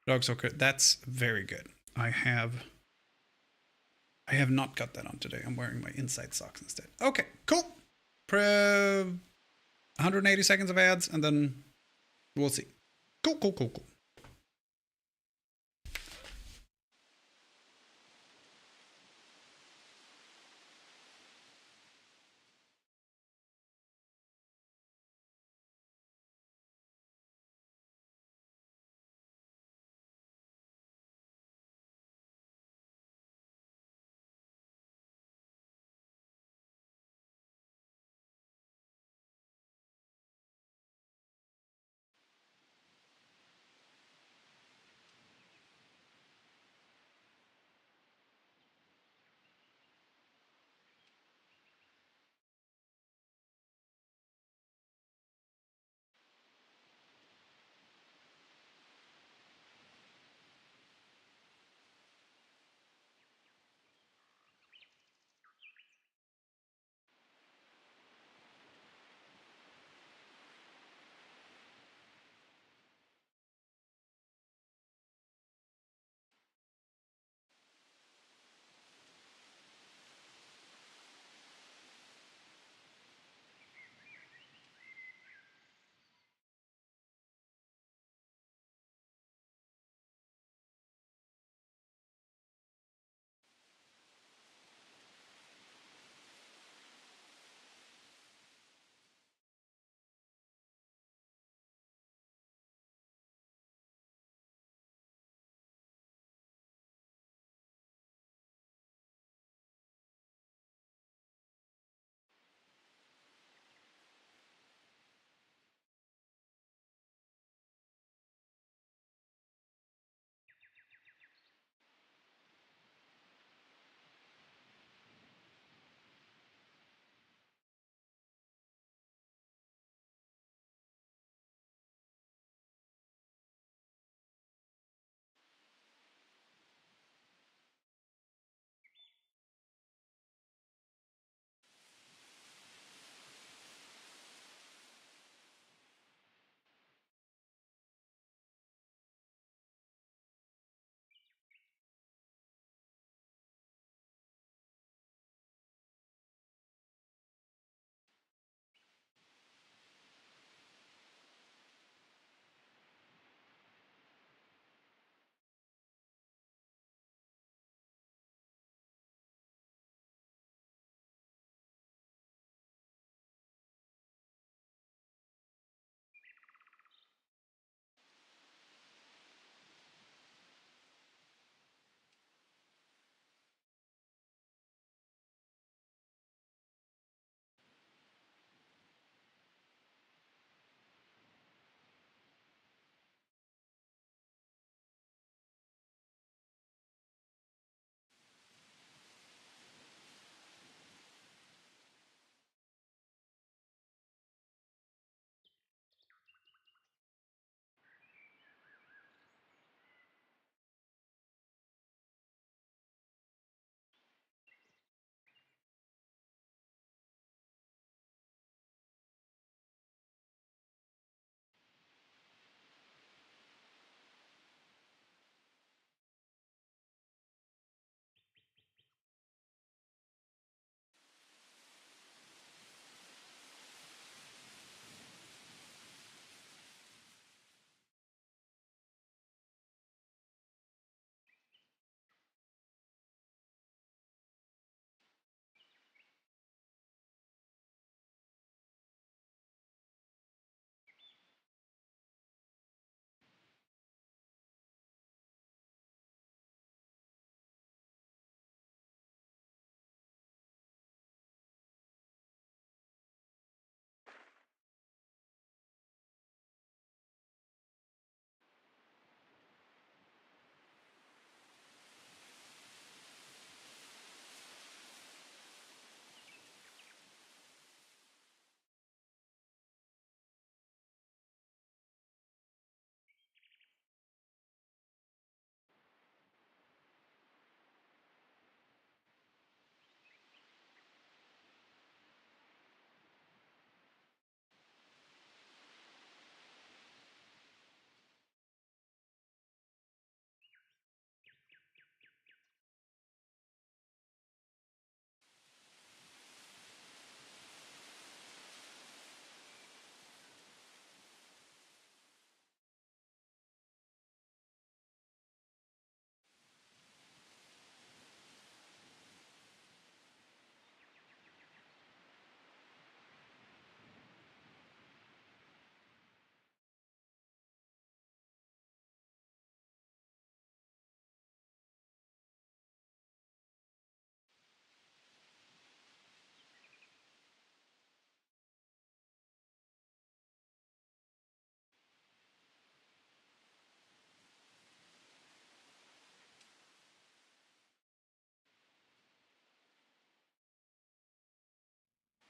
dog soccer, that's very good. I have not got that on today. I'm wearing my inside socks instead. Okay, cool. 180 seconds of ads, and then we'll see. Cool.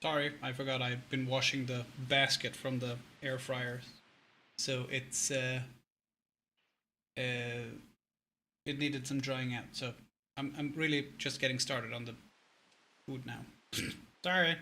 Sorry, I forgot I've been washing the basket from the air fryer. So it's it needed some drying out. So I'm really just getting started on the food now. Sorry.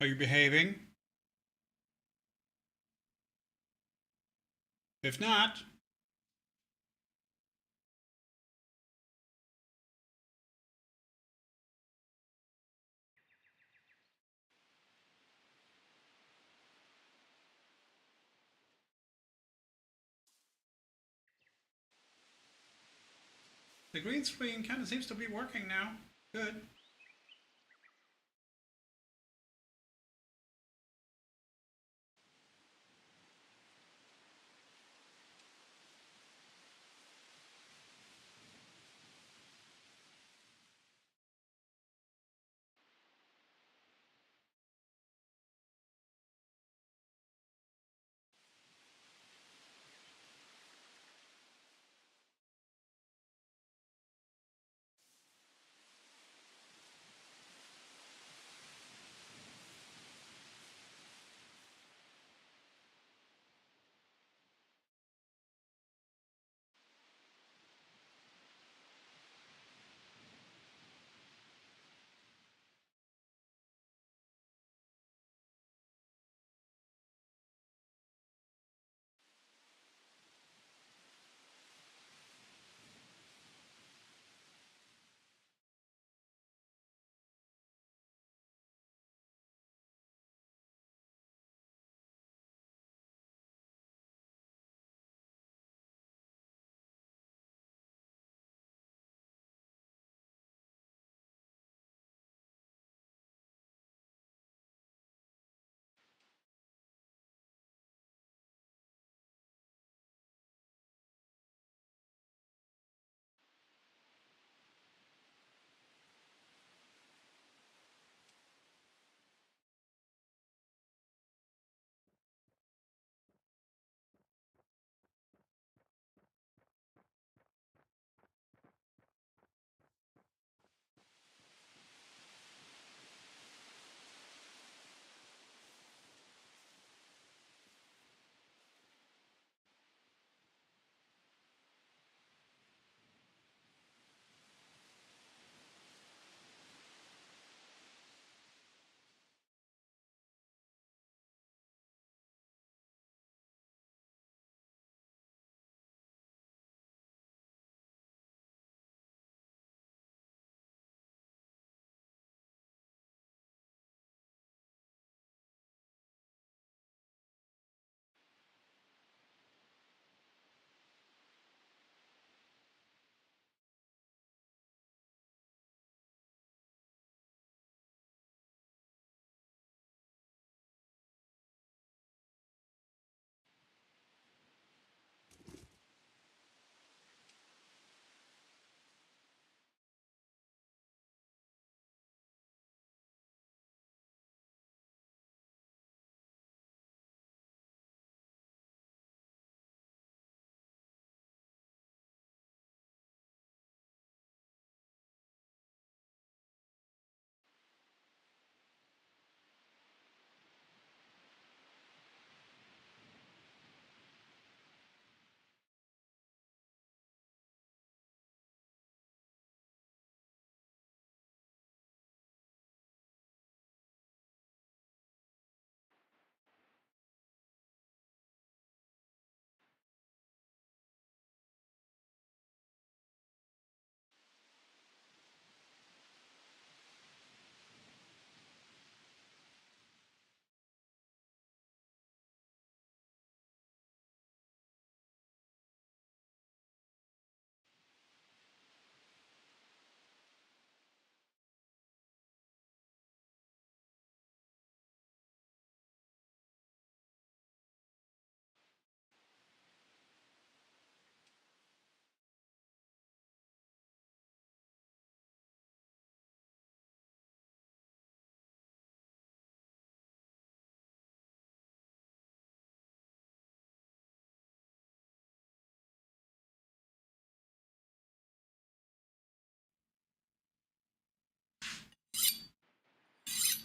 Are you behaving? If not, the green screen kind of seems to be working now. Good.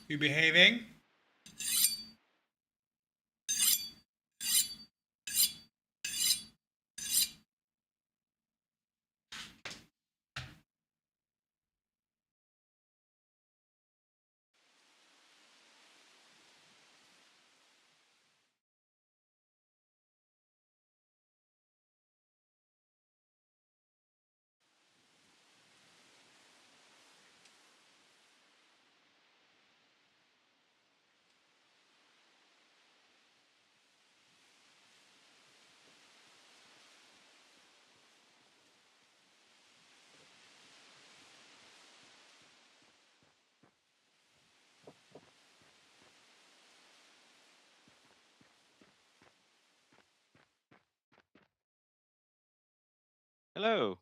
You behaving? Hello.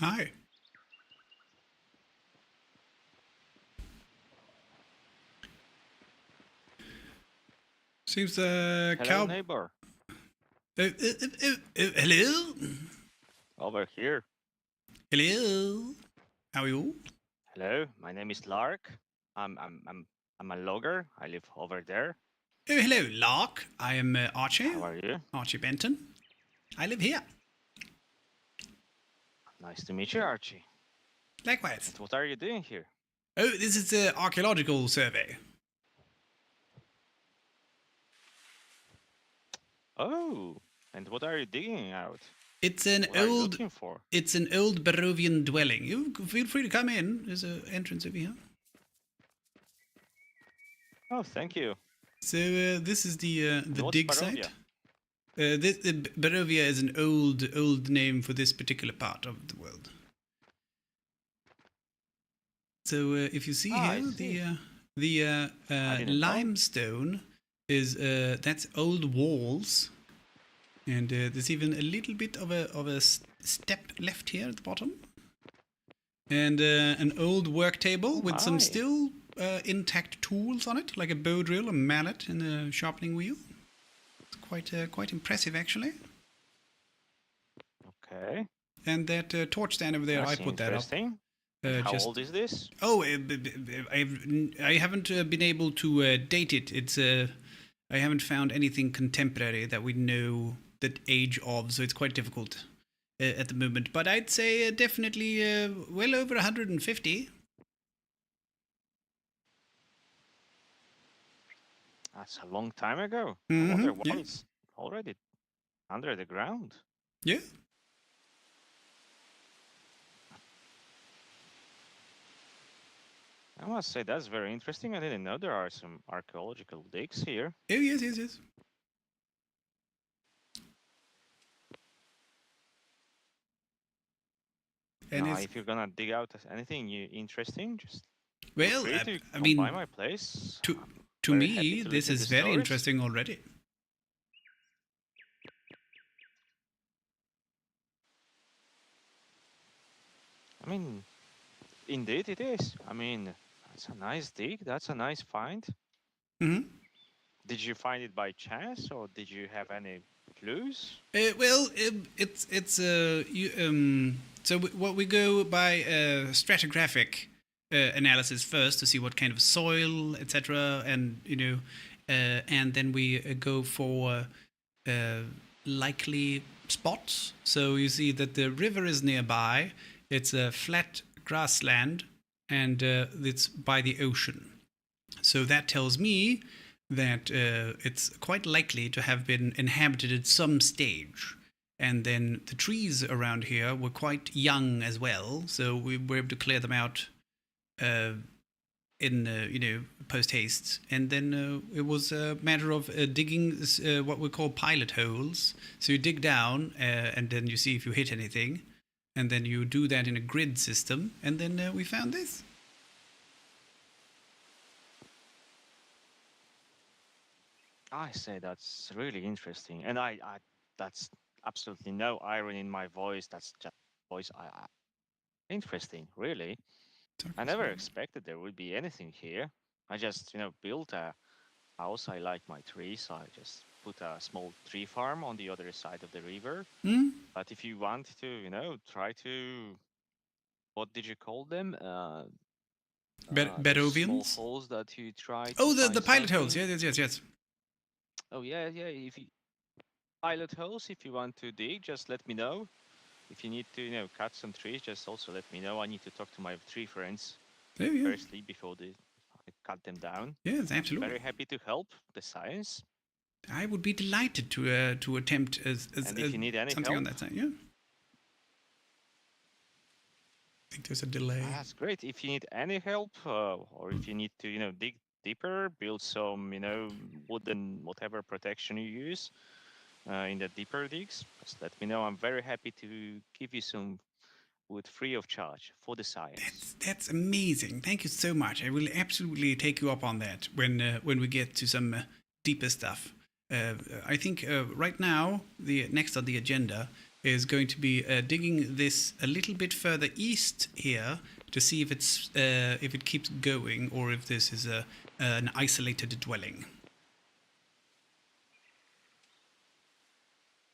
Hi. Seems the Hello, cow. neighbor. Hello. Over here. Hello. How are you? Hello, my name is Lark. I'm a logger. I live over there. Oh, hello, Lark. I am Archie. How are you? Archie Benton. I live here. Nice to meet you, Archie. Likewise. And what are you doing here? Oh, this is the archaeological survey. Oh, and what are you digging out? It's an What are you old looking for? it's an old Barovian dwelling. You feel free to come in. There's an entrance over here. Oh, thank you. So this is the what's dig Barovia? site. Barovia is an old name for this particular part of the world. So if you see I here, see. the didn't know. limestone is that's old walls, and there's even a little bit of a step left here at the bottom, and an old work table with some my. still intact tools on it, like a bow drill, a mallet, and a sharpening wheel. It's quite impressive, actually. Okay. And that torch stand over there, That's I put that up. interesting. And how old is this? Oh, I haven't been able to date it. It's I haven't found anything contemporary that we know the age of, so it's quite difficult at the moment. But I'd say definitely well over 150. That's a long time ago. Mhm, I wonder why yeah. it's already under the ground. Yeah. I must say that's very interesting. I didn't know there are some archaeological digs here. Oh, yes. And Now, it's, if you're gonna dig out anything interesting, just feel well, free to I come mean, by my place. to I'm very happy me, to this listen is to very stories. interesting already. I mean, indeed it is. I mean, that's a nice dig. That's a nice find. Hmm. Did you find it by chance, or did you have any clues? Well, it's what we go by stratigraphic analysis first to see what kind of soil, etc., and and then we go for likely spots. So you see that the river is nearby. It's a flat grassland, and it's by the ocean. So that tells me that it's quite likely to have been inhabited at some stage. And then the trees around here were quite young as well, so we were able to clear them out in post haste. And then it was a matter of digging what we call pilot holes. So you dig down and then you see if you hit anything, and then you do that in a grid system. And then we found this. I say that's really interesting, and I that's absolutely no irony in my voice. That's just voice. Interesting, really. I never expected there would be anything here. I just, built a house. I like my trees, so I just put a small tree farm on the other side of the river. But if you want to, try to, what did you call them? Those small Barovians? holes that you try. Oh, to the find pilot holes. something. Yes. Oh yeah. If you pilot holes, if you want to dig, just let me know. If you need to, cut some trees, just also let me know. I need to talk to my tree friends firstly before I cut them down. Yes, absolutely. Very happy to help the science. I would be delighted to attempt And if you need any something on help, that side. Yeah. I think there's a delay. that's great. If you need any help, or if you need to, dig deeper, build some, wooden whatever protection you use in the deeper digs, just let me know. I'm very happy to give you some wood free of charge for the science. That's amazing. Thank you so much. I will absolutely take you up on that when we get to some deeper stuff. I think right now the next on the agenda is going to be digging this a little bit further east here to see if it keeps going or if this is an isolated dwelling.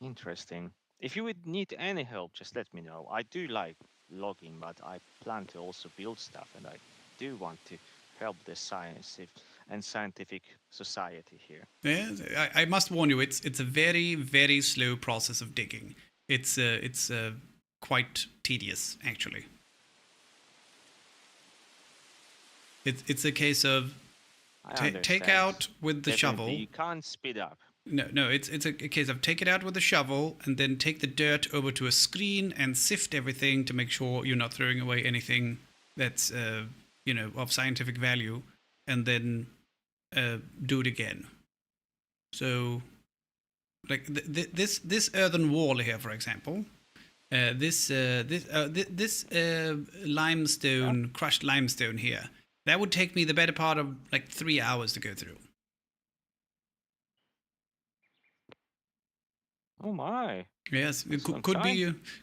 Interesting. If you would need any help, just let me know. I do like logging, but I plan to also build stuff, and I do want to help the science and scientific society here. Yeah, I must warn you, it's a very, very slow process of digging. It's quite tedious, actually. It's a case of take out with the Definitely, shovel. you can't speed up. No. It's a case of take it out with a shovel and then take the dirt over to a screen and sift everything to make sure you're not throwing away anything that's of scientific value, and then do it again. So, like this earthen wall here, for example, this limestone, crushed limestone here, that would take me the better part of like 3 hours to go through. Oh my. Yes, it That's a long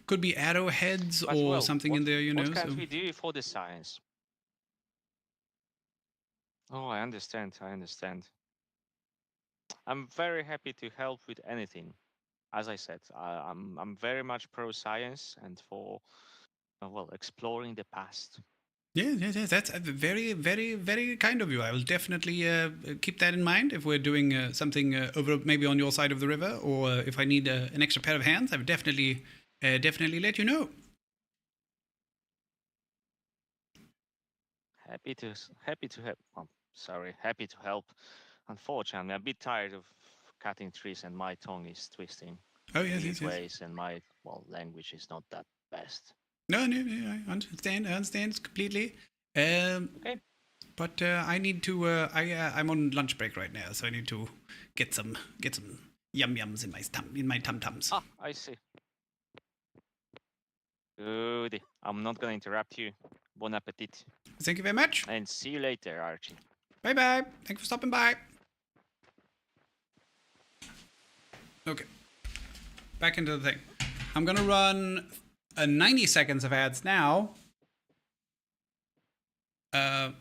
could be arrowheads But or well, something what, in there, What can so. we do for the science? Oh, I understand. I'm very happy to help with anything. As I said, I'm very much pro science and for exploring the past. Yeah. That's very, very, very kind of you. I will definitely keep that in mind if we're doing something over maybe on your side of the river, or if I need an extra pair of hands, I would definitely let you know. Happy to help. Happy to help. Unfortunately, I'm a bit tired of cutting trees, and my tongue is twisting. Oh yes, in yes. ways, and my language is not that best. No, I understand completely. Okay. But I need to. I'm on lunch break right now, so I need to get some yum yums in my tum tums. Ah, I see. Good. I'm not gonna interrupt you. Bon appetit. Thank you very much. And see you later, Archie. Bye bye. Thanks for stopping by. Okay. Back into the thing. I'm gonna run 90 seconds of ads now. And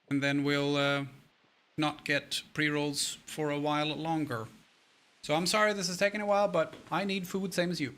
then we'll not get pre-rolls for a while longer. So I'm sorry this is taking a while, but I need food same as you.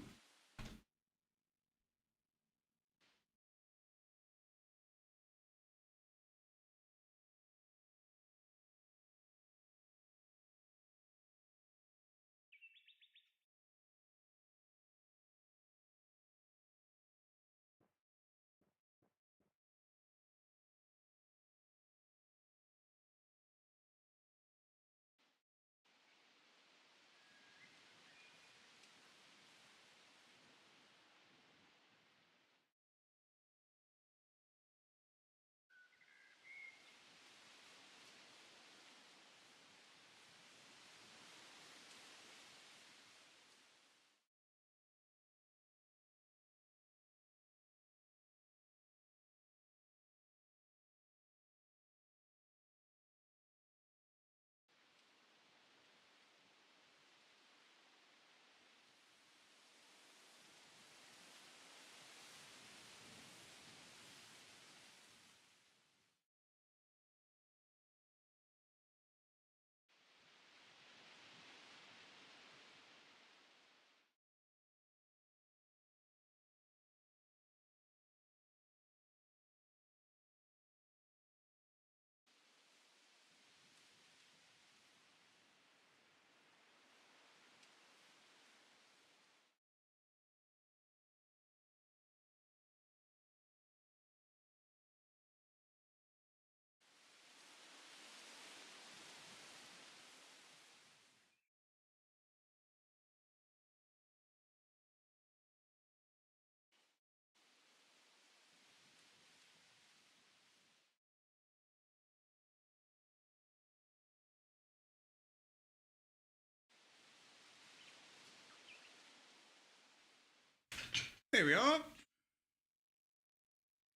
There we are.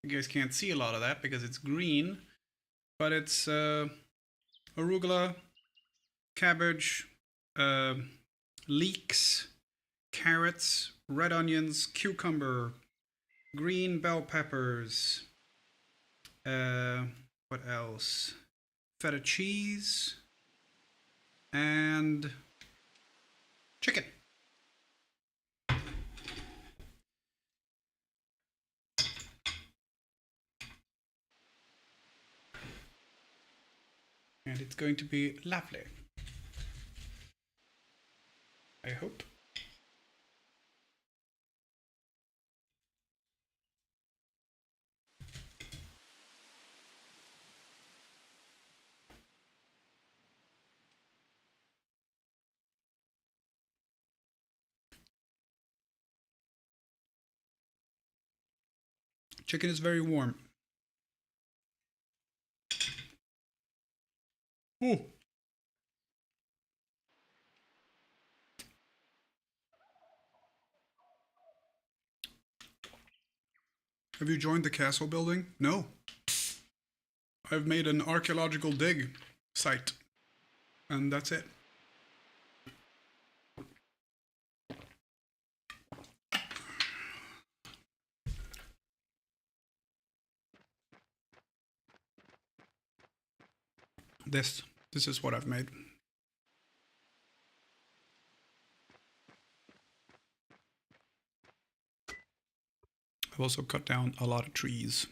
You guys can't see a lot of that because it's green, but it's arugula, cabbage, leeks, carrots, red onions, cucumber, green bell peppers, what else? Feta cheese, and chicken. And it's going to be lovely. I hope. Chicken is very warm. Ooh. Have you joined the castle building? No. I've made an archaeological dig site. And that's it. This is what I've made. I've also cut down a lot of trees.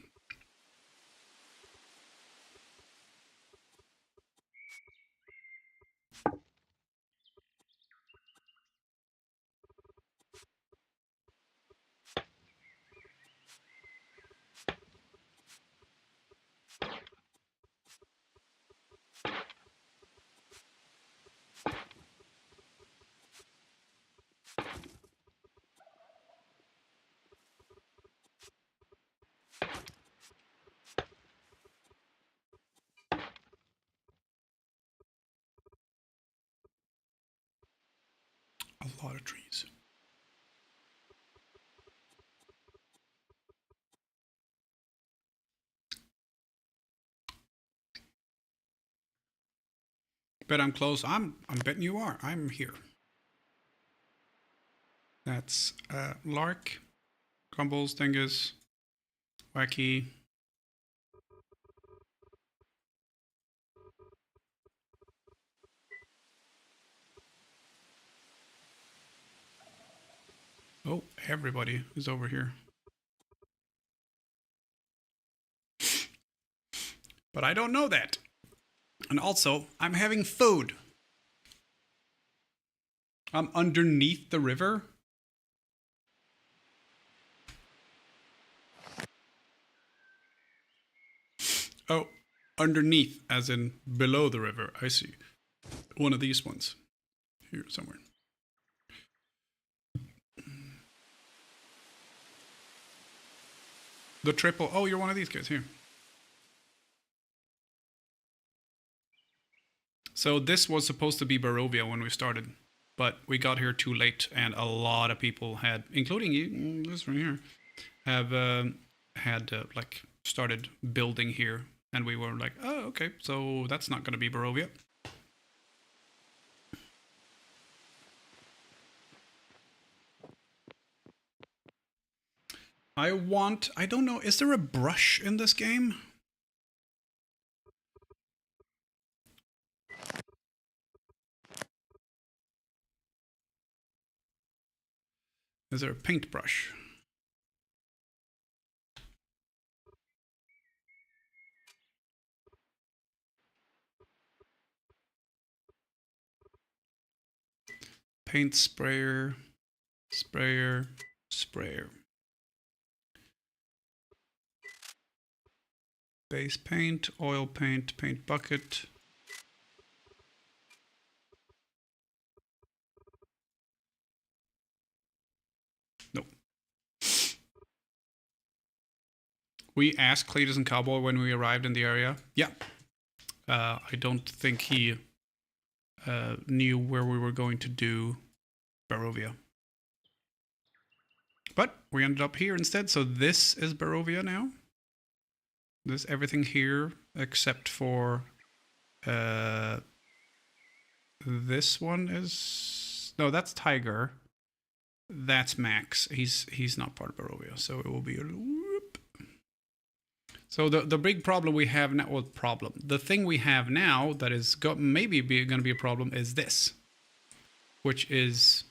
A lot of trees. Bet I'm close. I'm betting you are. I'm here. That's Lark, Crumbles, Dingus, Wacky. Oh, everybody is over here. But I don't know that. And also, I'm having food. I'm underneath the river. Oh, underneath, as in below the river. I see. One of these ones. Here somewhere. The triple. Oh, you're one of these guys here. So this was supposed to be Barovia when we started, but we got here too late, and a lot of people had, including you, this one here, have like started building here, and we were like, oh, okay, so that's not going to be Barovia. I don't know, is there a brush in this game? Is there a paintbrush? Paint sprayer, sprayer, sprayer. Base paint, oil paint, paint bucket. Nope. We asked Cletus and Cowboy when we arrived in the area. Yeah. I don't think he knew where we were going to do Barovia. But we ended up here instead, so this is Barovia now. This everything here except for this one is, no, that's Tiger. That's Max. He's not part of Barovia, so it will be a whoop. So the big problem we have now, well, problem. The thing we have now that is maybe going to be a problem is this, which is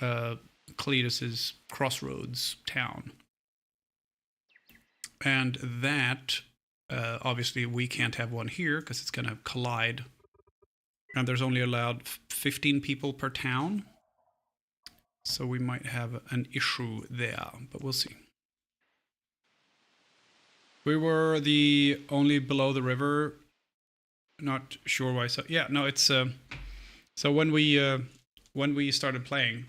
Cletus's Crossroads town. And that, obviously, we can't have one here because it's going to collide. And there's only allowed 15 people per town. So we might have an issue there, but we'll see. We were the only below the river. Not sure why. So yeah, no, it's so when we started playing,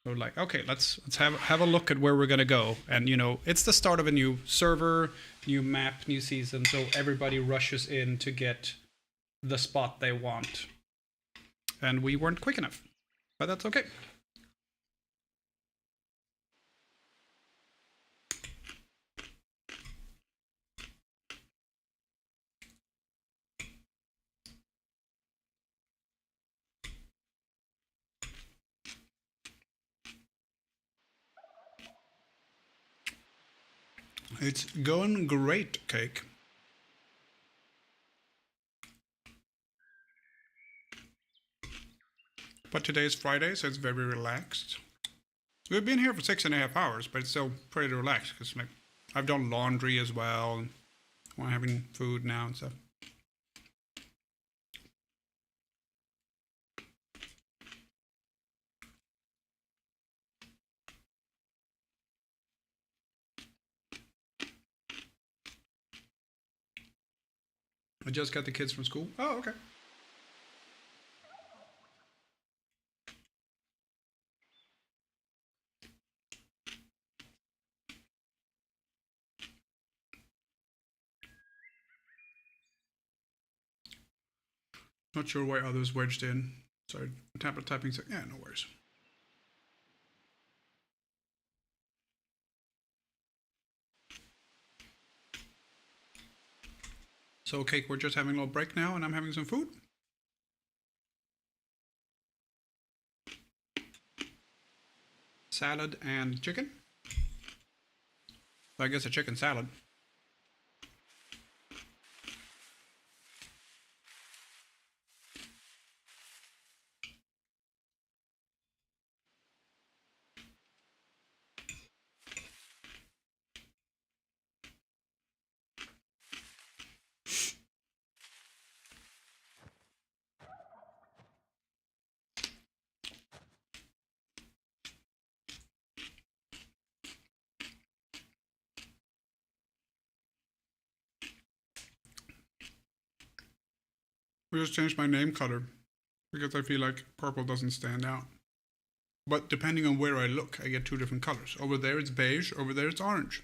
So like, okay, let's have a look at where we're gonna go. And you know, it's the start of a new server, new map, new season, so everybody rushes in to get the spot they want. And we weren't quick enough, but that's okay. It's going great, Cake. But today is Friday, so it's very relaxed. We've been here for 6.5 hours, but it's still pretty relaxed because like I've done laundry as well, and we're having food now and stuff. I just got the kids from school. Oh, okay. Not sure why others wedged in. Sorry, tablet typing. So yeah, no worries. So, Cake, we're just having a little break now, and I'm having some food. Salad and chicken. Well, I guess a chicken salad. I just changed my name color because I feel like purple doesn't stand out. But depending on where I look, I get two different colors. Over there it's beige, over there it's orange.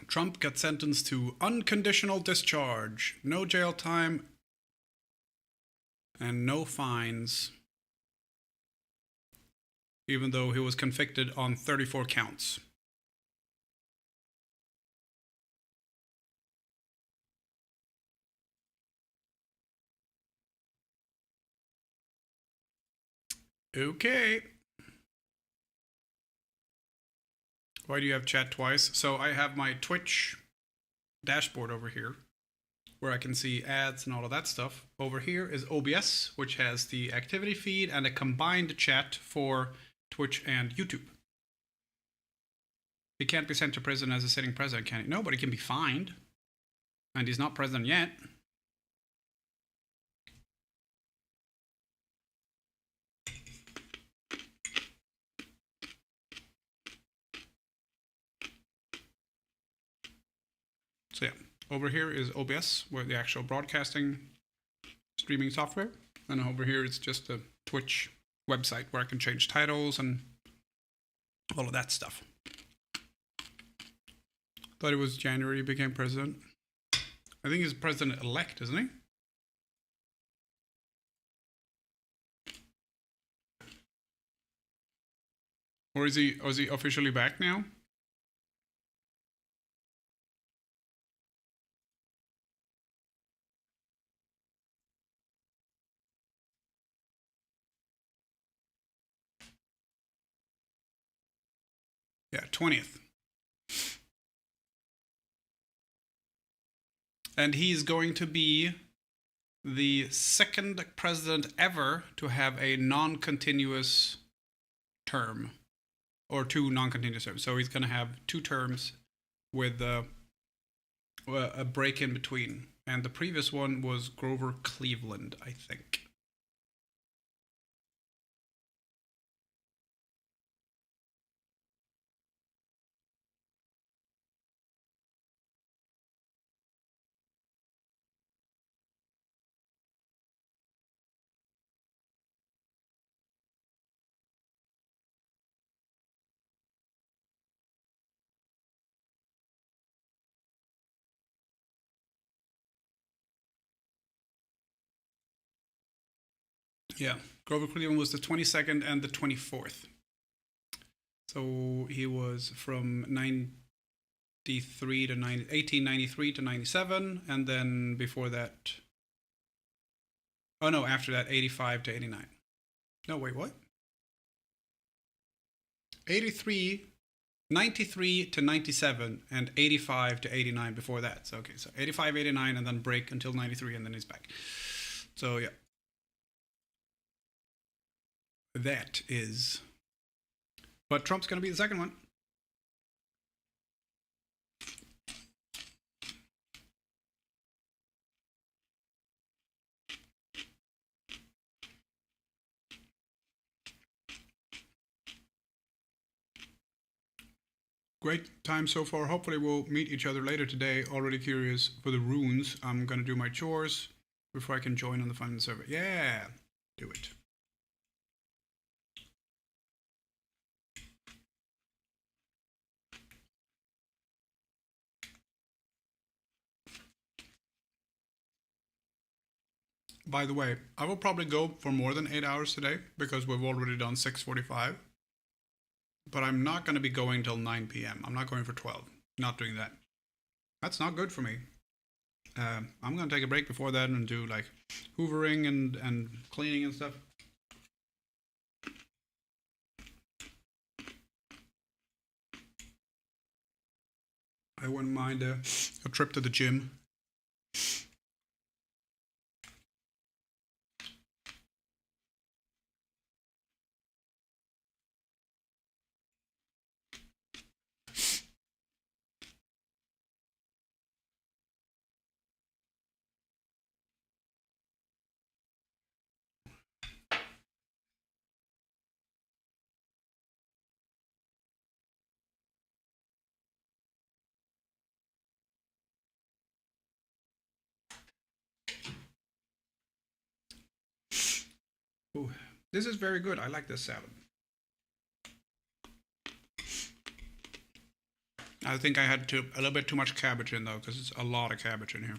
Trump got sentenced to unconditional discharge, no jail time, and no fines, even though he was convicted on 34 counts. Okay. Why do you have chat twice? So I have my Twitch dashboard over here where I can see ads and all of that stuff. Over here is OBS, which has the activity feed and a combined chat for Twitch and YouTube. He can't be sent to prison as a sitting president, can he? No, but he can be fined. And he's not president yet. So yeah, over here is OBS, where the actual broadcasting streaming software. And over here it's just a Twitch website where I can change titles and all of that stuff. Thought it was January he became president. I think he's president-elect, isn't he? Or is he officially back now? Yeah, 20th. And he's going to be the second president ever to have a non-continuous term, or 2 non-continuous terms. So he's going to have 2 terms with a break in between. And the previous one was Grover Cleveland, I think. Yeah, Grover Cleveland was the 22nd and the 24th. So he was from 1893 to 97, and then before that, oh no, after that, 85 to 89. No, wait, what? 93 to 97, and 85 to 89 before that. So, okay, so 85, 89, and then break until 93, and then he's back. So, yeah. That is... But Trump's going to be the second one. Great time so far. Hopefully we'll meet each other later today. Already curious for the runes. I'm going to do my chores before I can join on the fun server. Yeah, do it. By the way, I will probably go for more than 8 hours today because we've already done 6:45. But I'm not going to be going till 9 p.m. I'm not going for 12. Not doing that. That's not good for me. I'm going to take a break before that and do like hoovering and cleaning and stuff. I wouldn't mind a trip to the gym. Ooh, this is very good. I like this salad. I think I had a little bit too much cabbage in though, because it's a lot of cabbage in here.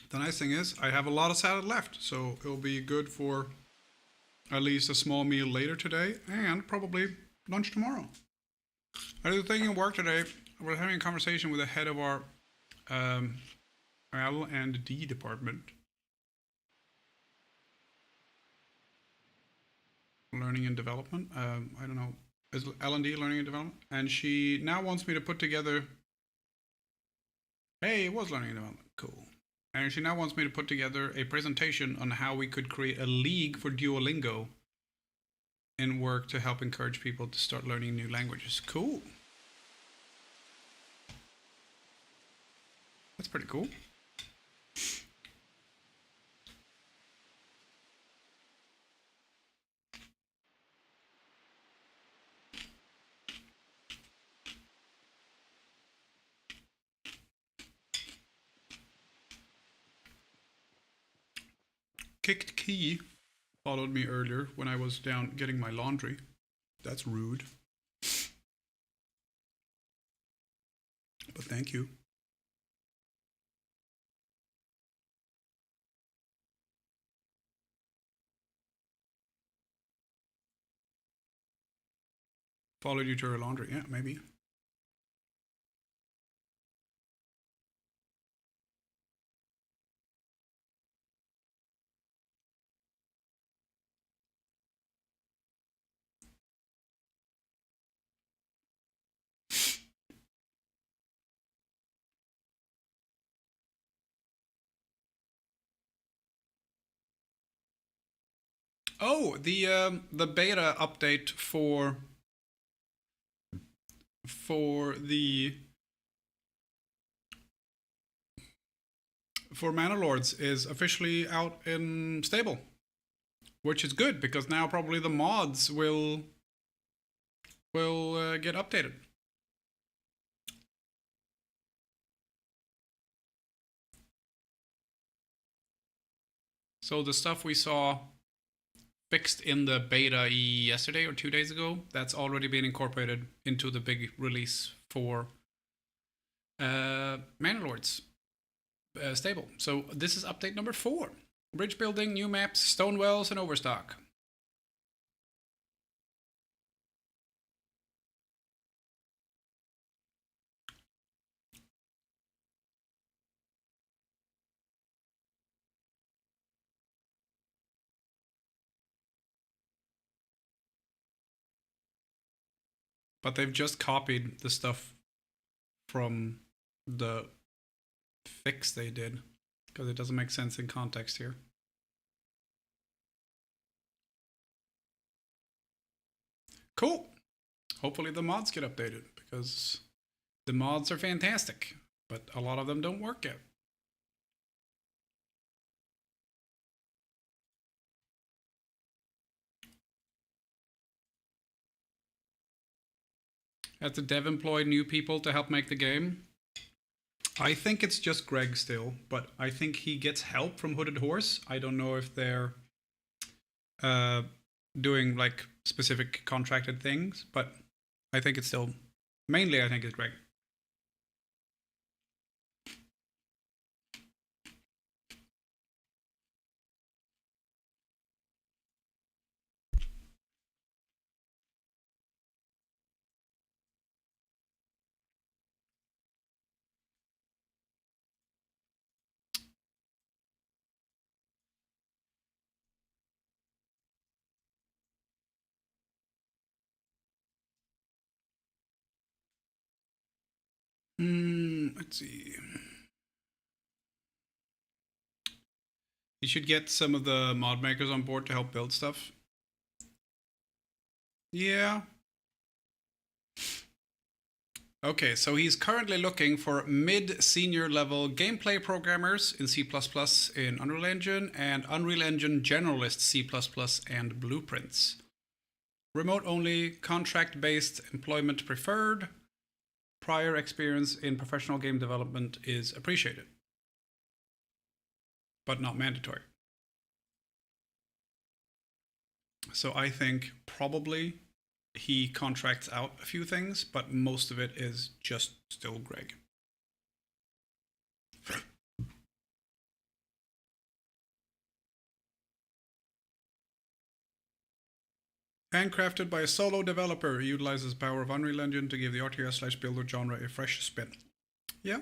The nice thing is I have a lot of salad left, so it'll be good for at least a small meal later today and probably lunch tomorrow. I was thinking at work today, I was having a conversation with the head of our L&D department. Learning and development. I don't know. Is L&D learning and development? And she now wants me to put together... Hey, it was learning and development. Cool. And she now wants me to put together a presentation on how we could create a league for Duolingo in work to help encourage people to start learning new languages. Cool. That's pretty cool. Kicked Key followed me earlier when I was down getting my laundry. That's rude. But thank you. Followed you to her laundry. Yeah, maybe. Oh, the beta update for Manor Lords is officially out in stable, which is good because now probably the mods will get updated. So the stuff we saw fixed in the beta yesterday or 2 days ago, that's already been incorporated into the big release for Manor Lords stable. So this is update number 4. Bridge building, new maps, stone wells, and overstock. But they've just copied the stuff from the fix they did, because it doesn't make sense in context here. Cool. Hopefully the mods get updated, because the mods are fantastic, but a lot of them don't work yet. Has the dev employed new people to help make the game? I think it's just Greg still, but I think he gets help from Hooded Horse. I don't know if they're doing like specific contracted things, but I think it's still, mainly I think it's Greg. Let's see. You should get some of the mod makers on board to help build stuff. Yeah. Okay, so he's currently looking for mid-senior level gameplay programmers in C++ in Unreal Engine and Unreal Engine generalist C++ and blueprints. Remote only, contract-based employment preferred. Prior experience in professional game development is appreciated, but not mandatory. So I think probably he contracts out a few things, but most of it is just still Greg. Handcrafted by a solo developer, he utilizes the power of Unreal Engine to give the RTS/builder genre a fresh spin. Yeah.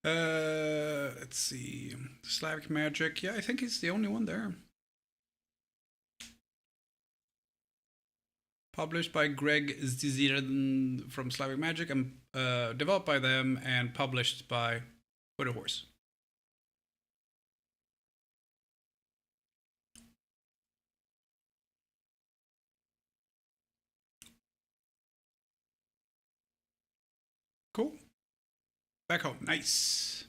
Let's see. Slavic Magic. Yeah, I think he's the only one there. Published by Greg Ziziren from Slavic Magic and developed by them and published by Hooded Horse. Cool. Back home. Nice.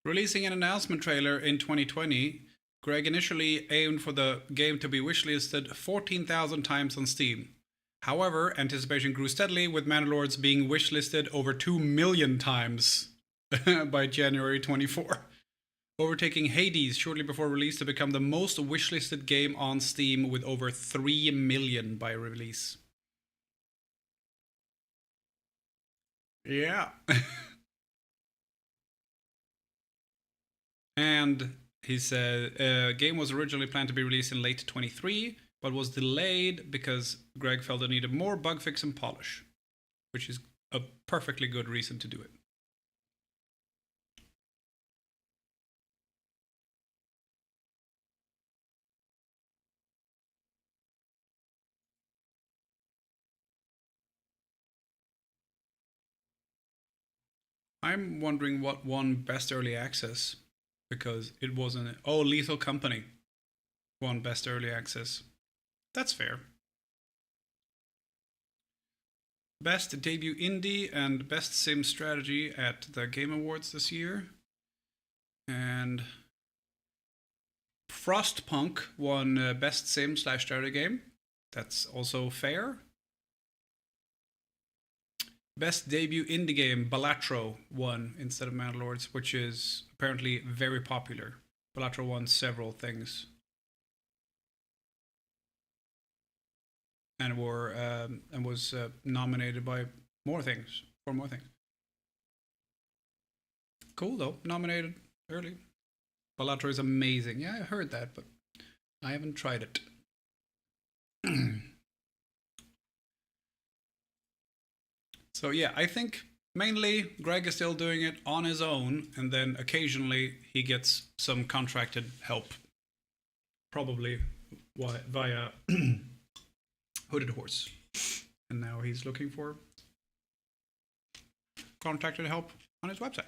Releasing an announcement trailer in 2020, Greg initially aimed for the game to be wishlisted 14,000 times on Steam. However, anticipation grew steadily, with Mandalorians being wishlisted over 2 million times by January 24, overtaking Hades shortly before release to become the most wishlisted game on Steam with over 3 million by release. Yeah. And he said, game was originally planned to be released in late 23, but was delayed because Greg felt it needed more bug fix and polish, which is a perfectly good reason to do it. I'm wondering what won Best Early Access, because it wasn't... Oh, Lethal Company won Best Early Access. That's fair. Best Debut Indie and Best Sim Strategy at the Game Awards this year. And Frostpunk won Best Sim/Strategy Game. That's also fair. Best Debut Indie Game, Balatro won instead of Mandalorians, which is apparently very popular. Balatro won several things. And was nominated by more things, for more things. Cool though, nominated early. Balatro is amazing. Yeah, I heard that, but I haven't tried it. So yeah, I think mainly Greg is still doing it on his own, and then occasionally he gets some contracted help. Probably via Hooded Horse. And now he's looking for contracted help on his website.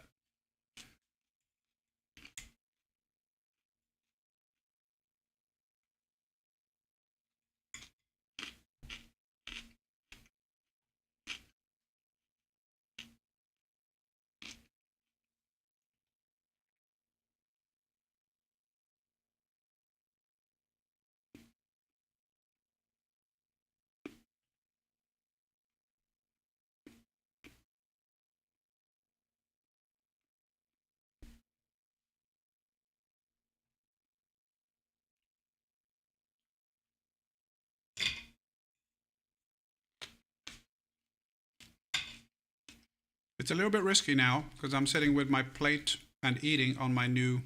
It's a little bit risky now because I'm sitting with my plate and eating on my new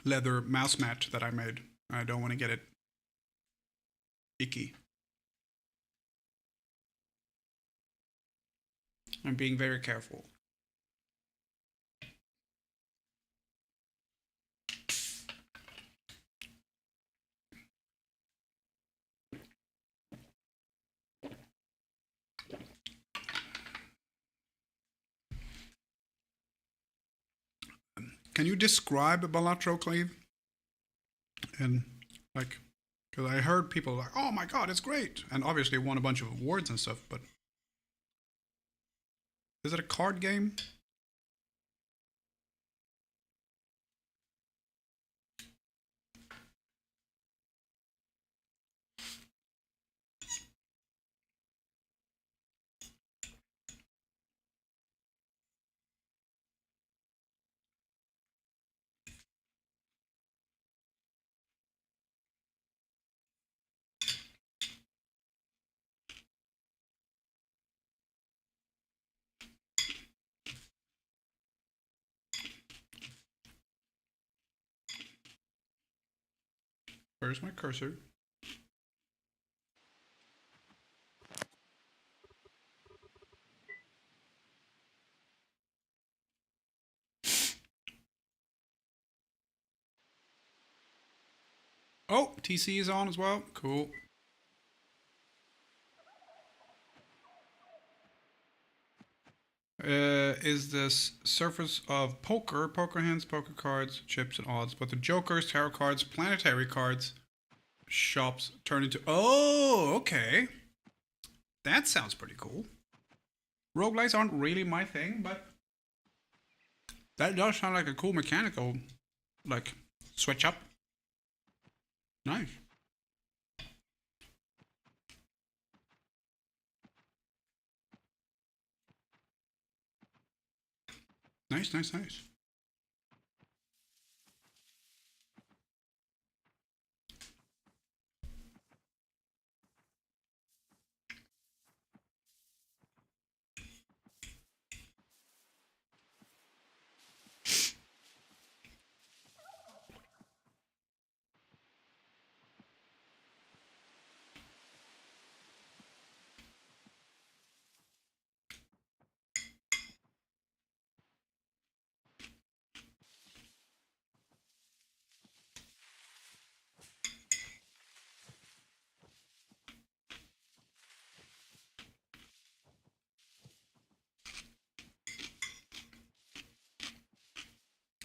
leather mouse mat that I made. I don't want to get it icky. I'm being very careful. Can you describe a Balatro, Cleve? And like, because I heard people like, oh my god, it's great, and obviously won a bunch of awards and stuff, but is it a card game? Where's my cursor? Oh, TC is on as well. Cool. Is this surface of poker hands, poker cards, chips, and odds, but the jokers, tarot cards, planetary cards, shops turn into... Oh, okay. That sounds pretty cool. Roguelites aren't really my thing, but That does sound like a cool mechanical, like, switch up. Nice. Nice, nice, nice.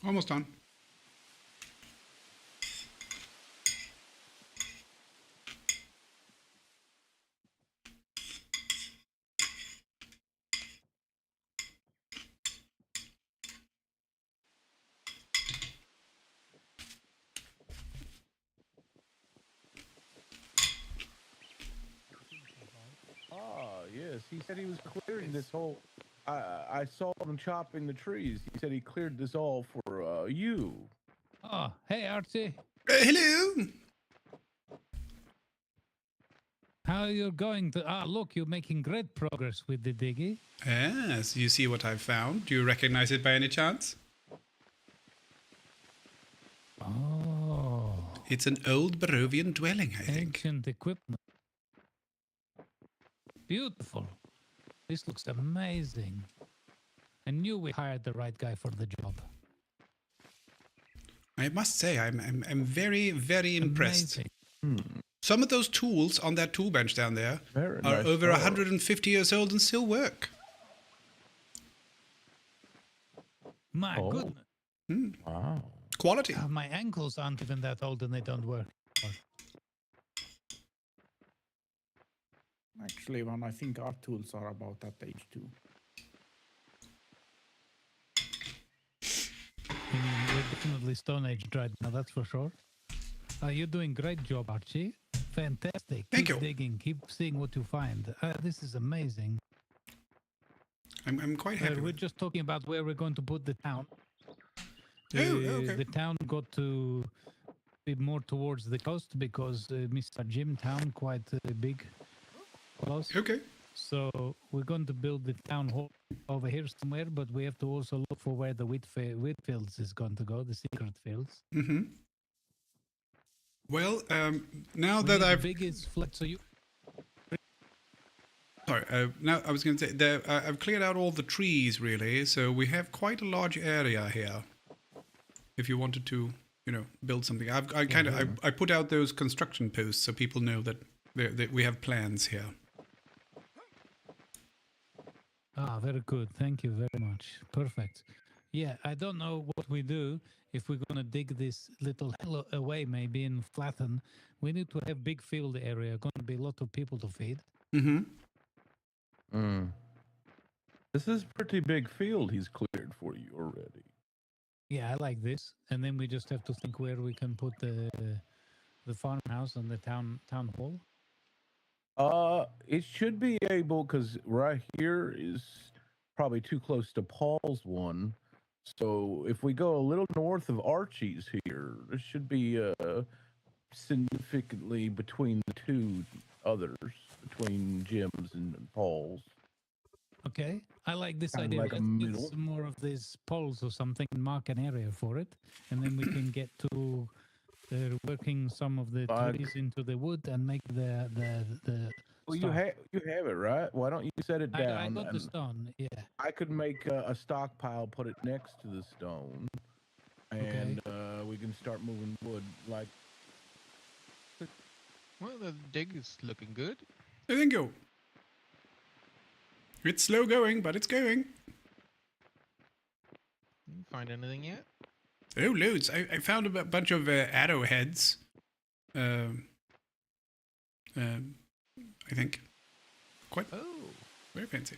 Almost done. Ah, yes. He said he was clearing this whole. I saw him chopping the trees. He said he cleared this all for you. Oh, hey, Archie. Hello. How are you going to... Ah, look, you're making great progress with the diggy. Yes, you see what I've found. Do you recognize it by any chance? Oh. It's an old Barovian dwelling, I think. Ancient equipment. Beautiful. This looks amazing. I knew we hired the right guy for the job. I must say, I'm very, very impressed. Amazing. Some of those tools on that tool bench down there Very are nice over job. 150 years old and still work. My Oh. goodness. Wow. Quality. My ankles aren't even that old and they don't work. Actually, man, I think our tools are about that age too. I mean, we're definitely Stone Age right now, that's for sure. You're doing great job, Archie. Fantastic. Thank keep you. digging. Keep seeing what you find. This is amazing. I'm quite happy. We're with just talking about where we're going to put the town. okay. The town got to be more towards the coast because Mr. Jim Town quite big, close. Okay. So we're going to build the town hall over here somewhere, but we have to also look for where the wheat fields is going to go, the secret fields. Mm-hmm. Well, now We that need the I've biggest flat, so you sorry, now I was going to say I've cleared out all the trees really, so we have quite a large area here. If you wanted to, build something, I put out those construction posts so people know that we have plans here. very good. Thank you very much. Perfect. Yeah, I don't know what we do if we're going to dig this little hill away, maybe and flatten. We need to have big field area. Going to be a lot of people to feed. Mm-hmm. This is pretty big field he's cleared for you already. Yeah, I like this. And then we just have to think where we can put the farmhouse and the town hall. It should be able, because right here is probably too close to Paul's one. So if we go a little north of Archie's here, there should be significantly between the two others, between Jim's and Paul's. Okay, I like this Kinda idea. like a Let's get middle. some more of these poles or something and mark an area for it. And then we can get to working some of the trees into the wood and make the Well, stock. you have it, right? Why don't you set it down? I got the and stone, yeah. I could make a stockpile, put it next to the stone, and we can start moving wood. Like, Well, the dig is looking good. Thank you. It's slow going, but it's going. Find anything yet? Oh, loads. I found a bunch of arrowheads. I think. Quite Oh. very fancy.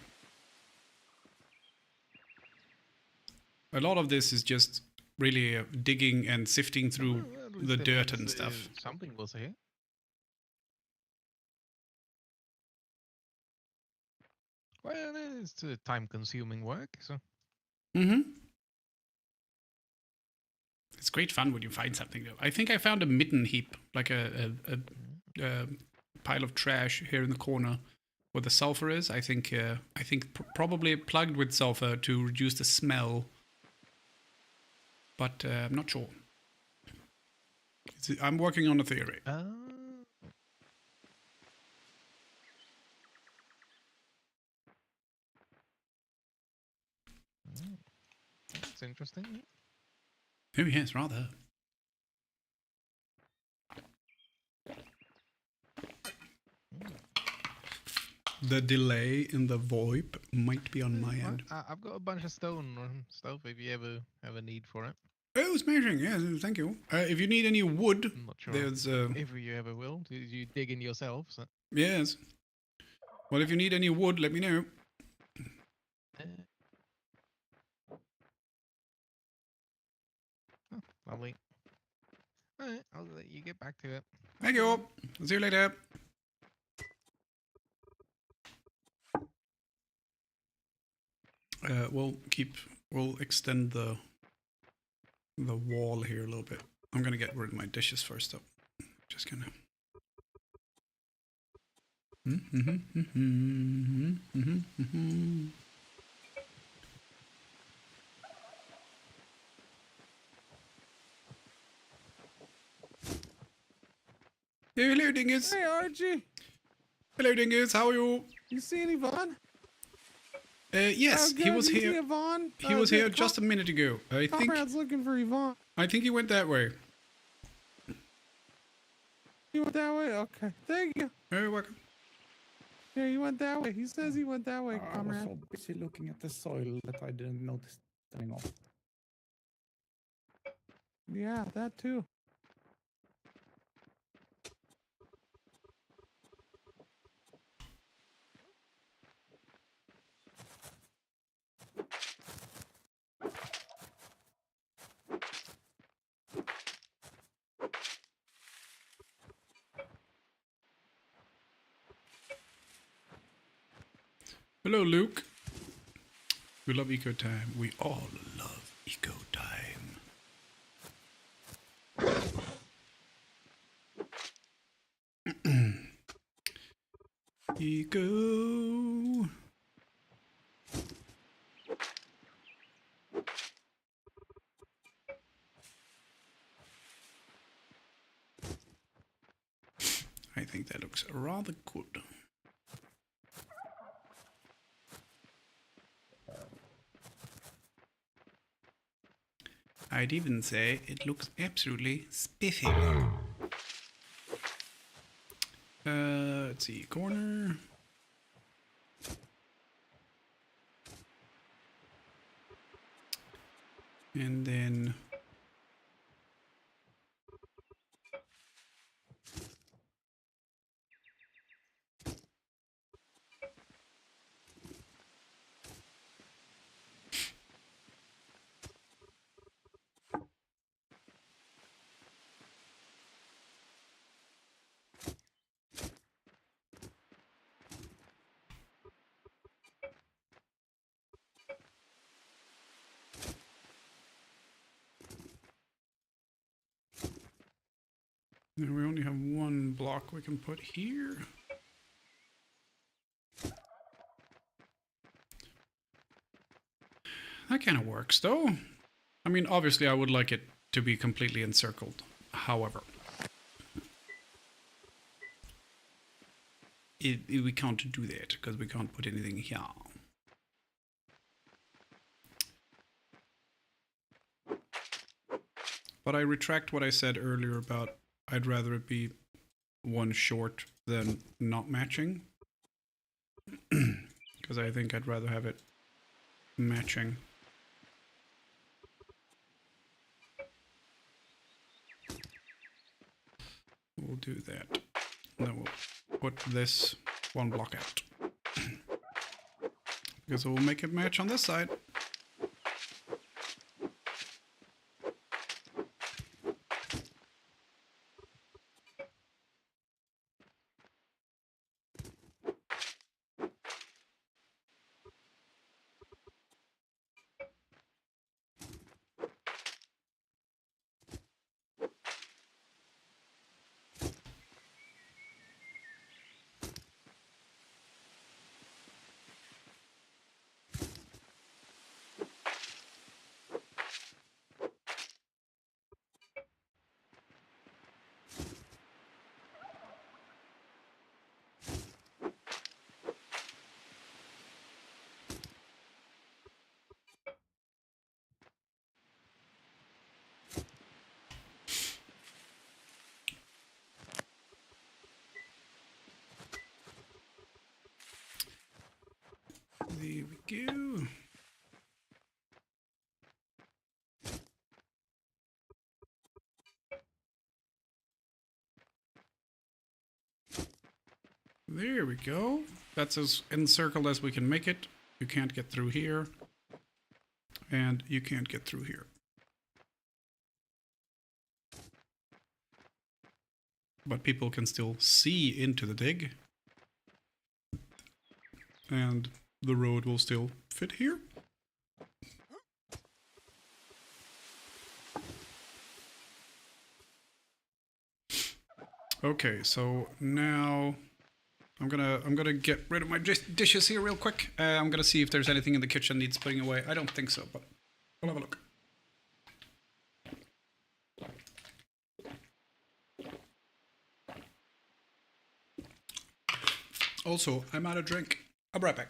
a lot of this is just really digging and sifting through Well, at least the that dirt means, and stuff. Something was here. Well, it's time-consuming work, so. Mm-hmm. It's great fun when you find something, though. I think I found a mitten heap, like a pile of trash here in the corner where the sulfur is. I think probably plugged with sulfur to reduce the smell, but I'm not sure. I'm working on a theory. That's interesting. Oh yes, rather. The delay in the VoIP might be on my end. I've got a bunch of stone and stuff if you ever have a need for it. Oh, smashing! Yes, thank you. If you need any wood, I'm not sure there's if you ever will. You dig in yourself. So. yes. Well, if you need any wood, let me know. Oh, lovely. Alright, I'll let you get back to it. Thank you. See you later. We'll extend the wall here a little bit. I'm gonna get rid of my dishes first, though. Just gonna. Hey, hello, Dingus. Hey, Archie. Hello, Dingus. How are you? You see any Vaughn? Yes, he was You see here. Yvonne? He was here just a minute ago. I think. Comrade's looking for Yvonne. I think he went that way. He went that way? Okay. Thank you. You're welcome. Yeah, he went that way. He says he went that way, I was comrade. so busy looking at the soil that I didn't notice turning off. Yeah, that too. Hello, Luke. We love eco time. We all love eco time. Eco. I think that looks rather good. I'd even say it looks absolutely spiffy. Let's see, corner. And then we only have one block we can put here. That kind of works, though. I mean, obviously, I would like it to be completely encircled. However, we can't do that because we can't put anything here. But I retract what I said earlier about I'd rather it be one short than not matching. Because I think I'd rather have it matching. We'll do that. And then we'll put this one block out. Because we'll make it match on this side. you. There we go. That's as encircled as we can make it. You can't get through here. And you can't get through here. But people can still see into the dig. And the road will still fit here. Okay, so now I'm gonna get rid of my dishes here real quick. I'm gonna see if there's anything in the kitchen needs putting away. I don't think so, but we'll have a look. Also, I'm out of drink. I'll be right back.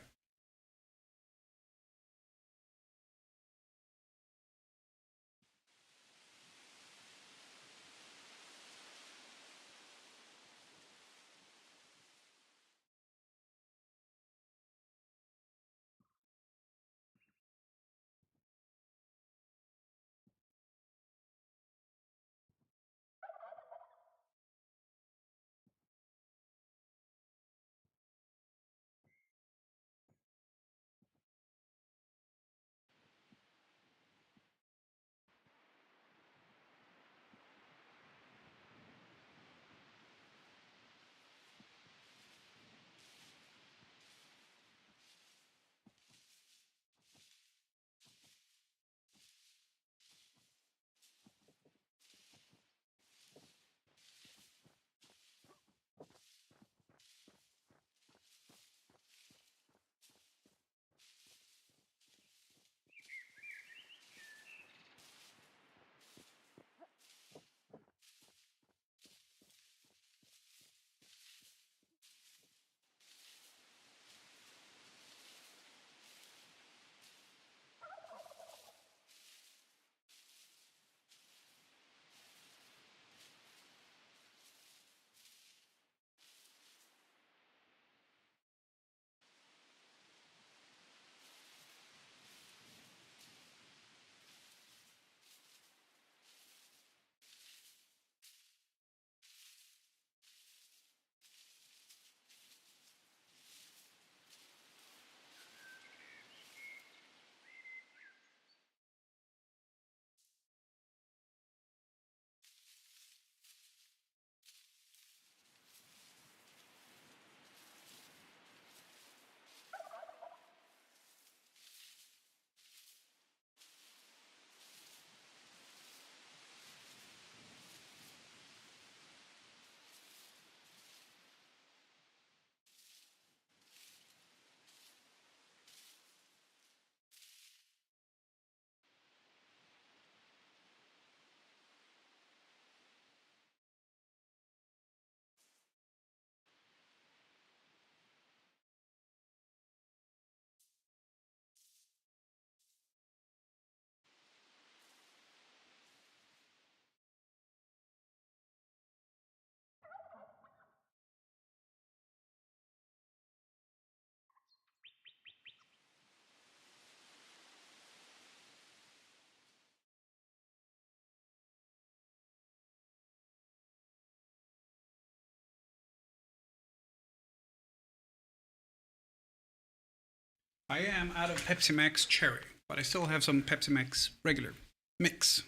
I am out of Pepsi Max Cherry, but I still have some Pepsi Max regular mix.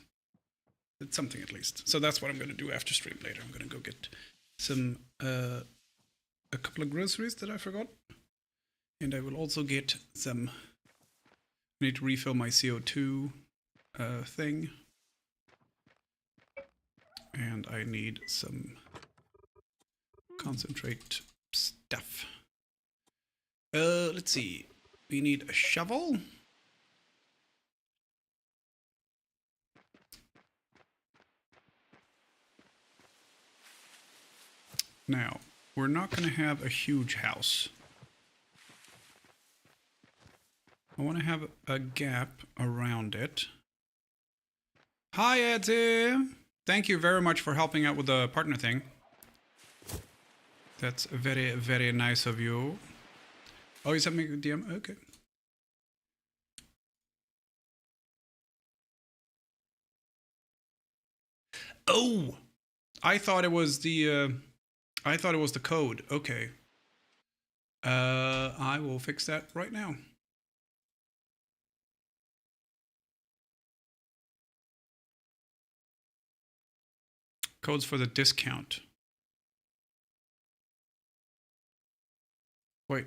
It's something at least. So that's what I'm going to do after stream later. I'm going to go get some, a couple of groceries that I forgot. And I will also get some, I need to refill my CO2 thing. And I need some concentrate stuff. Let's see. We need a shovel. Now, we're not going to have a huge house. I want to have a gap around it. Hi, Eddie! Thank you very much for helping out with the partner thing. That's very, very nice of you. Oh, you sent me a DM? Okay. Oh, I thought it was the code. Okay. I will fix that right now. Codes for the discount. Wait.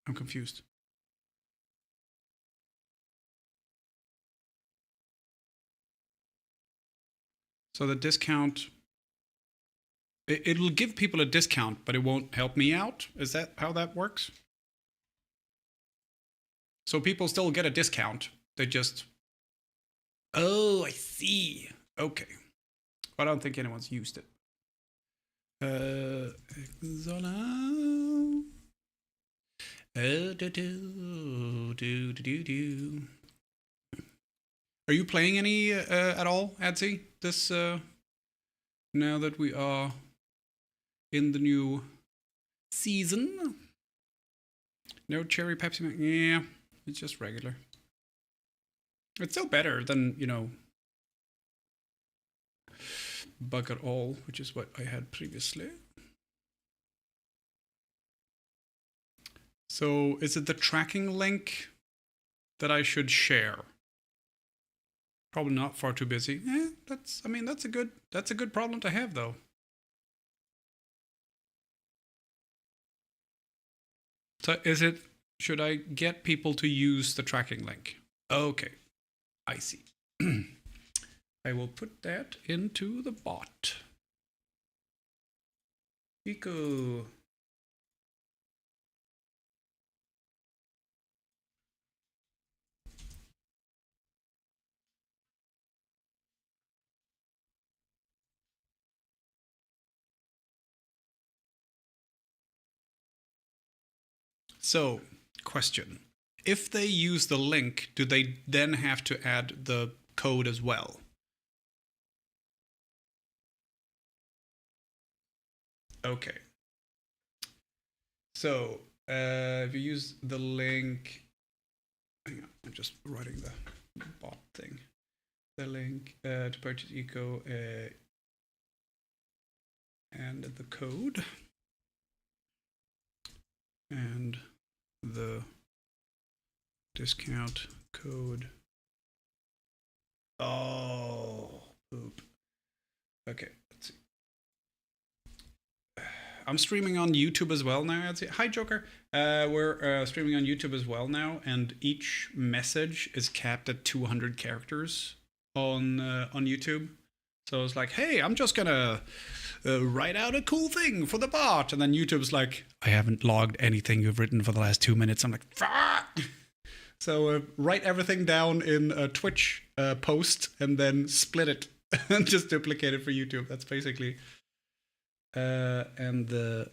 I'm confused. So the discount, it'll give people a discount, but it won't help me out? Is that how that works? So people still get a discount. They just... Oh, I see. Okay. But I don't think anyone's used it. Zola. Are you playing any at all, Adsy? This now that we are in the new season? No cherry Pepsi. Yeah, it's just regular. It's still better than, you know, Bugger All, which is what I had previously. So is it the tracking link that I should share? Probably not, far too busy. That's a good problem to have though. So should I get people to use the tracking link? Okay, I see. I will put that into the bot. Eco. So, question. If they use the link, do they then have to add the code as well? Okay. So, if you use the link... Hang on, I'm just writing the bot thing. The link to purchase Eco and the code. And the discount code. Oh, poop. Okay, let's see. I'm streaming on YouTube as well now. I'd say. Hi, Joker. We're streaming on YouTube as well now, and each message is capped at 200 characters on YouTube. So it's like, hey, I'm just gonna write out a cool thing for the bot, and then YouTube's like, I haven't logged anything you've written for the last 2 minutes. I'm like, fuck. So write everything down in a Twitch post, and then split it and just duplicate it for YouTube. That's basically. And the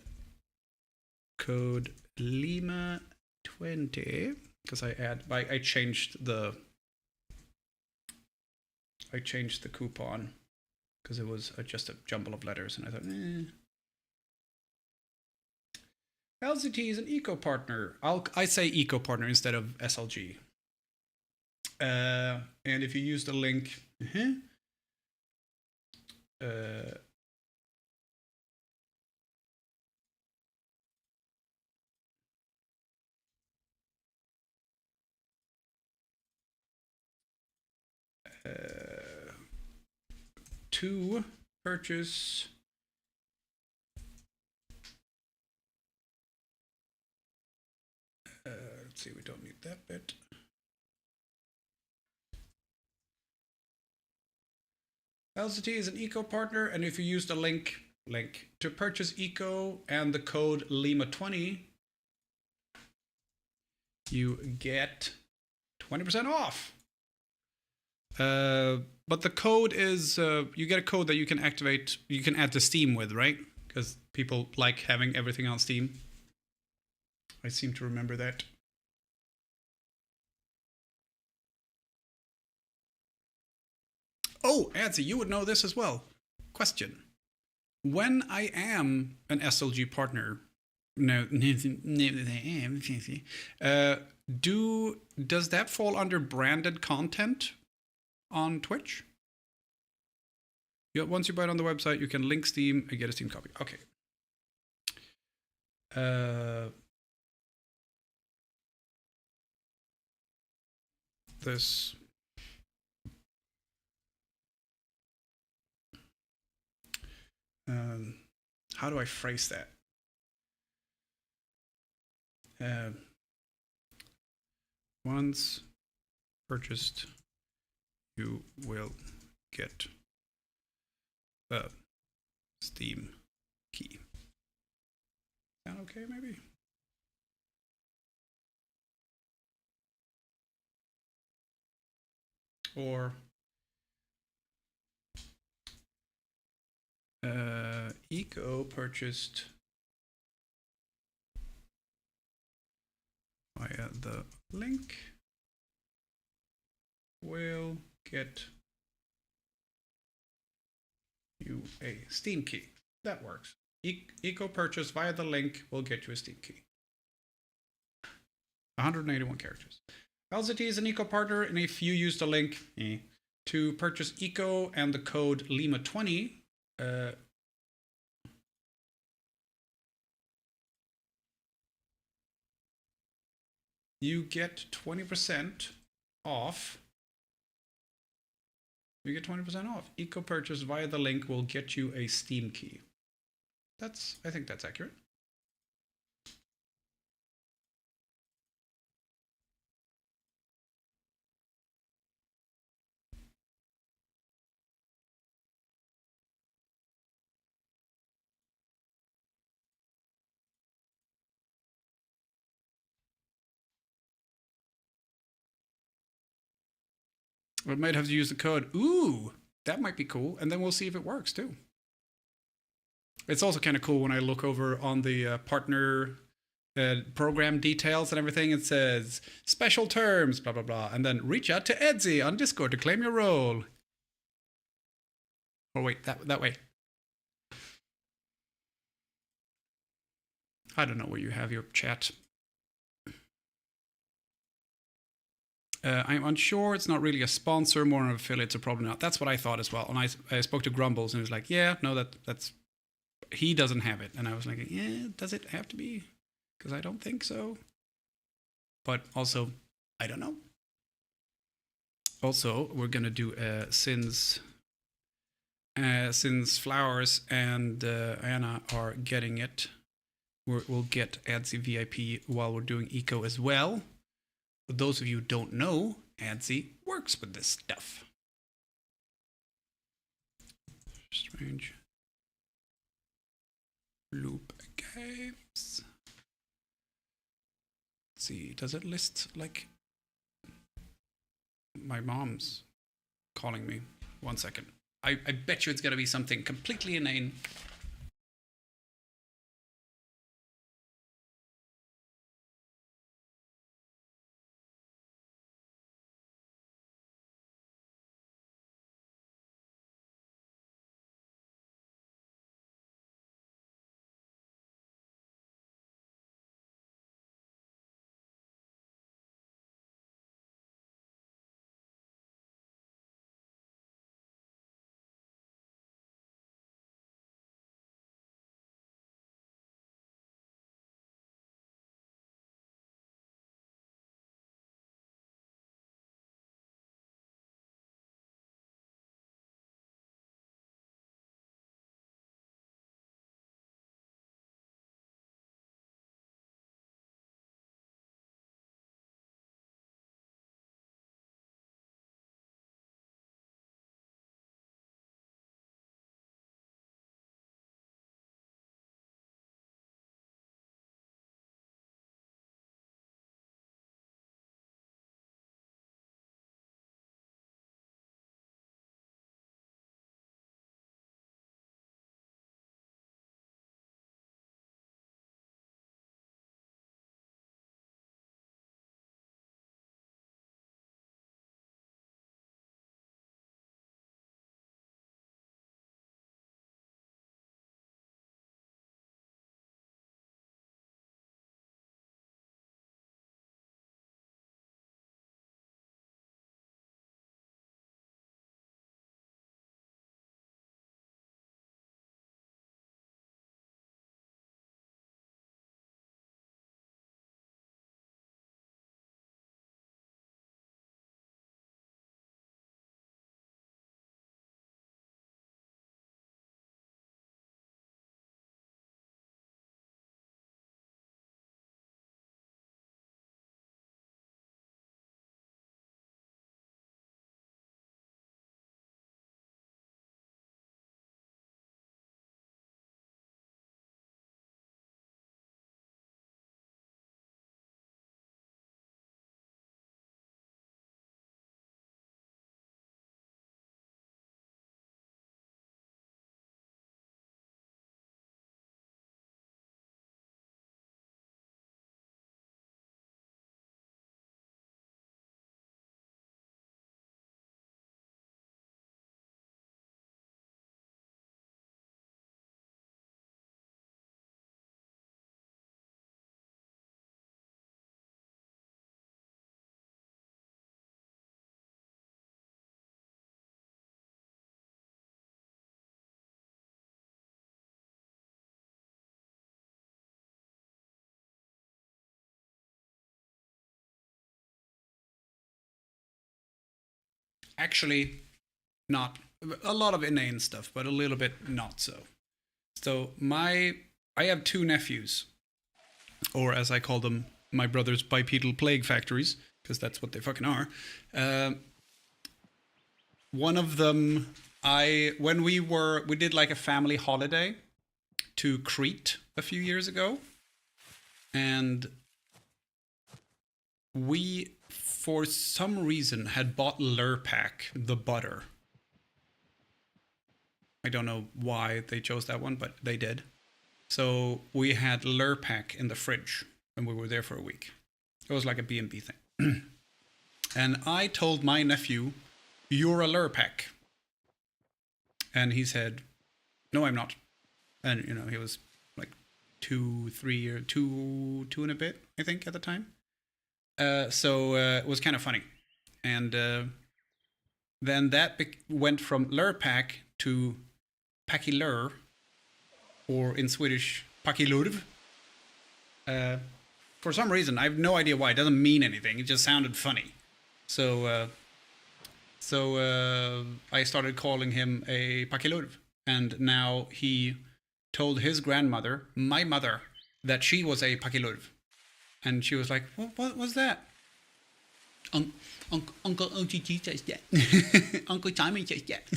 code Lima 20, because I changed the coupon because it was just a jumble of letters, and I thought, LCT is an eco partner. I say eco partner instead of SLG. And if you use the link, 2 purchase let's see, we don't need that bit. LCT is an eco partner, and if you use the link to purchase eco and the code Lima20, you get 20% off. But the code is, you get a code that you can activate, you can add to Steam with, right? Because people like having everything on Steam. I seem to remember that. Oh, Adsy, you would know this as well. Question. When I am an SLG partner, does that fall under branded content? on Twitch. Once you buy it on the website, you can link Steam and get a Steam copy. Okay. This. How do I phrase that? Once purchased, you will get the Steam key. Sound okay, maybe? Or Eco purchased via the link will get you a Steam key. That works. Eco purchase via the link will get you a Steam key. 181 characters. LZT is an Eco partner, and if you use the link to purchase Eco and the code Lima20, you get 20% off. You get 20% off. Eco purchase via the link will get you a Steam key. I think that's accurate. We might have to use the code. Ooh, that might be cool. And then we'll see if it works too. It's also kind of cool when I look over on the partner program details and everything. It says special terms, blah, blah, blah. And then reach out to Etsy on Discord to claim your role. Oh, wait, that way. I don't know where you have your chat. I'm unsure. It's not really a sponsor, more an affiliate, so probably not. That's what I thought as well. And I spoke to Grumbles, and he was like, yeah, no, that's... He doesn't have it. And I was like, yeah, does it have to be? Because I don't think so. But also, I don't know. Also, we're going to do since Flowers and Anna are getting it, we'll get Etsy VIP while we're doing Eco as well. For those of you who don't know, Etsy works with this stuff. Strange. Loop games. Let's see, does it list like... My mom's calling me. 1 second. I bet you it's going to be something completely inane. actually not a lot of inane stuff, but a little bit not so. So I have 2 nephews, or as I call them, my brother's bipedal plague factories, because that's what they fucking are. One of them, we did like a family holiday to Crete a few years ago, and we, for some reason, had bought Lurpak, the butter. I don't know why they chose that one, but they did. So we had Lurpak in the fridge, and we were there for a week. It was like a B&B thing. And I told my nephew, "You're a Lurpak." And he said, "No, I'm not." And, you know, he was like 2 and a bit, I think, at the time. So it was kind of funny. And then that went from Lurpak to Pakilur, or in Swedish, Pakilurv. For some reason, I have no idea why. It doesn't mean anything. It just sounded funny. So I started calling him a Pakilurv. And now he told his grandmother, my mother, that she was a Pakilurv. And she was like, what was that? Uncle Gigi says that. Uncle Simon says that.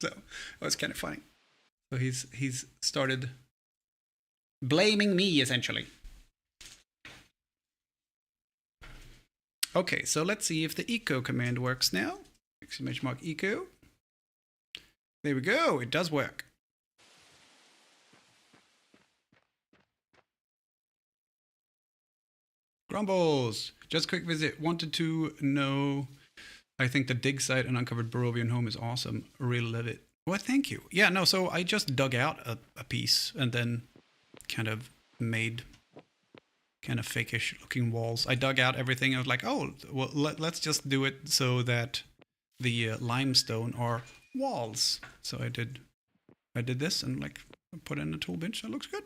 So it was kind of funny. So he's started blaming me, essentially. Okay, so let's see if the eco command works now. ! Eco. There we go, it does work. Grumbles, just quick visit. Wanted to know, I think the dig site and uncovered Barovian home is awesome. Really love it. Well, thank you. Yeah, no, so I just dug out a piece and then kind of made kind of fake-ish looking walls. I dug out everything. I was like, oh, well, let's just do it so that the limestone are walls. So I did this and like put in a tool bench. That looks good.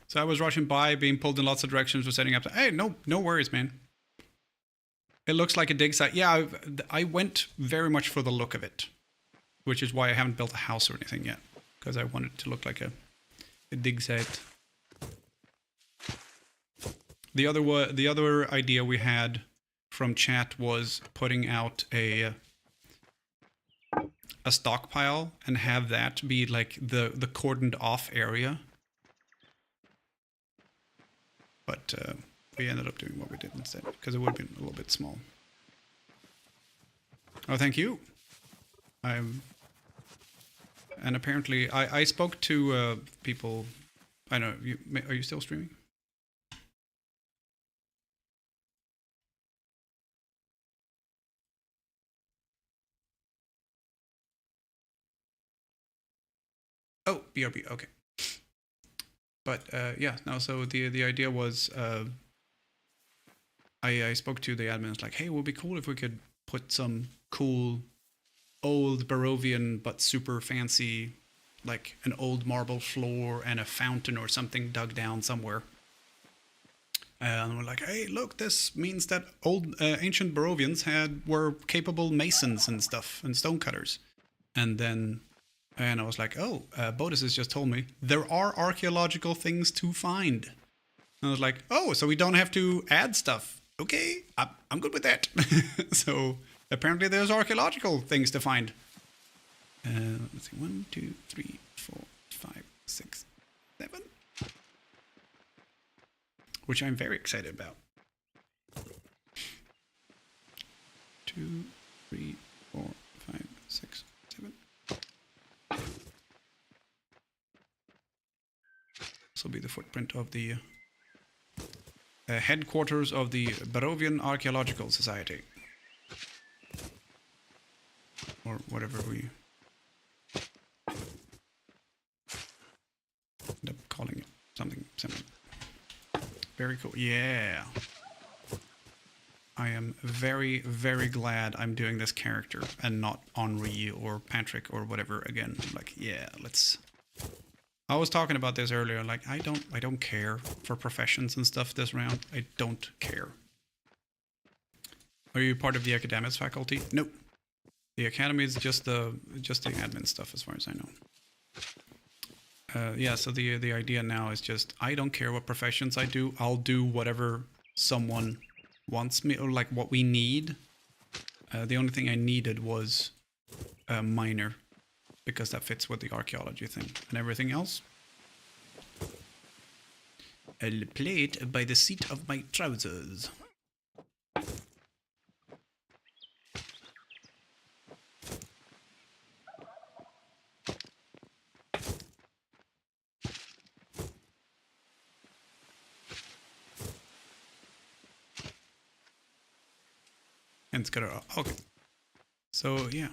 So I was rushing by, being pulled in lots of directions for setting up. Hey, no worries, man. It looks like a dig site. Yeah, I went very much for the look of it, which is why I haven't built a house or anything yet, because I wanted it to look like a dig site. The other idea we had from chat was putting out a stockpile and have that be like the cordoned off area. But we ended up doing what we did instead, because it would have been a little bit small. Oh, thank you. And apparently, I spoke to people. I know. Are you still streaming? Oh, BRB. Okay. But yeah, no. So the idea was, I spoke to the admins like, hey, it would be cool if we could put some cool old Barovian but super fancy, like an old marble floor and a fountain or something dug down somewhere. And we're like, hey, look, this means that old ancient Barovians were capable masons and stuff and stonecutters. And I was like, oh, Bodis has just told me there are archaeological things to find. And I was like, oh, so we don't have to add stuff. Okay, I'm good with that. So apparently there's archaeological things to find. Let's see, 1, 2, 3, 4, 5, 6, 7. Which I'm very excited about. 2, 3, 4, 5, 6, 7. This will be the footprint of the headquarters of the Barovian Archaeological Society. Or whatever we end up calling it. Something similar. Very cool. Yeah. I am very, very glad I'm doing this character and not Henri or Patrick or whatever again. Like, yeah, let's... I was talking about this earlier, like, I don't care for professions and stuff this round. I don't care. Are you part of the academics faculty? Nope. The academy is just the admin stuff, as far as I know. Yeah. So the idea now is just I don't care what professions I do. I'll do whatever someone wants me, or like what we need. The only thing I needed was a miner, because that fits with the archaeology thing, and everything else. I'll play it by the seat of my trousers. And it's gonna okay. So yeah,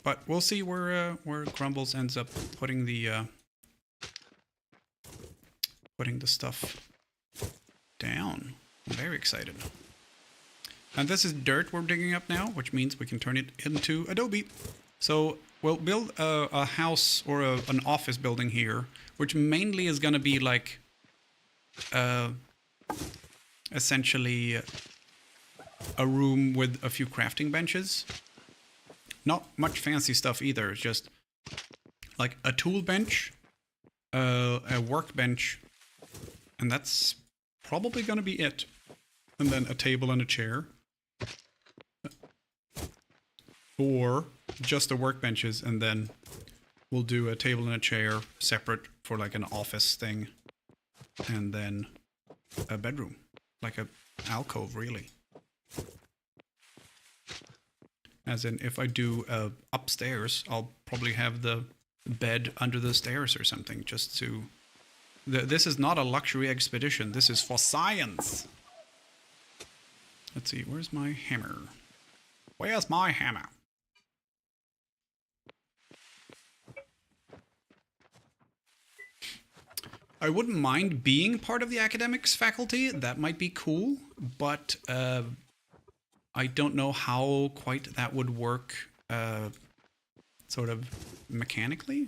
but we'll see where Grumbles ends up putting the stuff down. I'm very excited. And this is dirt we're digging up now, which means we can turn it into Adobe. So we'll build a house or an office building here, which mainly is gonna be like essentially a room with a few crafting benches. Not much fancy stuff either. It's just like a tool bench, a workbench, and that's probably going to be it. And then a table and a chair. Or just the workbenches, and then we'll do a table and a chair separate for like an office thing. And then a bedroom. Like a alcove, really. As in, if I do upstairs, I'll probably have the bed under the stairs or something, just to... This is not a luxury expedition. This is for science. Let's see, where's my hammer? Where's my hammer? I wouldn't mind being part of the academics faculty. That might be cool, but... I don't know how quite that would work, sort of mechanically.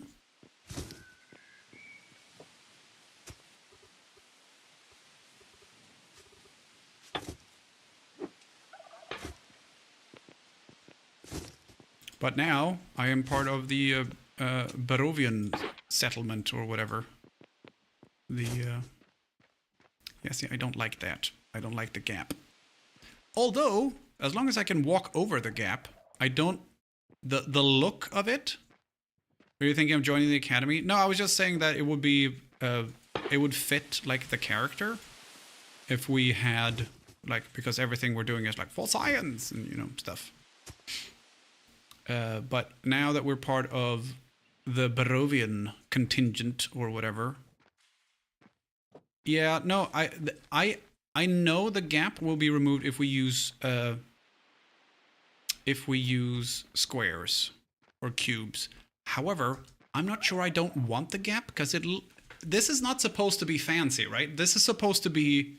But now I am part of the Barovian settlement or whatever. Yeah, see, I don't like that. I don't like the gap. Although, as long as I can walk over the gap, I don't... The look of it... Are you thinking of joining the academy? No, I was just saying that it would be... it would fit, like, the character. If we had, like... Because everything we're doing is, like, for science! And, you know, stuff. But now that we're part of the Barovian contingent, or whatever... Yeah, no, I know the gap will be removed if we use squares or cubes. However, I'm not sure I don't want the gap, because this is not supposed to be fancy, right? This is supposed to be,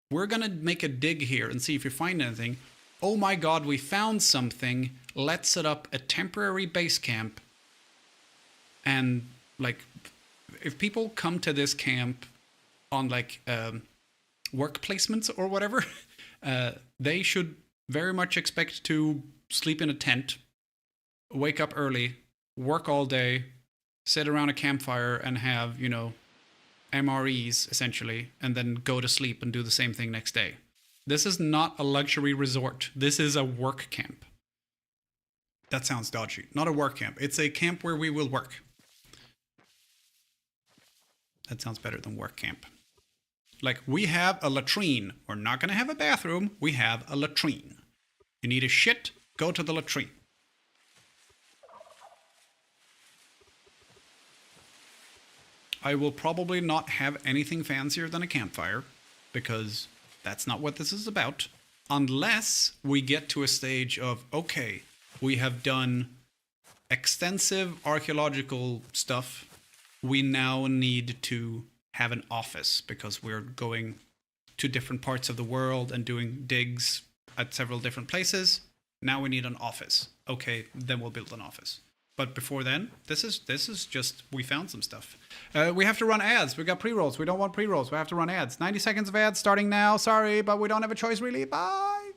we're gonna make a dig here and see if we find anything. Oh my god, we found something. Let's set up a temporary base camp. And like, if people come to this camp on like work placements or whatever, they should very much expect to sleep in a tent, wake up early, work all day, sit around a campfire and have, you know, MREs essentially, and then go to sleep and do the same thing next day. This is not a luxury resort. This is a work camp. That sounds dodgy. Not a work camp. It's a camp where we will work. That sounds better than work camp. Like, we have a latrine. We're not going to have a bathroom. We have a latrine. You need a shit, go to the latrine. I will probably not have anything fancier than a campfire, because that's not what this is about. Unless we get to a stage of, okay, we have done extensive archaeological stuff. We now need to have an office, because we're going to different parts of the world and doing digs at several different places. Now we need an office. Okay, then we'll build an office. But before then, this is just, we found some stuff. We have to run ads. We got pre-rolls. We don't want pre-rolls. We have to run ads. 90 seconds of ads starting now. Sorry, but we don't have a choice really. Bye.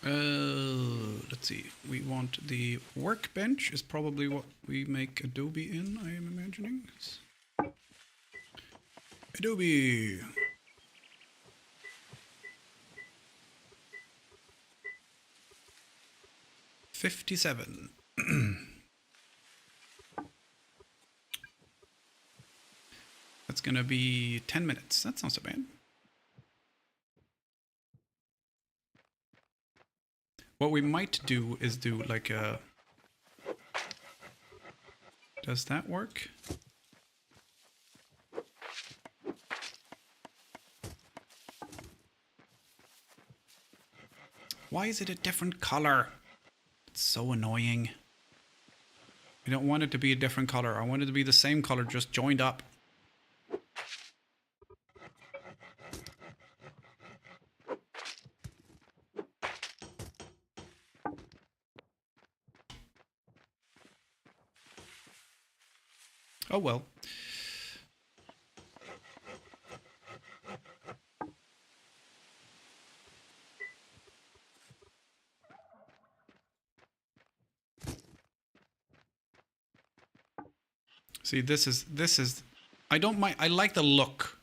Let's see. We want the workbench is probably what we make Adobe in, I am imagining. Adobe. $57. That's gonna be 10 minutes. That's not so bad. What we might do is do like a... Does that work? Why is it a different color? It's so annoying. I don't want it to be a different color. I want it to be the same color, just joined up. Oh well. See, this is I don't mind. I like the look,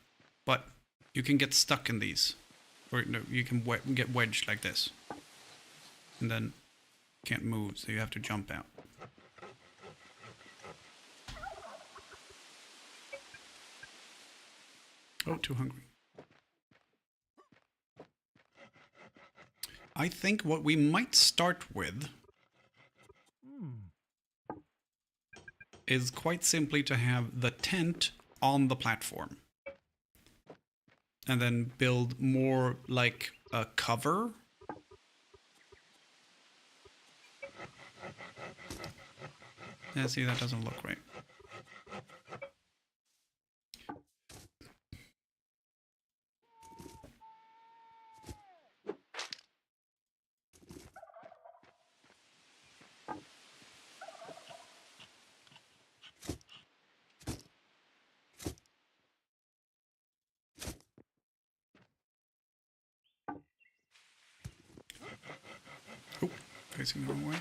but you can get stuck in these, or no, you can get wedged like this, and then can't move, so you have to jump out. Oh, too hungry. I think what we might start with is quite simply to have the tent on the platform. And then build more like a cover. Yeah, see, that doesn't look right. Oh, facing the wrong way.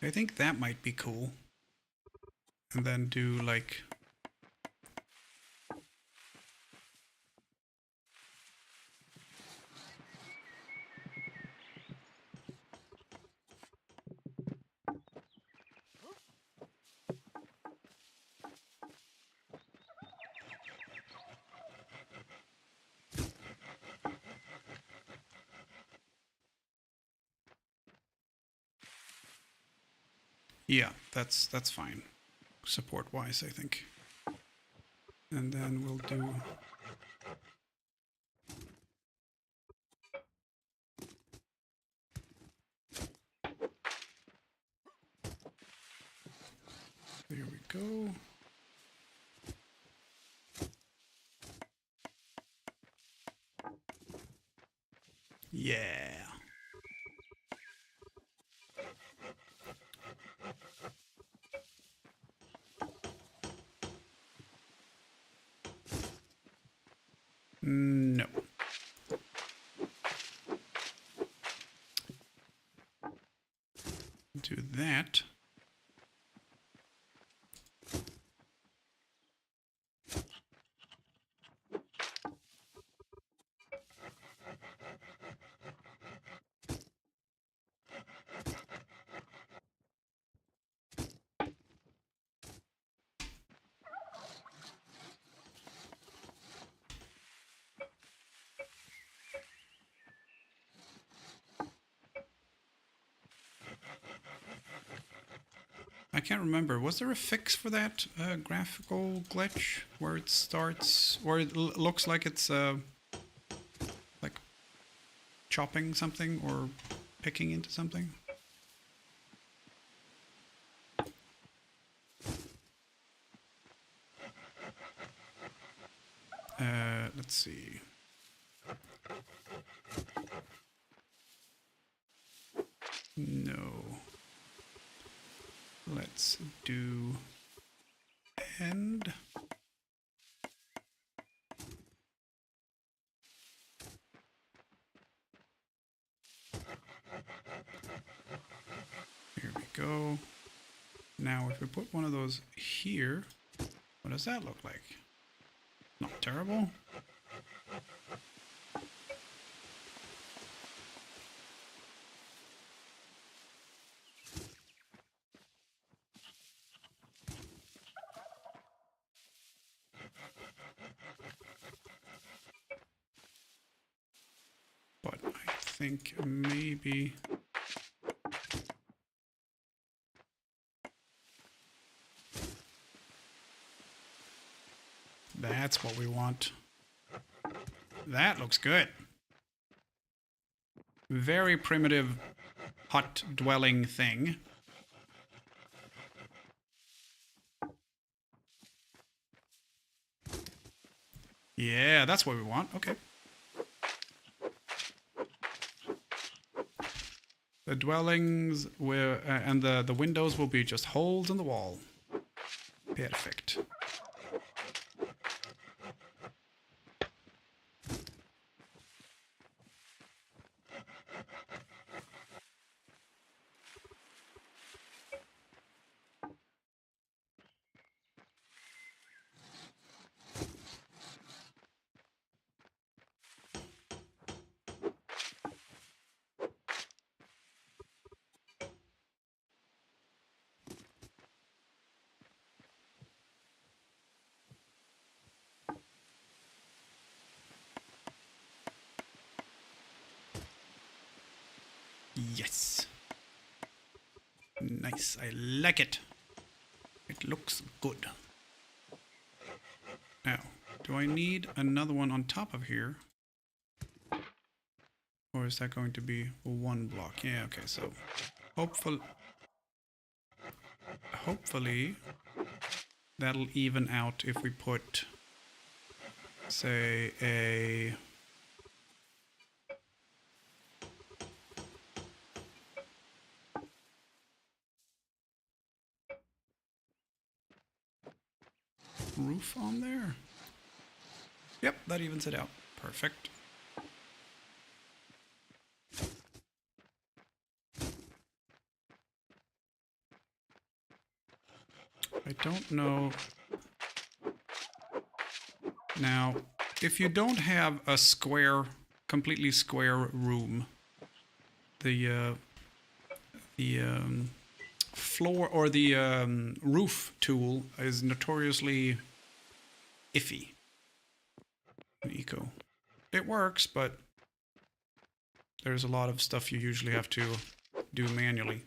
I think that might be cool. And then do like... Yeah, that's fine. Support-wise, I think. And then we'll do... There we go. Yeah. No. Do that. I can't remember. Was there a fix for that graphical glitch where it starts, or it looks like it's like chopping something or picking into something? Let's see. No. Let's do end. Here we go. Now if we put one of those here, what does that look like? Not terrible. But I think maybe that's what we want. That looks good. Very primitive hut dwelling thing. Yeah, that's what we want. Okay. The dwellings will, and the windows will be just holes in the wall. Perfect. Yes. Nice. I like it. It looks good. Now, do I need another one on top of here? Or is that going to be one block? Yeah, okay, so hopefully that'll even out if we put, say, a roof on there. Yep, that evens it out. Perfect. I don't know. Now, if you don't have a square, completely square room, the floor or the roof tool is notoriously iffy in Eco. It works, but there's a lot of stuff you usually have to do manually.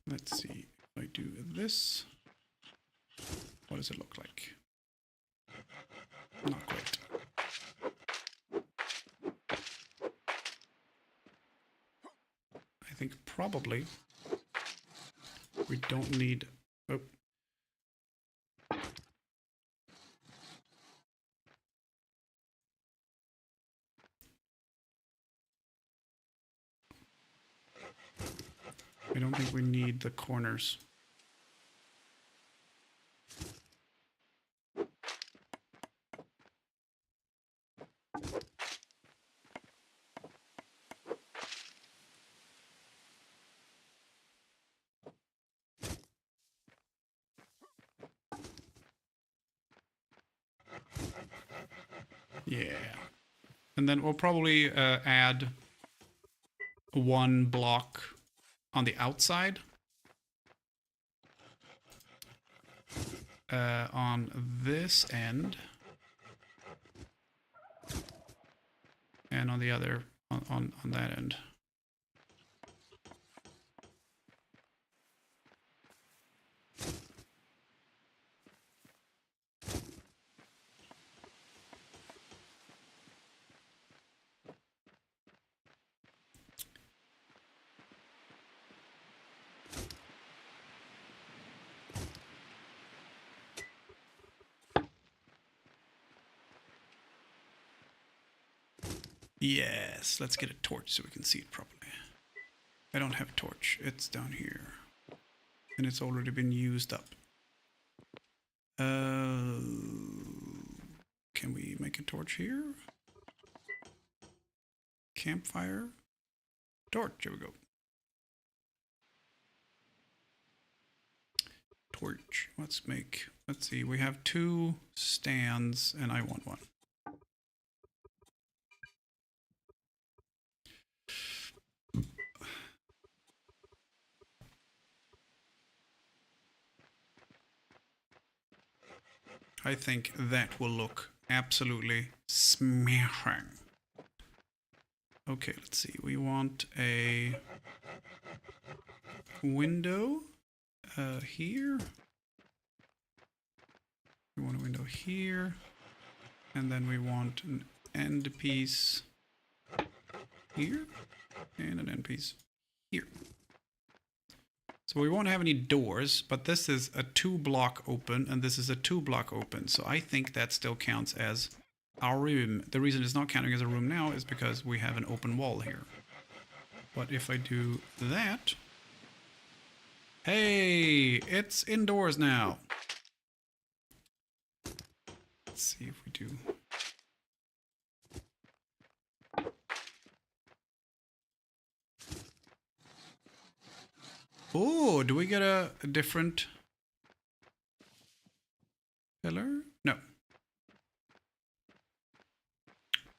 Let's see, if I do this, what does it look like? Not quite. I think probably we don't need, oh. I don't think we need the corners. Yeah. And then we'll probably add one block on the outside. On this end. And on the other, on that end. Yes, let's get a torch so we can see it properly. I don't have a torch. It's down here. And it's already been used up. Can we make a torch here? Campfire. Torch. Here we go. Torch. Let's see. We have 2 stands and I want one. I think that will look absolutely smashing. Okay, let's see. We want a window here. We want a window here. And then we want an end piece here. And an end piece here. So we won't have any doors, but this is a 2-block open and this is a 2-block open. So I think that still counts as our room. The reason it's not counting as a room now is because we have an open wall here. But if I do that... Hey, it's indoors now. Let's see if we do... Oh, do we get a different pillar? No.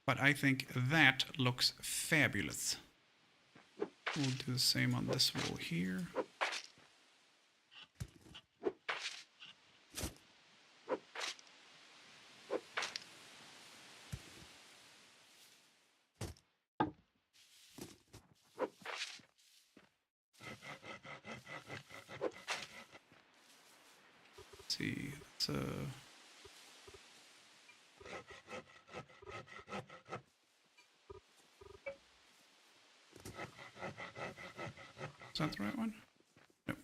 But I think that looks fabulous. We'll do the same on this wall here. See, it's is that the right one? Nope.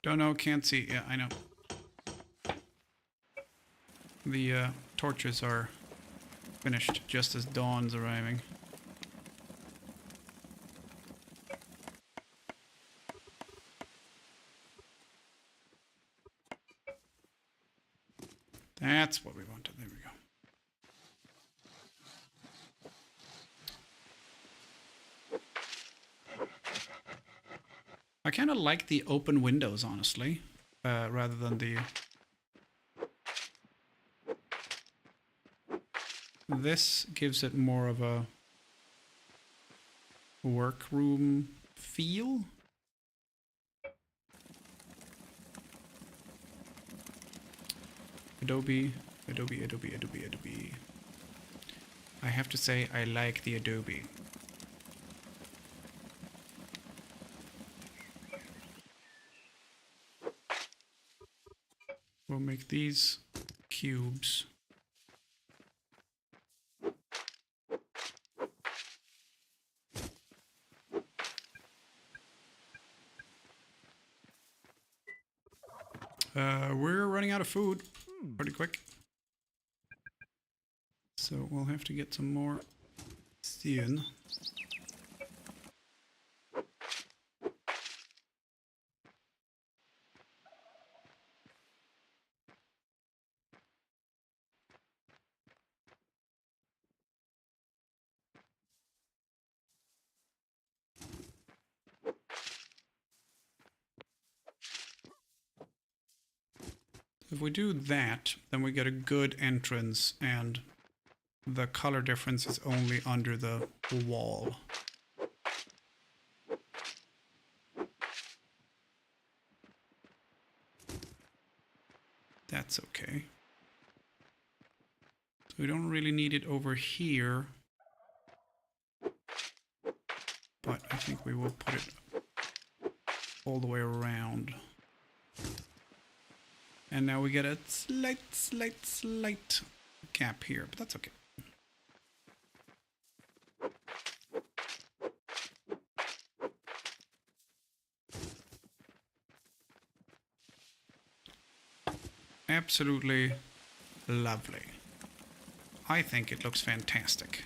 Don't know, can't see. Yeah, I know. The torches are finished just as dawn's arriving. That's what we wanted. There we go. I kind of like the open windows, honestly, rather than the... This gives it more of a workroom feel. Adobe. I have to say, I like the Adobe. We'll make these cubes. We're running out of food pretty quick. So we'll have to get some more stone. If we do that, then we get a good entrance and the color difference is only under the wall. That's okay. So we don't really need it over here, but I think we will put it all the way around. And now we get a slight gap here, but that's okay. Absolutely lovely. I think it looks fantastic.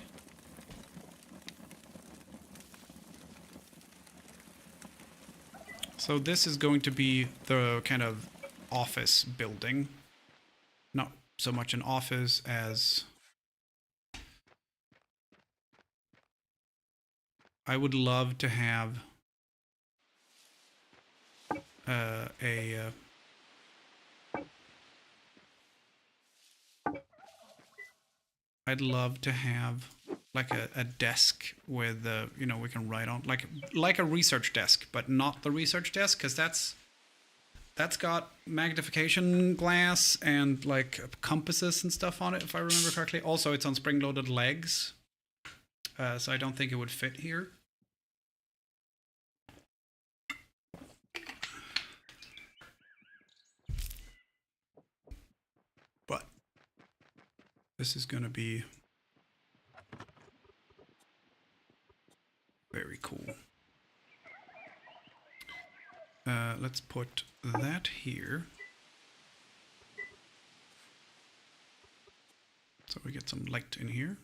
So this is going to be the kind of office building. Not so much an office as... I would love to have I'd love to have like a desk with you know, we can write on, like a research desk, but not the research desk, because that's got magnification glass and like compasses and stuff on it, if I remember correctly. Also, it's on spring-loaded legs, so I don't think it would fit here. But this is going to be very cool. Let's put that here. So we get some light in here.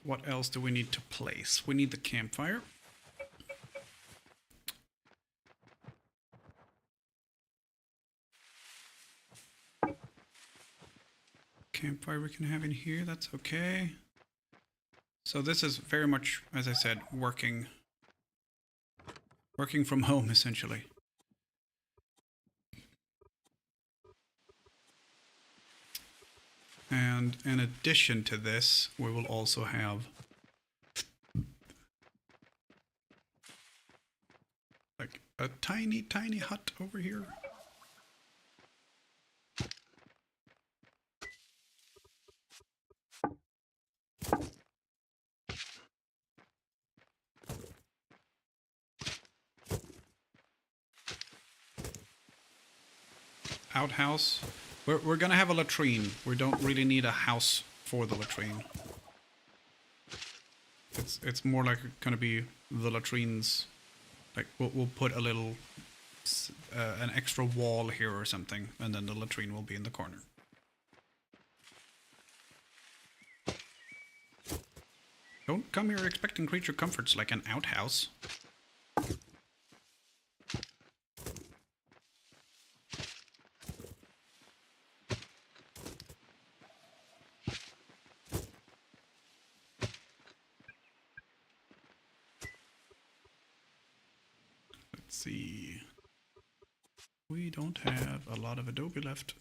What else do we need to place? We need the campfire. Campfire we can have in here, that's okay. So this is very much, as I said, working from home, essentially. And in addition to this, we will also have like a tiny, tiny hut over here. Outhouse. We're gonna have a latrine. We don't really need a house for the latrine. It's more like gonna be the latrines. Like we'll put a little an extra wall here or something, and then the latrine will be in the corner. Don't come here expecting creature comforts like an outhouse. See, we don't have a lot of Adobe left.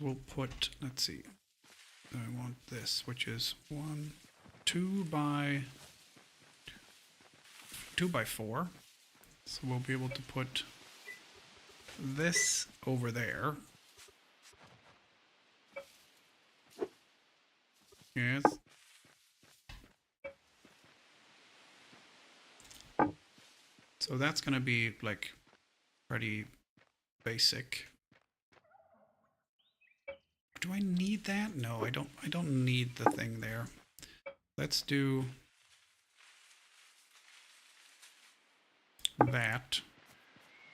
We'll put, let's see, I want this, which is 2 by 4. So we'll be able to put this over there. Yes. So that's gonna be like pretty basic. Do I need that? No, I don't need the thing there. Let's do that,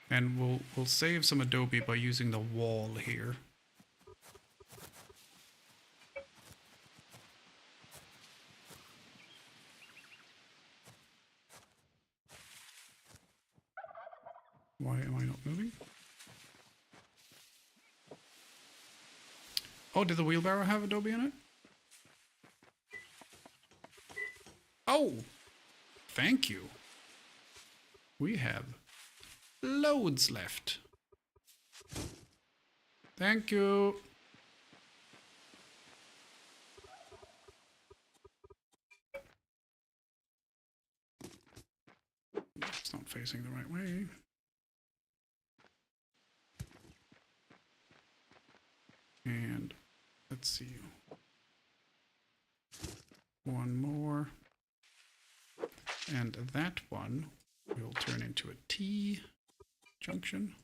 and we'll save some Adobe by using the wall here. Why am I not moving? Oh, did the wheelbarrow have Adobe in it? Oh, thank you. We have loads left. Thank you. It's not facing the right way. And let's see. One more. And that one will turn into a T junction.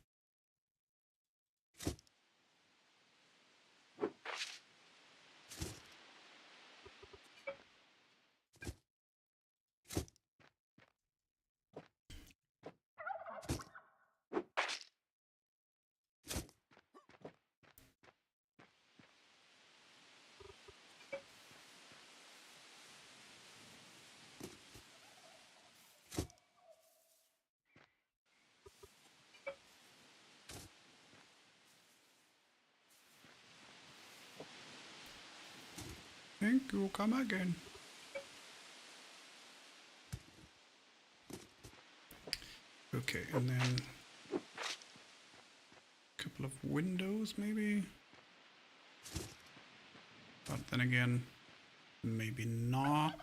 Think you'll come again. Okay, and then a couple of windows maybe. But then again, maybe not.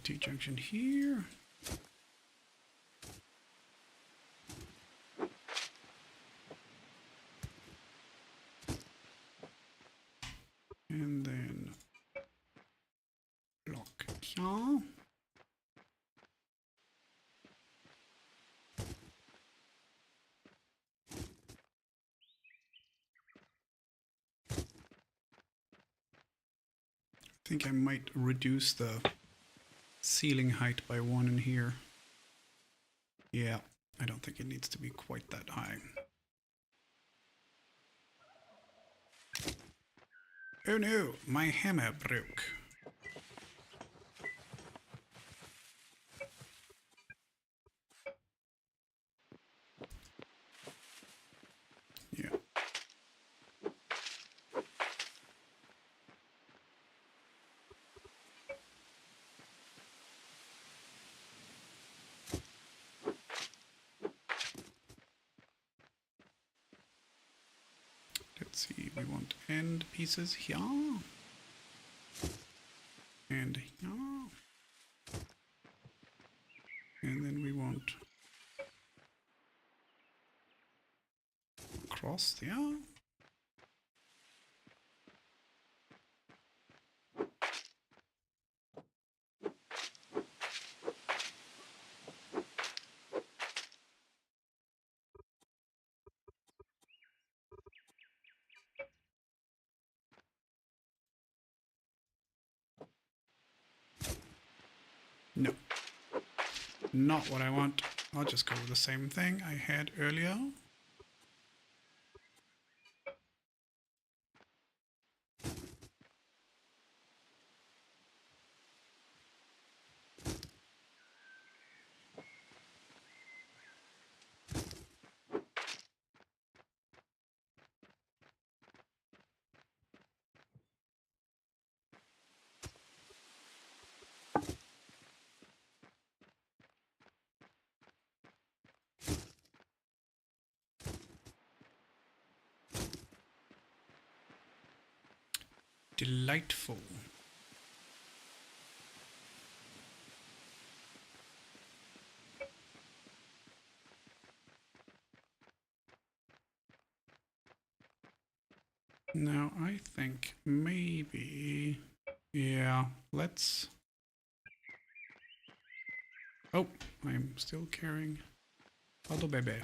T-junction here. And then block here. I think I might reduce the ceiling height by 1 in here. Yeah, I don't think it needs to be quite that high. Oh no, my hammer broke. Yeah. Let's see, we want end pieces here. And here. And then we want cross there. No, not what I want. I'll just go with the same thing I had earlier. Delightful. Now I think maybe, yeah, let's, oh, I'm still carrying Otto Bebe.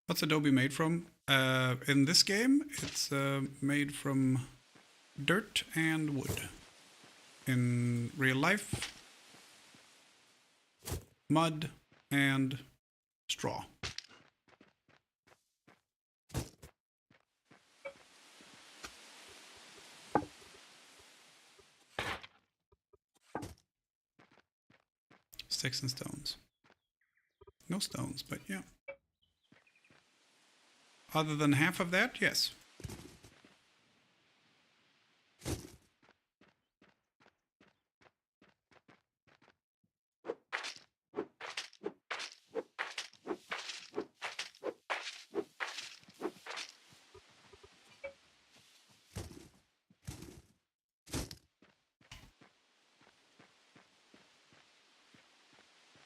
What's Adobe made from? In this game, it's made from dirt and wood. In real life, mud and straw. Sticks and stones. No stones, but yeah. Other than half of that, yes.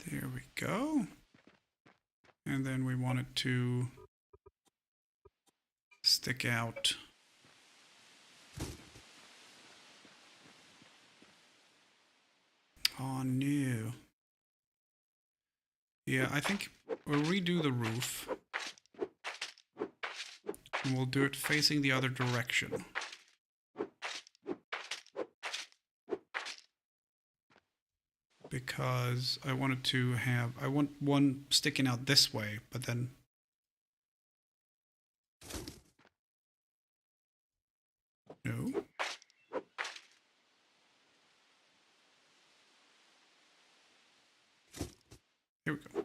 There we go. And then we want it to stick out. Oh no. Yeah, I think we'll redo the roof. And we'll do it facing the other direction. Because I wanted to have, I want one sticking out this way, but then no. Here we go.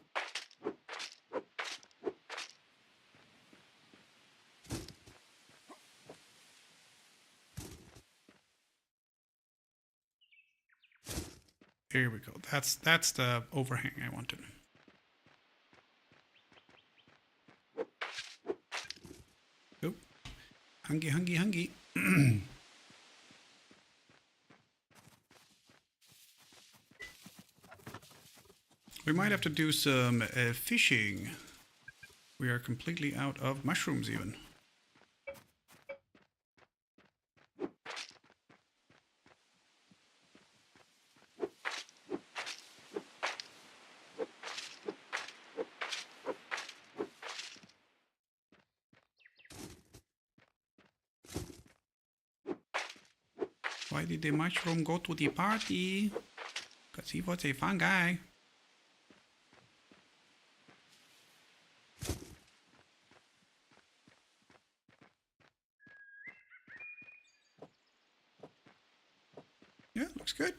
Here we go. That's the overhang I wanted. Oh, hungry. We might have to do some fishing. We are completely out of mushrooms even. Why did the mushroom go to the party? Because he was a fun guy. Yeah, looks good.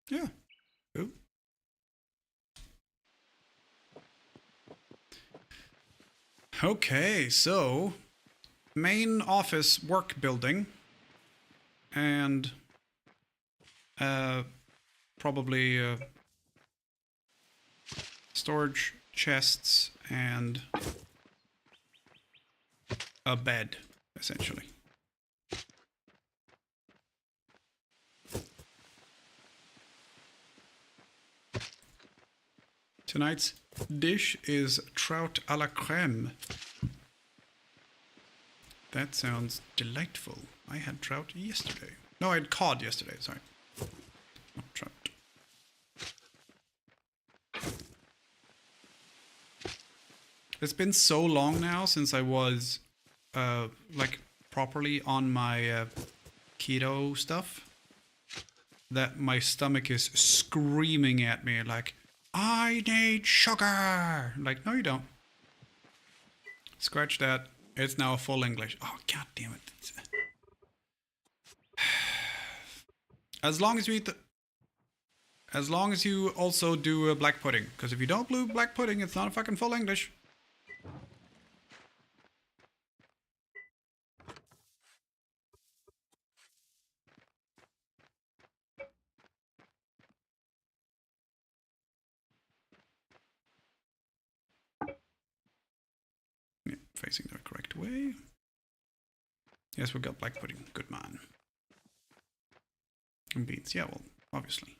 Yeah. Cool. Okay, so main office work building and probably storage chests and a bed, essentially. Tonight's dish is trout à la crème. That sounds delightful. I had trout yesterday. No, I had cod yesterday, sorry. Not trout. It's been so long now since I was like properly on my keto stuff that my stomach is screaming at me like, I need sugar. Like, no, you don't. Scratch that. It's now full English. Oh, god damn it. As long as you eat the... As long as you also do black pudding. Because if you don't do black pudding, it's not a fucking full English. Yeah, facing the correct way. Yes, we got black pudding. Good man. And beans. Yeah, well, obviously.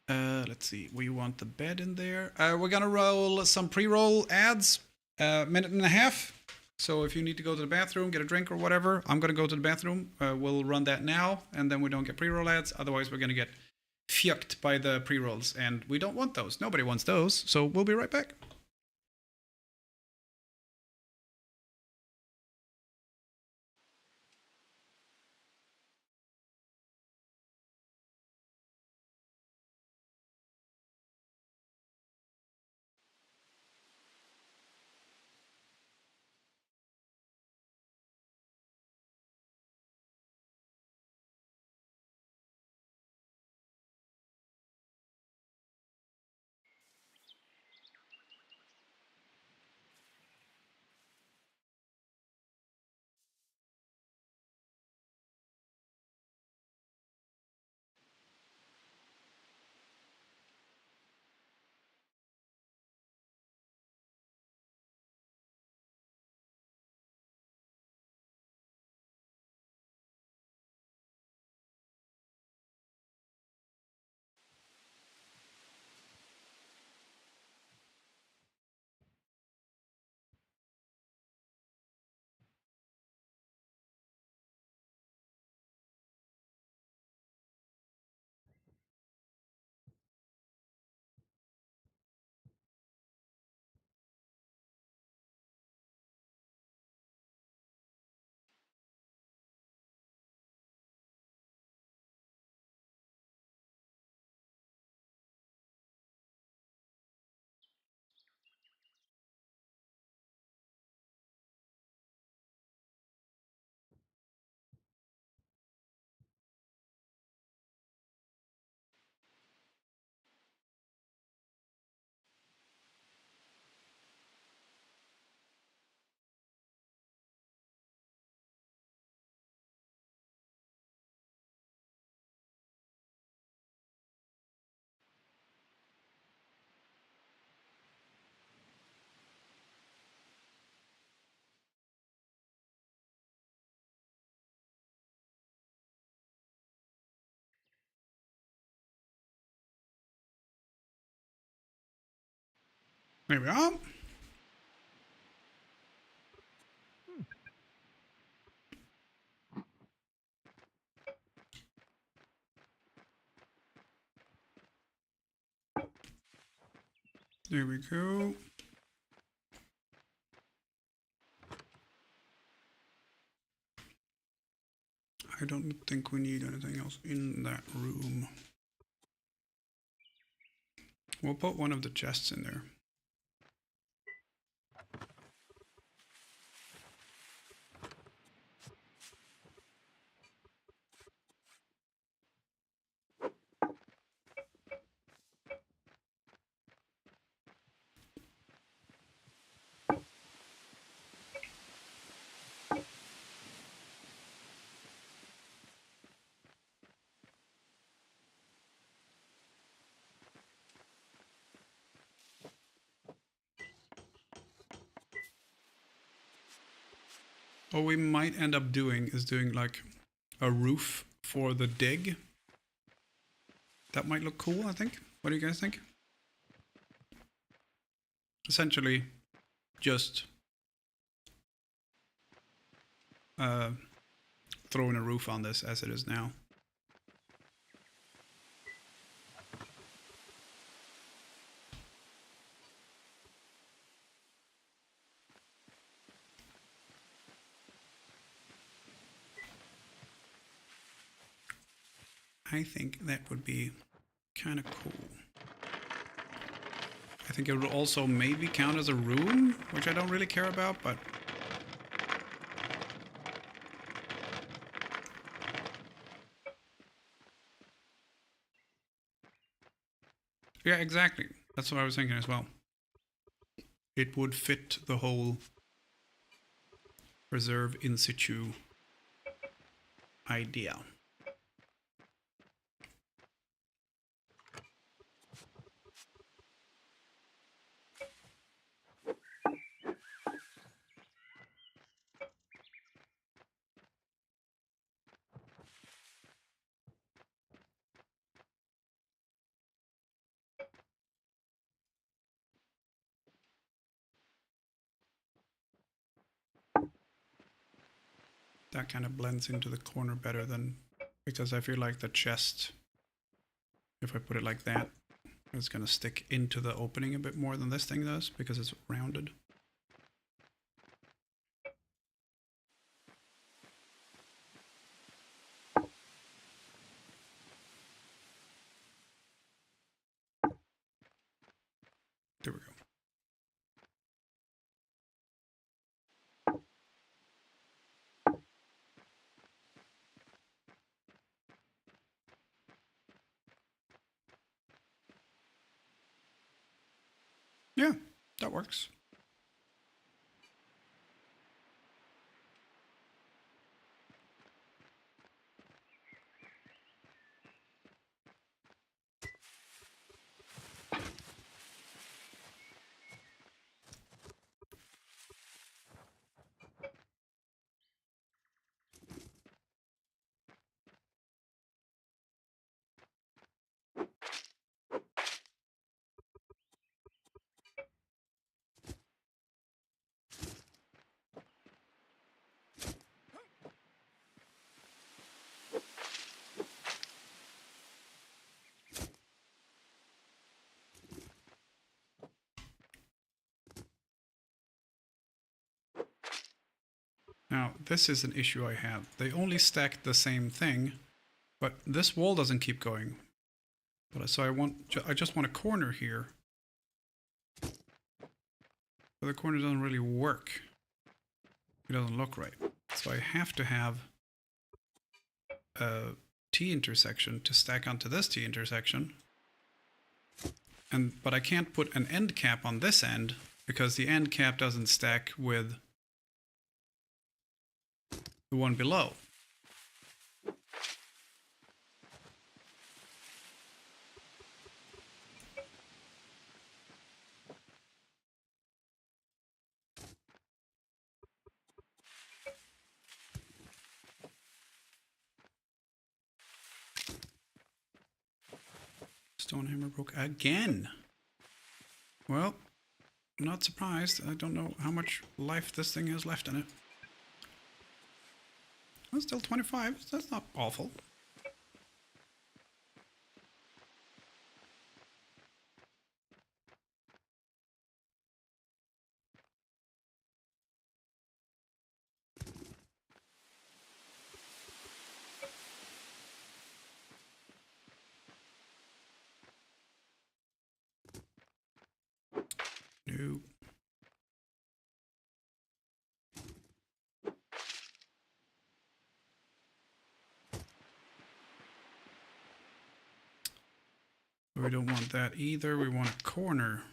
Let's see. We want the bed in there. We're gonna roll some pre-roll ads. Minute and a half. So if you need to go to the bathroom, get a drink or whatever, I'm gonna go to the bathroom. We'll run that now, and then we don't get pre-roll ads. Otherwise, we're gonna get fucked by the pre-rolls, and we don't want those. Nobody wants those. So we'll be right back. There we are. There we go. I don't think we need anything else in that room. We'll put one of the chests in there. What we might end up doing is doing like a roof for the dig. That might look cool, I think. What do you guys think? Essentially, just throwing a roof on this as it is now. I think that would be kind of cool. I think it would also maybe count as a room, which I don't really care about, but... yeah, exactly. That's what I was thinking as well. It would fit the whole reserve in situ idea. That kind of blends into the corner better than, because I feel like the chest, if I put it like that, it's going to stick into the opening a bit more than this thing does because it's rounded. There we go. Yeah, that works. Now, this is an issue I have. They only stack the same thing, but this wall doesn't keep going. But so I just want a corner here. But the corner doesn't really work. It doesn't look right. So I have to have a T-intersection to stack onto this T-intersection. But I can't put an end cap on this end because the end cap doesn't stack with the one below. Stone hammer broke again. Well, not surprised. I don't know how much life this thing has left in it. Well, still 25. That's not awful. No. We don't want that either. We want a corner.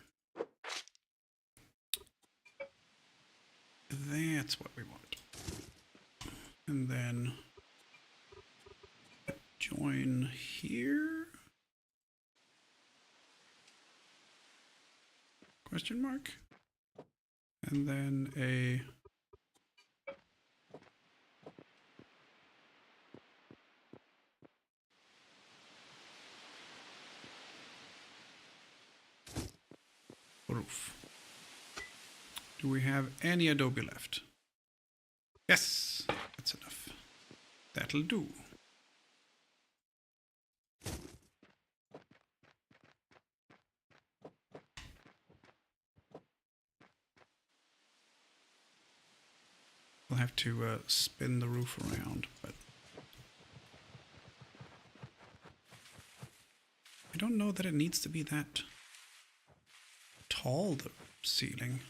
That's what we want. And then join here? Question mark? And then a roof. Do we have any adobe left? Yes, that's enough. That'll do. We'll have to spin the roof around, but I don't know that it needs to be that tall, the ceiling.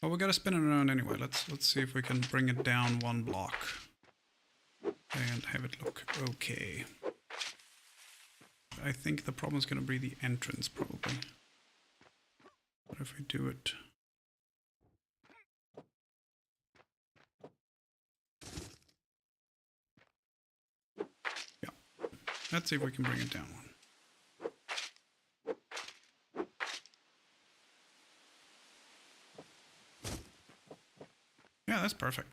Well, we gotta spin it around anyway. Let's see if we can bring it down one block and have it look okay. I think the problem is gonna be the entrance, probably. What if we do it? Yeah. Let's see if we can bring it down one. Yeah, that's perfect.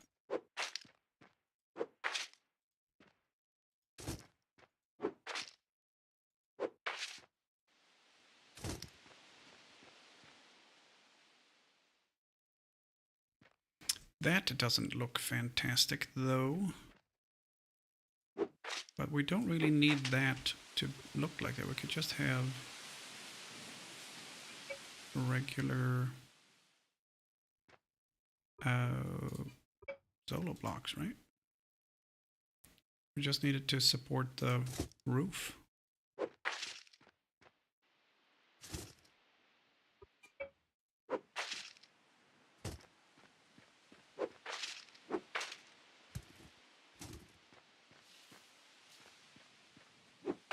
That doesn't look fantastic, though. But we don't really need that to look like that. We could just have regular solo blocks, right? We just needed to support the roof.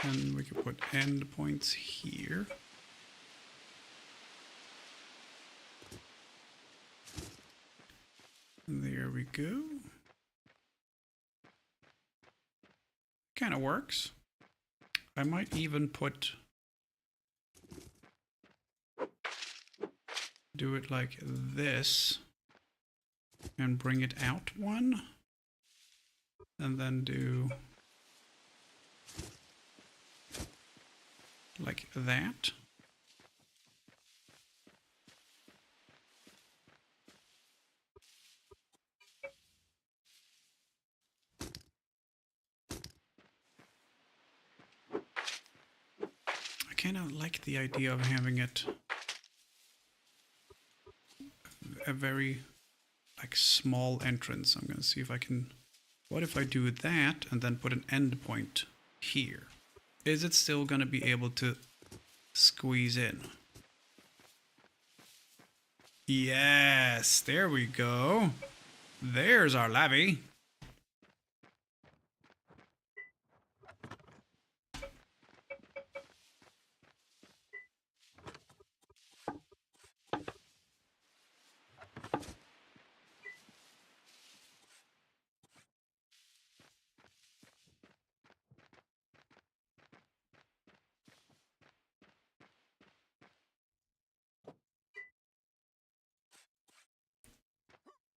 And we could put endpoints here. There we go. Kind of works. I might even do it like this and bring it out one, and then do like that. I kind of like the idea of having it a very like small entrance. I'm gonna see if I can. What if I do that and then put an endpoint here? Is it still gonna be able to squeeze in? Yes, there we go. There's our labby.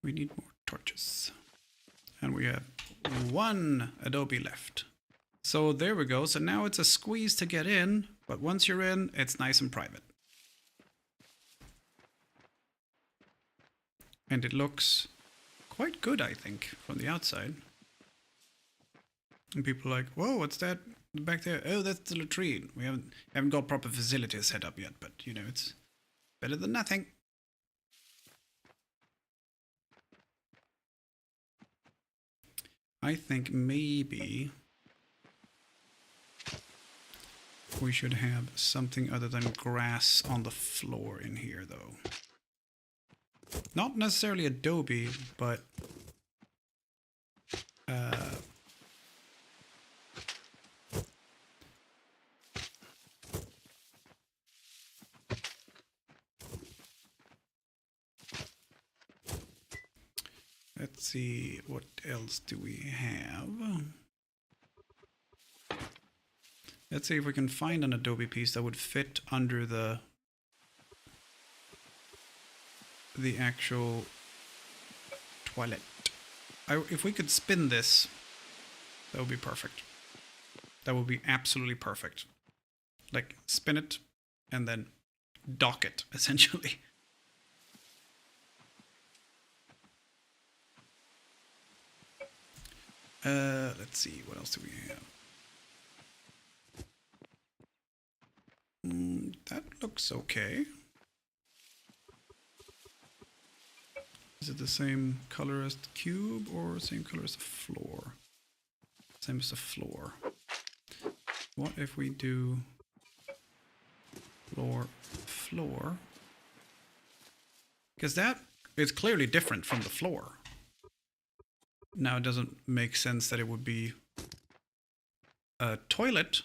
We need more torches. And we have one adobe left. So there we go. So now it's a squeeze to get in, but once you're in, it's nice and private. And it looks quite good, I think, from the outside. And people are like, whoa, what's that back there? Oh, that's the latrine. We haven't got proper facilities set up yet, but, you know, it's better than nothing. I think maybe we should have something other than grass on the floor in here, though. Not necessarily adobe, but let's see, what else do we have? Let's see if we can find an adobe piece that would fit under the actual toilet. If we could spin this, that would be perfect. That would be absolutely perfect. Like, spin it and then dock it, essentially. Let's see, what else do we have? That looks okay. Is it the same color as the cube or same color as the floor? Same as the floor. What if we do floor, floor? Because that is clearly different from the floor. Now it doesn't make sense that it would be a toilet,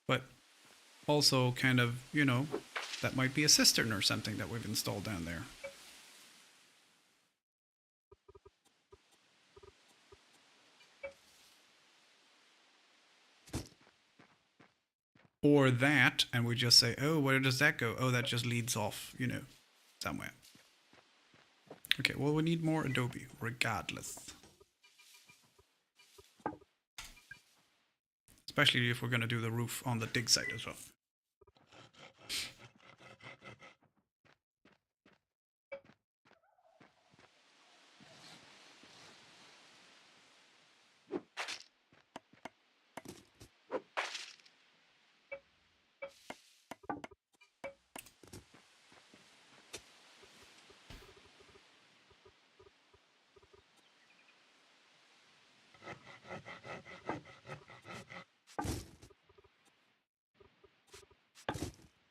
but also kind of, you know, that might be a cistern or something that we've installed down there. Or that, and we just say, oh, where does that go? Oh, that just leads off, you know, somewhere. Okay, well, we need more adobe, regardless. Especially if we're going to do the roof on the dig site as well.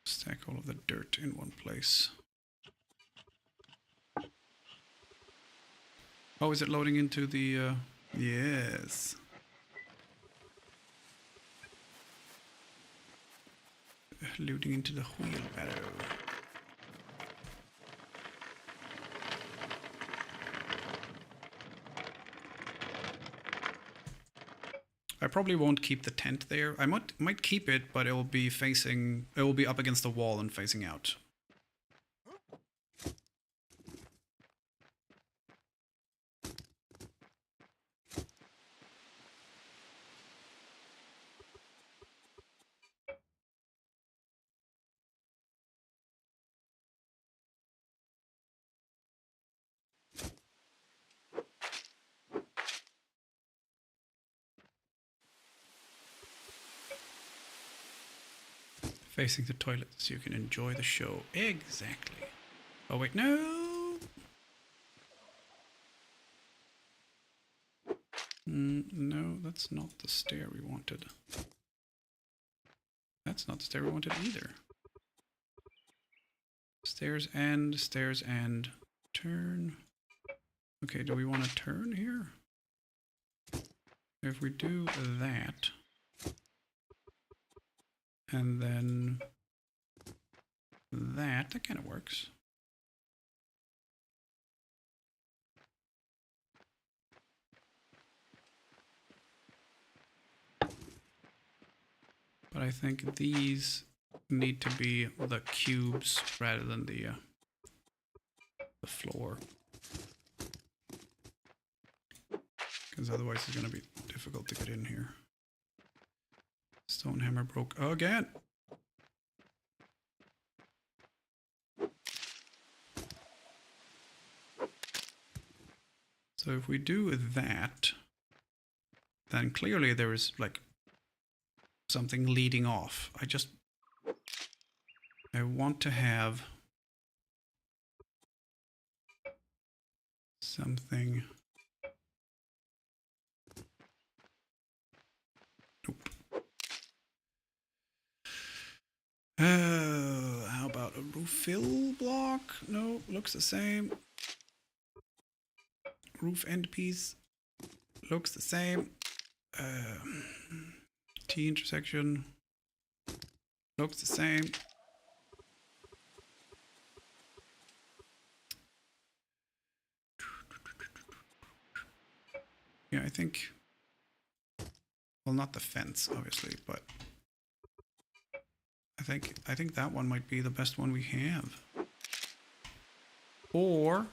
Stack all of the dirt in one place. Oh, is it loading into the, yes. Loading into the wheelbarrow. I probably won't keep the tent there. I might keep it, but it will be up against the wall and facing out. Facing the toilet so you can enjoy the show. Exactly. Oh wait, no! No, that's not the stair we wanted. That's not the stair we wanted either. Stairs and turn. Okay, do we want to turn here? If we do that, and then that kind of works. But I think these need to be the cubes rather than the floor. Because otherwise it's going to be difficult to get in here. Stone hammer broke again. if we do that, then clearly there is like something leading off. I want to have something. Nope. How about a roof fill block? No, looks the same. Roof end piece looks the same. T intersection looks the same. Yeah, I think, well, not the fence, obviously, but I think that one might be the best one we have. Or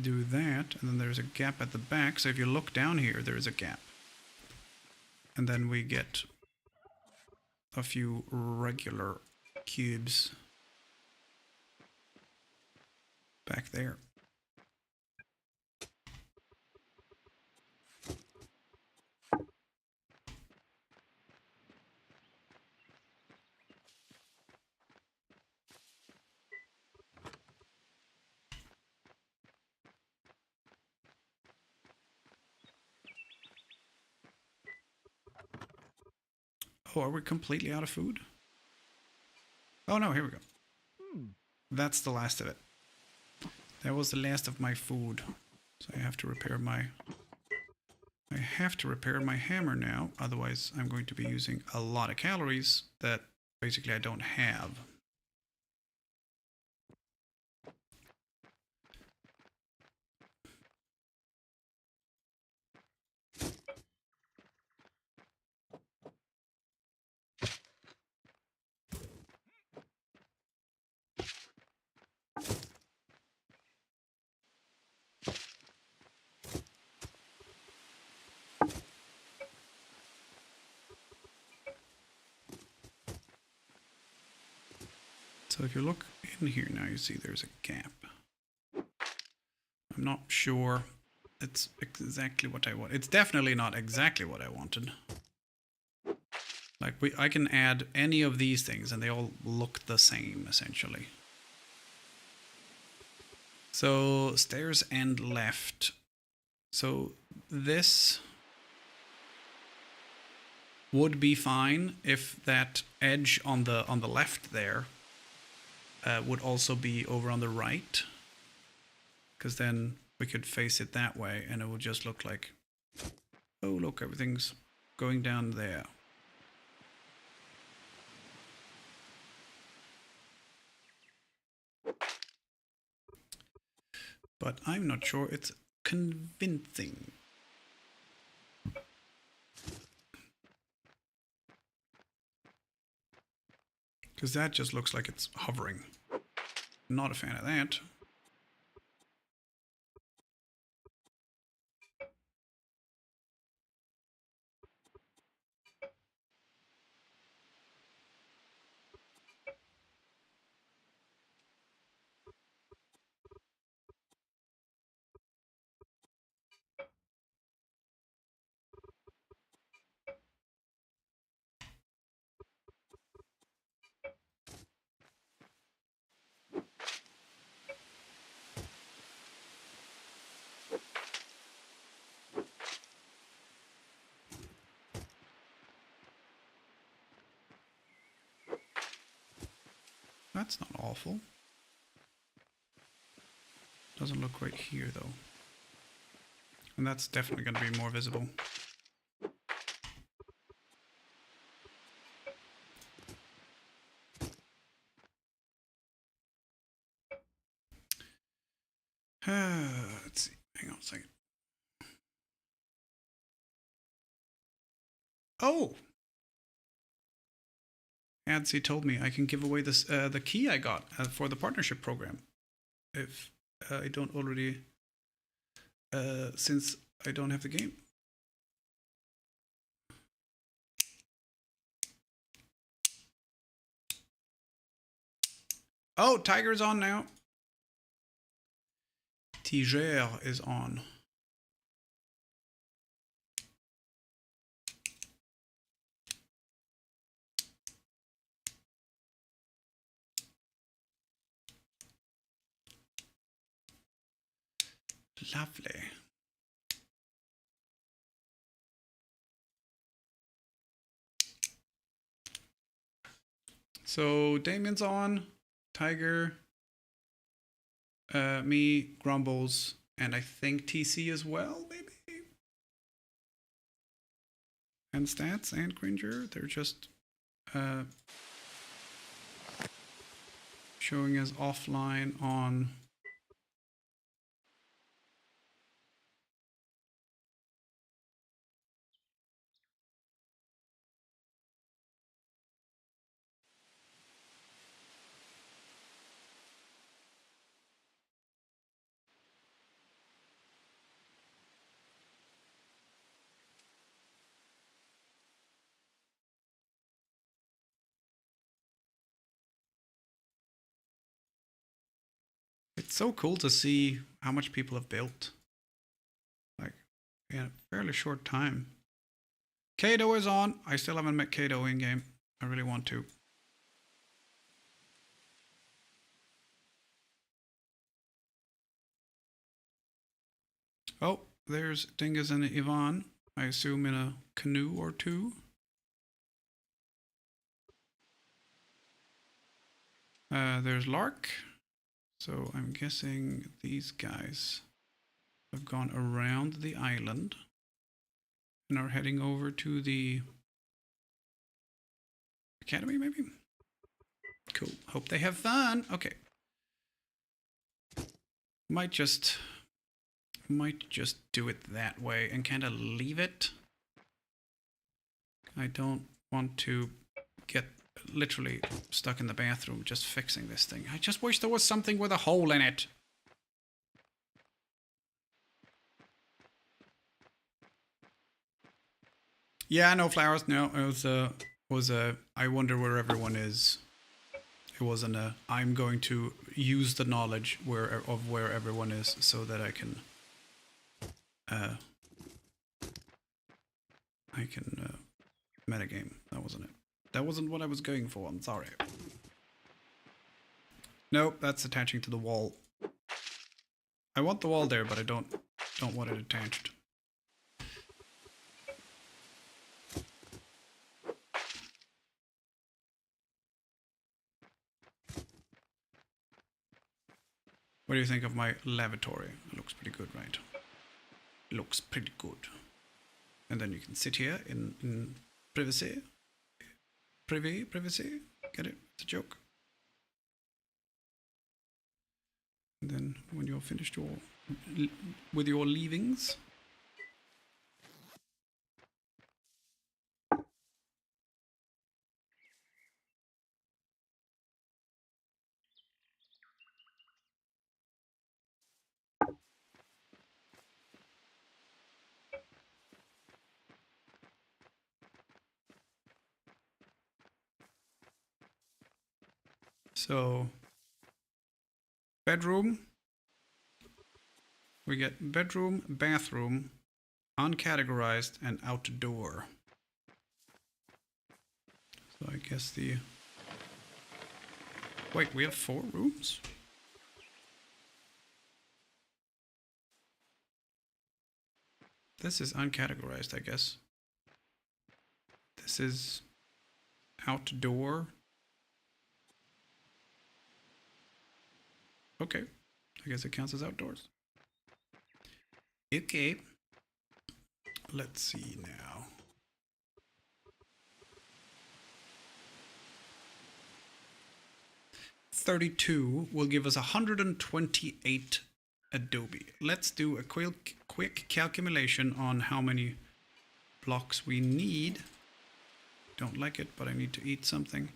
do that, and then there's a gap at the back. So if you look down here, there is a gap. And then we get a few regular cubes back there. Oh, are we completely out of food? Oh no, here we go. That's the last of it. That was the last of my food. So I have to repair my hammer now, otherwise I'm going to be using a lot of calories that basically I don't have. So if you look in here now, you see there's a gap. I'm not sure it's exactly what I want. It's definitely not exactly what I wanted. Like I can add any of these things and they all look the same essentially. So stairs and left. So this would be fine if that edge on the left there would also be over on the right, because then we could face it that way and it would just look like, oh look, everything's going down there. But I'm not sure it's convincing. Because that just looks like it's hovering. Not a fan of that. That's not awful. Doesn't look right here though. And that's definitely going to be more visible. Let's see. Hang on a second. Oh! Adsy told me I can give away this the key I got for the partnership program. If I don't already... since I don't have the game. Oh, Tiger's on now. Tiger is on. Lovely. So Damien's on, Tiger, me, Grumbles, and I think TC as well, maybe? And Stats and Cringer, they're just showing as offline on... It's so cool to see how much people have built. Like, in a fairly short time. Kato is on. I still haven't met Kato in game. I really want to. Oh, there's Dingus and Ivan. I assume in a canoe or two. There's Lark. So I'm guessing these guys have gone around the island and are heading over to the academy, maybe? Cool. Hope they have fun. Okay. Might just do it that way and kind of leave it. I don't want to get literally stuck in the bathroom just fixing this thing. I just wish there was something with a hole in it. Yeah, no flowers. No, it was a I wonder where everyone is. It wasn't a I'm going to use the knowledge of where everyone is so that I can metagame. That wasn't it. That wasn't what I was going for. I'm sorry. Nope, that's attaching to the wall. I want the wall there, but I don't want it attached. What do you think of my lavatory? It looks pretty good, right? Looks pretty good. And then you can sit here in privacy. Privacy. Get it? It's a joke. And then when you're finished with your leavings. So, bedroom. We get bedroom, bathroom, uncategorized, and outdoor. So I guess the... Wait, we have 4 rooms? This is uncategorized, I guess. This is outdoor. Okay, I guess it counts as outdoors. Okay, let's see now. $32 will give us 128 Adobe. Let's do a quick calculation on how many blocks we need. Don't like it, but I need to eat something.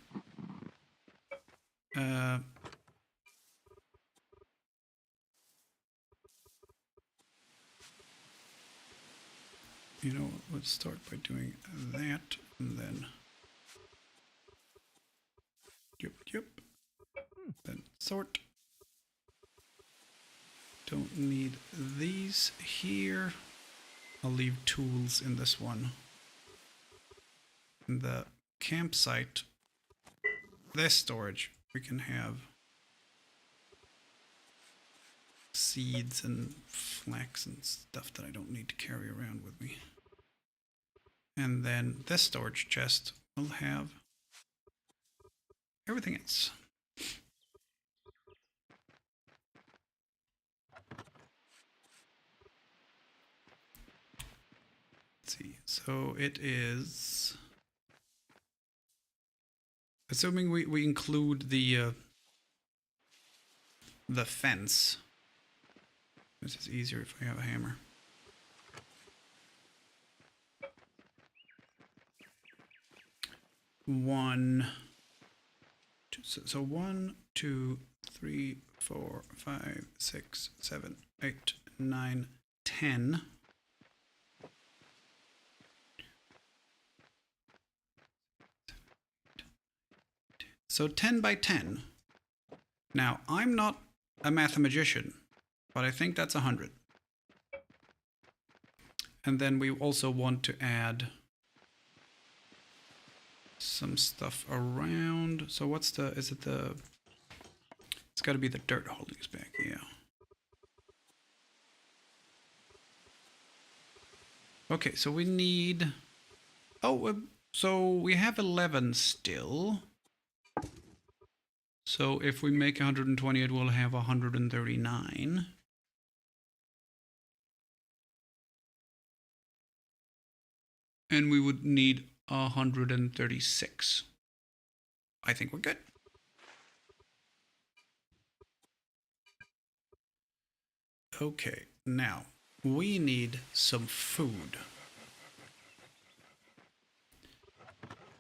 You know, let's start by doing that, and then... Yep. Then sort. don't need these here. I'll leave tools in this one. In the campsite, this storage, we can have seeds and flax and stuff that I don't need to carry around with me. And then this storage chest will have everything else. Let's see, so it is, assuming we include the fence. This is easier if I have a hammer. One, two, so 1, 2, 3, 4, 5, 6, 7, 8, 9, 10. So 10 by 10. Now, I'm not a mathematician, but I think that's 100. And then we also want to add some stuff around. So what's the, is it the, it's got to be the dirt holding us back, yeah. Okay, so we need, so we have 11 still. So if we make 120, it will have 139. And we would need 136. I think we're good. Okay, now we need some food.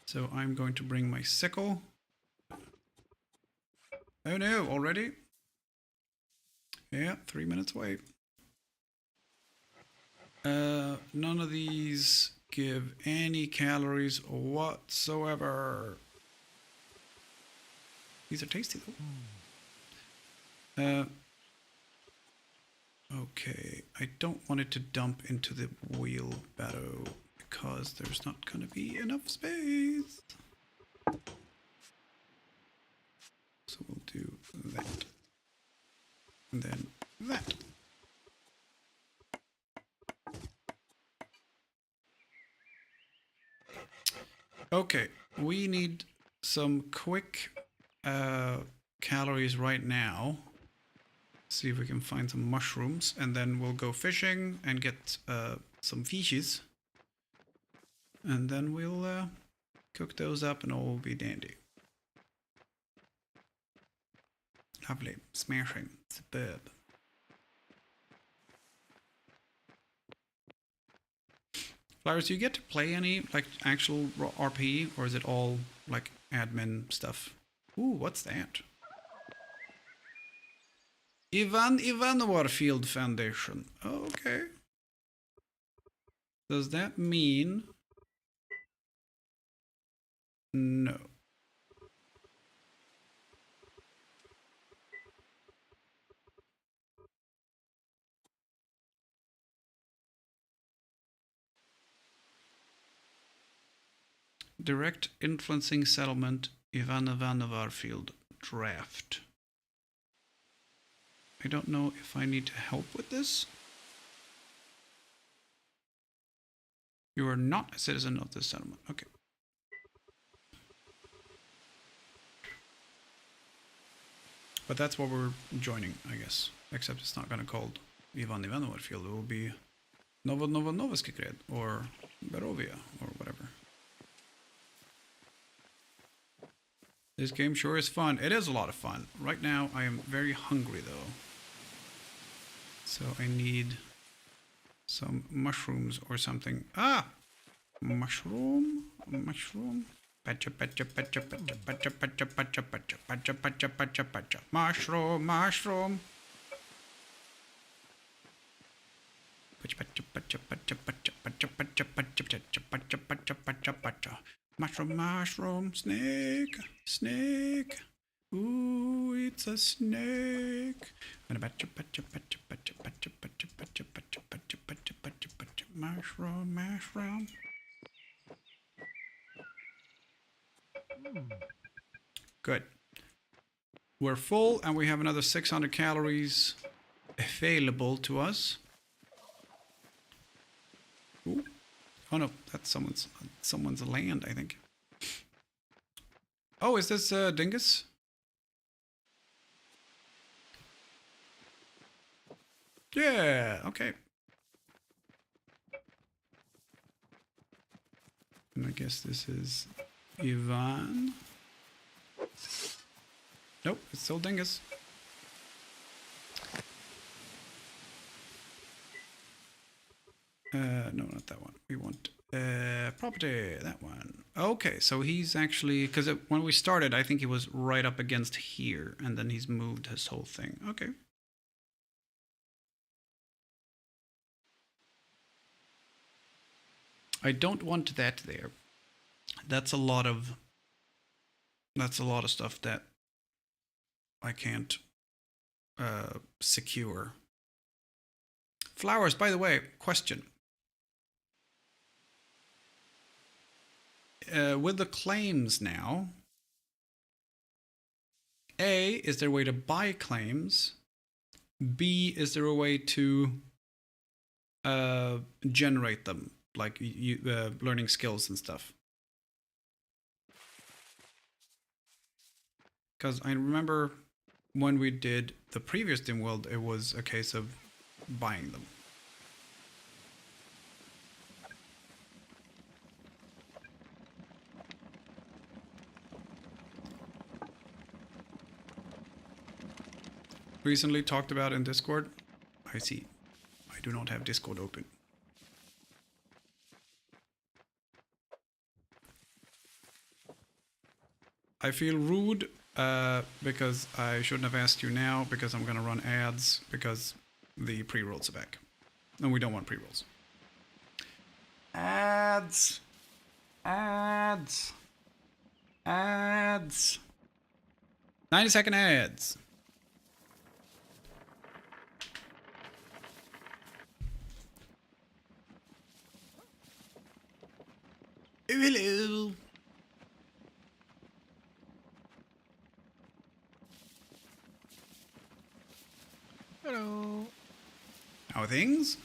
So I'm going to bring my sickle. Oh no, already? Yeah, 3 minutes away. None of these give any calories whatsoever. These are tasty though. Okay, I don't want it to dump into the wheelbarrow because there's not going to be enough space. So we'll do that. And then that. Okay, we need some quick calories right now. See if we can find some mushrooms, and then we'll go fishing and get some fishes. And then we'll cook those up and all will be dandy. Lovely, smashing, superb. Flowers, do you get to play any like actual RP, or is it all like admin stuff? Ooh, what's that? Ivan Warfield Foundation. Okay. Does that mean no? Direct influencing settlement, Ivan Warfield draft. I don't know if I need to help with this. You are not a citizen of this settlement. Okay. But that's what we're joining, I guess. Except it's not going to be called Ivan Warfield. It will be Novonovsky Kred or Barovia or whatever. This game sure is fun. It is a lot of fun. Right now, I am very hungry, though. So I need some mushrooms or something. Ah! Mushroom? Mushroom? Pacha, pacha, pacha, pacha, pacha, pacha, pacha, pacha, pacha, pacha, pacha, pacha. Mushroom, mushroom. Pacha, pacha, pacha, pacha, pacha, pacha, pacha, pacha, pacha, pacha, pacha, pacha, pacha. Mushroom, mushroom, snake, snake. Ooh, it's a snake. Pacha, pacha, pacha, pacha, Mushroom, mushroom. Good. We're full and we have another 600 calories available to us. Ooh. Oh no, that's someone's land, I think. Oh, is this Dingus? Yeah, okay. And I guess this is Ivan. Nope, it's still Dingus. No, not that one. We want property, that one. Okay, so he's actually, because when we started, I think he was right up against here, and then he's moved his whole thing. Okay. I don't want that there. That's a lot of stuff that I can't secure. Flowers, by the way, question. With the claims now, A, is there a way to buy claims? B, is there a way to generate them, like learning skills and stuff? Because I remember when we did the previous DimWorld, it was a case of buying them. Recently talked about in Discord. I see. I do not have Discord open. I feel rude because I shouldn't have asked you now, because I'm gonna run ads because the pre-rolls are back. And we don't want pre-rolls. Ads. Ads. Ads. 90-second ads. Hello. Hello. How are things?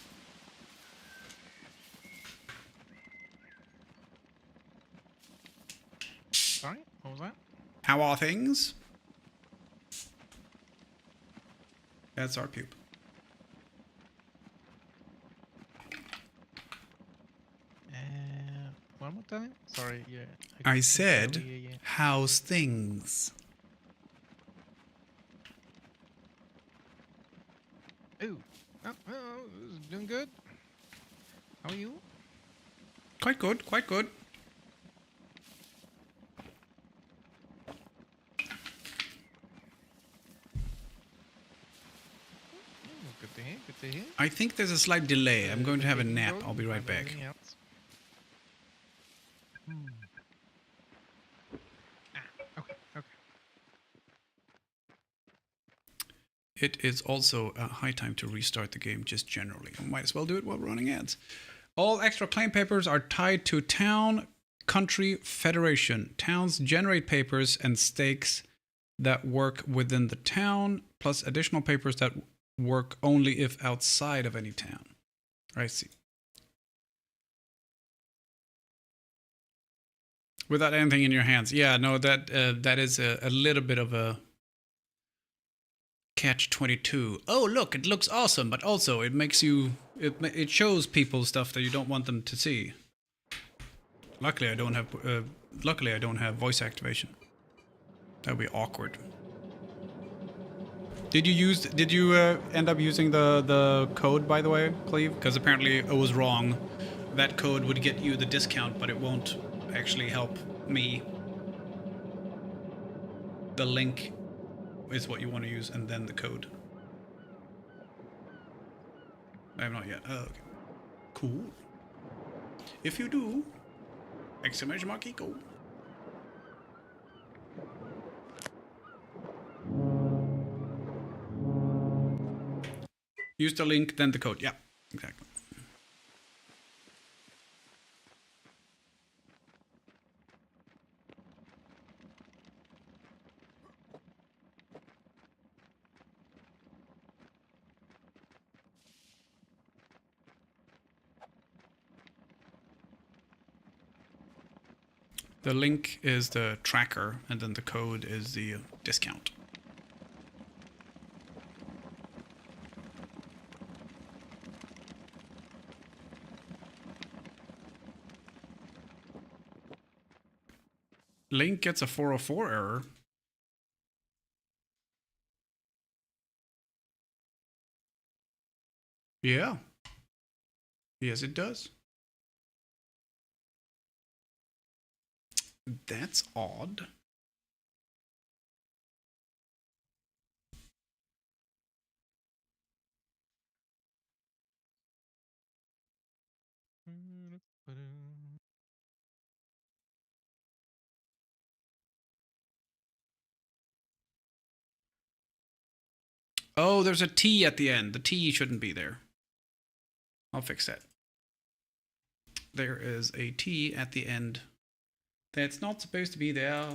Sorry, what was that? How are things? That's our pube. One more time? Sorry, yeah. I said, how's things? Oh, doing good. How are you? Quite good, quite good. Good to hear, good to hear. I think there's a slight delay. I'm going to have a nap. I'll be right back. Okay. It is also a high time to restart the game just generally. I might as well do it while running ads. All extra claim papers are tied to town, country, federation. Towns generate papers and stakes that work within the town, plus additional papers that work only if outside of any town. I see. Without anything in your hands. Yeah, no, that is a little bit of a catch-22. Oh, look, it looks awesome, but also it makes you it shows people stuff that you don't want them to see. Luckily, I don't have voice activation. That would be awkward. Did you end up using the code, by the way, Cleve? Because apparently it was wrong. That code would get you the discount, but it won't actually help me. The link is what you want to use, and then the code. I have not yet. Oh, okay. Cool. If you do, exclamation mark equal. Use the link, then the code. Yeah, exactly. The link is the tracker, and then the code is the discount. Link gets a 404 error. Yeah. Yes, it does. That's odd. Oh, there's a T at the end. The T shouldn't be there. I'll fix that. There is a T at the end. That's not supposed to be there.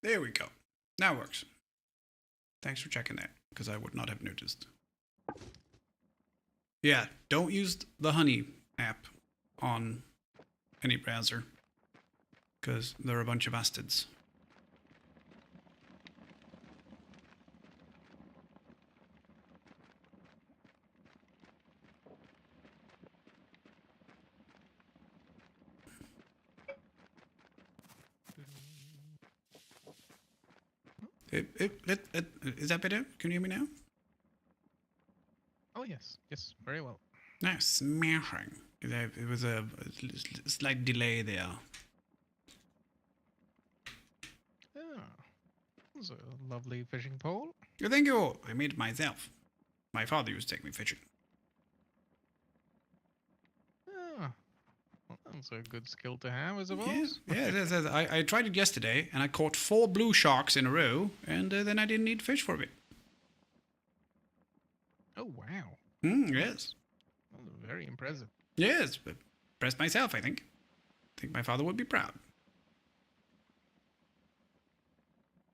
There we go. Now it works. Thanks for checking that, because I would not have noticed. Yeah, don't use the Honey app on any browser, because they're a bunch of bastards. Is that better? Can you hear me now? Oh yes, yes, very well. Nice, smashing. It was a slight delay there. Yeah, that's a lovely fishing pole. Thank you. I made it myself. My father used to take me fishing. Yeah, well, that's a good skill to have, I suppose. Yeah, it is. I tried it yesterday, and I caught 4 blue sharks in a row, and then I didn't need fish for a bit. Oh wow. Yes. Well, very impressive. Yes, but impressed myself, I think. I think my father would be proud.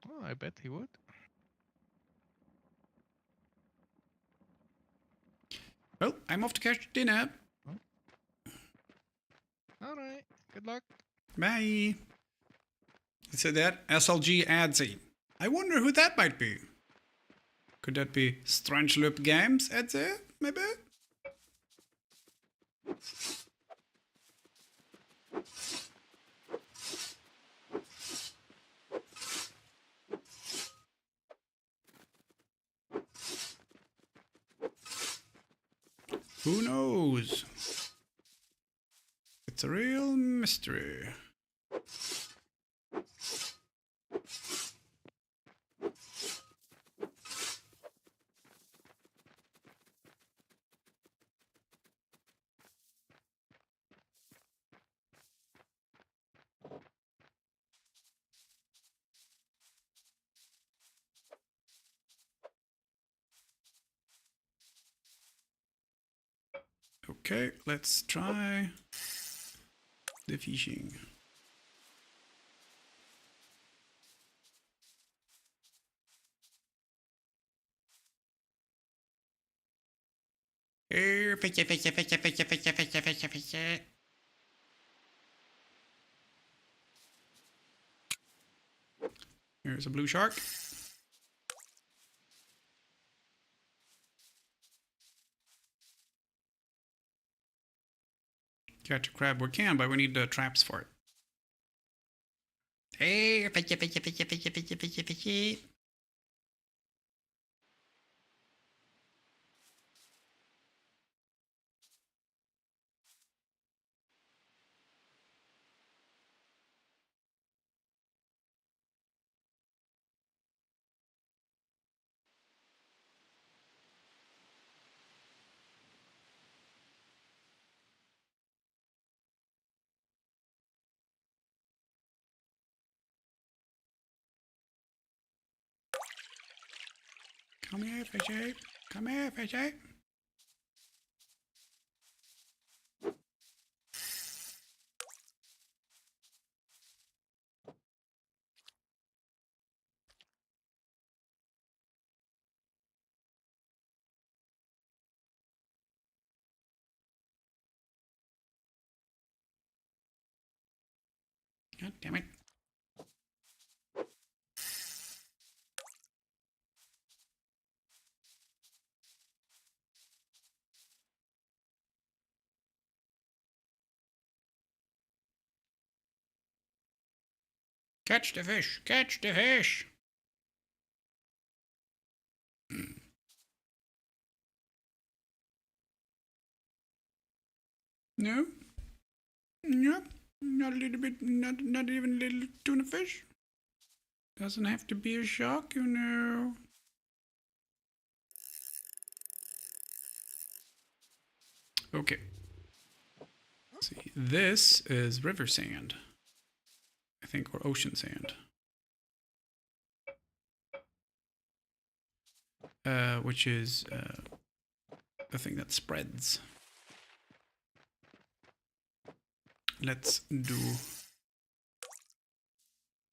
Well, I bet he would. Well, I'm off to catch dinner. All right. Good luck. Bye. So that SLG Adsy. I wonder who that might be. Could that be Strange Loop Games Adsy, maybe? Who knows? It's a real mystery. Okay, let's try the fishing. Fishy. Here's a blue shark. Catch a crab we can, but we need the traps for it. Hey, fishy. Come here, fishy. Come here, fishy. God damn it. Catch the fish! Catch the fish! No? Nope. Not a little bit, not even a little tuna fish. Doesn't have to be a shark, you know. Okay. Let's see. This is river sand. I think, or ocean sand. Which is the thing that spreads. Let's do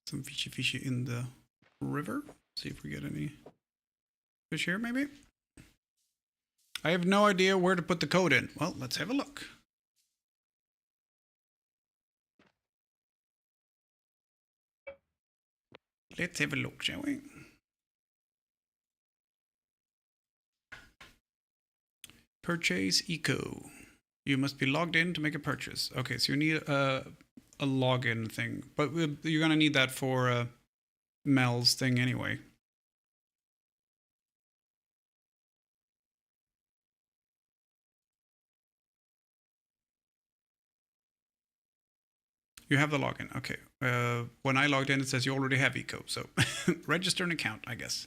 some fishy in the river. See if we get any fish here, maybe. I have no idea where to put the code in. Well, let's have a look. Let's have a look, shall we? Purchase eco. You must be logged in to make a purchase. Okay, so you need a login thing, but you're gonna need that for Mel's thing anyway. You have the login. Okay. When I logged in, it says you already have eco, so register an account, I guess.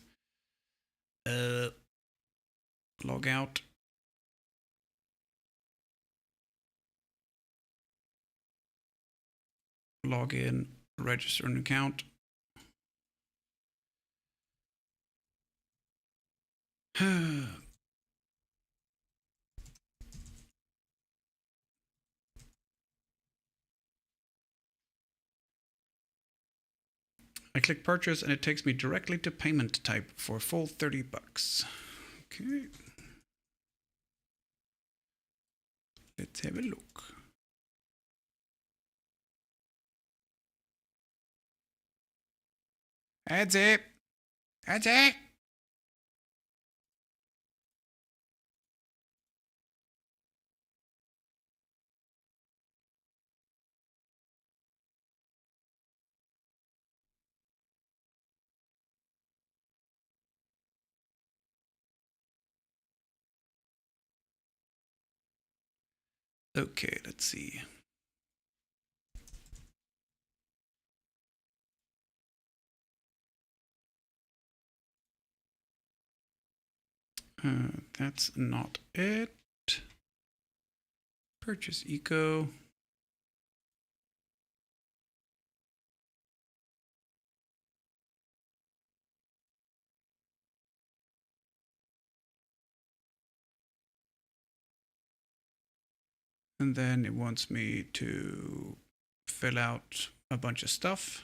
Log out. Log in, register an account. I click purchase and it takes me directly to payment type for a full 30 bucks. Okay. Let's have a look. That's it. That's it. Okay, let's see. That's not it. Purchase eco. And then it wants me to fill out a bunch of stuff,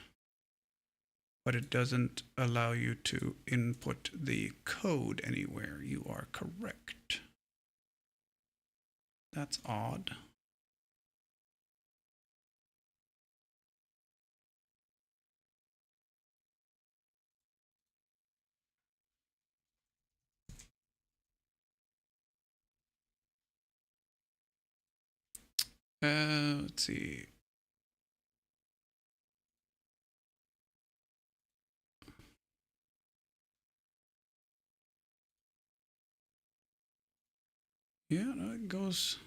but it doesn't allow you to input the code anywhere. You are correct. That's odd. Let's see. Yeah, no, it goes.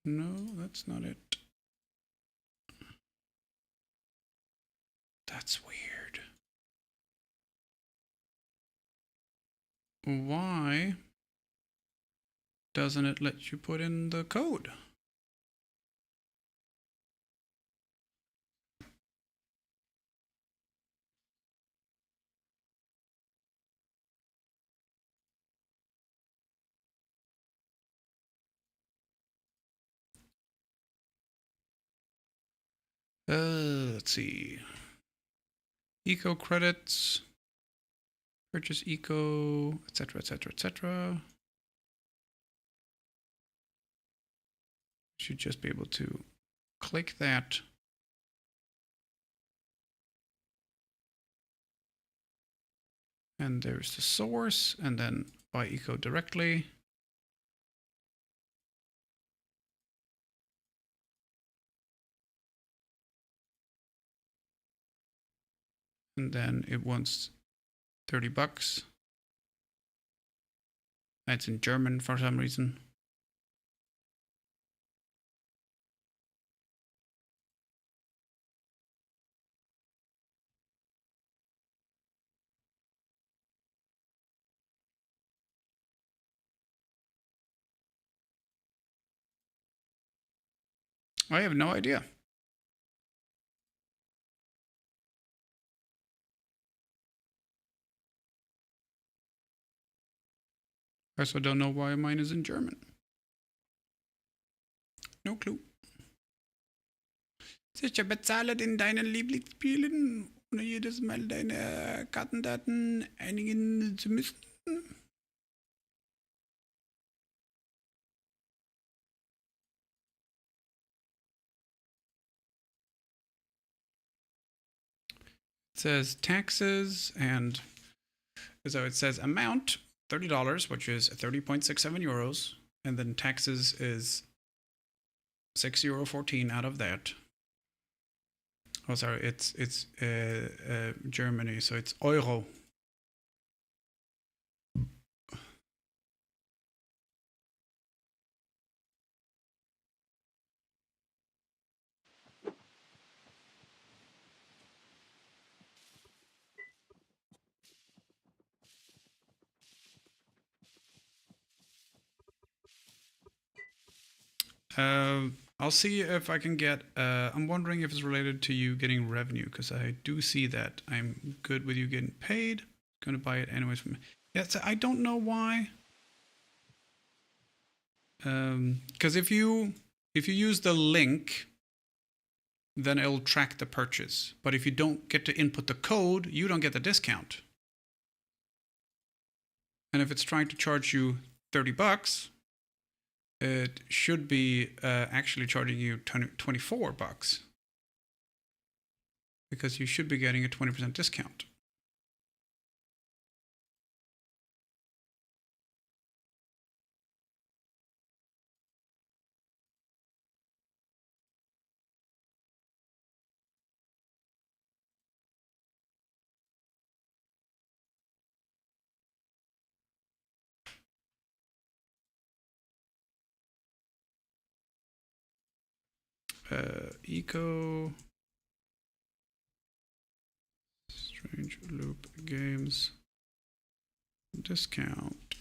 No, that's not it. That's weird. Why doesn't it let you put in the code? Let's see. Eco credits. Purchase eco, etc., etc., etc. Should just be able to click that. And there's the source, and then buy eco directly. And then it wants 30 bucks. That's in German for some reason. I have no idea. I also don't know why mine is in German. No clue. Sicher bezahlet in deinen Lieblingsspielen, ohne jedes Mal deine Kartendaten einigen zu müssen. It says taxes, and so it says amount $30, which is 30.67 euros, and then taxes is €6.14 out of that. Oh, sorry, it's Germany, so it's Euro. I'll see if I can get. I'm wondering if it's related to you getting revenue, because I do see that. I'm good with you getting paid. Going to buy it anyways from. Yeah, so I don't know why. Because if you use the link, then it'll track the purchase. But if you don't get to input the code, you don't get the discount. And if it's trying to charge you 30 bucks, it should be actually charging you 24 bucks. Because you should be getting a 20% discount. Eco Strange Loop Games discount.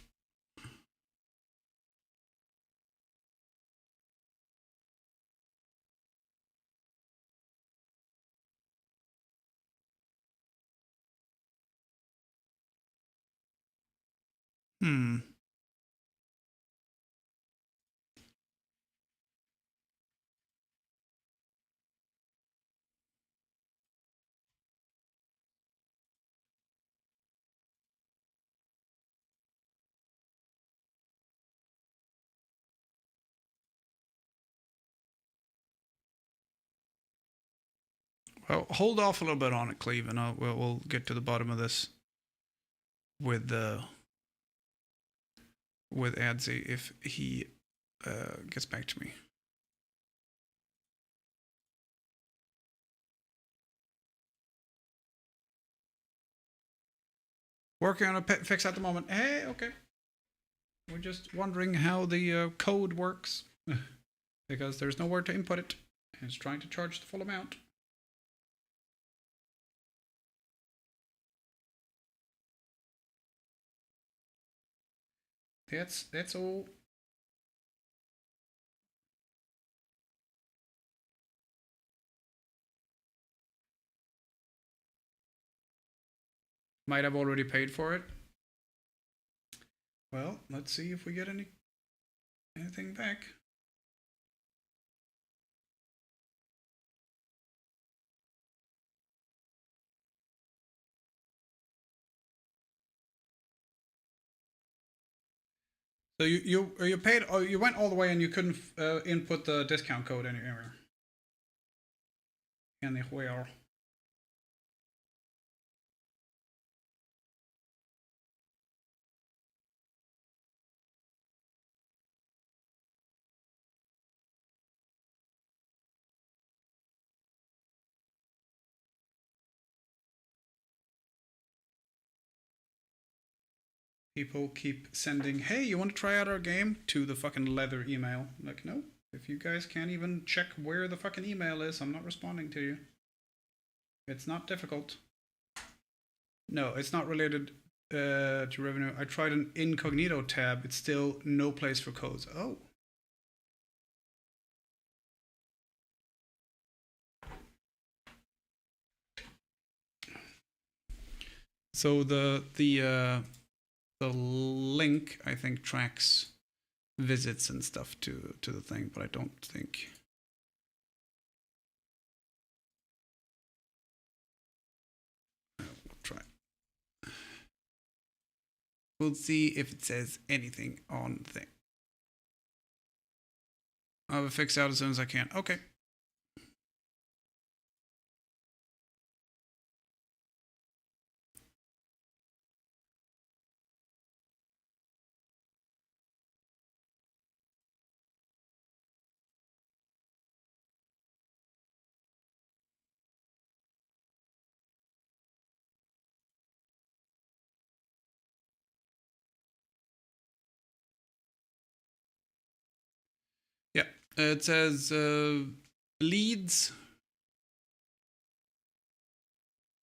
Well, hold off a little bit on it, Cleve, and we'll get to the bottom of this with Adzi if he gets back to me. Working on a fix at the moment. Hey, okay. We're just wondering how the code works because there's nowhere to input it. It's trying to charge the full amount. That's all. Might have already paid for it. Well, let's see if we get anything back. So you paid? Oh, you went all the way and you couldn't input the discount code anywhere. Anywhere. People keep sending, hey, you want to try out our game? To the fucking leather email. Like, no. If you guys can't even check where the fucking email is, I'm not responding to you. It's not difficult. No, it's not related to revenue. I tried an incognito tab. It's still no place for codes. Oh. So the link, I think, tracks visits and stuff to the thing, but I don't think. We'll try. We'll see if it says anything on the thing. I'll have it fixed out as soon as I can. Okay. Yeah, it says leads,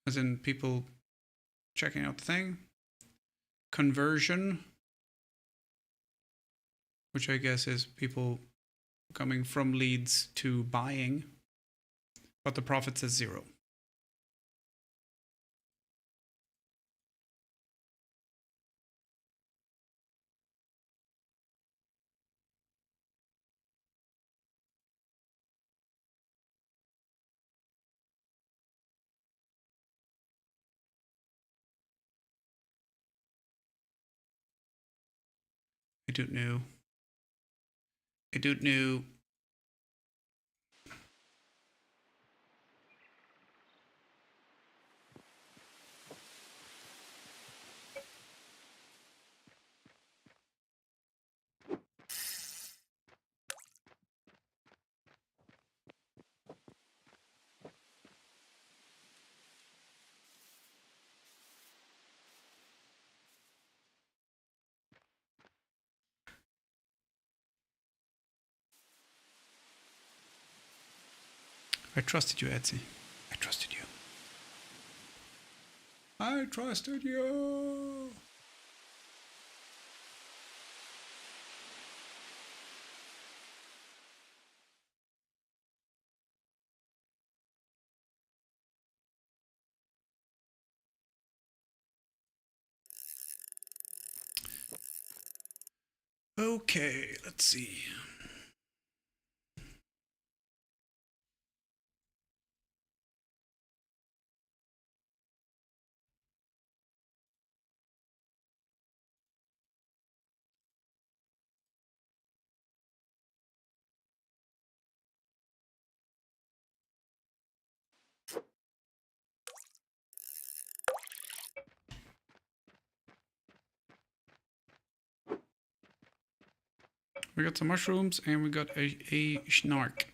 as in people checking out the thing. Conversion, which I guess is people coming from leads to buying, but the profit says 0. I don't know. I don't know. I trusted you, Etsy. I trusted you. I trusted you. Okay, let's see. We got some mushrooms and we got a snark.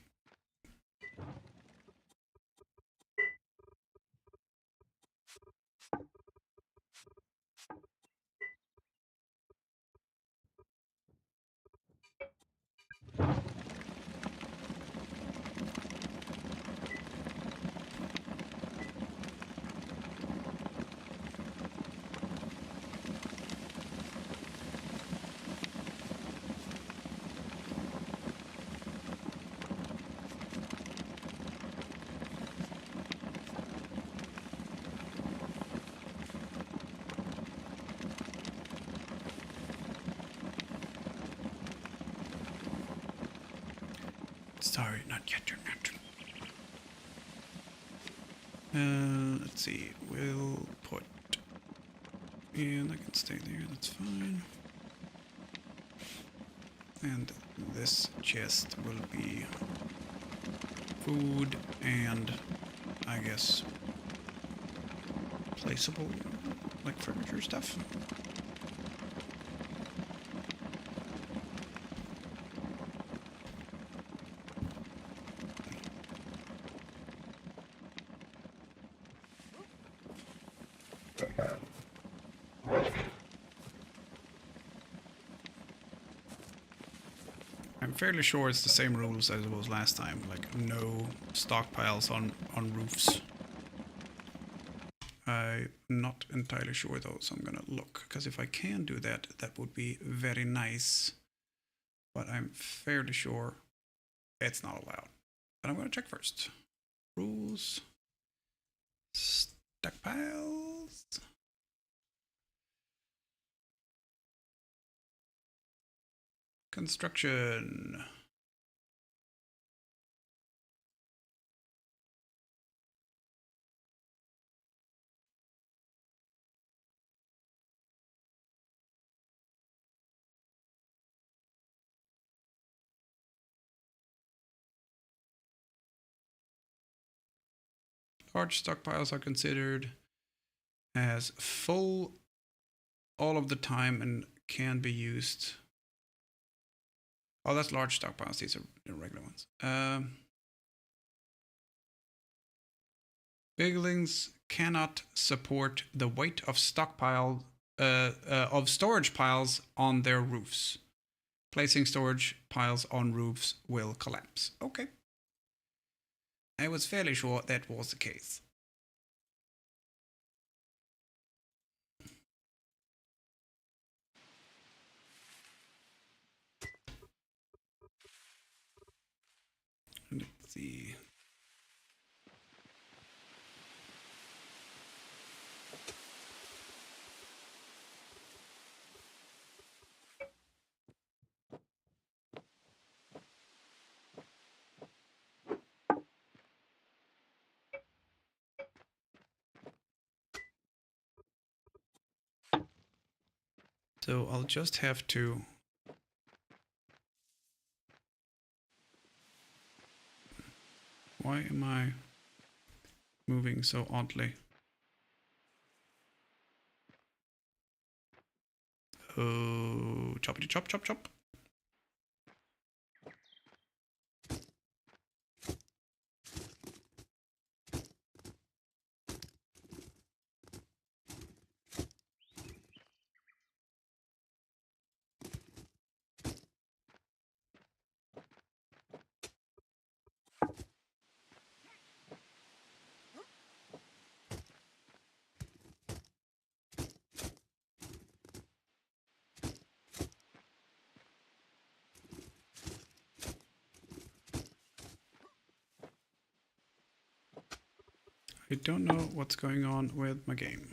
Sorry, not yet, you're not. Let's see, we'll put, and I can stay there, that's fine. And this chest will be food and, I guess, placeable, like furniture stuff. I'm fairly sure it's the same rules as it was last time, like no stockpiles on roofs. I'm not entirely sure though, so I'm gonna look, because if I can do that, that would be very nice. But I'm fairly sure it's not allowed. But I'm gonna check first. Rules. Stockpiles. Construction. Large stockpiles are considered as full all of the time and can be used. Oh, that's large stockpiles. These are the regular ones. Buildings cannot support the weight of stockpile of storage piles on their roofs. Placing storage piles on roofs will collapse. Okay. I was fairly sure that was the case. Let's see. So I'll just have to why am I moving so oddly? Oh, choppity chop chop chop. I don't know what's going on with my game.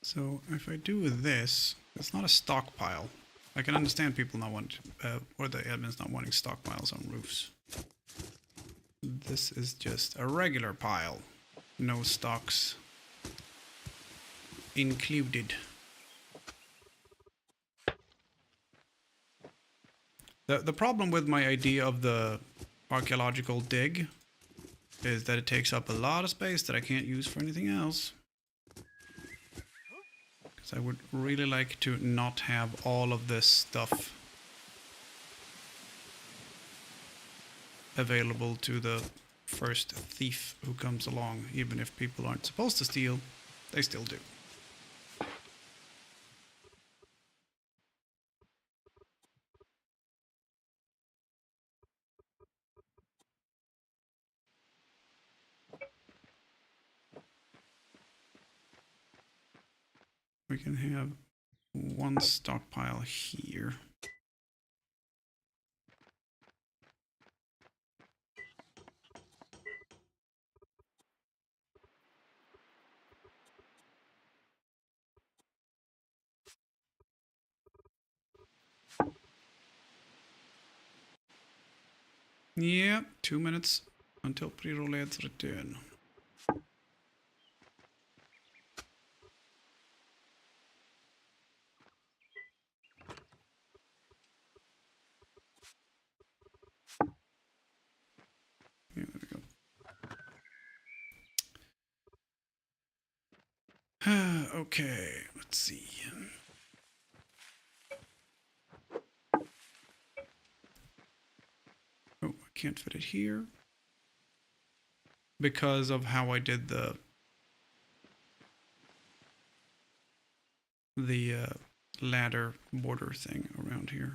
So if I do this, it's not a stockpile. I can understand people not want, or the admins not wanting stockpiles on roofs. This is just a regular pile. No stocks included. The problem with my idea of the archaeological dig is that it takes up a lot of space that I can't use for anything else. Because I would really like to not have all of this stuff available to the first thief who comes along. Even if people aren't supposed to steal, they still do. We can have one stockpile here. Yeah, 2 minutes until pre-rolled's return. Yeah, there we go. Okay, let's see. Oh, I can't fit it here because of how I did the ladder border thing around here.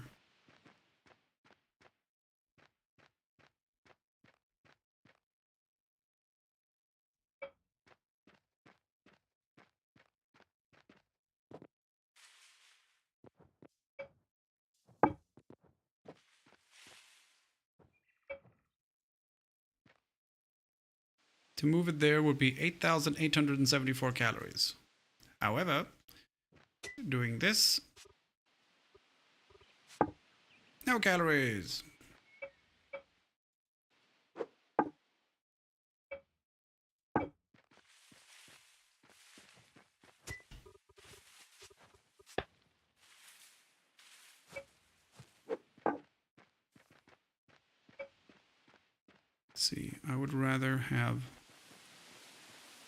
To move it there would be 8,874 calories. However, doing this, no calories. Let's see, I would rather have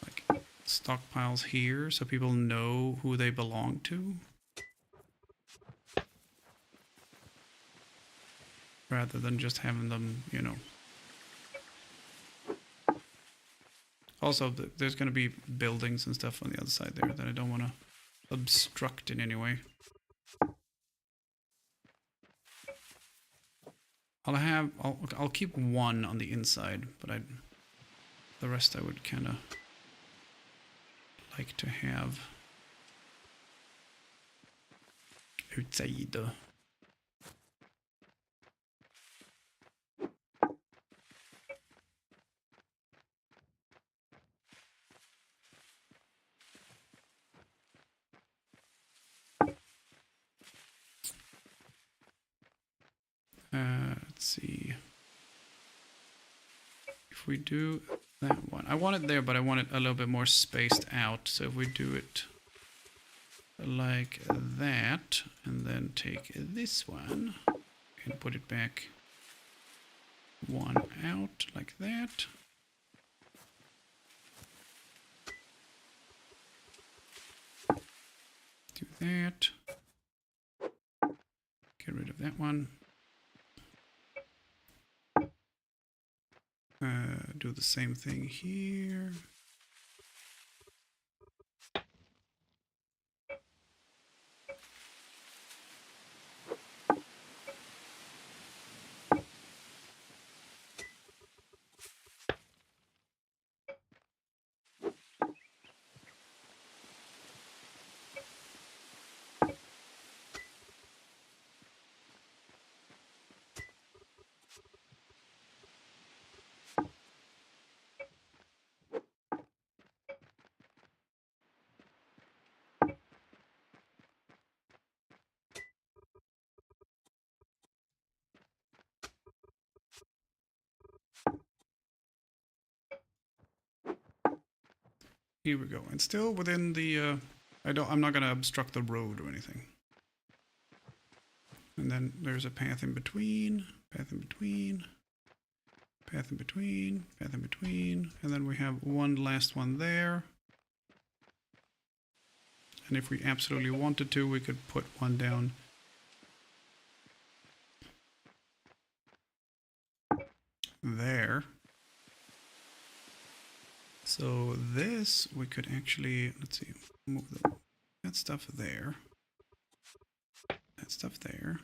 like stockpiles here so people know who they belong to, rather than just having them, you know. Also, there's going to be buildings and stuff on the other side there that I don't want to obstruct in any way. I'll keep one on the inside, but the rest I would kind of like to have outside. Let's see. If we do that one, I want it there, but I want it a little bit more spaced out. So if we do it like that, and then take this one and put it back one out like that. Do that. Get rid of that one. Do the same thing here. Here we go, and still within the. I'm not gonna obstruct the road or anything. And then there's a path in between, path in between, path in between, path in between, and then we have one last one there. And if we absolutely wanted to, we could put one down there. So this, we could actually, let's see, move that stuff there. That stuff there.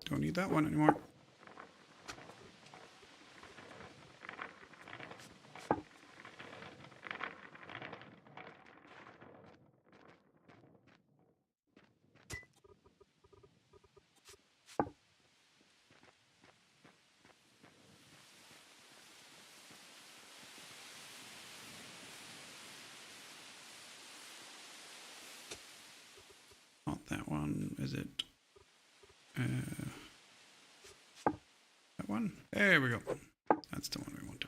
Don't need that one anymore. Not that one, is it? That one? There we go. That's the one we want.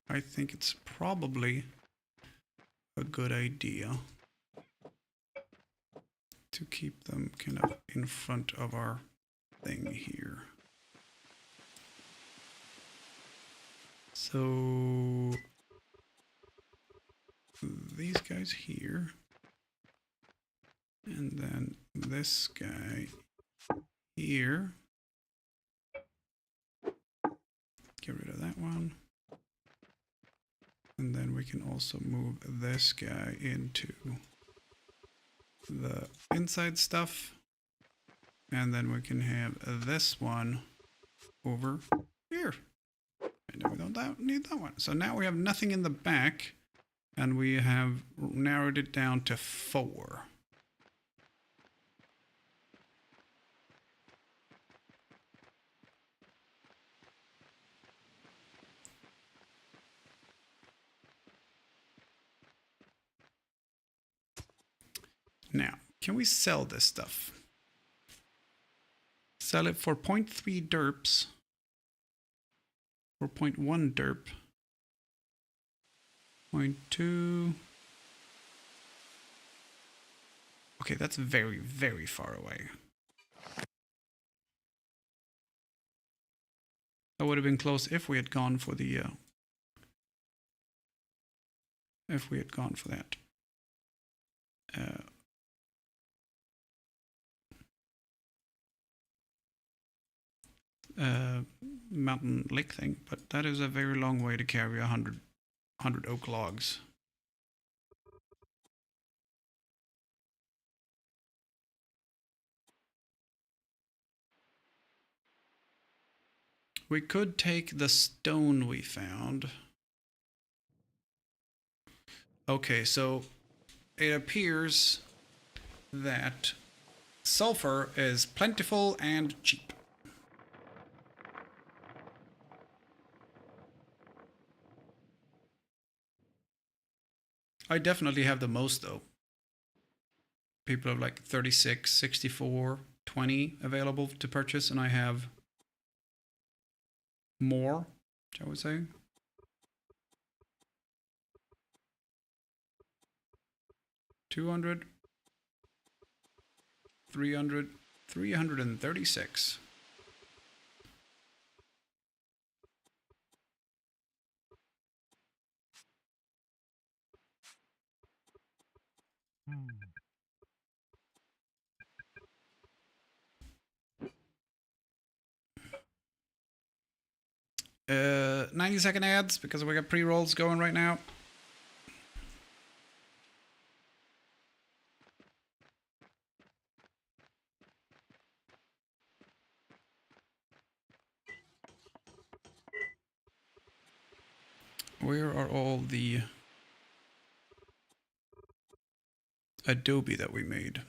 I think it's probably a good idea to keep them kind of in front of our thing here. So these guys here, and then this guy here. Get rid of that one. And then we can also move this guy into the inside stuff. And then we can have this one over here. And then we don't need that one. So now we have nothing in the back, and we have narrowed it down to 4. Now, can we sell this stuff? Sell it for 0.3 derps. Or 0.1 derp. 0.2. Okay, that's very, very far away. That would have been close if we had gone for the if we had gone for that mountain lake thing, but that is a very long way to carry 100 oak logs. We could take the stone we found. Okay, so it appears that sulfur is plentiful and cheap. I definitely have the most though. People have like 36, 64, 20 available to purchase, and I have more, shall we say. $200, $300, $336. Hmm. 90-second ads because we got pre-rolls going right now. Where are all the Adobe that we made?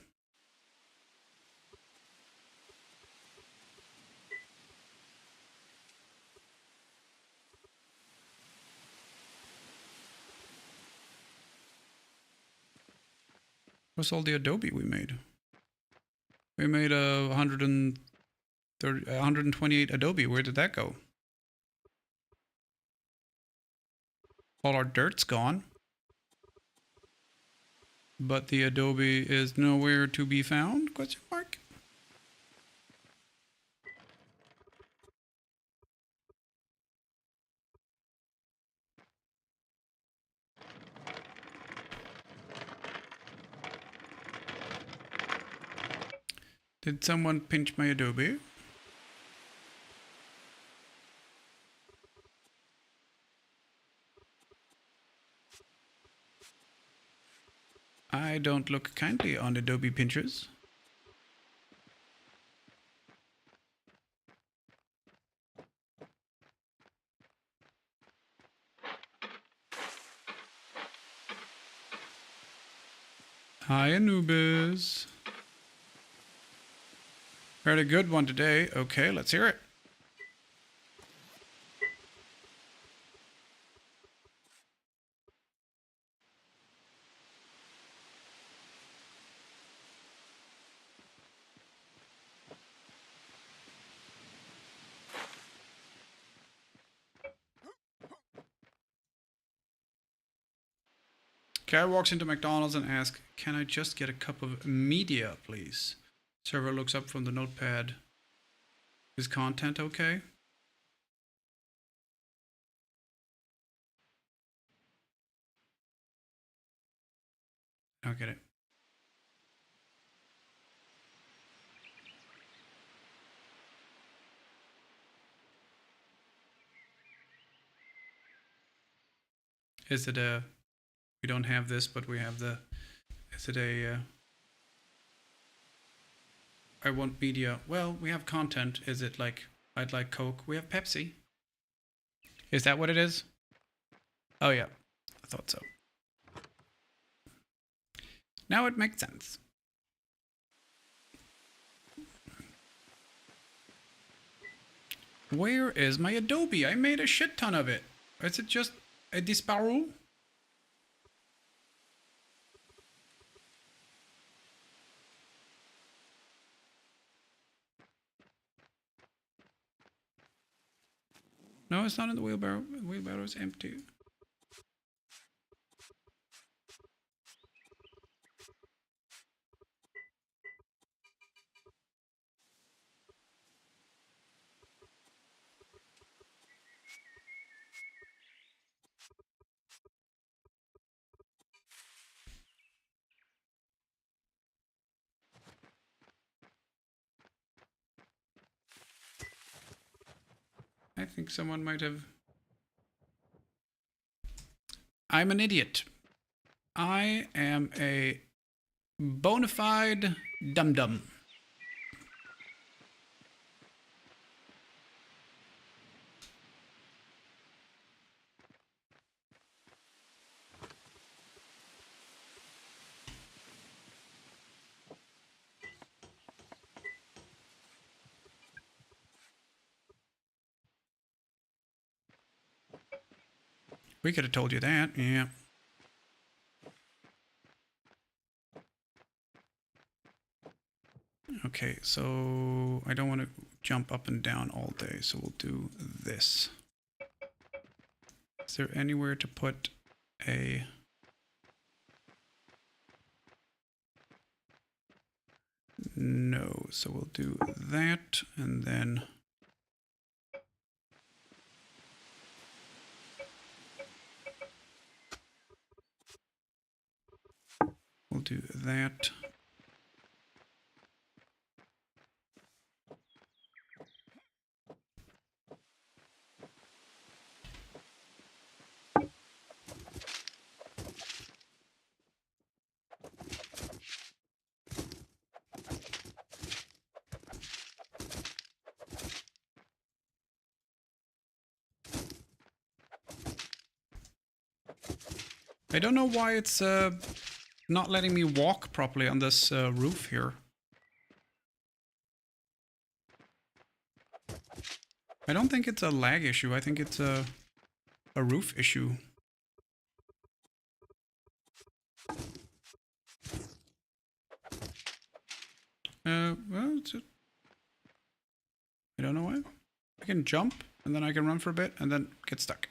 What's all the Adobe we made? We made 128 Adobe. Where did that go? All our dirt's gone. But the Adobe is nowhere to be found? Question mark. Did someone pinch my Adobe? I don't look kindly on Adobe pinchers. Hi, Anubis. Heard a good one today. Okay, let's hear it. Guy walks into McDonald's and asks, "Can I just get a cup of media, please?" Server looks up from the notepad. Is content okay? I don't get it. Is it a... We don't have this, but we have the... Is it a... I want media. Well, we have content. Is it like... I'd like Coke. We have Pepsi. Is that what it is? Oh, yeah. I thought so. Now it makes sense. Where is my Adobe? I made a shit ton of it. Is it just a disparu? No, it's not in the wheelbarrow. The wheelbarrow is empty. I think someone might have... I'm an idiot. I am a bona fide dum-dum. We could have told you that, yeah. Okay, so I don't want to jump up and down all day, so we'll do this. Is there anywhere to put a... No, so we'll do that, and then... We'll do that. I don't know why it's not letting me walk properly on this roof here. I don't think it's a lag issue. I think it's a roof issue. Well, I don't know why. I can jump, and then I can run for a bit, and then get stuck.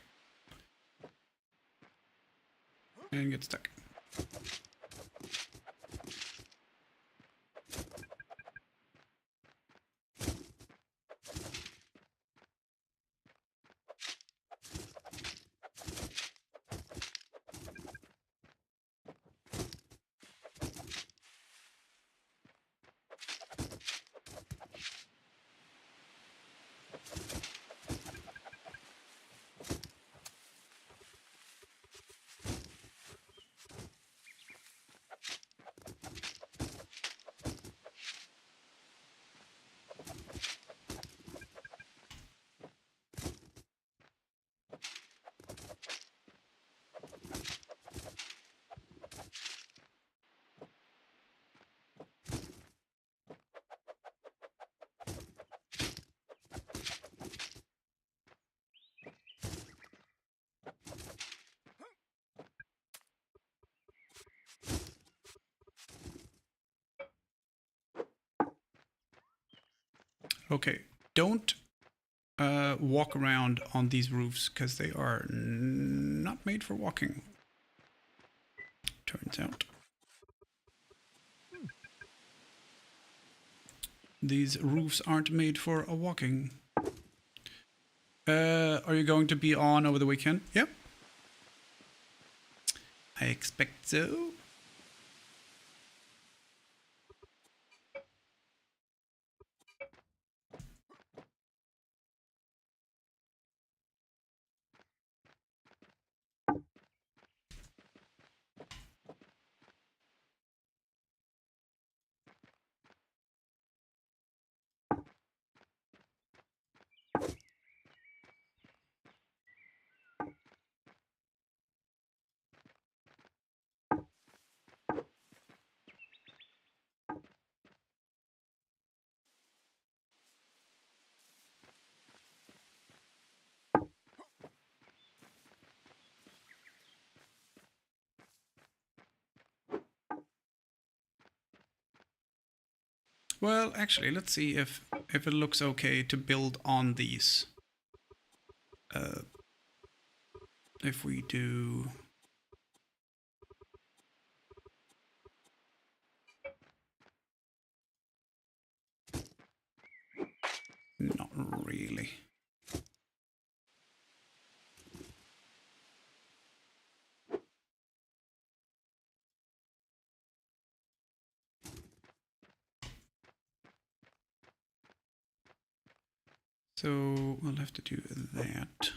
And get stuck. Okay, don't walk around on these roofs because they are not made for walking. Turns out. These roofs aren't made for a walking. Are you going to be on over the weekend? Yep. I expect so. Well, actually, let's see if it looks okay to build on these. If we do... Not really. So we'll have to do that.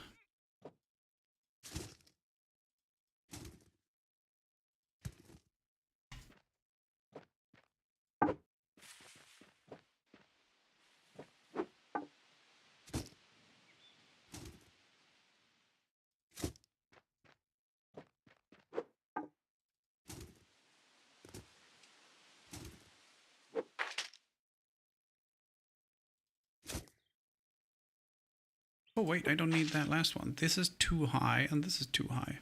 Oh wait, I don't need that last one. This is too high and this is too high.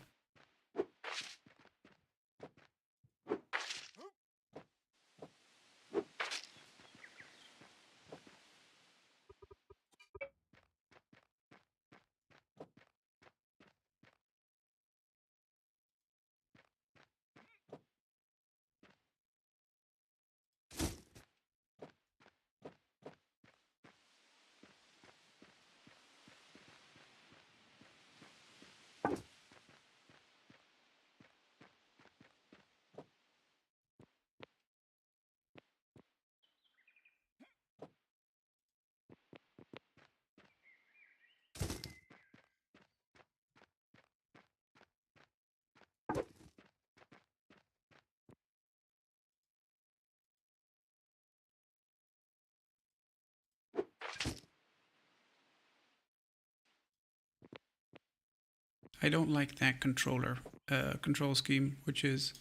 I don't like that control scheme, which is,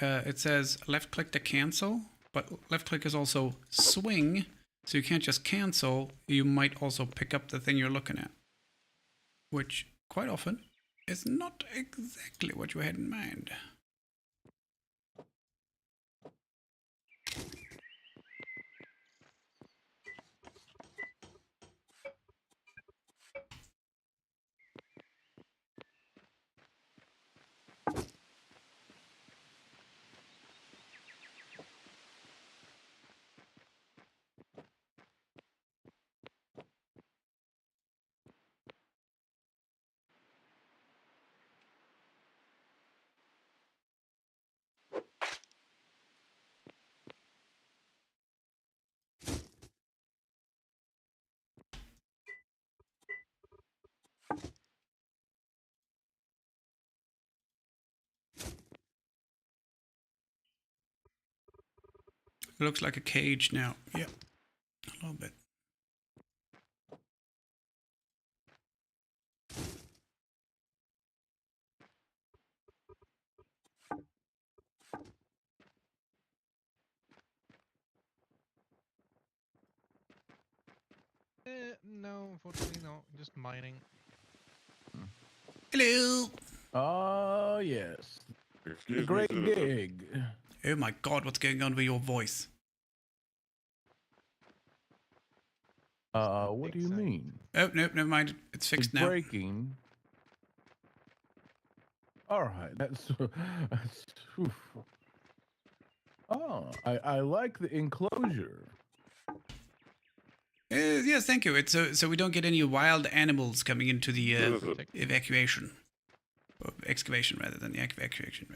it says left click to cancel, but left click is also swing, so you can't just cancel, you might also pick up the thing you're looking at, which quite often is not exactly what you had in mind. It looks like a cage now. Yeah, a little bit. No, unfortunately, no. Just mining. Hello. Oh, yes. The Excuse me, great citizen. dig. Oh my God, what's going on with your voice? What do you Exactly. mean? Oh, no, never mind. It's fixed It's now. breaking. All right, that's oof. Oh, I like the enclosure. Yes, thank you. It's so we don't get any wild animals coming into the Citizen. evacuation. Or excavation rather than the evacuation.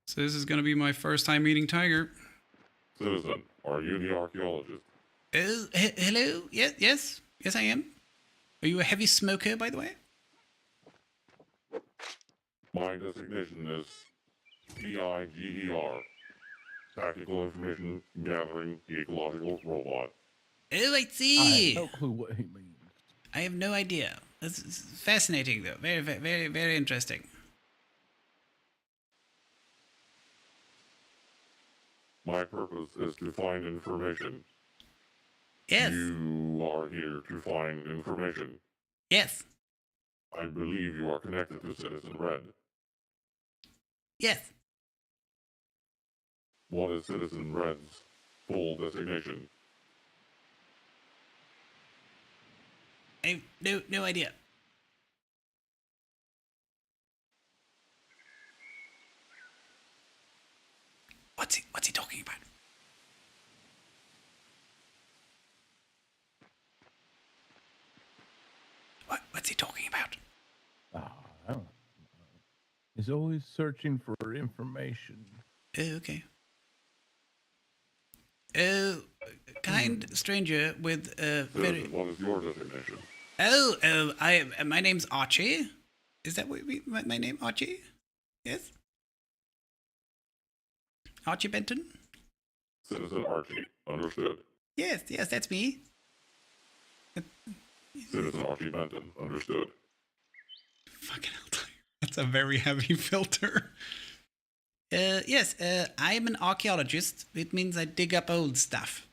So this is going to be my first time meeting Tiger. Citizen, are you the archaeologist? Hello? Yes, I am. Are you a heavy smoker, by the way? My designation is TIGER. Tactical Information Gathering Ecological Robot. Oh, I I see. have no clue what he means. I have no idea. This is fascinating, though. Very, very, very interesting. My purpose is to find information. Yes. You are here to find information. Yes. I believe you are connected to Citizen Red. Yes. What is Citizen Red's full designation? I have no idea. What's he talking about? What's he talking about? I don't know. He's always searching for information. Oh, okay. Oh, kind stranger with very. Citizen, what is your designation? My name's Archie. Is that what my name, Archie? Yes. Archie Benton. Citizen Archie, understood. Yes, that's me. Citizen Archie Benton, understood. Fucking hell, that's a very heavy filter. Yes, I'm an archaeologist. It means I dig up old stuff.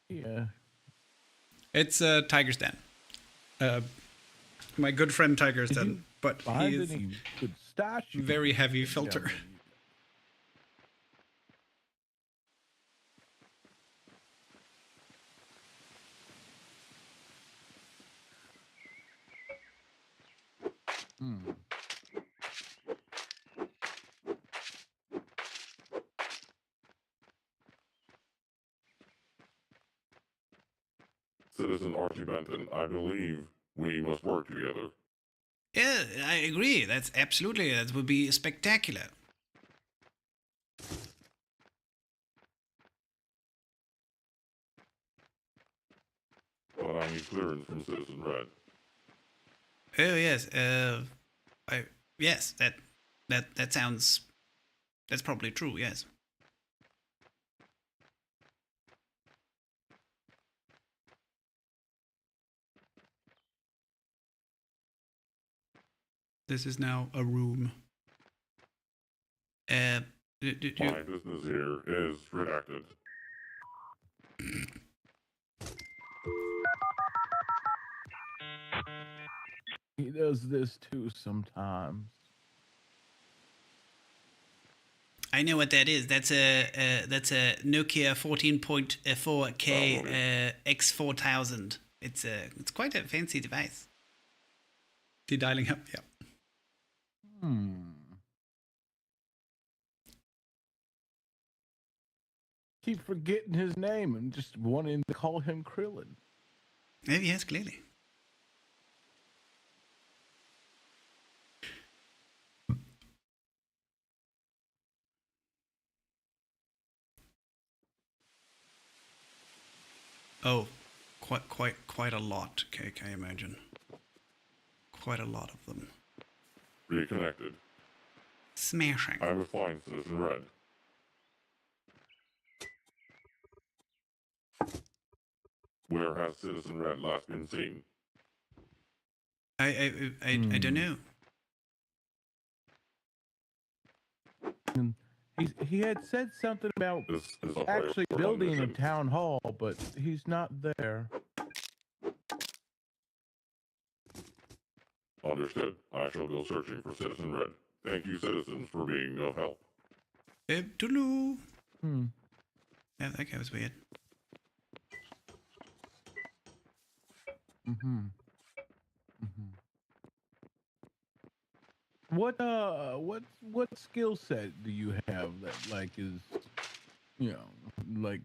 Yeah. It's Tiger's Den. My good friend Tiger's Did Den, you but find he is any good stash? you very can heavy put down filter. there? Hmm. Citizen Archie Benton, I believe we must work together. Yeah, I agree. That would be spectacular. But I need clearance from Citizen Red. Oh yes, yes, that sounds. That's probably true. Yes. This is now a room. My business here is redacted. He does this too sometimes. I know what that is. That's a Nokia 14.4K X4000. It's quite a fancy device. De-dialing up, yeah. Keep forgetting his name and just wanting to call him Krillin. Yes, clearly. Oh, quite a lot, cake, I imagine. Quite a lot of them. Reconnected. Smashing. I will find Citizen Red. Where has Citizen Red last been seen? I don't know. He had said something about This is a actually priority building a mission. town hall, but he's not there. Understood. I shall go searching for Citizen Red. Thank you, citizens, for being of help. Toodaloo. Hmm. Yeah, that guy was weird. Mm-hmm. Mm-hmm. What skill set do you have that like is, you know, like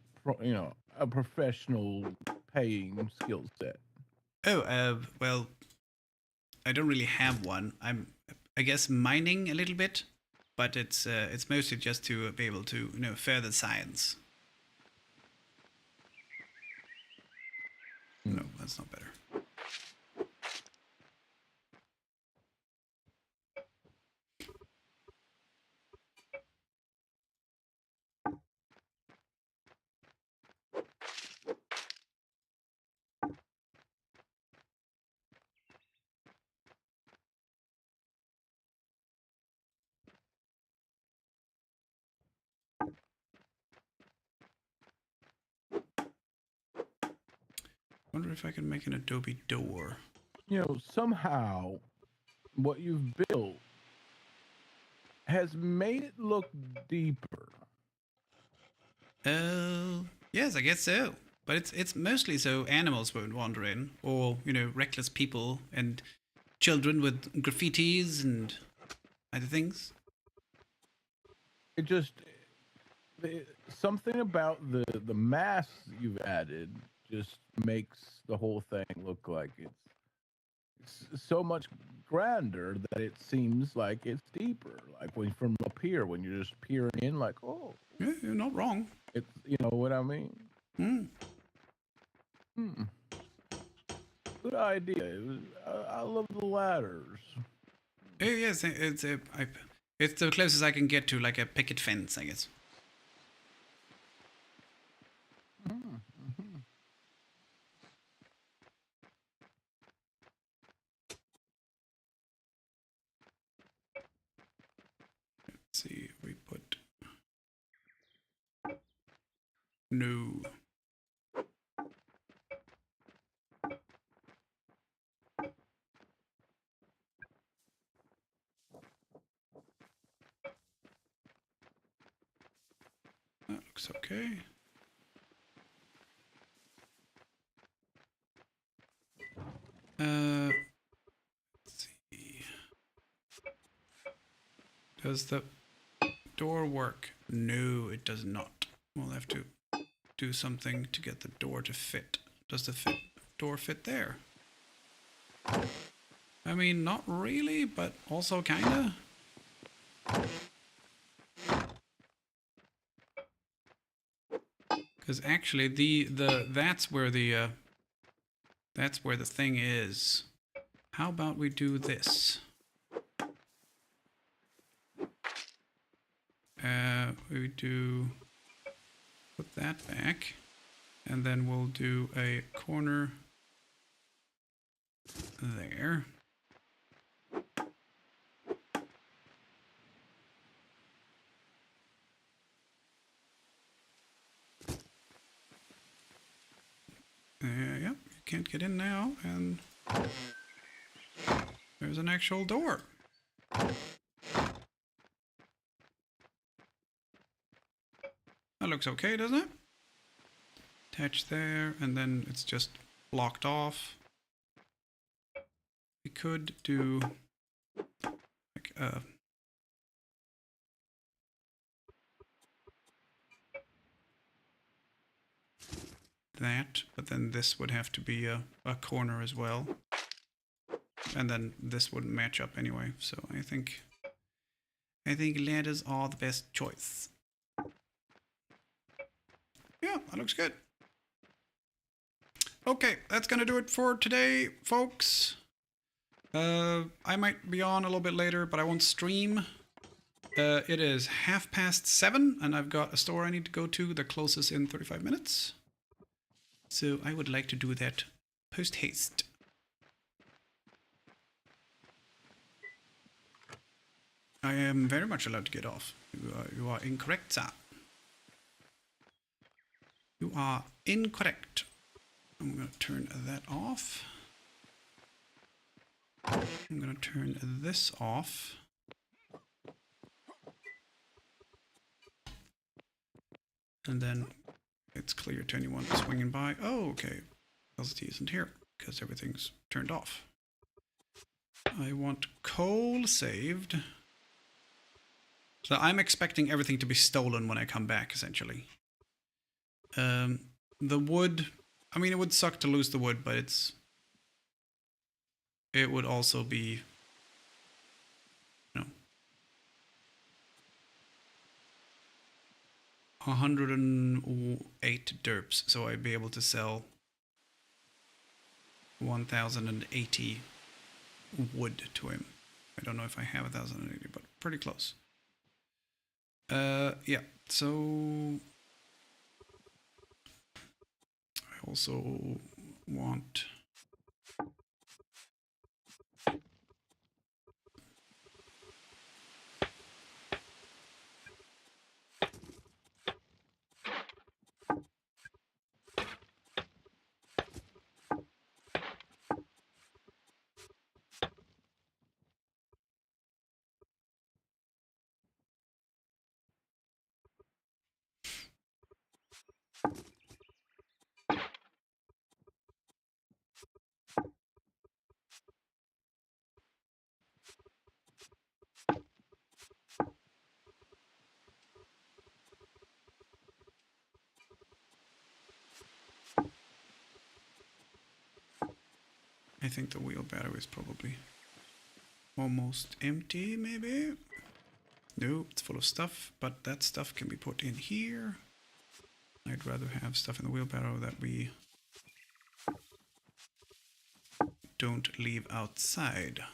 a professional paying skill set? Oh, well, I don't really have one. I guess, mining a little bit, but it's mostly just to be able to, further science. No, that's not better. Wonder if I can make an adobe door. You know, somehow what you've built has made it look deeper. Yes, I guess so. But it's mostly so animals won't wander in, or reckless people and children with graffitis and other things. It just something about the mass you've added just makes the whole thing look like it's so much grander that it seems like it's deeper. Like when from up here, when you're just peering in, like, oh, Yeah, you're not wrong. it's you know what I mean. Good idea. I love the ladders. Oh, yes, it's the closest I can get to like a picket fence, I guess. Let's see if we put no. That looks okay. Let's see. Does the door work? No, it does not. We'll have to do something to get the door to fit. Does the door fit there? I mean, not really, but also kinda. Because actually, that's where the thing is. How about we do this? We do put that back, and then we'll do a corner there. Yep, you can't get in now, and there's an actual door. That looks okay, doesn't it? Attach there, and then it's just blocked off. We could do like that, but then this would have to be a corner as well. And then this wouldn't match up anyway, so I think ladders are the best choice. Yeah, that looks good. Okay, that's gonna do it for today, folks. I might be on a little bit later, but I won't stream. It is 7:30, and I've got a store I need to go to that closes in 35 minutes. So I would like to do that post haste. I am very much allowed to get off. You are incorrect, sir. You are incorrect. I'm going to turn that off. I'm going to turn this off. And then it's clear to anyone swinging by. Oh, okay. LCT isn't here because everything's turned off. I want coal saved. So I'm expecting everything to be stolen when I come back, essentially. The wood, I mean, it would suck to lose the wood, but it would also be, you know, 108 derps, so I'd be able to sell 1,080 wood to him. I don't know if I have 1,080, but pretty close. Yeah, so I also want I think the wheelbarrow is probably almost empty, maybe? No, it's full of stuff, but that stuff can be put in here. I'd rather have stuff in the wheelbarrow that we don't leave outside.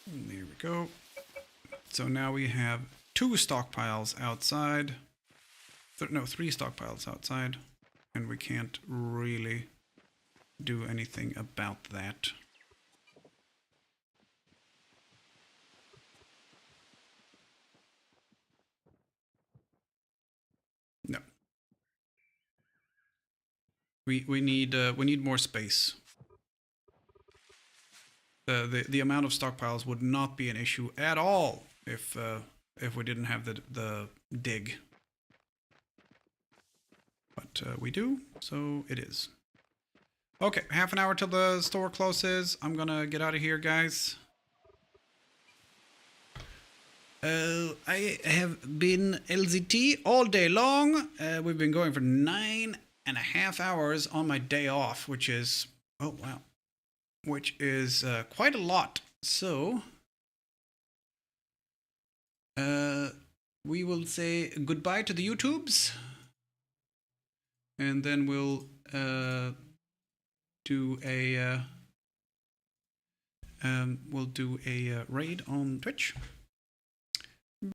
And there we go. So now we have 2 stockpiles outside. No, 3 stockpiles outside. And we can't really do anything about that. No. We need more space. The amount of stockpiles would not be an issue at all if we didn't have the dig. But we do, so it is. Okay, half an hour till the store closes. I'm gonna get out of here, guys. I have been LZT all day long. We've been going for 9.5 hours on my day off, which is, oh wow, which is quite a lot. So we will say goodbye to the YouTubes, and then we'll do a raid on Twitch.